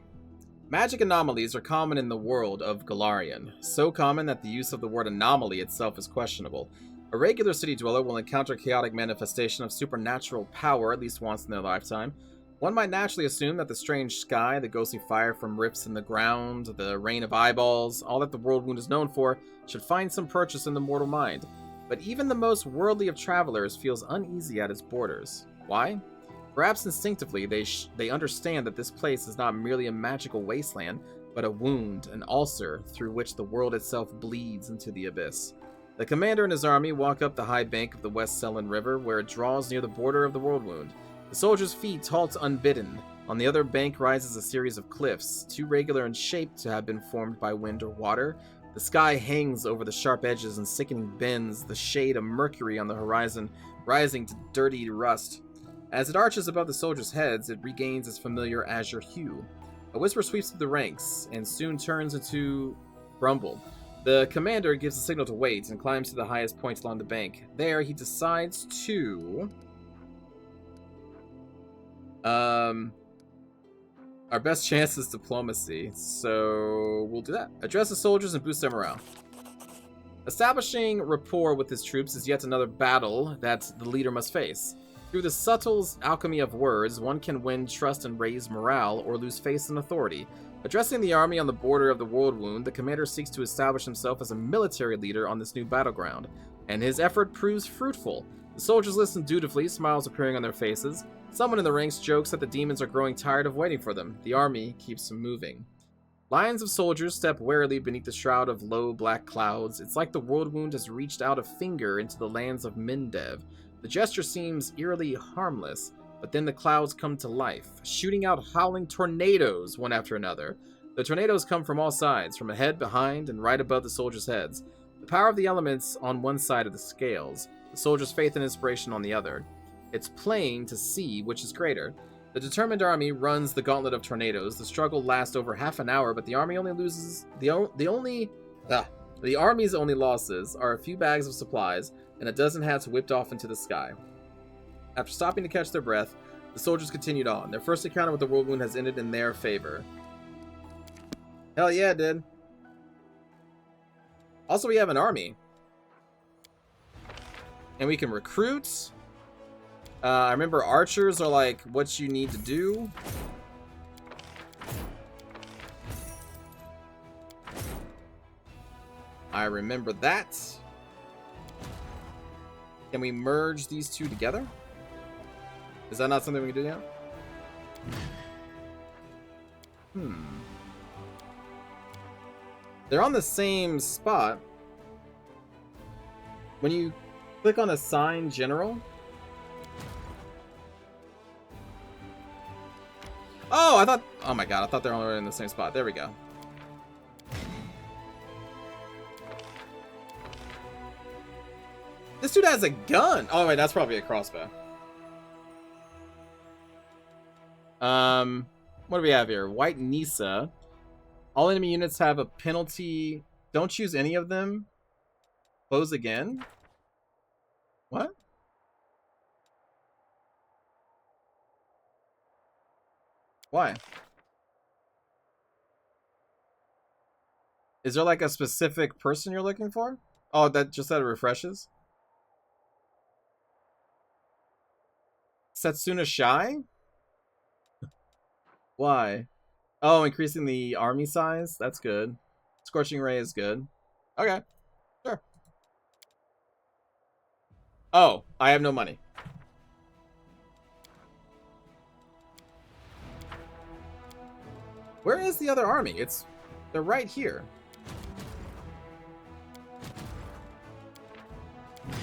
Magic anomalies are common in the world of Golarion. So common that the use of the word anomaly itself is questionable. A regular city dweller will encounter chaotic manifestation of supernatural power at least once in their lifetime. One might naturally assume that the strange sky, the ghostly fire from rifts in the ground, the rain of eyeballs, all that the world wound is known for, should find some purchase in the mortal mind. But even the most worldly of travelers feels uneasy at its borders. Why? Perhaps instinctively, they understand that this place is not merely a magical wasteland, but a wound, an ulcer, through which the world itself bleeds into the abyss. The commander and his army walk up the high bank of the West Selin River, where it draws near the border of the world wound. The soldiers' feet halt unbidden. On the other bank rises a series of cliffs, too regular in shape to have been formed by wind or water. The sky hangs over the sharp edges and sickening bends, the shade of mercury on the horizon rising to dirty rust. As it arches above the soldiers' heads, it regains its familiar azure hue. A whisper sweeps through the ranks, and soon turns into grumble. The commander gives a signal to wait, and climbs to the highest point along the bank. There, he decides to... Our best chance is diplomacy, so we'll do that. Address the soldiers and boost their morale. Establishing rapport with his troops is yet another battle that the leader must face. Through the subtle alchemy of words, one can win trust and raise morale, or lose faith in authority. Addressing the army on the border of the world wound, the commander seeks to establish himself as a military leader on this new battleground, and his effort proves fruitful. The soldiers listen dutifully, smiles appearing on their faces. Someone in the ranks jokes that the demons are growing tired of waiting for them. The army keeps moving. Lines of soldiers step warily beneath the shroud of low black clouds. It's like the world wound has reached out a finger into the lands of Mendev. The gesture seems eerily harmless, but then the clouds come to life, shooting out howling tornadoes one after another. The tornadoes come from all sides, from ahead, behind, and right above the soldiers' heads. The power of the elements on one side of the scales, the soldiers' faith and inspiration on the other. It's plain to see which is greater. The determined army runs the gauntlet of tornadoes. The struggle lasts over half an hour, but the army only loses the army's only losses are a few bags of supplies and a dozen hats whipped off into the sky. After stopping to catch their breath, the soldiers continued on. Their first encounter with the world wound has ended in their favor. Hell yeah, it did. Also, we have an army. And we can recruit. I remember archers are like what you need to do. I remember that. Can we merge these two together? Is that not something we can do now? They're on the same spot. When you click on Assign General. Oh, oh my god, I thought they were already in the same spot. There we go. This dude has a gun. Oh wait, that's probably a crossbow. What do we have here? White Nisa. All enemy units have a penalty. Don't choose any of them. Close again. What? Why? Is there like a specific person you're looking for? Oh, that just that it refreshes? Setsuna Shy? Why? Oh, increasing the army size? That's good. Scorching Ray is good. Okay. Sure. Oh, I have no money. Where is the other army? They're right here.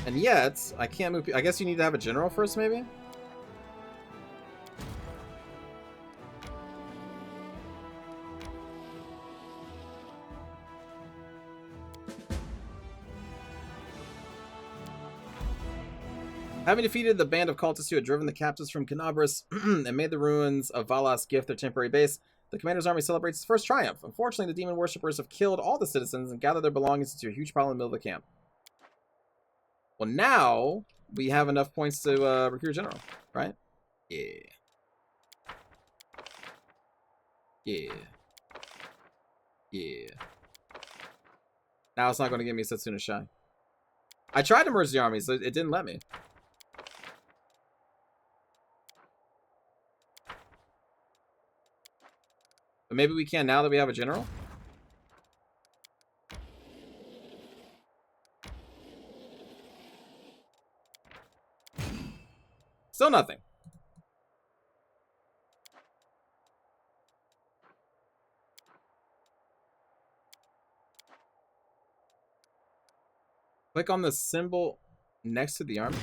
And yet, I can't move. I guess you need to have a general first, maybe? Having defeated the band of cultists who had driven the captives from Canabras and made the ruins of Valas gift their temporary base, the commander's army celebrates its first triumph. Unfortunately, the demon worshippers have killed all the citizens and gathered their belongings into a huge pile in the middle of the camp. Well, now we have enough points to recruit a general, right? Yeah. Yeah. Yeah. Now it's not going to give me Setsuna Shy. I tried to merge the armies, it didn't let me. But maybe we can now that we have a general? Still nothing. Click on the symbol next to the army.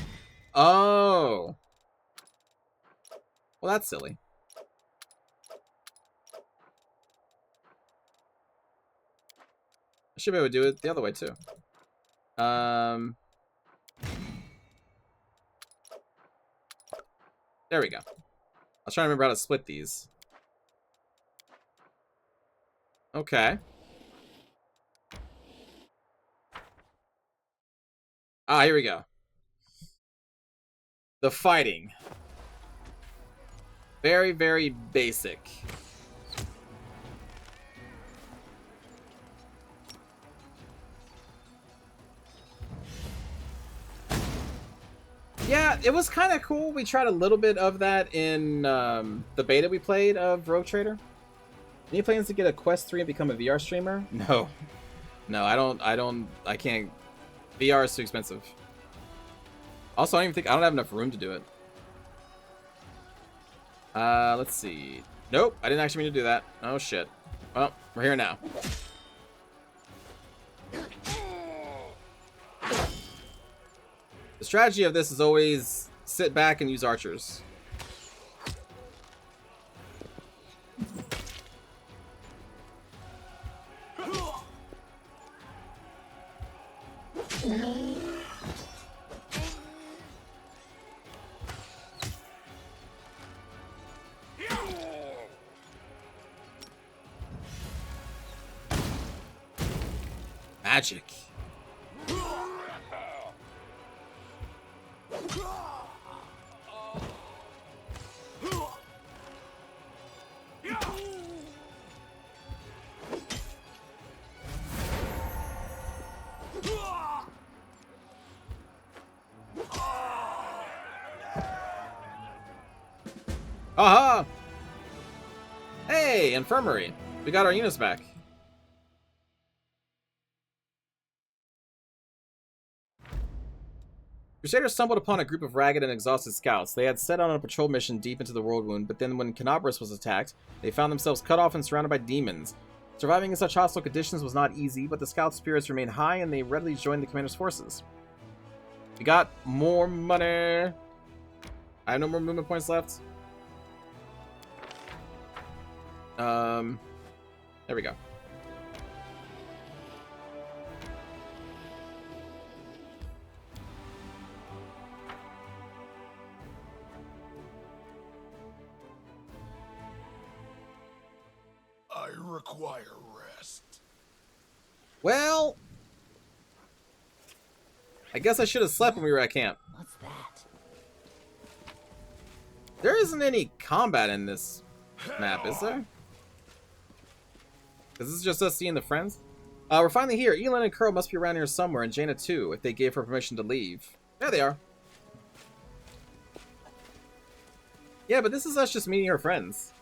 Oh. Well, that's silly. I should be able to do it the other way too. There we go. I was trying to remember how to split these. Okay. Ah, here we go. The fighting. Very, very basic. Yeah, it was kind of cool. We tried a little bit of that in the beta we played of Rogue Trader. Any plans to get a Quest 3 and become a VR streamer? No. No, I can't. VR is too expensive. Also, I don't have enough room to do it. Let's see. Nope, I didn't actually mean to do that. Oh shit. Well, we're here now. The strategy of this is always sit back and use archers. Magic. Aha! Hey, infirmary. We got our units back. Crusaders stumbled upon a group of ragged and exhausted scouts. They had set out on a patrol mission deep into the world wound, but then when Canobris was attacked, they found themselves cut off and surrounded by demons. Surviving in such hostile conditions was not easy, but the scouts' spirits remained high and they readily joined the commander's forces. We got more money. I have no more movement points left. There we go. I require rest. Well, I guess I should have slept when we were at camp. What's that? There isn't any combat in this map, is there? Because this is just us seeing the friends. We're finally here. Elin and Curl must be around here somewhere, and Jaina too, if they gave her permission to leave. There they are. Yeah, but this is us just meeting her friends.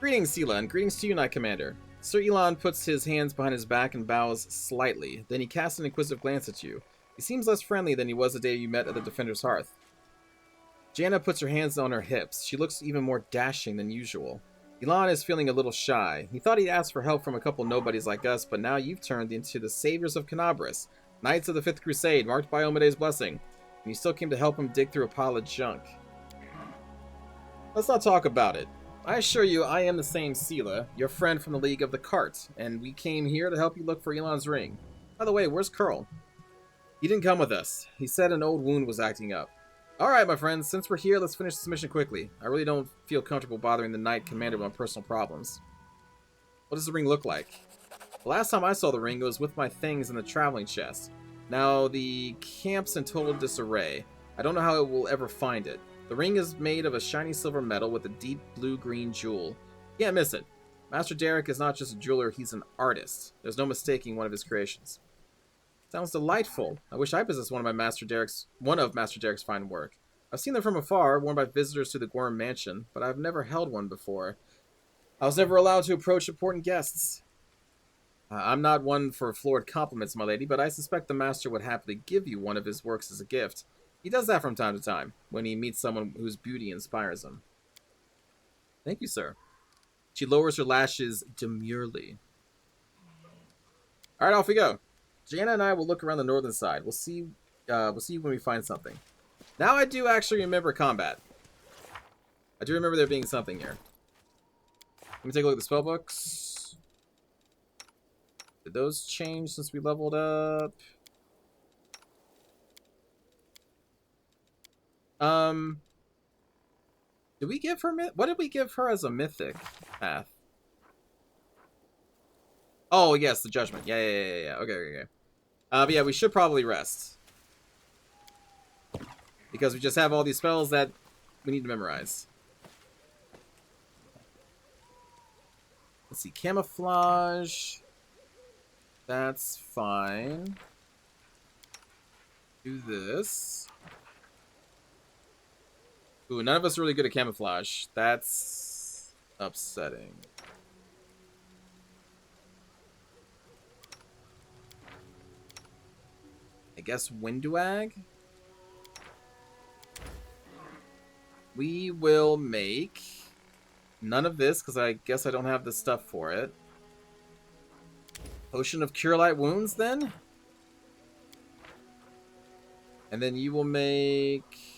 Greetings, Sela, and greetings to you, Knight Commander. Sir Elon puts his hands behind his back and bows slightly. Then he casts an inquisitive glance at you. He seems less friendly than he was the day you met at the Defender's Hearth. Jaina puts her hands on her hips. She looks even more dashing than usual. Elon is feeling a little shy. He thought he'd ask for help from a couple nobodies like us, but now you've turned into the saviors of Canobris, Knights of the Fifth Crusade, marked by Omede's blessing, and you still came to help him dig through a pile of junk. Let's not talk about it. I assure you, I am the same Sela, your friend from the League of the Cart, and we came here to help you look for Elon's ring. By the way, where's Curl? He didn't come with us. He said an old wound was acting up. Alright, my friends, since we're here, let's finish this mission quickly. I really don't feel comfortable bothering the Knight Commander with my personal problems. What does the ring look like? The last time I saw the ring, it was with my things in the traveling chest. Now, the camp's in total disarray. I don't know how it will ever find it. The ring is made of a shiny silver metal with a deep blue-green jewel. Can't miss it. Master Derek is not just a jeweler, he's an artist. There's no mistaking one of his creations. Sounds delightful. I wish I possessed one of Master Derek's fine work. I've seen them from afar, worn by visitors to the Gorm Mansion, but I've never held one before. I was never allowed to approach important guests. I'm not one for florid compliments, my lady, but I suspect the Master would happily give you one of his works as a gift. He does that from time to time, when he meets someone whose beauty inspires him. Thank you, sir. She lowers her lashes demurely. Alright, off we go. Jaina and I will look around the northern side. We'll see when we find something. Now I do actually remember combat. I do remember there being something here. Let me take a look at the spellbooks. Did those change since we leveled up? Did we give her what did we give her as a mythic path? Oh yes, the judgment. Yeah. Okay. But yeah, we should probably rest. Because we just have all these spells that we need to memorize. Let's see, camouflage. That's fine. Do this. Ooh, none of us are really good at camouflage. That's upsetting. I guess Winduag. We will make none of this, because I guess I don't have the stuff for it. Potion of Cure Light Wounds, then? And then you will make...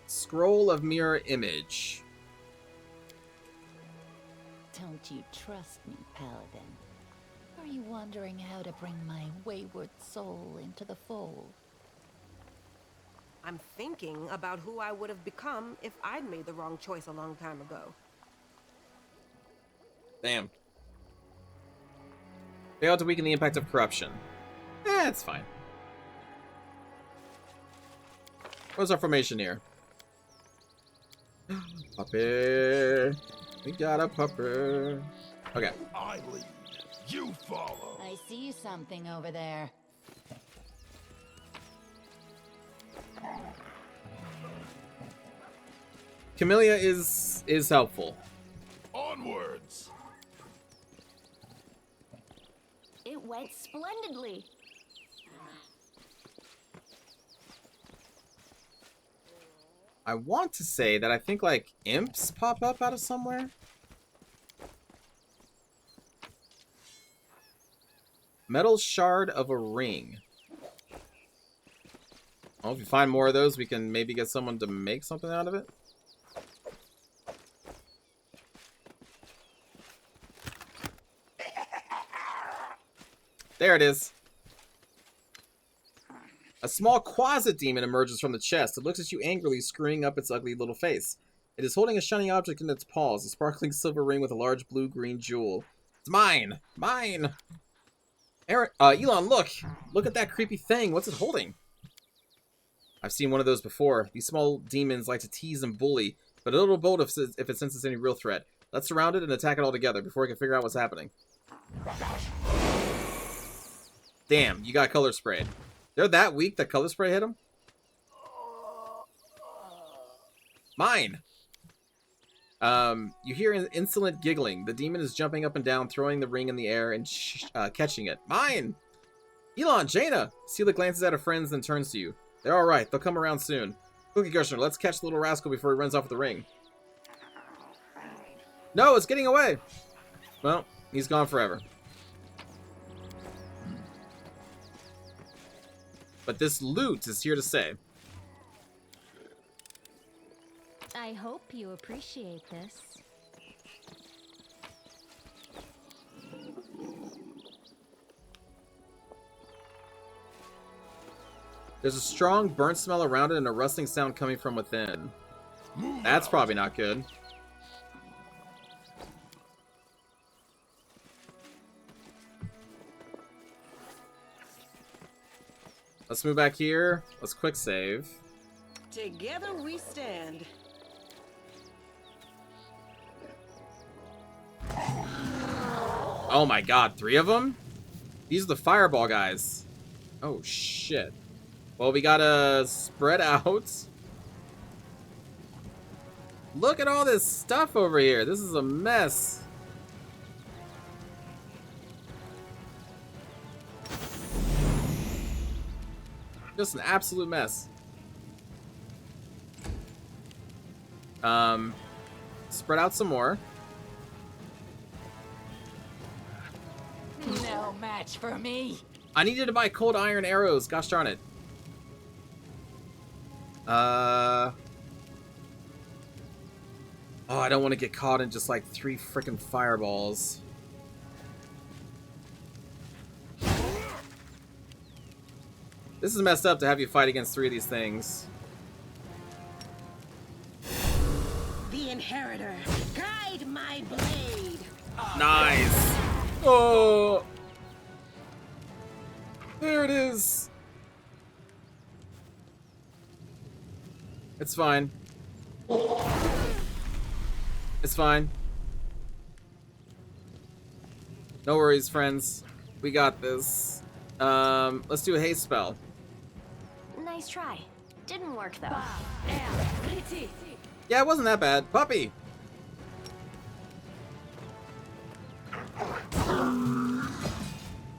Scroll of Mirror Image. Don't you trust me, Paladin? Are you wondering how to bring my wayward soul into the fold? I'm thinking about who I would have become if I'd made the wrong choice a long time ago. Damn. Failed to weaken the impact of corruption. It's fine. What's our formation here? Puppy. We got a puppy. Okay. I lead. You follow. I see something over there. Camellia is helpful. Onwards. It went splendidly. I want to say that I think, like, imps pop up out of somewhere. Metal shard of a ring. Well, if you find more of those, we can maybe get someone to make something out of it. There it is. A small quasit demon emerges from the chest. It looks at you angrily, screwing up its ugly little face. It is holding a shiny object in its paws, a sparkling silver ring with a large blue-green jewel. It's mine! Mine! Elon, look! Look at that creepy thing. What's it holding? I've seen one of those before. These small demons like to tease and bully, but a little bold if it senses any real threat. Let's surround it and attack it all together before we can figure out what's happening. Damn, you got color sprayed. They're that weak that color spray hit them? Mine! You hear an insolent giggling. The demon is jumping up and down, throwing the ring in the air and catching it. Mine! Elon, Jaina! Sela glances at her friends, then turns to you. They're alright. They'll come around soon. Cookie Gershner, let's catch the little rascal before he runs off with the ring. No, it's getting away! Well, he's gone forever. But this loot is here to stay. I hope you appreciate this. There's a strong burnt smell around it and a rustling sound coming from within. That's probably not good. Let's move back here. Let's quick save. Together we stand. Oh my god, 3 of them? These are the fireball guys. Oh shit. Well, we gotta spread out. Look at all this stuff over here. This is a mess. Just an absolute mess. Spread out some more. No match for me. I needed to buy cold iron arrows. Gosh darn it. Oh, I don't want to get caught in just like 3 freaking fireballs. This is messed up to have you fight against 3 of these things. The Inheritor, guide my blade. Nice. Oh. There it is. It's fine. It's fine. No worries, friends. We got this. Let's do a haste spell. Nice try. Didn't work though. Yeah, it wasn't that bad. Puppy!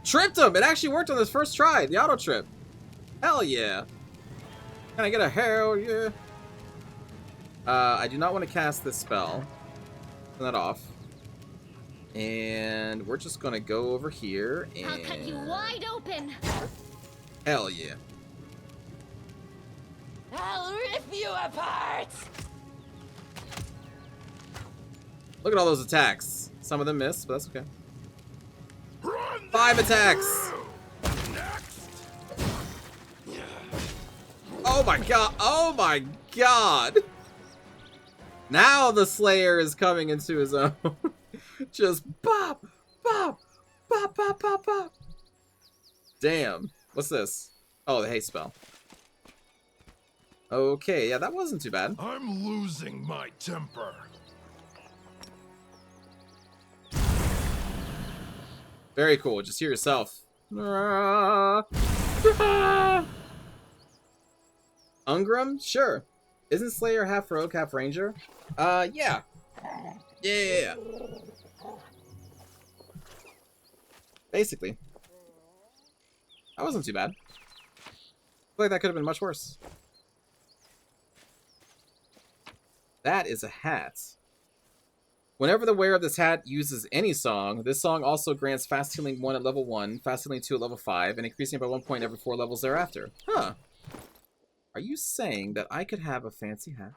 Tripped him! It actually worked on this first try, the auto trip. Hell yeah. Can I get a hell yeah? I do not want to cast this spell. Turn that off. And we're just gonna go over here and... I'll cut you wide open. Hell yeah. I'll rip you apart. Look at all those attacks. Some of them missed, but that's okay. 5 attacks! Oh my god! Oh my god! Now the Slayer is coming into his own. Just bop, bop, bop, bop, bop, bop. Damn. What's this? Oh, the haste spell. Okay, yeah, that wasn't too bad. I'm losing my temper. Very cool. Just hear yourself. Ungram? Sure. Isn't Slayer half rogue, half ranger? Yeah. Yeah. Basically. That wasn't too bad. I feel like that could have been much worse. That is a hat. Whenever the wearer of this hat uses any song, this song also grants fast healing 1 at level 1, fast healing 2 at level 5, and increasing by 1 point every 4 levels thereafter. Huh. Are you saying that I could have a fancy hat?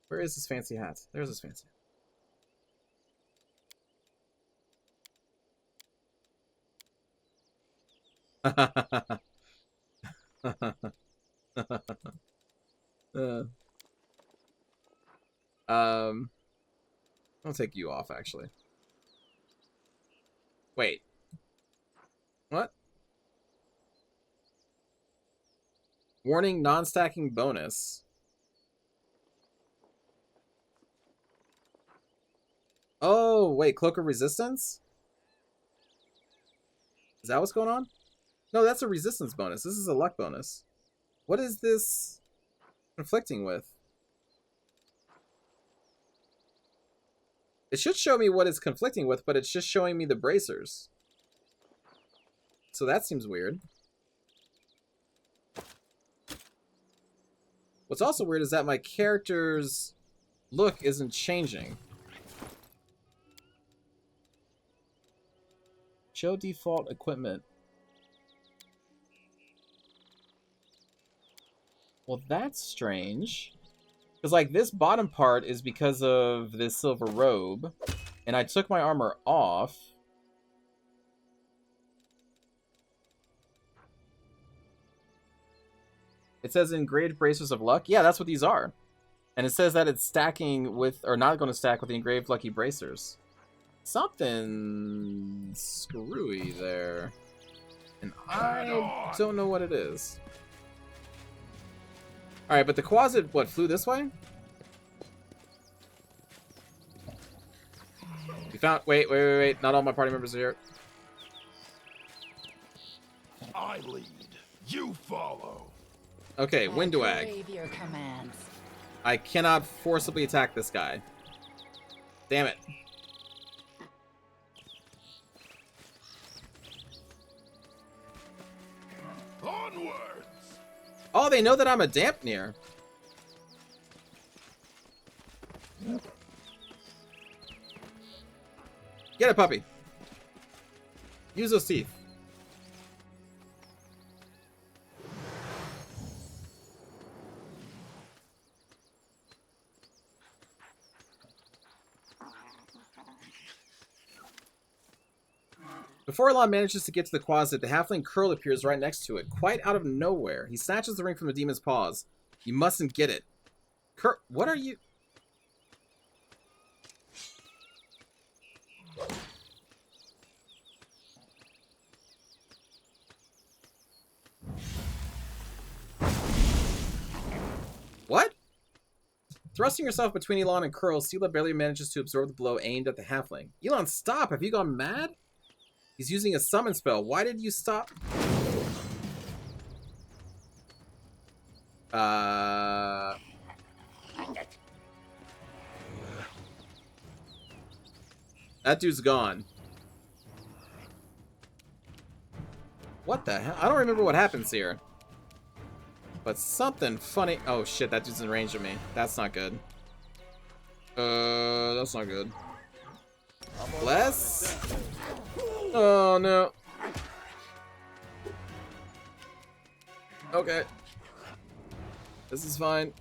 Where is this fancy hat? There's this fancy hat. I'll take you off, actually. Wait. What? Warning, non-stacking bonus. Oh, wait, Cloak of Resistance? Is that what's going on? No, that's a resistance bonus. This is a luck bonus. What is this conflicting with? It should show me what it's conflicting with, but it's just showing me the bracers. So that seems weird. What's also weird is that my character's look isn't changing. Show default equipment. Well, that's strange. Because, like, this bottom part is because of this silver robe. And I took my armor off. It says engraved bracers of luck. Yeah, that's what these are. And it says that it's stacking with, or not going to stack with the engraved lucky bracers. Something screwy there. And I don't know what it is. Alright, but the Quasit, what, flew this way? We found... Wait. Not all my party members are here. I lead. You follow. Okay, Windwag. Your commands. I cannot forcibly attack this guy. Damn it. Onwards. Oh, they know that I'm a Dampnir. Get it, puppy. Use those teeth. Before Elon manages to get to the Quasit, the halfling Curl appears right next to it, quite out of nowhere. He snatches the ring from the demon's paws. You mustn't get it. What are you... What? Thrusting yourself between Elon and Curl, Sela barely manages to absorb the blow aimed at the halfling. Elon, stop! Have you gone mad? He's using a summon spell. Why did you stop? That dude's gone. What the hell? I don't remember what happens here. But something funny. Oh shit, that dude's in range of me. That's not good. That's not good. Bless? Oh no. Okay. This is fine.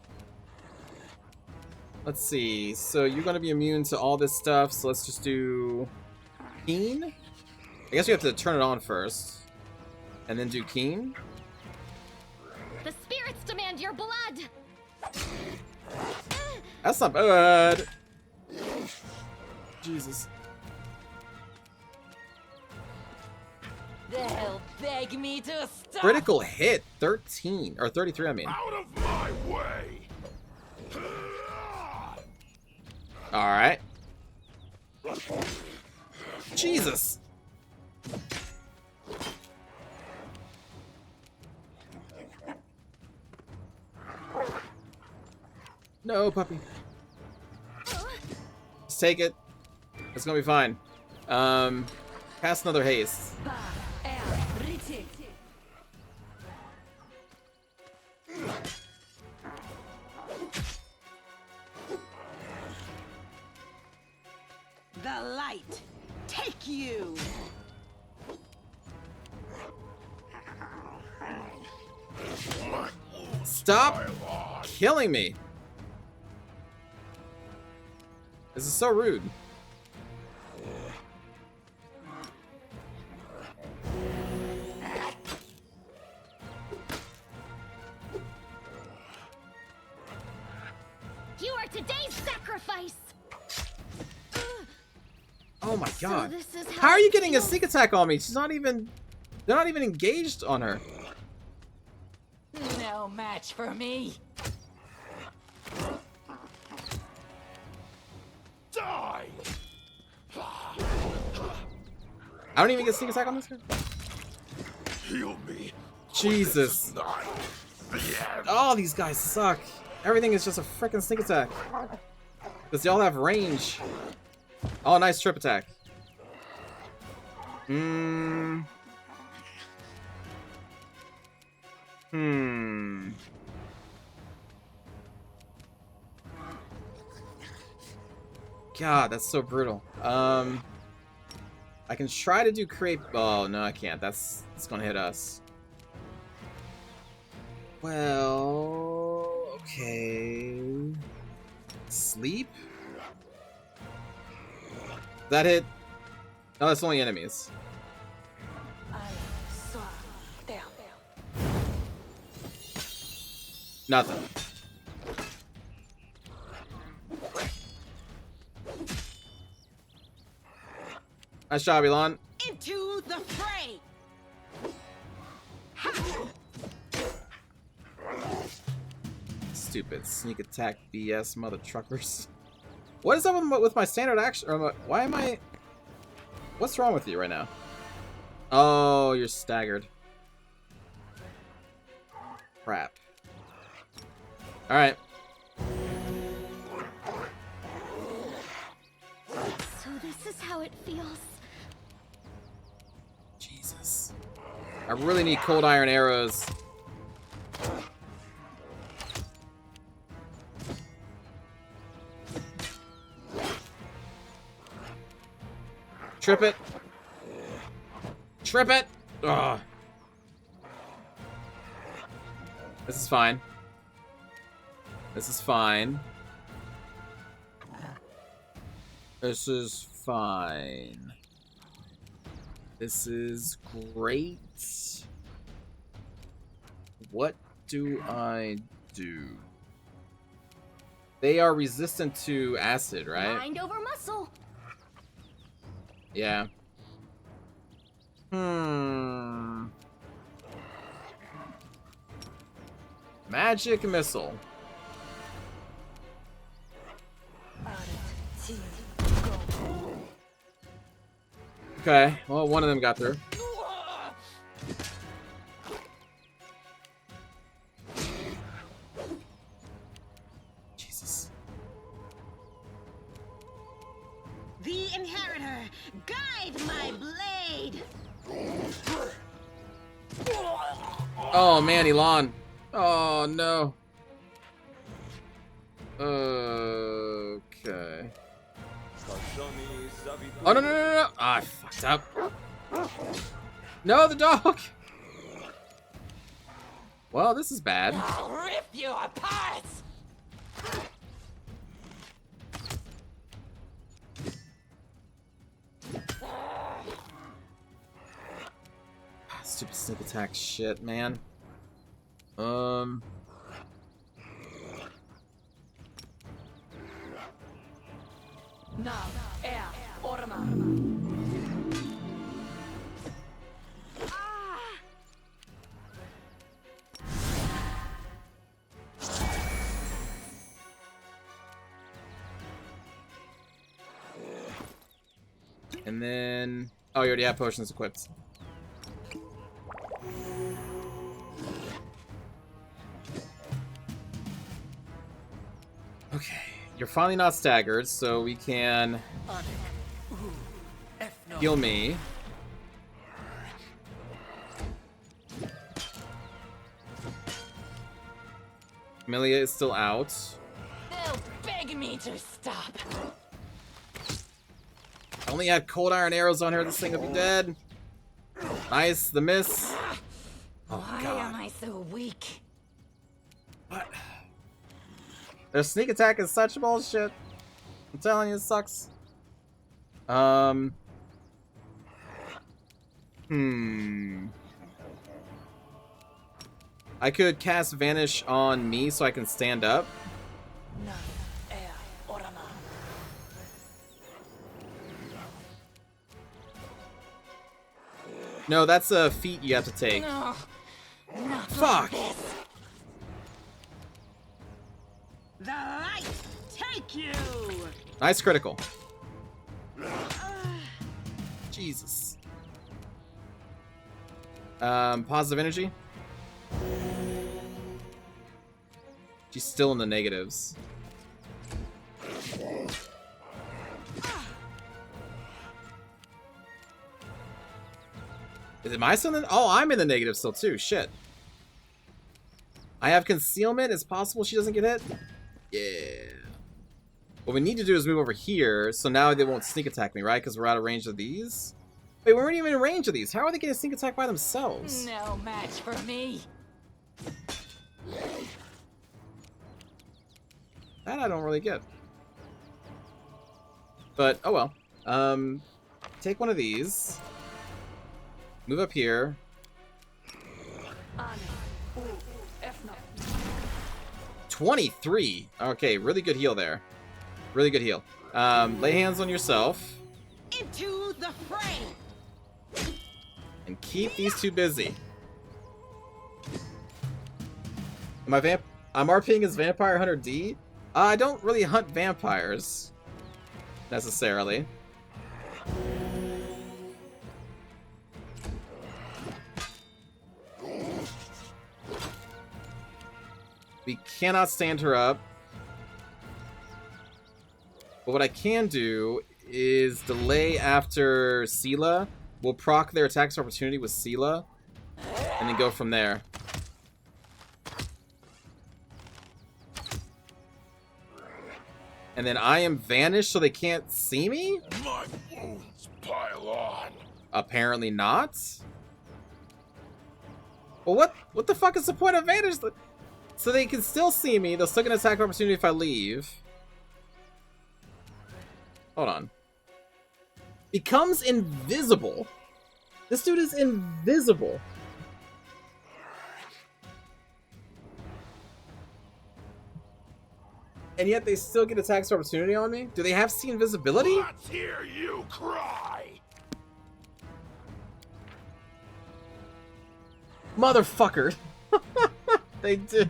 Let's see. So you're gonna be immune to all this stuff, so let's just do Keen? I guess we have to turn it on first. And then do Keen? The spirits demand your blood! That's not bad. Jesus. They'll beg me to stop. Critical hit, 13 or 33. I mean. Out of my way. All right. Jesus. No, puppy. Just take it. It's gonna be fine. Pass another haste. The light, take you. Stop killing me. This is so rude. You are today's sacrifice! Oh my god. So this is how are you getting a sneak attack on me? She's not even... They're not even engaged on her. No match for me. Die! I don't even get a sneak attack on this guy? Heal me. Jesus. Oh, these guys suck. Everything is just a freaking sneak attack. Because they all have range. Oh, nice trip attack. God, that's so brutal. I can try to do create. Oh no, I can't. It's gonna hit us. Well, okay. Sleep. That hit. No, that's only enemies. Nothing. Nice job, Elon. Into the fray. Stupid sneak attack BS mother truckers. What is up with my standard action? Or why am I... What's wrong with you right now? Oh, you're staggered. Crap. Alright. So this is how it feels. Jesus. I really need cold iron arrows. Trip it. Trip it. Ugh. This is fine. This is fine. This is fine. This is great. What do I do? They are resistant to acid, right? Mind over muscle. Yeah. Magic missile. Okay, well, one of them got through. Guide my blade. Oh man, Elon. Oh no. Okay. Oh no no no no no! Ah, I fucked up. No, the dog. Well, this is bad. I'll rip you apart. Stupid sneak attack shit, man. Now, air, orma. And then... Oh, you already have potions equipped. Okay. You're finally not staggered, so we can... heal me. Amelia is still out. They'll beg me to stop. I only had cold iron arrows on her, this thing would be dead. Nice, the miss. Oh, Why God. am I so weak? What? Their sneak attack is such bullshit. I'm telling you, it sucks. I could cast Vanish on me so I can stand up. Now, air, orma. No, that's a feat you have to take. No, not Fuck! like this. The light take you. Nice critical. Jesus. Positive energy. She's still in the negatives. Is it my still in the... Oh, I'm in the negative still too. Shit. I have concealment. It's possible she doesn't get hit. Yeah. What we need to do is move over here, so now they won't sneak attack me, right? Because we're out of range of these. Wait, we weren't even in range of these. How are they getting sneak attack by themselves? No match for me. That I don't really get. But, oh well. Take one of these. Move up here. 23. Okay, really good heal there. Really good heal. Lay hands on yourself. Into the fray. And keep these two busy. Am I'm RPing as Vampire Hunter D? I don't really hunt vampires. Necessarily. We cannot stand her up. But what I can do is delay after Sela. We'll proc their attacks of opportunity with Sela. And then go from there. And then I am vanished so they can't see me? My wounds pile on. Apparently not. Well, what the fuck is the point of vanish? So they can still see me. They'll still get an attack of opportunity if I leave. Hold on. Becomes invisible. This dude is invisible. And yet they still get attacks of opportunity on me? Do they have see invisibility? Let's hear you cry. Motherfucker. They do.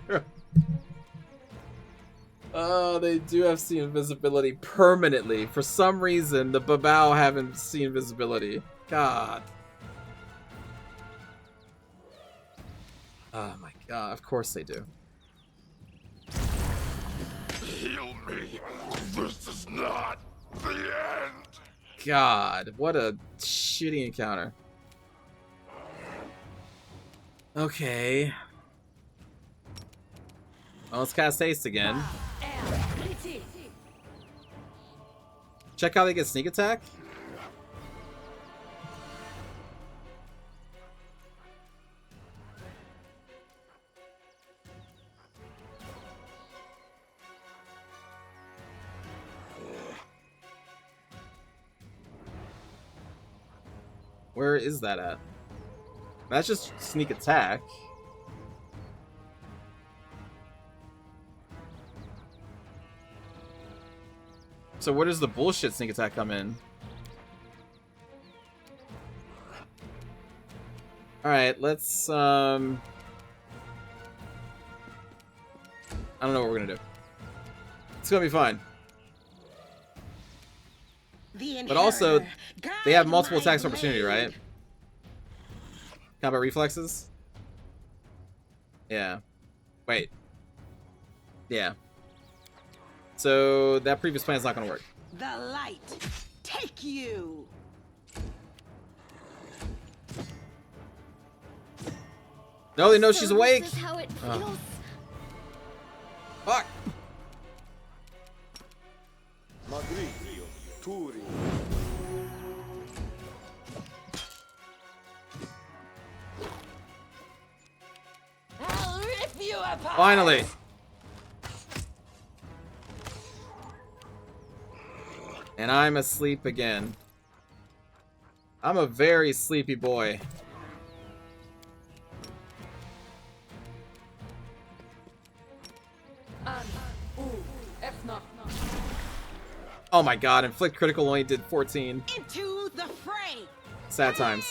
Oh, they do have see invisibility permanently. For some reason, the Babao haven't see invisibility. God. Oh my god, of course they do. Heal me. This is not the end. God, what a shitty encounter. Okay. Well, let's cast haste again. Check how they get sneak attack. Where is that at? That's just sneak attack. So where does the bullshit sneak attack come in? Alright, let's I don't know what we're gonna do. It's gonna be fine. But also, they have multiple attacks of opportunity, right? Combat reflexes? Yeah. Wait. Yeah. So that previous plan is not going to work. The light, take you. No, they know she's awake. This is how it feels. Fuck. I'll rip you apart. Finally. And I'm asleep again. I'm a very sleepy boy. Oh my god, inflict critical only did 14. Into the fray. Sad times.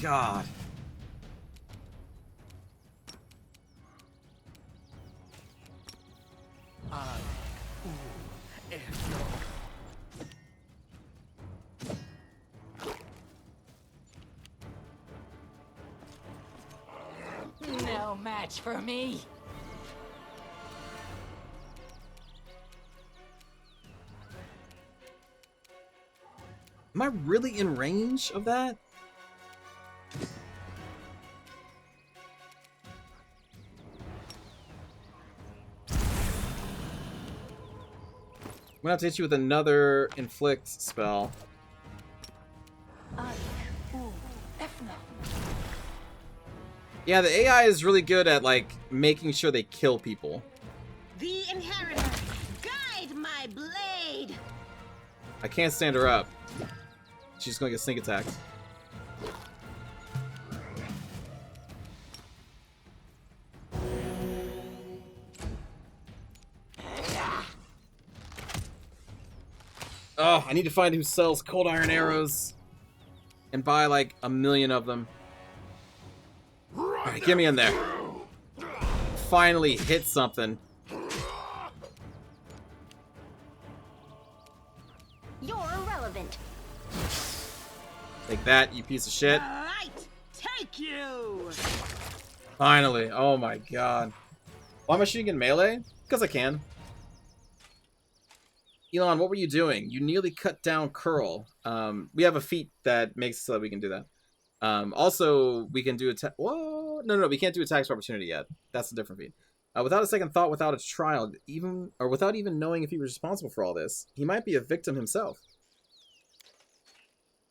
God. No match for me. Am I really in range of that? I'm gonna have to hit you with another inflict spell. Yeah, the AI is really good at, like, making sure they kill people. The inheritor, guide my blade. I can't stand her up. She's gonna get sneak attacked. Oh, I need to find who sells cold iron arrows and buy like 1,000,000 of them. Alright, get me in there. Finally hit something. You're irrelevant. Take that, you piece of shit. The light, take you. Finally. Oh my god. Why am I shooting in melee? Because I can. Elon, what were you doing? You nearly cut down Curl. We have a feat that makes so that we can do that. Also, we can do attack. Whoa! No, we can't do attacks of opportunity yet. That's a different feat. Without a second thought, without a trial, without even knowing if he was responsible for all this, he might be a victim himself.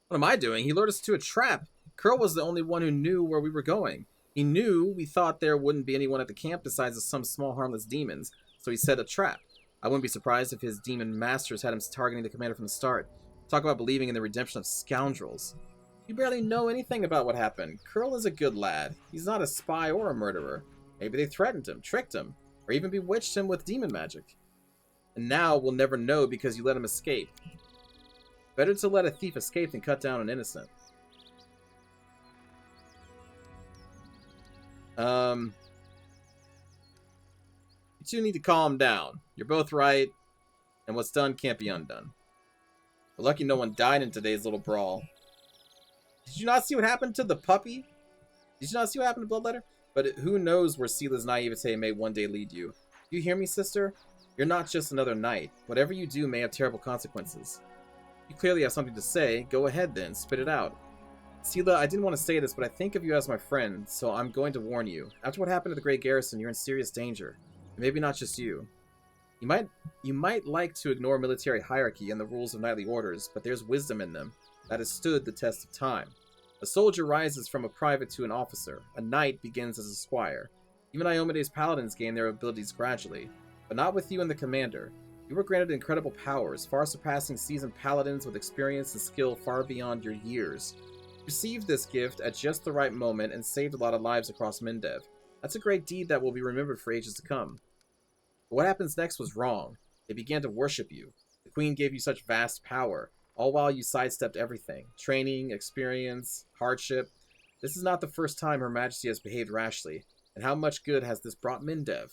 What am I doing? He lured us to a trap. Curl was the only one who knew where we were going. He knew we thought there wouldn't be anyone at the camp besides some small harmless demons, so he set a trap. I wouldn't be surprised if his demon masters had him targeting the commander from the start. Talk about believing in the redemption of scoundrels. You barely know anything about what happened. Curl is a good lad. He's not a spy or a murderer. Maybe they threatened him, tricked him, or even bewitched him with demon magic. And now we'll never know because you let him escape. Better to let a thief escape than cut down an innocent. You two need to calm down. You're both right, and what's done can't be undone. We're lucky no one died in today's little brawl. Did you not see what happened to the puppy? Did you not see what happened to Bloodletter? But who knows where Sila's naivete may one day lead you. You hear me, sister? You're not just another knight. Whatever you do may have terrible consequences. You clearly have something to say. Go ahead then, spit it out. Sila, I didn't want to say this, but I think of you as my friend, so I'm going to warn you. After what happened to the Great Garrison, you're in serious danger. And maybe not just you. You might like to ignore military hierarchy and the rules of knightly orders, but there's wisdom in them that has stood the test of time. A soldier rises from a private to an officer. A knight begins as a squire. Even Iomede's paladins gain their abilities gradually, but not with you and the commander. You were granted incredible powers, far surpassing seasoned paladins with experience and skill far beyond your years. You received this gift at just the right moment and saved a lot of lives across Mindev. That's a great deed that will be remembered for ages to come. But what happens next was wrong. They began to worship you. The queen gave you such vast power, all while you sidestepped everything. Training, experience, hardship. This is not the first time Her Majesty has behaved rashly, and how much good has this brought Mindev?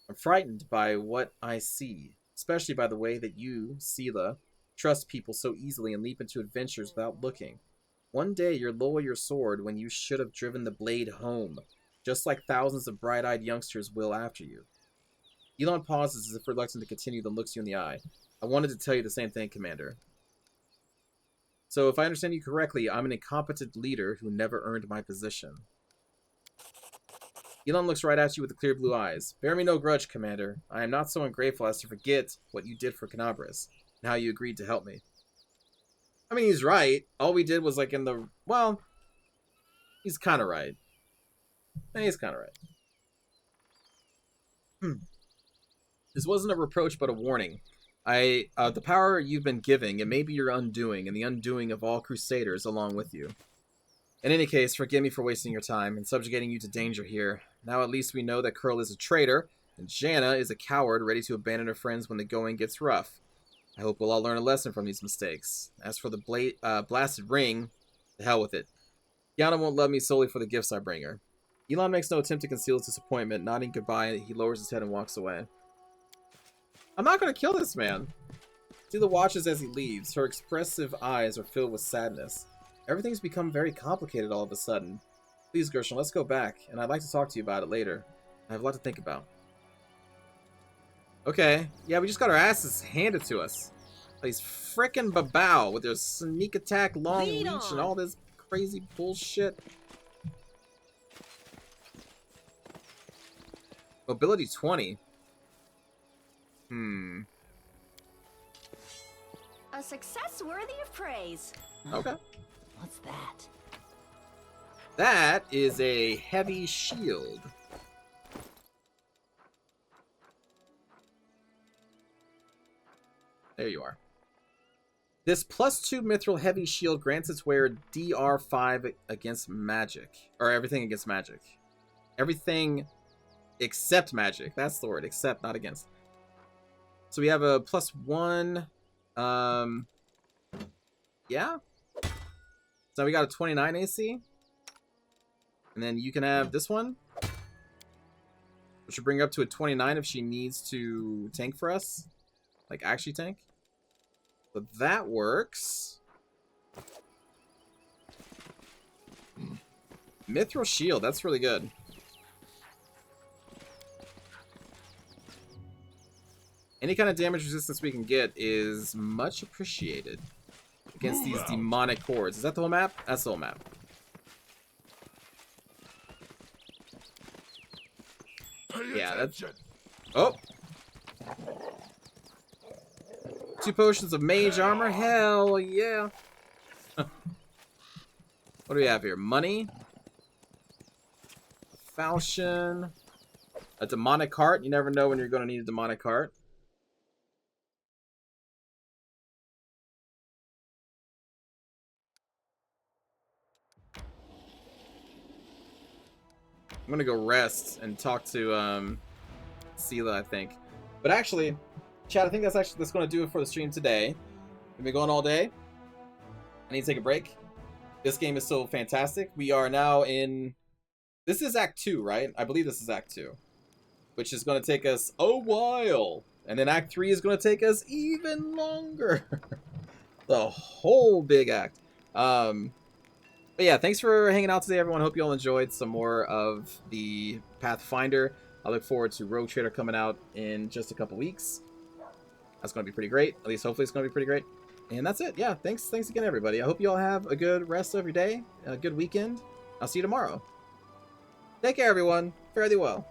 I'm frightened by what I see, especially by the way that you, Sila, trust people so easily and leap into adventures without looking. One day you'll lower your sword when you should have driven the blade home, just like thousands of bright-eyed youngsters will after you. Elon pauses as if reluctant to continue, then looks you in the eye. I wanted to tell you the same thing, Commander. So if I understand you correctly, I'm an incompetent leader who never earned my position. Elon looks right at you with the clear blue eyes. Bear me no grudge, Commander. I am not so ungrateful as to forget what you did for Canabras, and how you agreed to help me. I mean, he's right. All we did was like in the... Well, he's kind of right. He's kind of right. This wasn't a reproach, but a warning. The power you've been giving, it may be your undoing, and the undoing of all Crusaders along with you. In any case, forgive me for wasting your time and subjugating you to danger here. Now at least we know that Curl is a traitor, and Janna is a coward ready to abandon her friends when the going gets rough. I hope we'll all learn a lesson from these mistakes. As for the blasted ring, to hell with it. Yana won't love me solely for the gifts I bring her. Elon makes no attempt to conceal his disappointment. Nodding goodbye, he lowers his head and walks away. I'm not going to kill this man. Sila watches as he leaves. Her expressive eyes are filled with sadness. Everything's become very complicated all of a sudden. Please, Gershon, let's go back, and I'd like to talk to you about it later. I have a lot to think about. Okay. Yeah, we just got our asses handed to us. These frickin' Babao with their sneak attack, long reach, and all this crazy bullshit. Mobility 20. A success worthy of praise. Okay. What's that? That is a heavy shield. There you are. This +2 mithril heavy shield grants its wearer DR5 against magic. Or everything against magic. Everything except magic. That's the word. Except, not against. So we have a +1. Yeah. So we got a 29 AC. And then you can have this one, which will bring her up to a 29 if she needs to tank for us. Like, actually tank. So that works. Mithril shield, that's really good. Any kind of damage resistance we can get is much appreciated against these demonic hordes. Is that the whole map? That's the whole map. Yeah, that's... Oh! 2 potions of mage armor? Hell yeah! What do we have here? Money? Falchion? A demonic heart? You never know when you're going to need a demonic heart. I'm gonna go rest and talk to Sila, I think. But actually, chat, I think that's gonna do it for the stream today. We've been going all day. I need to take a break. This game is so fantastic. We are now in... This is Act 2, right? I believe this is Act 2. Which is gonna take us a while. And then Act 3 is gonna take us even longer. The whole big act. But yeah, thanks for hanging out today, everyone. Hope you all enjoyed some more of the Pathfinder. I look forward to Rogue Trader coming out in just a couple weeks. That's going to be pretty great. At least hopefully it's going to be pretty great. And that's it. Yeah, thanks again, everybody. I hope you all have a good rest of your day, a good weekend. I'll see you tomorrow. Take care, everyone. Fare thee well.